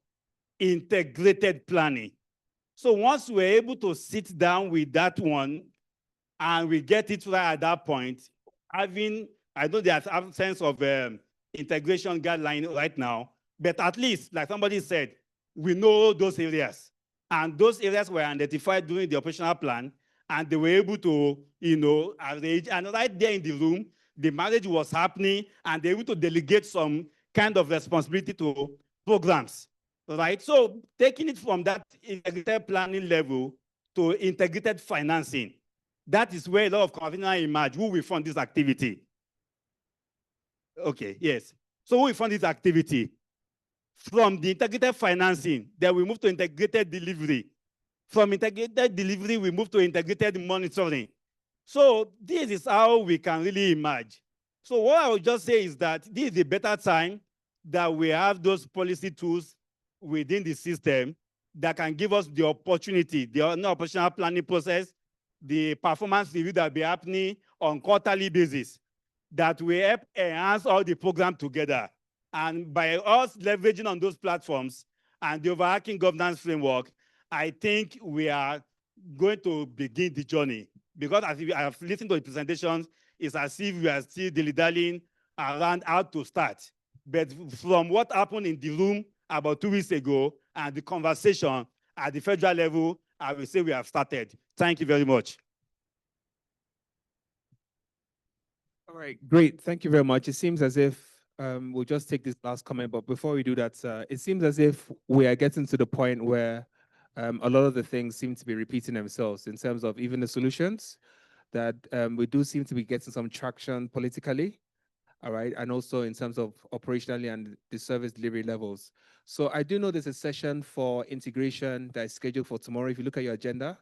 integrated planning. So once we're able to sit down with that one and we get it right at that point, I know there's absence of integration guideline right now, but at least, like somebody said, we know those areas. And those areas were identified during the operational plan, and they were able to, arrange. And right there in the room, the marriage was happening, and they were able to delegate some kind of responsibility to programs, right? So taking it from that integrated planning level to integrated financing, that is where a lot of confusion emerge. Who will fund this activity? Okay, yes. So who will fund this activity? From the integrated financing, then we move to integrated delivery. From integrated delivery, we move to integrated monitoring. So this is how we can really emerge. So what I would just say is that this is a better time that we have those policy tools within the system that can give us the opportunity, the operational planning process, the performance review that will be happening on quarterly basis, that will help enhance all the program together. And by us leveraging on those platforms and the overarching governance framework, I think we are going to begin the journey. Because as I have listened to the presentations, it's as if we are still dilly-dallying around how to start. But from what happened in the room about 2 weeks ago and the conversation at the federal level, I will say we have started. Thank you very much.
All right, great. Thank you very much. It seems as if we'll just take this last comment, but before we do that, it seems as if we are getting to the point where a lot of the things seem to be repeating themselves in terms of even the solutions, that we do seem to be getting some traction politically, all right, and also in terms of operationally and the service delivery levels. So I do know there's a session for integration that is scheduled for tomorrow. If you look at your agenda,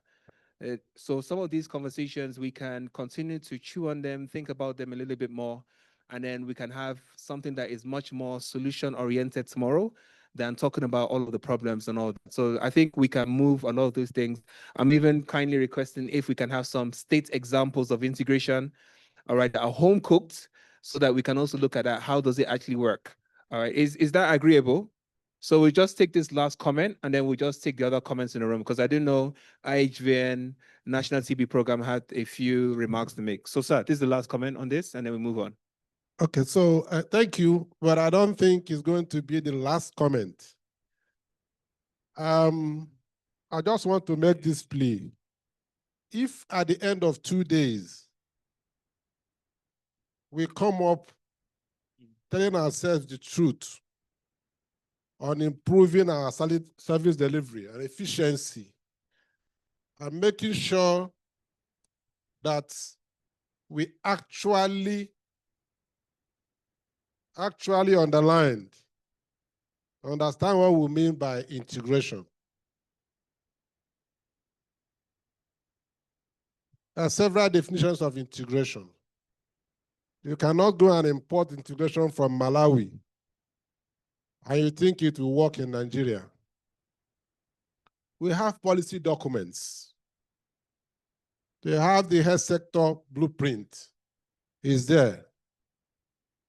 so some of these conversations, we can continue to chew on them, think about them a little bit more, and then we can have something that is much more solution-oriented tomorrow than talking about all of the problems and all that. So I think we can move a lot of those things. I'm even kindly requesting if we can have some state examples of integration, all right, that are home-cooked, so that we can also look at that, how does it actually work, All right, is that agreeable? So we just take this last comment and then we just take the other comments in the room because I do know IHVN National TB Program had a few remarks to make. So sir, this is the last comment on this and then we move on.
Okay, so thank you, but I don't think it's going to be the last comment. I just want to make this plea. If at the end of 2 days, we come up telling ourselves the truth on improving our service delivery and efficiency and making sure that we actually understand what we mean by integration. There are several definitions of integration. You cannot go and import integration from Malawi and you think it will work in Nigeria. We have policy documents. They have the health sector blueprint. It's there.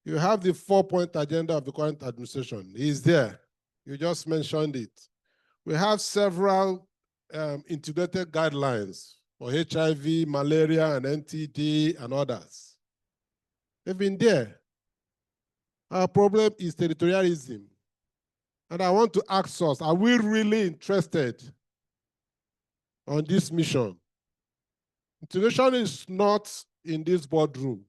You have the 4-point agenda of the current administration. It's there. You just mentioned it. We have several integrated guidelines for HIV, malaria, and NTD, and others. They've been there. Our problem is territorialism. And I want to ask us, are we really interested on this mission? Integration is not in this boardroom.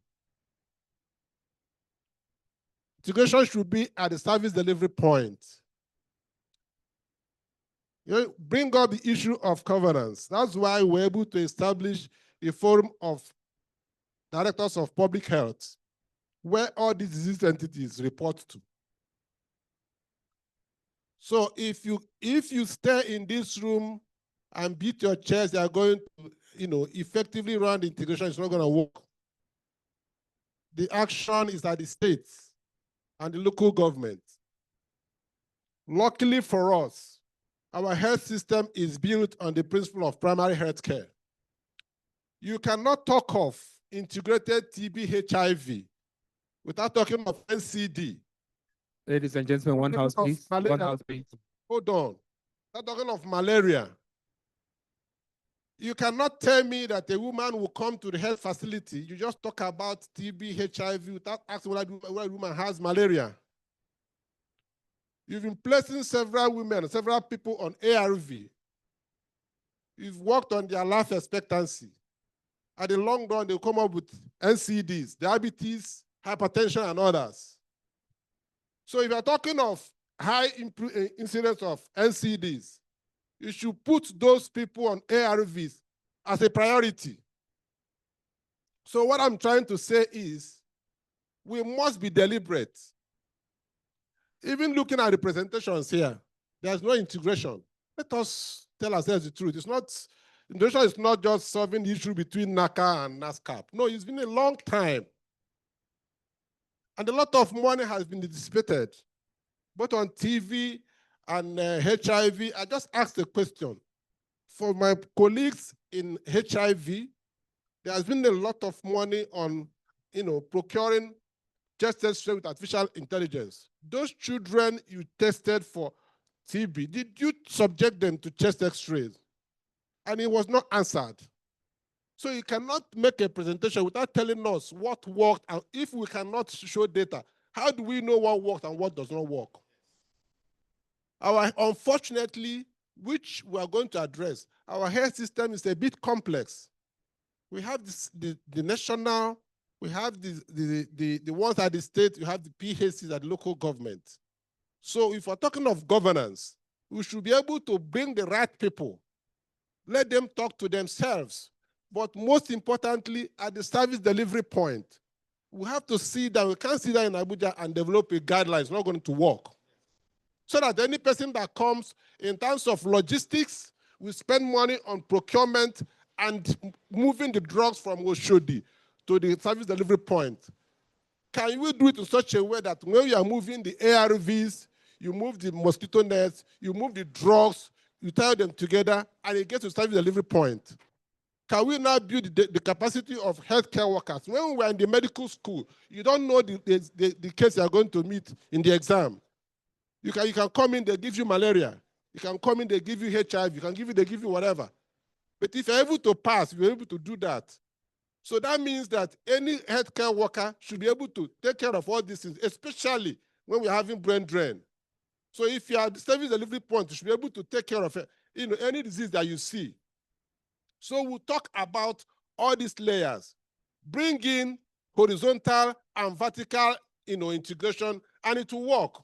Integration should be at the service delivery point. You bring up the issue of governance. That's why we're able to establish a forum of directors of public health where all these disease entities report to. So if you stay in this room and beat your chest, you are going to effectively run the integration, it's not going to work. The action is at the states and the local government. Luckily for us, our health system is built on the principle of primary health care. You cannot talk of integrated TB HIV without talking of NCD.
Ladies and gentlemen, one house, please. One house, please.
Hold on. Not talking of malaria. You cannot tell me that a woman will come to the health facility. You just talk about TB, HIV without asking whether a woman has malaria. You've been placing several women, several people on ARV. You've worked on their life expectancy. At the long run, they'll come up with NCDs, diabetes, hypertension, and others. So if you're talking of high incidence of NCDs, you should put those people on ARVs as a priority. So what I'm trying to say is we must be deliberate. Even looking at the presentations here, there's no integration. Let us tell ourselves the truth. Integration is not just solving the issue between NACA and NASCAP. No, it's been a long time. And a lot of money has been dissipated, both on TV and HIV. I just asked a question. For my colleagues in HIV, there has been a lot of money on procuring chest X-ray with artificial intelligence. Those children you tested for TB, did you subject them to chest X-rays? And it was not answered. So you cannot make a presentation without telling us what worked, and if we cannot show data, how do we know what worked and what does not work? Unfortunately, which we are going to address, our health system is a bit complex. We have the national, we have the ones at the state, we have the PHCs at the local government. So if we're talking of governance, we should be able to bring the right people, let them talk to themselves. But most importantly, at the service delivery point, we have to see that we can't sit there in Abuja and develop a guideline. It's not going to work. So that any person that comes in terms of logistics, we spend money on procurement and moving the drugs from Oshodi to the service delivery point. Can we do it in such a way that when you are moving the ARVs, you move the mosquito nets, you move the drugs, you tie them together, and it gets to service delivery point? can we now build the capacity of healthcare workers? When we were in the medical school, you don't know the case you are going to meet in the exam. You can come in, they give you malaria. You can come in, they give you HIV. They give you whatever. But if you're able to pass, you're able to do that. So that means that any healthcare worker should be able to take care of all these things, especially when we're having brain drain. So if you are the service delivery point, you should be able to take care of any disease that you see. So we'll talk about all these layers, bring in horizontal and vertical integration, and it will work.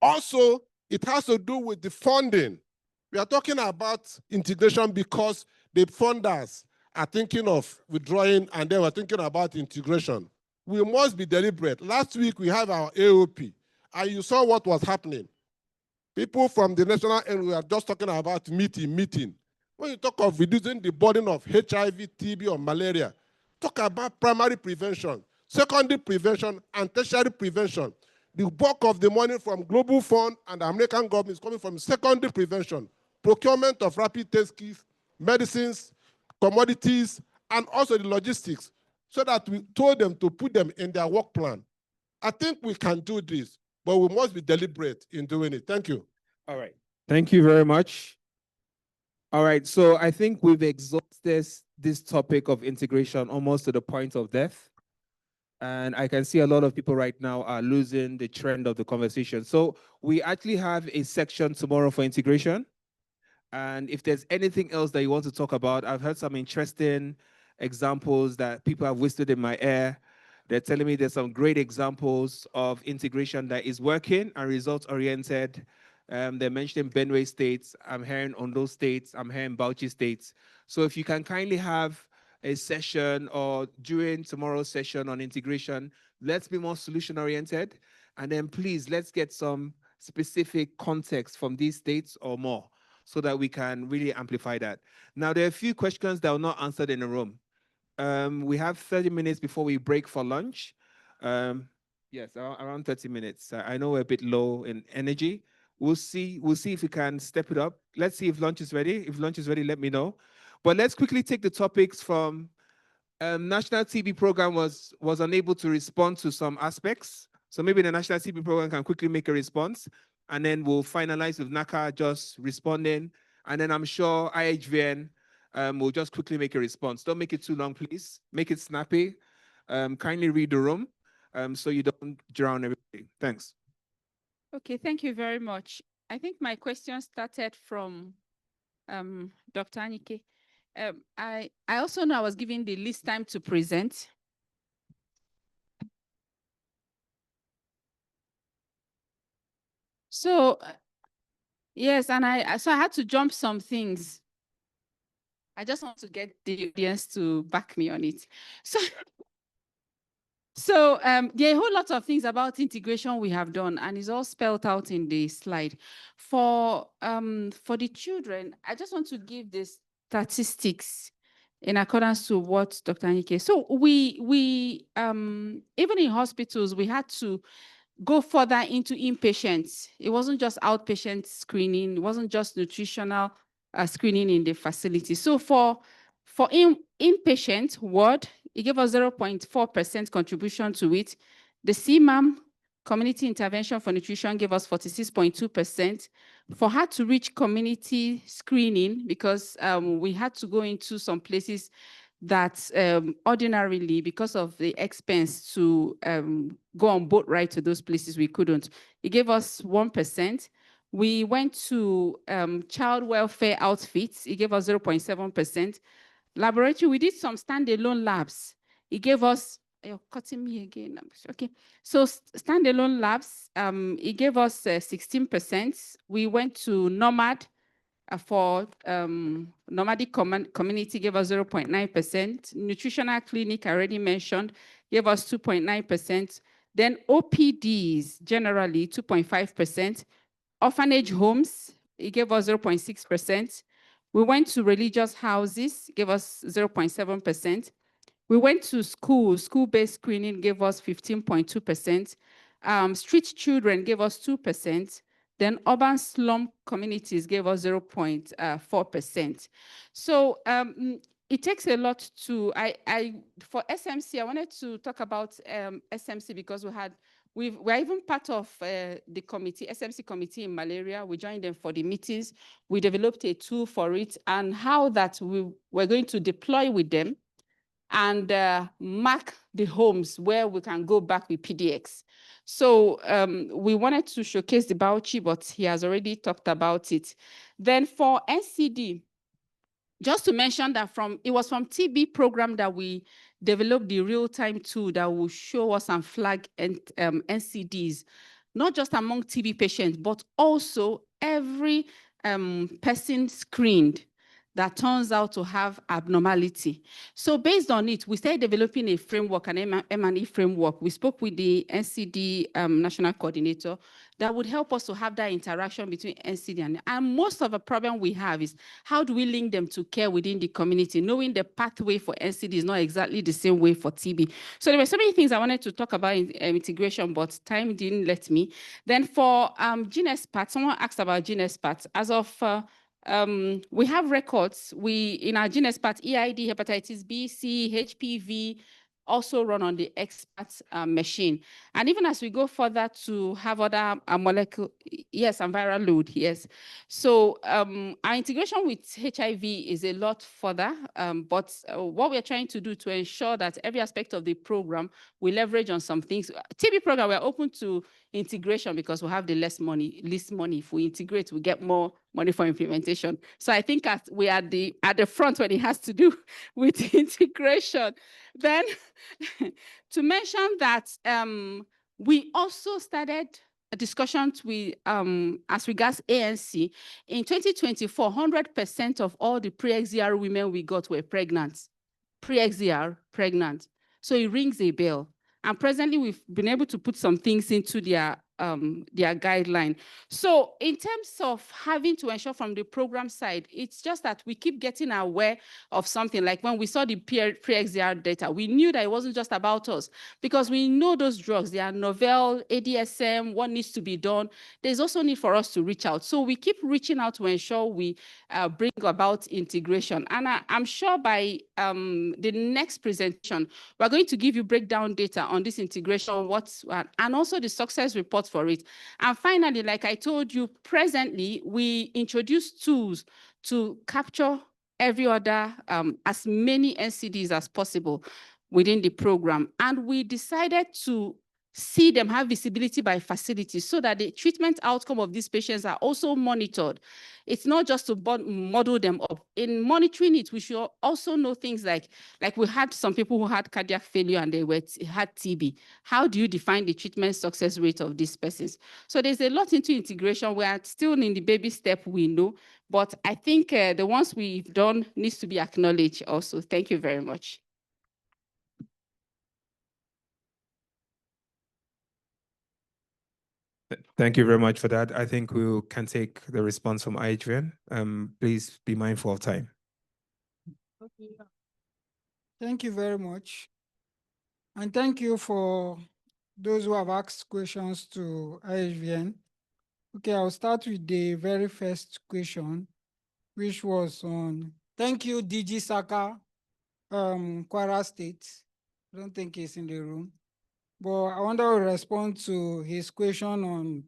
Also, it has to do with the funding. We are talking about integration because the funders are thinking of withdrawing and they were thinking about integration. We must be deliberate. Last week, we had our AOP, and you saw what was happening. People from the national end, we are just talking about meeting. When you talk of reducing the burden of HIV, TB, or malaria, talk about primary prevention, secondary prevention, and tertiary prevention. The bulk of the money from Global Fund and the American government is coming from secondary prevention, procurement of rapid test kits, medicines, commodities, and also the logistics, so that we told them to put them in their work plan. I think we can do this, but we must be deliberate in doing it. Thank you.
All right. Thank you very much. All right. So I think we've exhausted this topic of integration almost to the point of death. And I can see a lot of people right now are losing the trend of the conversation. So we actually have a section tomorrow for integration. And if there's anything else that you want to talk about, I've heard some interesting examples that people have whispered in my ear. They're telling me there's some great examples of integration that is working and results-oriented. They're mentioning Benue states. I'm hearing Ondo states. I'm hearing Bauchi states. So if you can kindly have a session or during tomorrow's session on integration, let's be more solution-oriented. And then please, let's get some specific context from these states or more, so that we can really amplify that. Now, there are a few questions that were not answered in the room. We have 30 minutes before we break for lunch. Yes, around 30 minutes. I know we're a bit low in energy. We'll see if we can step it up. Let's see if lunch is ready. If lunch is ready, let me know. But let's quickly take the topics from National TB program was unable to respond to some aspects. So maybe the National TB program can quickly make a response, and then we'll finalize with NACA just responding. And then I'm sure IHVN will just quickly make a response. Don't make it too long, please. Make it snappy. Kindly read the room so you don't drown everything. Thanks.
Okay, thank you very much. I think my question started from Dr. Anike. I also know I was given the least time to present. So, yes, and I had to jump some things. I just want to get the audience to back me on it. So there are a whole lot of things about integration we have done, and it's all spelled out in the slide. For the children, I just want to give the statistics in accordance to what Dr. Anike. So we even in hospitals, we had to go further into inpatients. It wasn't just outpatient screening. It wasn't just nutritional screening in the facility. So for inpatient ward, it gave us 0.4% contribution to it. The CMAM, community intervention for nutrition, gave us 46.2%. For hard to reach community screening, because we had to go into some places that ordinarily, because of the expense to go on boat ride to those places, we couldn't. It gave us 1%. We went to child welfare outfits. It gave us 0.7%. Laboratory, we did some standalone labs. It gave us, you're cutting me again. Okay. So standalone labs, it gave us 16%. We went to Nomad for nomadic community, gave us 0.9%. Nutritional clinic, I already mentioned, gave us 2.9%. Then OPDs, generally 2.5%. Orphanage homes, it gave us 0.6%. We went to religious houses, gave us 0.7%. We went to school-based screening gave us 15.2%. Street children gave us 2%. Then urban slum communities gave us 0.4%. So it takes a lot to, for SMC, I wanted to talk about SMC because we're even part of the committee, SMC committee in malaria. We joined them for the meetings. We developed a tool for it and how that we're going to deploy with them and mark the homes where we can go back with PDX. So we wanted to showcase the Bauchi, but he has already talked about it. Then for NCD, just to mention that it was from TB program that we developed the real-time tool that will show us and flag NCDs, not just among TB patients, but also every person screened that turns out to have abnormality. So based on it, we started developing a framework, an M&E framework. We spoke with the NCD national coordinator that would help us to have that interaction between NCD and most of the problem we have is how do we link them to care within the community, knowing the pathway for NCD is not exactly the same way for TB. So there were so many things I wanted to talk about in integration, but time didn't let me. Then for gene experts, someone asked about gene experts. As of we have records. In our gene expert, EID, hepatitis B, C, HPV, also run on the expert machine. And even as we go further to have other molecule, yes, and viral load, yes. So our integration with HIV is a lot further, but what we're trying to do to ensure that every aspect of the program, we leverage on some things. TB program, we're open to integration because we have the least money. If we integrate, we get more money for implementation. So I think we are at the front when it has to do with integration. Then to mention that we also started discussions with as regards ANC. In 2024, 100% of all the pre-XDR women we got were pregnant. Pre-XDR, pregnant. So it rings a bell. And presently, we've been able to put some things into their guideline. So in terms of having to ensure from the program side, it's just that we keep getting aware of something. Like when we saw the pre-XDR data, we knew that it wasn't just about us because we know those drugs, they are novel, ADSM, what needs to be done. There's also need for us to reach out. So we keep reaching out to ensure we bring about integration. And I'm sure by the next presentation, we're going to give you breakdown data on this integration, and also the success report for it. And finally, like I told you, presently, we introduce tools to capture every other, as many NCDs as possible within the program. And we decided to see them have visibility by facility so that the treatment outcome of these patients are also monitored. It's not just to model them up. In monitoring it, we should also know things like we had some people who had cardiac failure and they had TB. How do you define the treatment success rate of these persons? So there's a lot into integration. We are still in the baby step, we know, but I think the ones we've done needs to be acknowledged also. Thank you very much.
Thank you very much for that. I think we can take the response from Adrian. Please be mindful of time.
Okay. Thank you very much. And thank you for those who have asked questions to IHVN. Okay, I'll start with the very first question, which was on, thank you, DG Saka, Kwara State. I don't think he's in the room. But I want to respond to his question on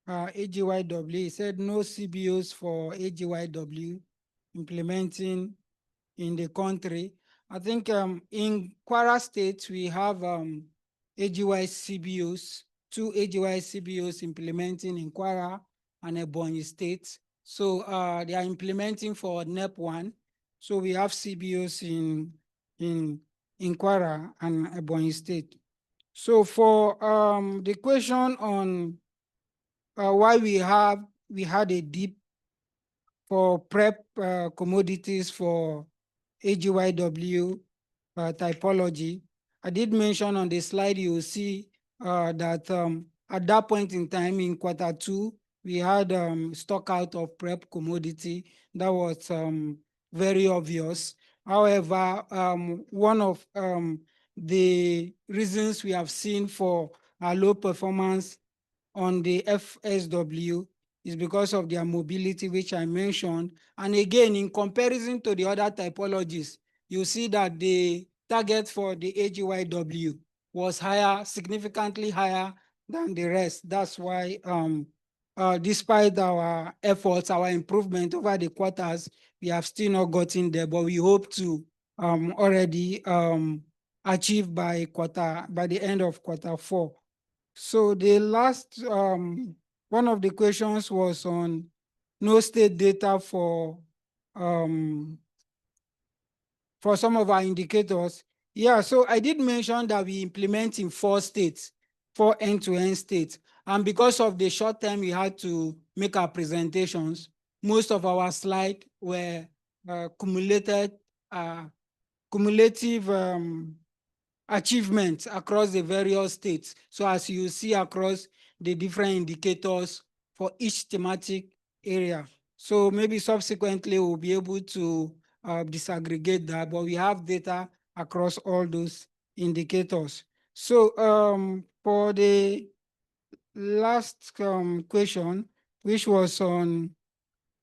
AGYW. He said no CBOs for AGYW implementing in the country. I think in Kwara State, we have AGY CBOs, 2 AGY CBOs implementing in Kwara and Ebonyi State. So they are implementing for Nepoan. So we have CBOs in Kwara and Ebonyi State. So for the question on why we had a dip for prep commodities for AGYW typology, I did mention on the slide, you will see that at that point in time in Q2, we had stock out of prep commodity. That was very obvious. However, one of the reasons we have seen for our low performance on the FSW is because of their mobility, which I mentioned. And again, in comparison to the other typologies, you see that the target for the AGYW was higher, significantly higher than the rest. That's why, despite our efforts, our improvement over the quarters, we have still not gotten there, but we hope to already achieve by the end of quarter 4. So the last one of the questions was on no state data for some of our indicators. Yeah, so I did mention that we implement in 4 states, 4 end-to-end states. And because of the short time we had to make our presentations, most of our slides were cumulative achievements across the various states. So as you see across the different indicators for each thematic area. So maybe subsequently we'll be able to disaggregate that, but we have data across all those indicators. So for the last question, which was on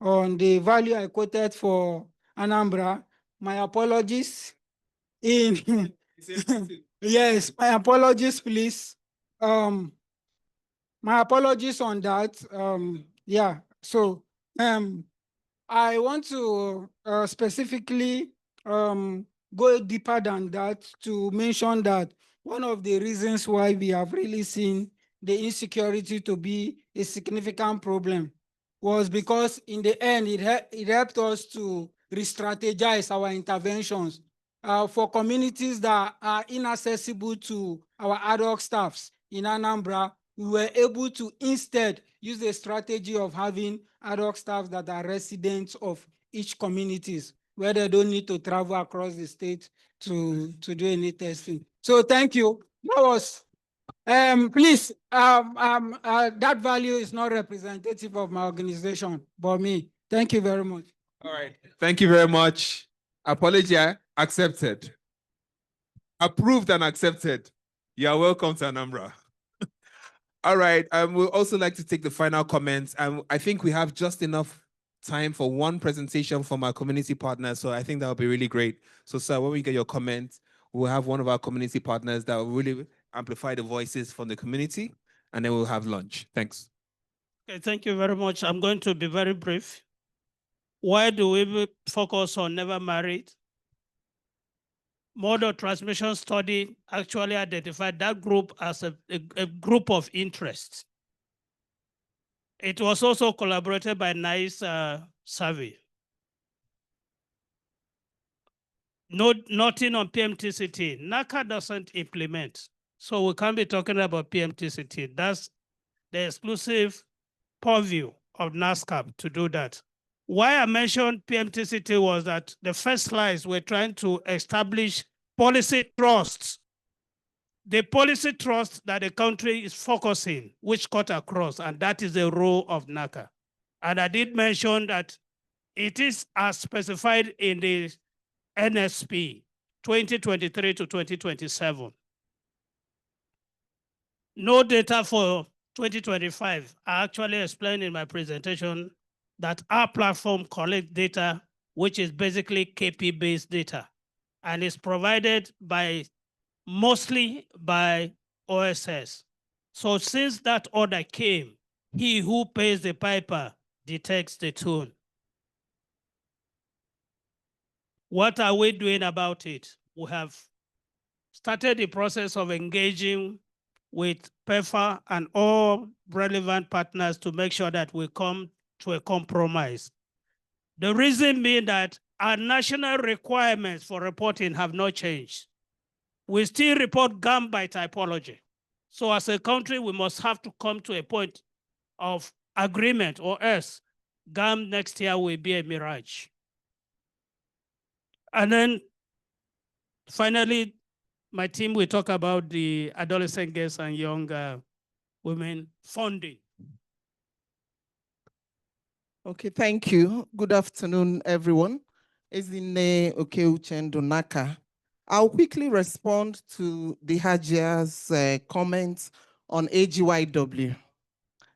the value I quoted for Anambra, my apologies. Yes, my apologies, please. My apologies on that. Yeah, so I want to specifically go deeper than that to mention that one of the reasons why we have really seen the insecurity to be a significant problem was because in the end, it helped us to re-strategize our interventions for communities that are inaccessible to our ad hoc staffs in Anambra. We were able to instead use the strategy of having ad hoc staff that are residents of each communities, where they don't need to travel across the state to do any testing. So thank you. That was, please, that value is not representative of my organization, but me. Thank you very much.
All right. Thank you very much. Apology accepted. Approved and accepted. You are welcome to Anambra. All right. We'd also like to take the final comments. I think we have just enough time for one presentation from our community partners. So I think that would be really great. So, sir, when we get your comments, we'll have one of our community partners that will really amplify the voices from the community, and then we'll have lunch. Thanks.
Okay, thank you very much. I'm going to be very brief. Why do we focus on never married? Mode of transmission study actually identified that group as a group of interest. It was also collaborated by NICE survey. Nothing on PMTCT. NACA doesn't implement. So we can't be talking about PMTCT. That's the exclusive purview of NASCAP to do that. Why I mentioned PMTCT was that the first slides were trying to establish policy trusts. The policy trust that the country is focusing, which cut across, and that is the role of NACA. And I did mention that it is as specified in the NSP 2023 to 2027. No data for 2025. I actually explained in my presentation that our platform collects data, which is basically KP-based data, and is provided mostly by OSS. So since that order came, he who pays the piper detects the tune. What are we doing about it? We have started the process of engaging with PEFA and all relevant partners to make sure that we come to a compromise. The reason being that our national requirements for reporting have not changed. We still report GAM by typology. So as a country, we must have to come to a point of agreement, or else GAM next year will be a mirage. And then finally, my team will talk about the adolescent girls and young women funding.
Okay, thank you. Good afternoon, everyone. Ezine Okeuchendo Naka. I'll quickly respond to the Hajia's comments on AGYW.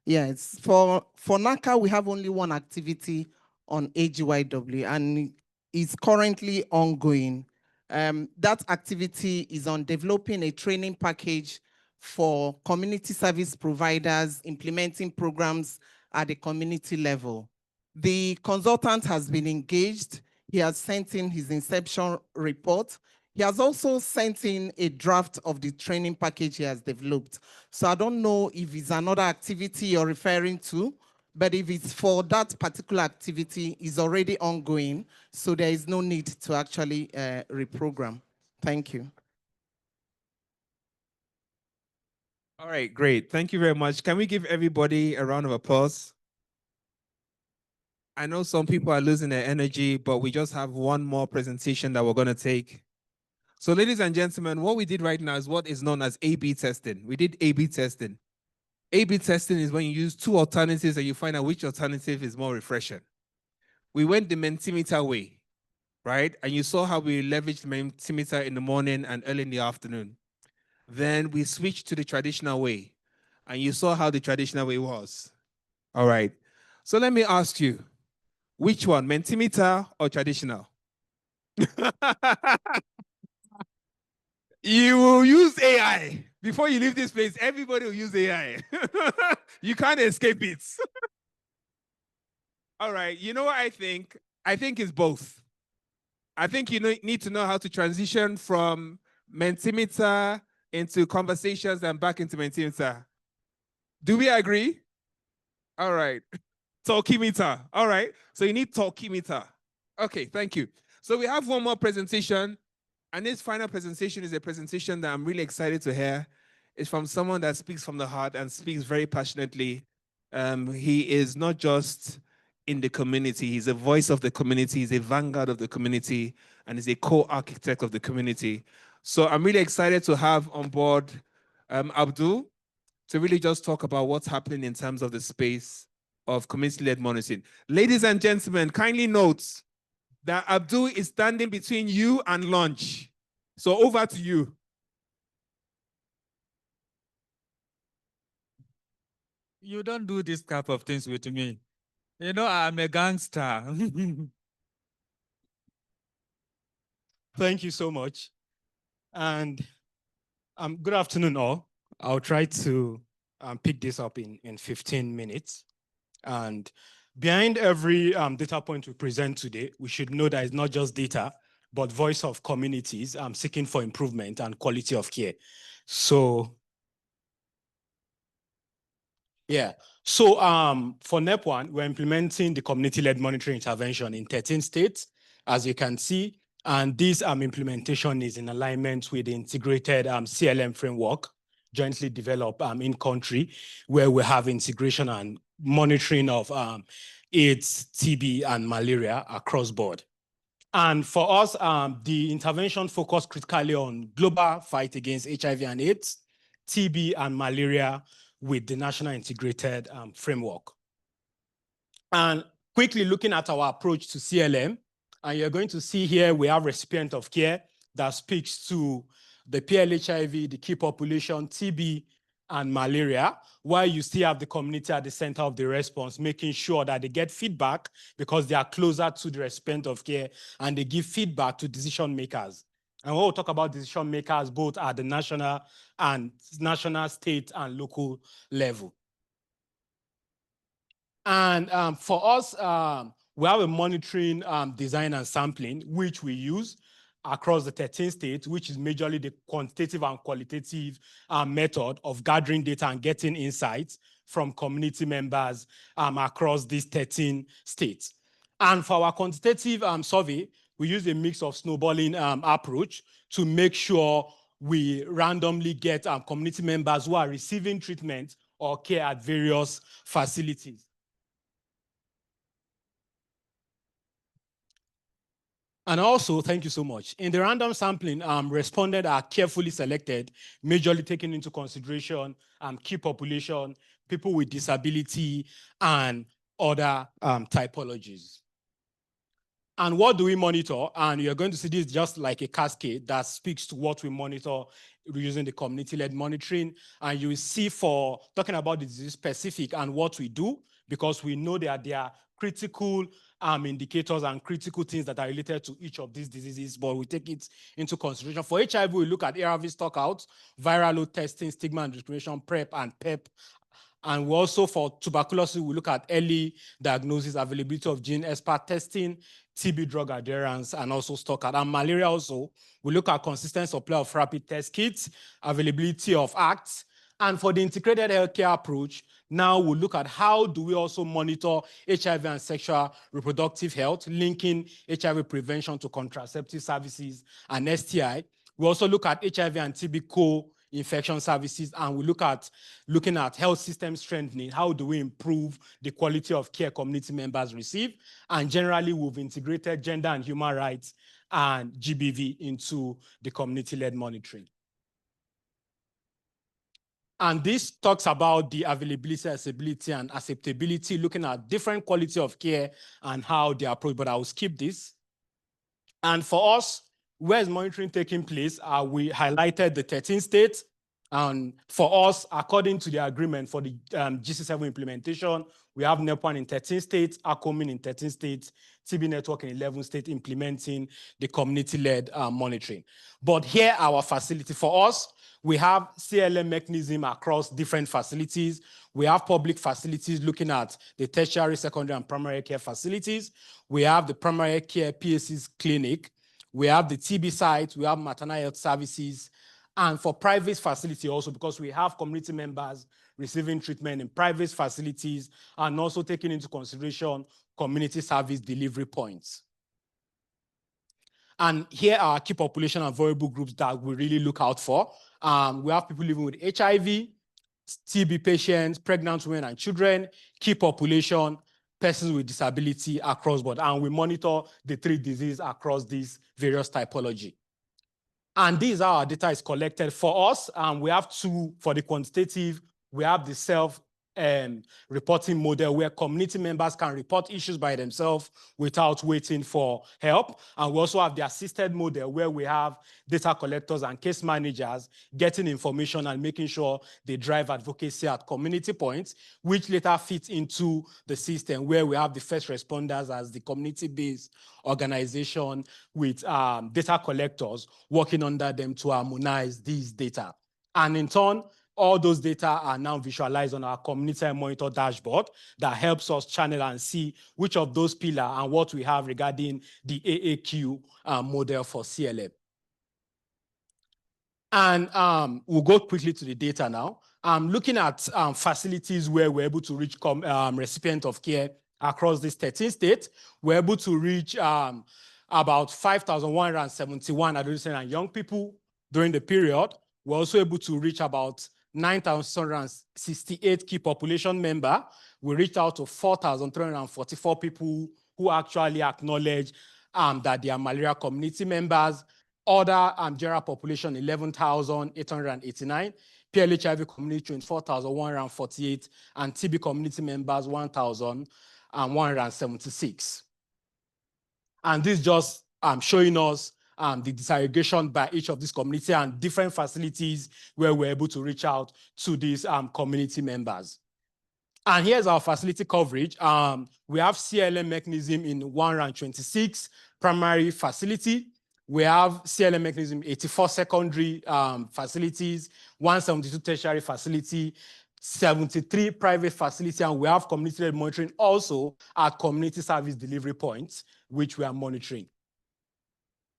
Yes, for NACA, we have only one activity on AGYW, and it's currently ongoing. That activity is on developing a training package for community service providers implementing programs at the community level. The consultant has been engaged. He has sent in his inception report. He has also sent in a draft of the training package he has developed. So I don't know if it's another activity you're referring to, but if it's for that particular activity, it's already ongoing, so there is no need to actually reprogram. Thank you.
All right, great. Thank you very much. Can we give everybody a round of applause? I know some people are losing their energy, but we just have one more presentation that we're going to take. So ladies and gentlemen, what we did right now is what is known as A/B testing. We did A/B testing. A/B testing is when you use two alternatives and you find out which alternative is more refreshing. We went the Mentimeter way, right? And you saw how we leveraged Mentimeter in the morning and early in the afternoon. Then we switched to the traditional way, and you saw how the traditional way was. All right. So let me ask you, which one, Mentimeter or traditional? You will use AI. Before you leave this place, everybody will use AI. You can't escape it. All right, you know what I think? I think it's both. I think you need to know how to transition from Mentimeter into conversations and back into Mentimeter. Do we agree? All right. Talkimeter. All right. So you need Talkimeter. Okay, thank you. So we have one more presentation. And this final presentation is a presentation that I'm really excited to hear. It's from someone that speaks from the heart and speaks very passionately. He is not just in the community, he's a voice of the community, he's a vanguard of the community, and is a co-architect of the community. So I'm really excited to have on board Abdul to really just talk about what's happening in terms of the space of community-led monitoring. Ladies and gentlemen, kindly note that Abdul is standing between you and lunch. So over to you.
You don't do this type of things with me. You know, I'm a gangster. Thank you so much. And good afternoon, all. I'll try to pick this up in 15 minutes. And behind every data point we present today, we should know that it's not just data, but voice of communities seeking for improvement and quality of care. So, yeah. So for Nepoan, we're implementing the community-led monitoring intervention in 13 states, as you can see. And this implementation is in alignment with the integrated CLM framework jointly developed in country, where we have integration and monitoring of AIDS, TB, and malaria across board. And for us, the intervention focused critically on global fight against HIV and AIDS, TB, and malaria with the national integrated framework. And quickly looking at our approach to CLM, and you're going to see here we have recipient of care that speaks to the PLHIV, the key population, TB, and malaria, while you still have the community at the center of the response, making sure that they get feedback because they are closer to the recipient of care and they give feedback to decision makers. And we'll talk about decision makers both at the national, state, and local level. And for us, we have a monitoring design and sampling, which we use across the 13 states, which is majorly the quantitative and qualitative method of gathering data and getting insights from community members across these 13 states. And for our quantitative survey, we use a mix of snowballing approach to make sure we randomly get community members who are receiving treatment or care at various facilities. And also, thank you so much. In the random sampling, respondents are carefully selected, majorly taking into consideration key population, people with disability, and other typologies. And what do we monitor? And you're going to see this just like a cascade that speaks to what we monitor using the community-led monitoring. And you will see for talking about the disease specific and what we do, because we know that there are critical indicators and critical things that are related to each of these diseases, but we take it into consideration. For HIV, we look at ARV stockouts, viral load testing, stigma and discrimination, PrEP and PEP. And we also, for tuberculosis, we look at early diagnosis, availability of gene expert testing, TB drug adherence, and also stock out. And malaria also, we look at consistent supply of rapid test kits, availability of acts. And for the integrated healthcare approach, now we look at how do we also monitor HIV and sexual reproductive health, linking HIV prevention to contraceptive services and STI. We also look at HIV and TB co-infection services, and we looking at health system strengthening. How do we improve the quality of care community members receive? And generally, we've integrated gender and human rights and GBV into the community-led monitoring. And this talks about the availability, accessibility, and acceptability, looking at different quality of care and how they are approached, but I will skip this. And for us, where is monitoring taking place? We highlighted the 13 states. And for us, according to the agreement for the GC7 implementation, we have Nepoan in 13 states, ACOMIN in 13 states, TB Network in 11 states implementing the community-led monitoring. But here, our facility for us, we have CLM mechanism across different facilities. We have public facilities looking at the tertiary, secondary, and primary care facilities. We have the primary care PACs clinic. We have the TB sites. We have maternal health services. And for private facility also, because we have community members receiving treatment in private facilities and also taking into consideration community service delivery points. And here are key population and vulnerable groups that we really look out for. We have people living with HIV, TB patients, pregnant women and children, key population, persons with disability across board. And we monitor the 3 diseases across these various typology. And these are our data is collected for us. We have 2 for the quantitative. We have the self-reporting model where community members can report issues by themselves without waiting for help. And we also have the assisted model where we have data collectors and case managers getting information and making sure they drive advocacy at community points, which later fits into the system where we have the first responders as the community-based organization with data collectors working under them to harmonize these data. And in turn, all those data are now visualized on our community monitor dashboard that helps us channel and see which of those pillars and what we have regarding the AAQ model for CLM. And we'll go quickly to the data now. Looking at facilities where we're able to reach recipient of care across these 13 states, we're able to reach about 5,171 adolescents and young people during the period. We're also able to reach about 9,668 key population members. We reached out to 4,344 people who actually acknowledge that they are malaria community members. Other general population, 11,889. PLHIV community, 24,148. And TB community members, 1,176. And this just showing us the disaggregation by each of these communities and different facilities where we're able to reach out to these community members. And here's our facility coverage. We have CLM mechanism in 126 primary facility. We have CLM mechanism 84 secondary facilities, 172 tertiary facility, 73 private facility, and we have community monitoring also at community service delivery points, which we are monitoring.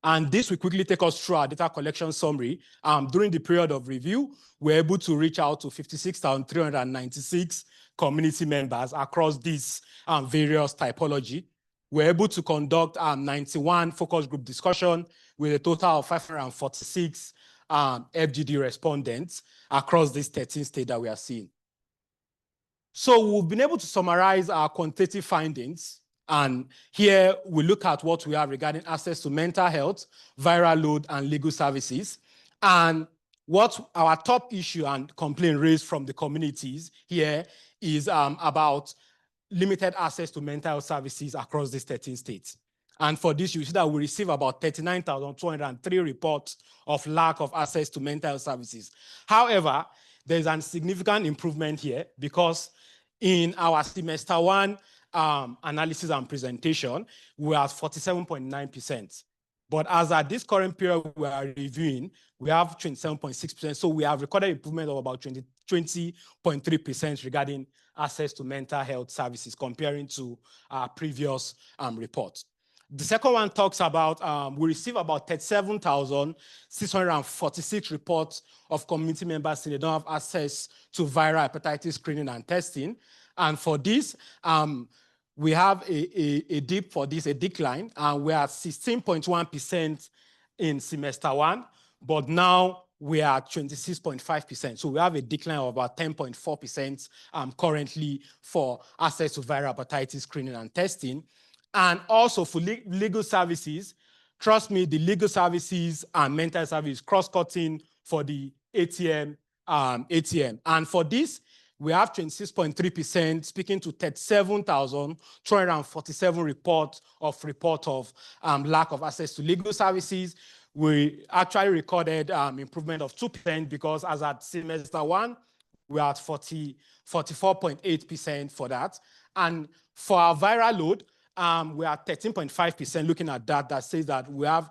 And this will quickly take us through our data collection summary. During the period of review, we're able to reach out to 56,396 community members across these various typology. We're able to conduct 91 focus group discussion with a total of 546 FGD respondents across these 13 states that we are seeing. So we've been able to summarize our quantitative findings. And here we look at what we have regarding access to mental health, viral load, and legal services. And what our top issue and complaint raised from the communities here is about limited access to mental health services across these 13 states. And for this, you see that we receive about 39,203 reports of lack of access to mental health services. However, there's a significant improvement here because in our semester one analysis and presentation, we are at 47.9%. But as at this current period we are reviewing, we have 27.6%. So we have recorded improvement of about 20.3% regarding access to mental health services comparing to our previous report. The second one talks about, we receive about 37,646 reports of community members saying they don't have access to viral hepatitis screening and testing. And for this, we have a dip for this, a decline, and we are 16.1% in semester one, but now we are 26.5%. So we have a decline of about 10.4% currently for access to viral hepatitis screening and testing. And also for legal services, trust me, the legal services and mental service cross-cutting for the ATM. And for this, we have 26.3%, speaking to 37,247 reports of lack of access to legal services. We actually recorded improvement of 2% because as at semester one, we are at 44.8% for that. And for our viral load, we are 13.5% looking at that says that we have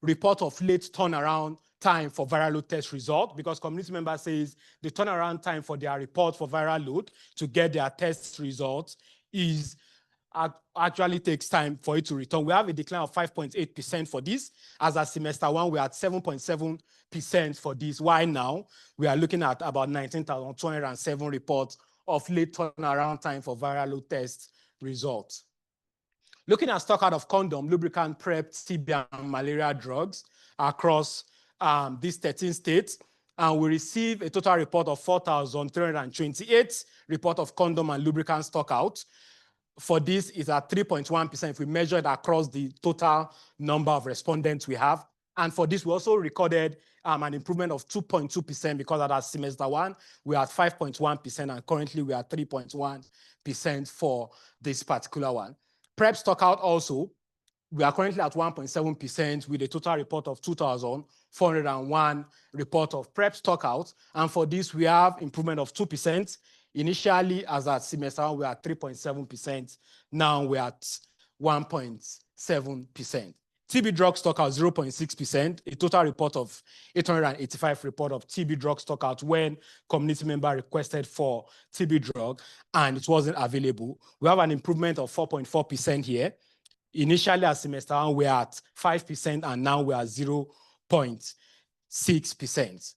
report of late turnaround time for viral load test result because community member says the turnaround time for their report for viral load to get their test results is actually takes time for it to return. We have a decline of 5.8% for this. As a semester one, we are at 7.7% for this. Why now? We are looking at about 19,207 reports of late turnaround time for viral load test results. Looking at stock out of condom, lubricant, PrEP, TB, and malaria drugs across these 13 states, and we receive a total report of 4,328 report of condom and lubricant stock out. For this is at 3.1% if we measure it across the total number of respondents we have. And for this, we also recorded an improvement of 2.2% because at our semester one, we are at 5.1%, and currently we are 3.1% for this particular one. PrEP stock out also, we are currently at 1.7% with a total report of 2,401 report of PrEP stock out. And for this, we have improvement of 2%. Initially, as at semester one, we are at 3.7%. Now we are at 1.7%. TB drug stock out 0.6%, a total report of 885 report of TB drug stock out when community member requested for TB drug and it wasn't available. We have an improvement of 4.4% here. Initially at semester one, we are at 5% and now we are 0.6%.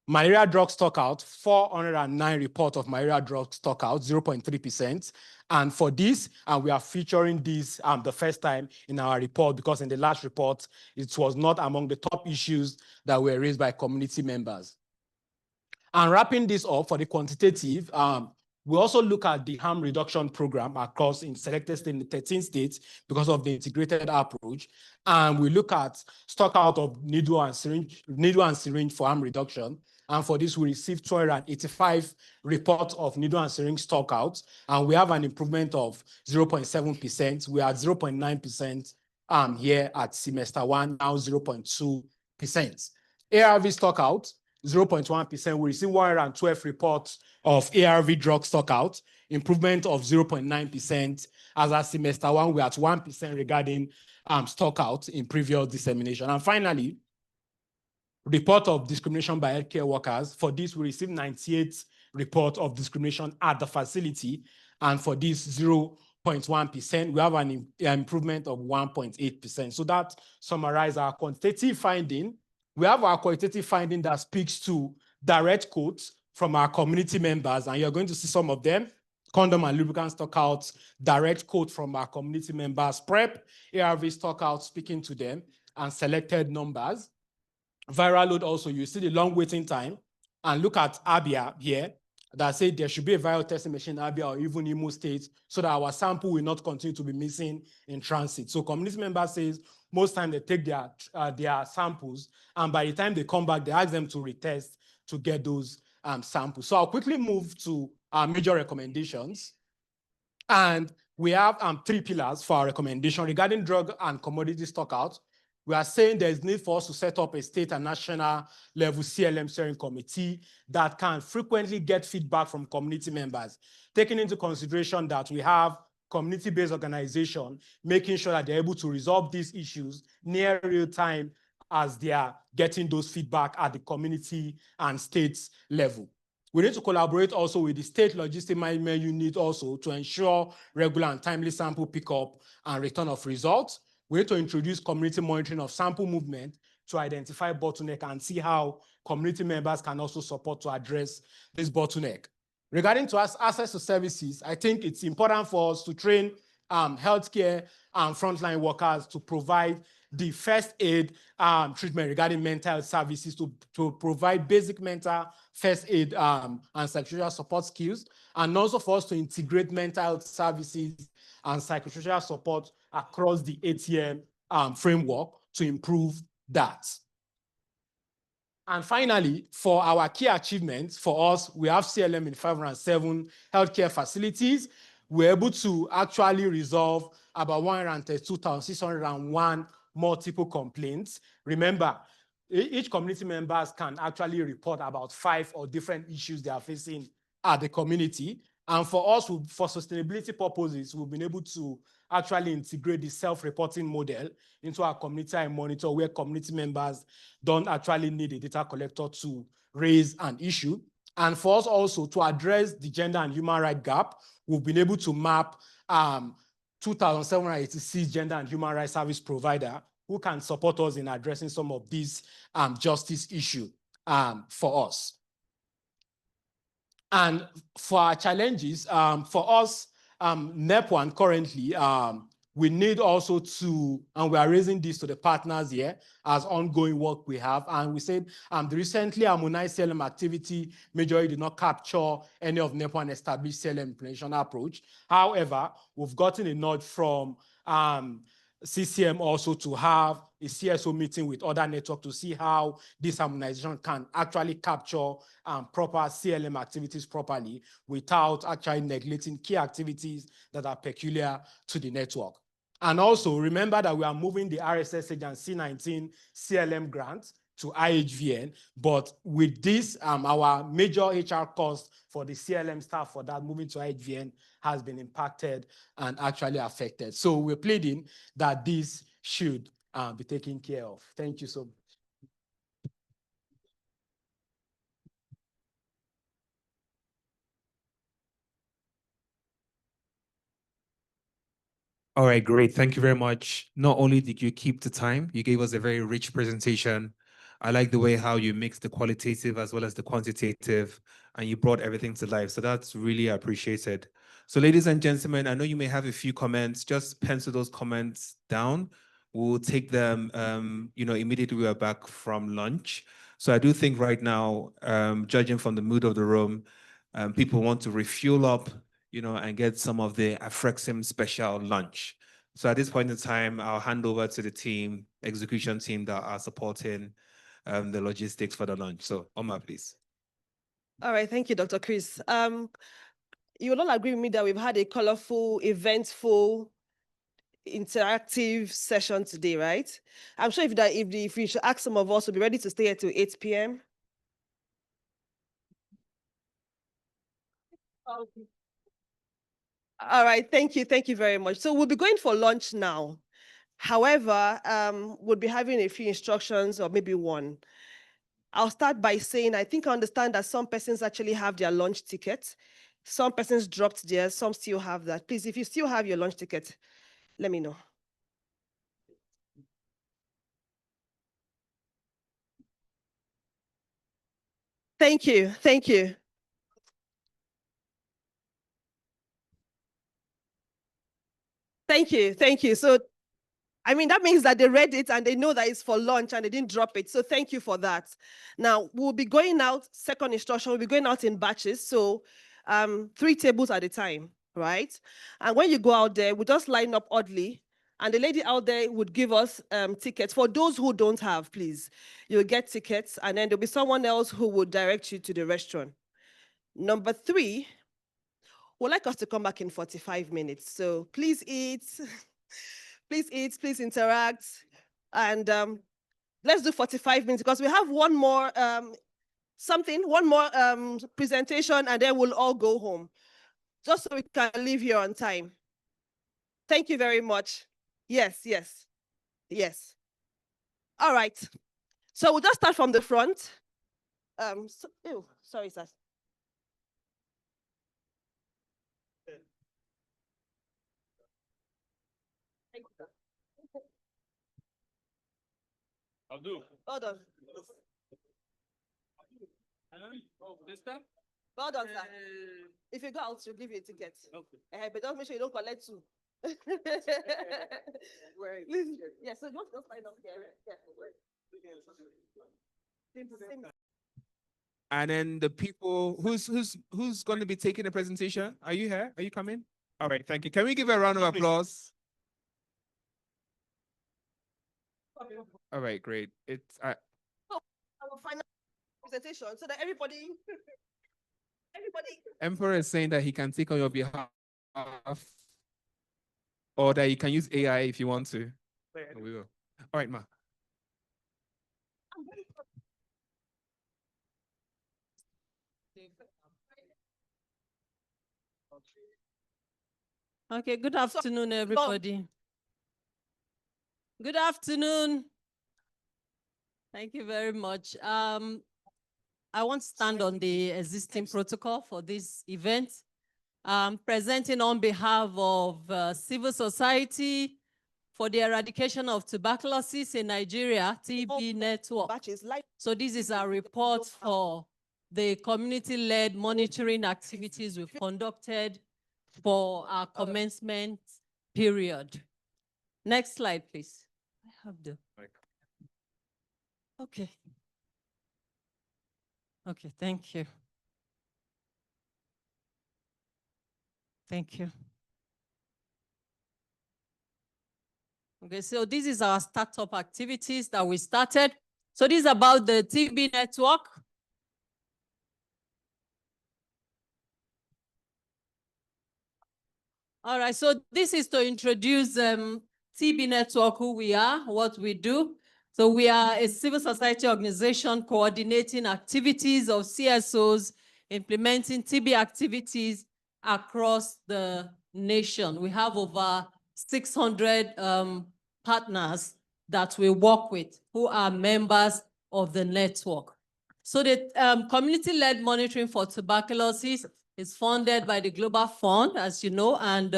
Malaria drug stock out, 409 report of malaria drug stock out, 0.3%. And for this, we are featuring this the first time in our report because in the last report, it was not among the top issues that were raised by community members. And wrapping this up for the quantitative, we also look at the harm reduction program across in selected states, in the 13 states, because of the integrated approach. And we look at stock out of needle and syringe for harm reduction. And for this, we received 285 reports of needle and syringe stock out. And we have an improvement of 0.7%. We are at 0.9% here at semester one, now 0.2%. ARV stock out, 0.1%. We received 112 reports of ARV drug stock out, improvement of 0.9%. As at semester one, we're at 1% regarding stock out in previous dissemination. And finally, report of discrimination by healthcare workers. For this, we received 98 reports of discrimination at the facility. And for this, 0.1%, we have an improvement of 1.8%. So that summarizes our quantitative finding. We have our qualitative finding that speaks to direct quotes from our community members, and you're going to see some of them. Condom and lubricant stock out, direct quote from our community members, PrEP, ARV stock out, speaking to them, and selected numbers. Viral load also, you see the long waiting time, and look at Abia here, that say there should be a viral testing machine in Abia or even Imo State so that our sample will not continue to be missing in transit. So community members says most time they take their samples, and by the time they come back, they ask them to retest to get those samples. So I'll quickly move to our major recommendations. And we have 3 pillars for our recommendation regarding drug and commodity stockout. We are saying there's need for us to set up a state and national level CLM steering committee that can frequently get feedback from community members, taking into consideration that we have community-based organization, making sure that they're able to resolve these issues near real time as they are getting those feedback at the community and states level. We need to collaborate also with the state logistic management unit also to ensure regular and timely sample pickup and return of results. We need to introduce community monitoring of sample movement to identify bottleneck and see how community members can also support to address this bottleneck. Regarding to access to services, I think it's important for us to train healthcare and frontline workers to provide the first aid treatment regarding mental health services, to provide basic mental first aid and psychosocial support skills, and also for us to integrate mental health services and psychosocial support across the ATM framework to improve that. And finally, for our key achievements, for us, we have CLM in 507 healthcare facilities. We're able to actually resolve about 132,601 multiple complaints. Remember, each community members can actually report about 5 or different issues they are facing at the community. And for us, for sustainability purposes, we've been able to actually integrate the self-reporting model into our community and monitor, where community members don't actually need a data collector to raise an issue. And for us also to address the gender and human rights gap, we've been able to map 2,786 gender and human rights service provider who can support us in addressing some of these justice issues for us. And for our challenges, for us, Nepoan currently, we need also to, and we are raising this to the partners here as ongoing work we have. And we said the recently harmonized CLM activity majority did not capture any of Nepoan established CLM implementation approach. However, we've gotten a nod from CCM also to have a CSO meeting with other networks to see how this harmonization can actually capture proper CLM activities properly without actually neglecting key activities that are peculiar to the network. And also remember that we are moving the RSSH and C19 CLM grants to IHVN, but with this, our major HR cost for the CLM staff for that moving to IHVN has been impacted and actually affected. So we're pleading that this should be taken care of. Thank you so much.
All right, great. Thank you very much. Not only did you keep the time, you gave us a very rich presentation. I like the way how you mixed the qualitative as well as the quantitative, and you brought everything to life. So that's really appreciated. So ladies and gentlemen, I know you may have a few comments. Just pencil those comments down. We'll take them, immediately we are back from lunch. So I do think right now, judging from the mood of the room, people want to refuel up, and get some of the Afrexim special lunch. So at this point in time, I'll hand over to the team, execution team that are supporting the logistics for the lunch. So Omar, please.
All right, thank you, Dr. Chris. You will all agree with me that we've had a colorful, eventful, interactive session today, right? I'm sure if we should ask some of us, we'll be ready to stay here till 8 p.m. All right, thank you very much. So we'll be going for lunch now. However, we'll be having a few instructions or maybe one. I'll start by saying, I think I understand that some persons actually have their lunch ticket. Some persons dropped theirs, some still have that. Please, if you still have your lunch ticket, let me know. Thank you. Thank you. Thank you. Thank you. So, I mean, that means that they read it and they know that it's for lunch and they didn't drop it. So thank you for that. Now, we'll be going out, second instruction, we'll be going out in batches. So 3 tables at a time, right? And when you go out there, we just line up oddly. And the lady out there would give us tickets. For those who don't have, please, you'll get tickets. And then there'll be someone else who will direct you to the restaurant. Number 3, We'd like us to come back in 45 minutes. So please eat, please interact. And let's do 45 minutes because we have one more presentation, and then we'll all go home. Just so we can leave here on time. Thank you very much. Yes. All right. So we'll just start from the front. Sorry, sir.
I'll do.
Hold on. Hold on, sir. If you go out, you'll give you a ticket. Okay. But just make sure you don't collect two. Yes, so don't sign up here.
And then the people who's going to be taking the presentation, are you here? Are you coming? All right, thank you. Can we give a round of applause? All right, great. It's
our final presentation so that everybody.
Emperor is saying that he can take on your behalf, or that you can use AI if you want to. We will. All right, Ma.
Okay, good afternoon, everybody. Good afternoon. Thank you very much. I want to stand on the existing protocol for this event. Presenting on behalf of civil society for the eradication of tuberculosis in Nigeria, TB Network. So this is a report for the community-led monitoring activities we've conducted for our commencement period. Next slide, please. I have the. Okay. Okay, thank you. Thank you. Okay, so this is our startup activities that we started. So this is about the TB network. All right, so this is to introduce TB Network, who we are, what we do. So we are a civil society organization coordinating activities of CSOs, implementing TB activities across the nation. We have over 600 partners that we work with who are members of the network. So the community-led monitoring for tuberculosis is funded by the Global Fund, as you know, and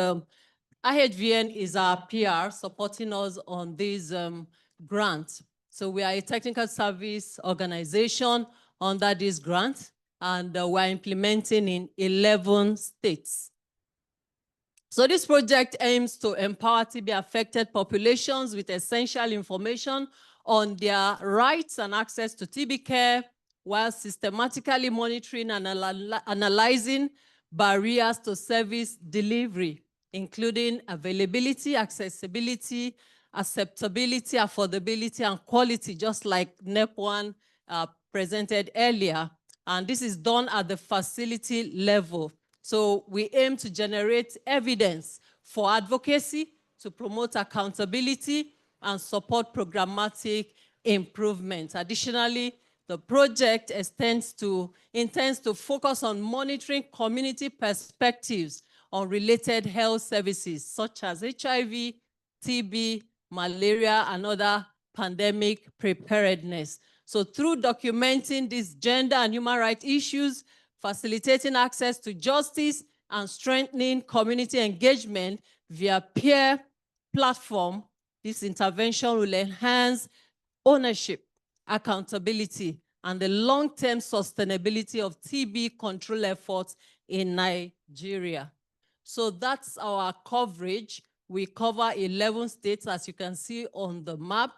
IHVN is our PR supporting us on these grants. So we are a technical service organization under this grant, and we're implementing in 11 states. So this project aims to empower TB-affected populations with essential information on their rights and access to TB care, while systematically monitoring and analyzing barriers to service delivery, including availability, accessibility, acceptability, affordability, and quality, just like Nepoan presented earlier. And this is done at the facility level. So we aim to generate evidence for advocacy, to promote accountability, and support programmatic improvement. Additionally, the project intends to focus on monitoring community perspectives on related health services such as HIV, TB, malaria, and other pandemic preparedness. So through documenting these gender and human rights issues, facilitating access to justice, and strengthening community engagement via peer platform, this intervention will enhance ownership, accountability, and the long-term sustainability of TB control efforts in Nigeria. So that's our coverage. We cover 11 states, as you can see on the map.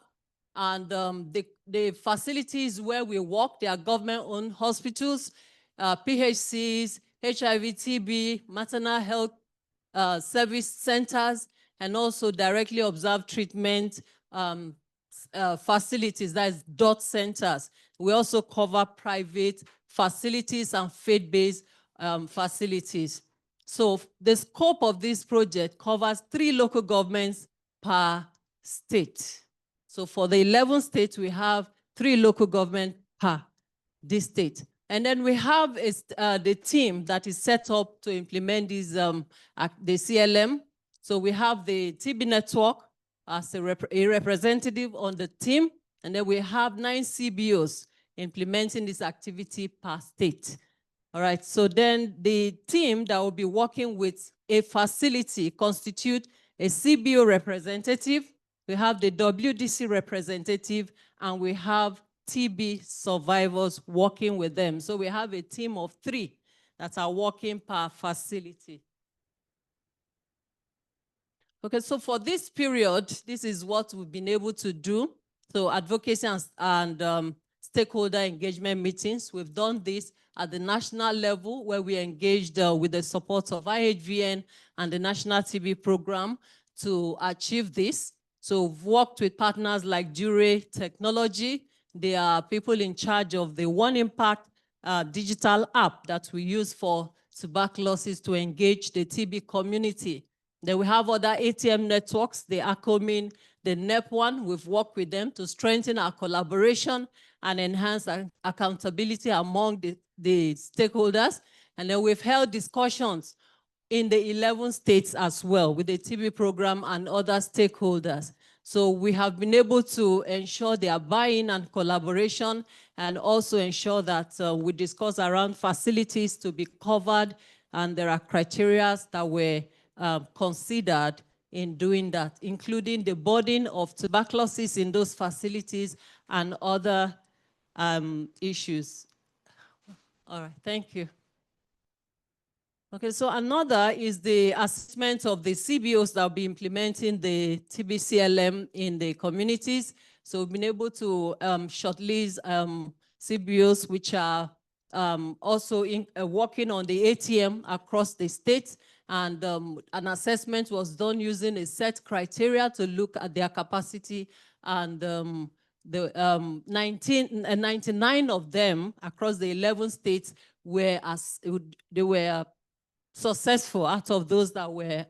And the facilities where we work, they are government-owned hospitals, PHCs, HIV, TB, maternal health service centers, and also directly observed treatment facilities, that is DOT centers. We also cover private facilities and faith-based facilities. So the scope of this project covers 3 local governments per state. So for the 11 states, we have 3 local governments per this state. And then we have the team that is set up to implement this, the CLM. So we have the TB network as a representative on the team. And then we have 9 CBOs implementing this activity per state. All right, so then the team that will be working with a facility constitute a CBO representative, we have the WDC representative, and we have TB survivors working with them. So we have a team of 3 that are working per facility. Okay, so for this period, this is what we've been able to do. So advocacy and stakeholder engagement meetings, we've done this at the national level where we engaged with the support of IHVN and the National TB Program to achieve this. So we've worked with partners like Jure Technology. They are people in charge of the One Impact digital app that we use for tuberculosis to engage the TB community. Then we have other ATM networks, the ACOMIN, the Nepoan. We've worked with them to strengthen our collaboration and enhance accountability among the stakeholders. And then we've held discussions in the 11 states as well with the TB program and other stakeholders. So we have been able to ensure their buy-in and collaboration, and also ensure that we discuss around facilities to be covered, and there are criteria that were considered in doing that, including the burden of tuberculosis in those facilities and other issues. All right, thank you. Okay, so another is the assessment of the CBOs that will be implementing the TBCLM in the communities. So we've been able to shortlist CBOs which are also working on the ATM across the states. And an assessment was done using a set criteria to look at their capacity. And the 99 of them across the 11 states were successful out of those that were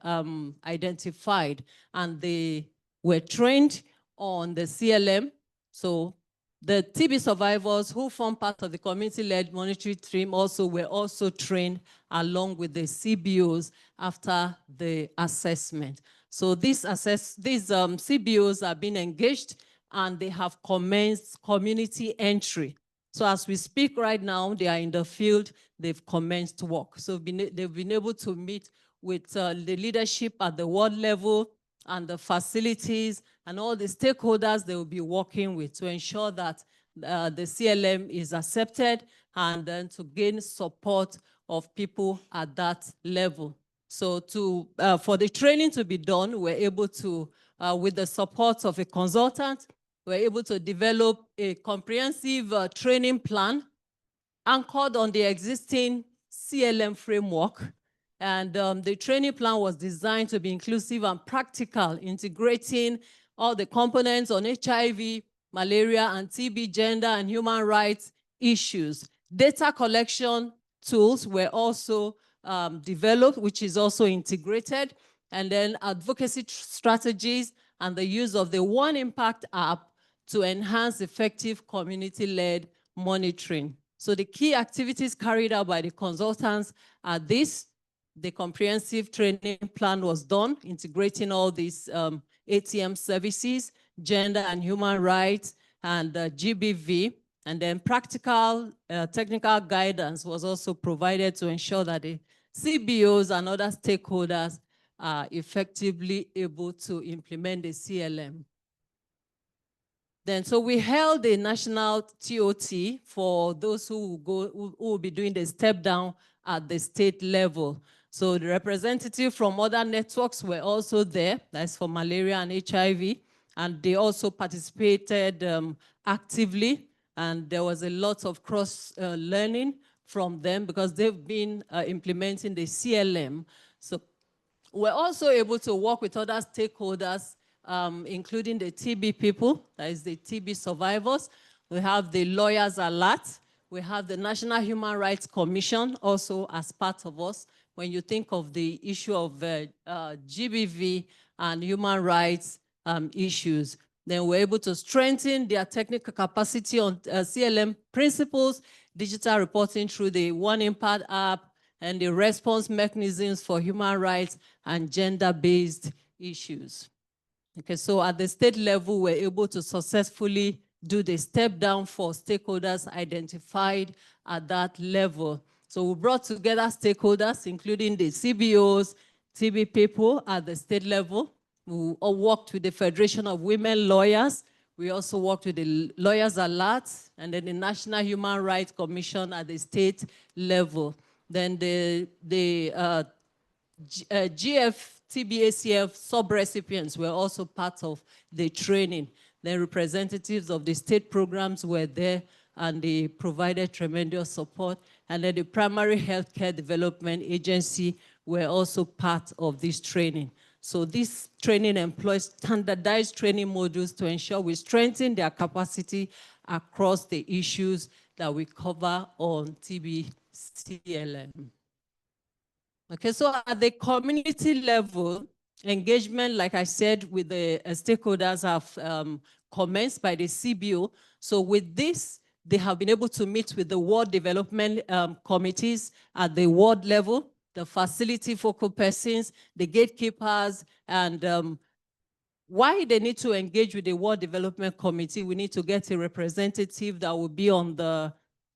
identified, and they were trained on the CLM. So the TB survivors who form part of the community-led monitoring team were also trained along with the CBOs after the assessment. So these CBOs are being engaged, and they have commenced community entry. So as we speak right now, they are in the field, they've commenced work. So they've been able to meet with the leadership at the ward level and the facilities and all the stakeholders they will be working with to ensure that the CLM is accepted, and then to gain support of people at that level. So for the training to be done, we're able to, with the support of a consultant, we're able to develop a comprehensive training plan anchored on the existing CLM framework. And the training plan was designed to be inclusive and practical, integrating all the components on HIV, malaria, and TB, gender, and human rights issues. Data collection tools were also developed, which is also integrated. And then advocacy strategies and the use of the One Impact app to enhance effective community-led monitoring. So the key activities carried out by the consultants are this. The comprehensive training plan was done, integrating all these ATM services, gender and human rights, and GBV. And then practical technical guidance was also provided to ensure that the CBOs and other stakeholders are effectively able to implement the CLM. Then, so we held a national TOT for those who will be doing the step down at the state level. So the representative from other networks were also there, that's for malaria and HIV, and they also participated actively, and there was a lot of cross-learning from them because they've been implementing the CLM. So we're also able to work with other stakeholders, including the TB people, that is the TB survivors. We have the Lawyers Alert. We have the National Human Rights Commission also as part of us, when you think of the issue of GBV and human rights issues. Then we're able to strengthen their technical capacity on CLM principles, digital reporting through the One Impact app, and the response mechanisms for human rights and gender-based issues. Okay, so at the state level, we're able to successfully do the step down for stakeholders identified at that level. So we brought together stakeholders, including the CBOs, TB people at the state level. We all worked with the Federation of Women Lawyers. We also worked with the Lawyers Alert and then the National Human Rights Commission at the state level. Then the GF, TBACF sub-recipients were also part of the training. The representatives of the state programs were there and they provided tremendous support. And then the Primary Healthcare Development Agency were also part of this training. So this training employs standardized training modules to ensure we strengthen their capacity across the issues that we cover on TB-CLM. Okay, so at the community level, engagement, like I said, with the stakeholders have commenced by the CBO. So with this, they have been able to meet with the ward development committees at the ward level, the facility focal persons, the gatekeepers, and why they need to engage with the ward development committee, we need to get a representative that will be on the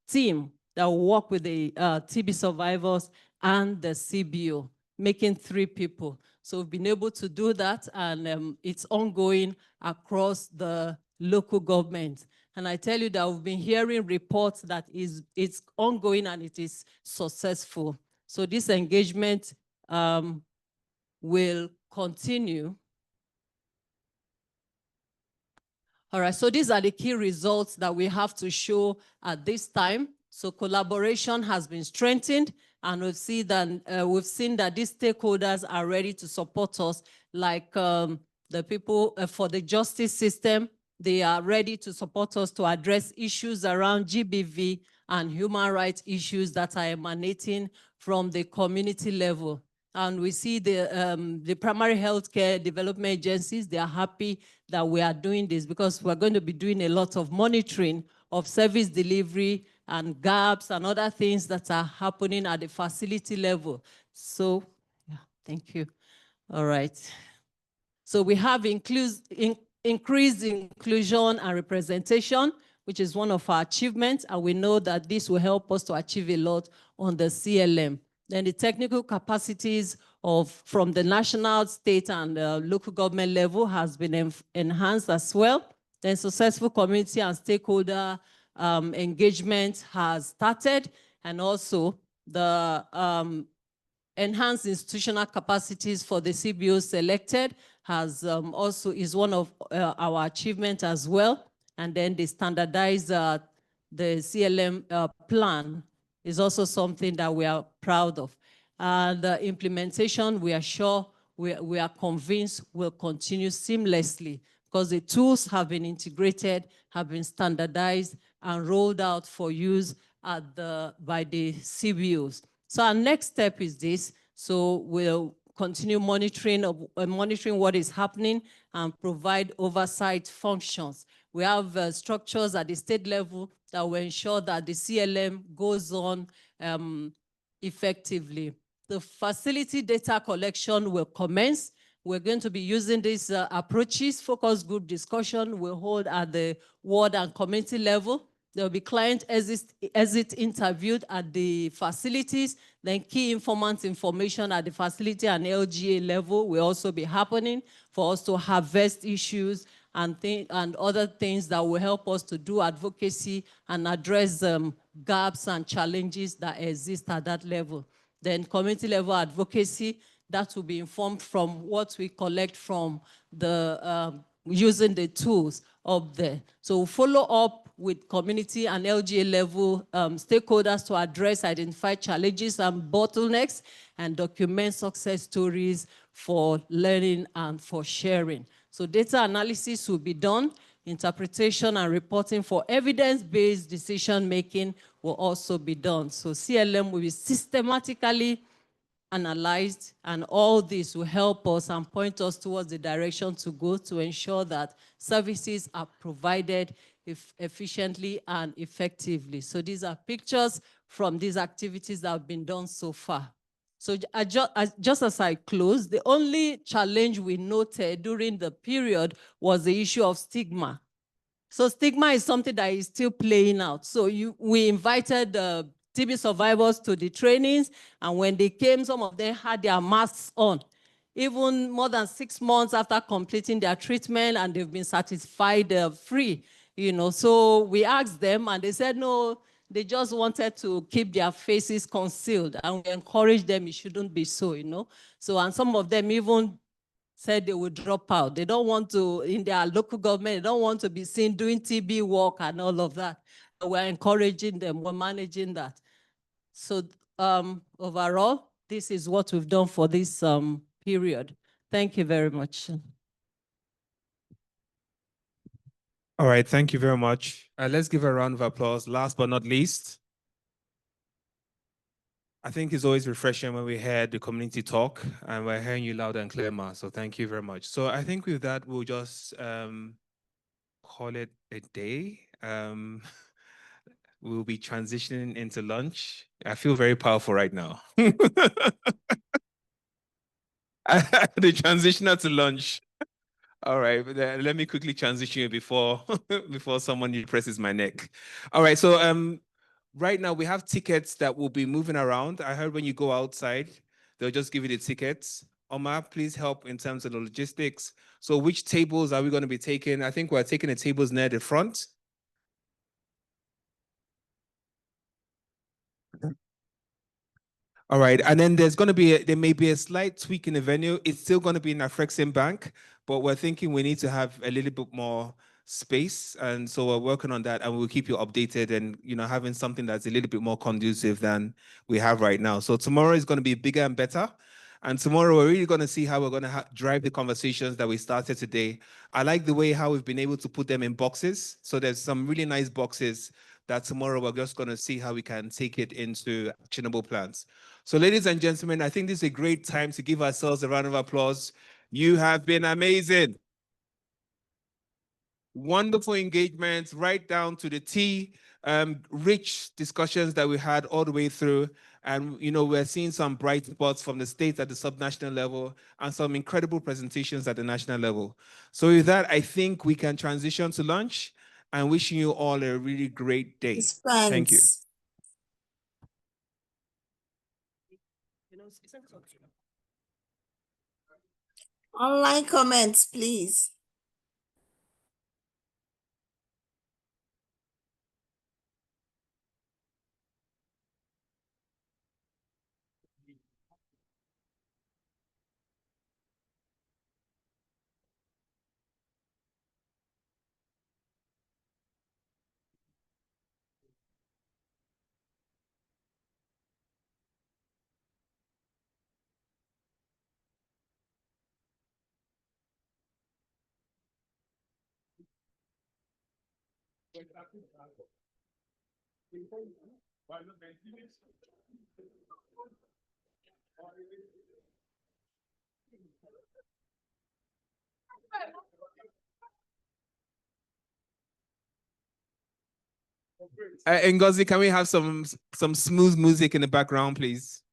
team that will work with the TB survivors and the CBO, making 3 people. So we've been able to do that, and it's ongoing across the local government. And I tell you that we've been hearing reports that it's ongoing and it is successful. So this engagement will continue. All right, so these are the key results that we have to show at this time. So collaboration has been strengthened, and we've seen that these stakeholders are ready to support us, like the people for the justice system. They are ready to support us to address issues around GBV and human rights issues that are emanating from the community level. And we see the primary healthcare development agencies, they are happy that we are doing this because we're going to be doing a lot of monitoring of service delivery and gaps and other things that are happening at the facility level. So, yeah, thank you. All right. So we have increased inclusion and representation, which is one of our achievements, and we know that this will help us to achieve a lot on the CLM. Then the technical capacities from the national, state, and local government level has been enhanced as well. Then successful community and stakeholder engagement has started, and also the enhanced institutional capacities for the CBO selected has also is one of our achievements as well. And then the standardized the CLM plan is also something that we are proud of. The implementation, we are sure, we are convinced will continue seamlessly because the tools have been integrated, have been standardized, and rolled out for use by the CBOs. So our next step is this. So we'll continue monitoring what is happening and provide oversight functions. We have structures at the state level that will ensure that the CLM goes on effectively. The facility data collection will commence. We're going to be using these approaches. Focus group discussion will hold at the ward and community level. There will be client exit interviewed at the facilities, then key informant information at the facility and LGA level will also be happening for us to harvest issues and other things that will help us to do advocacy and address gaps and challenges that exist at that level. Then community level advocacy, that will be informed from what we collect from the using the tools up there. So we'll follow up with community and LGA level stakeholders to address identified challenges and bottlenecks and document success stories for learning and for sharing. So data analysis will be done. Interpretation and reporting for evidence-based decision-making will also be done. So CLM will be systematically analyzed, and all this will help us and point us towards the direction to go to ensure that services are provided efficiently and effectively. So these are pictures from these activities that have been done so far. So just as I close, the only challenge we noted during the period was the issue of stigma. So stigma is something that is still playing out. So we invited TB survivors to the trainings, and when they came, some of them had their masks on, even more than 6 months after completing their treatment, and they've been satisfied free. So we asked them, and they said no, they just wanted to keep their faces concealed, and we encouraged them it shouldn't be so. So, and some of them even said they would drop out. They don't want to, in their local government, they don't want to be seen doing TB work and all of that. We're encouraging them, we're managing that. So overall, this is what we've done for this period. Thank you very much.
All right, thank you very much. Let's give a round of applause. Last but not least, I think it's always refreshing when we hear the community talk, and we're hearing you loud and clear, Ma. So thank you very much. So I think with that, we'll just call it a day. We'll be transitioning into lunch. I feel very powerful right now. The transitioner to lunch. All right, let me quickly transition you before someone presses my neck. All right, so right now we have tickets that will be moving around. I heard when you go outside, they'll just give you the tickets. Omar, please help in terms of the logistics. So which tables are we going to be taking? I think we're taking the tables near the front. All right, and then there may be a slight tweak in the venue. It's still going to be in Afrexim Bank, but we're thinking we need to have a little bit more space, and so we're working on that, and we'll keep you updated, and having something that's a little bit more conducive than we have right now. So tomorrow is going to be bigger and better, and tomorrow we're really going to see how we're going to drive the conversations that we started today. I like the way how we've been able to put them in boxes. So there's some really nice boxes that tomorrow we're just going to see how we can take it into actionable plans. So ladies and gentlemen, I think this is a great time to give ourselves a round of applause. You have been amazing. Wonderful engagement, right down to the T, rich discussions that we had all the way through. And, we're seeing some bright spots from the state at the subnational level and some incredible presentations at the national level. So with that, I think we can transition to lunch, and wishing you all a really great day. Thank you.
Online comments, please.
Ngozi, can we have some smooth music in the background, please?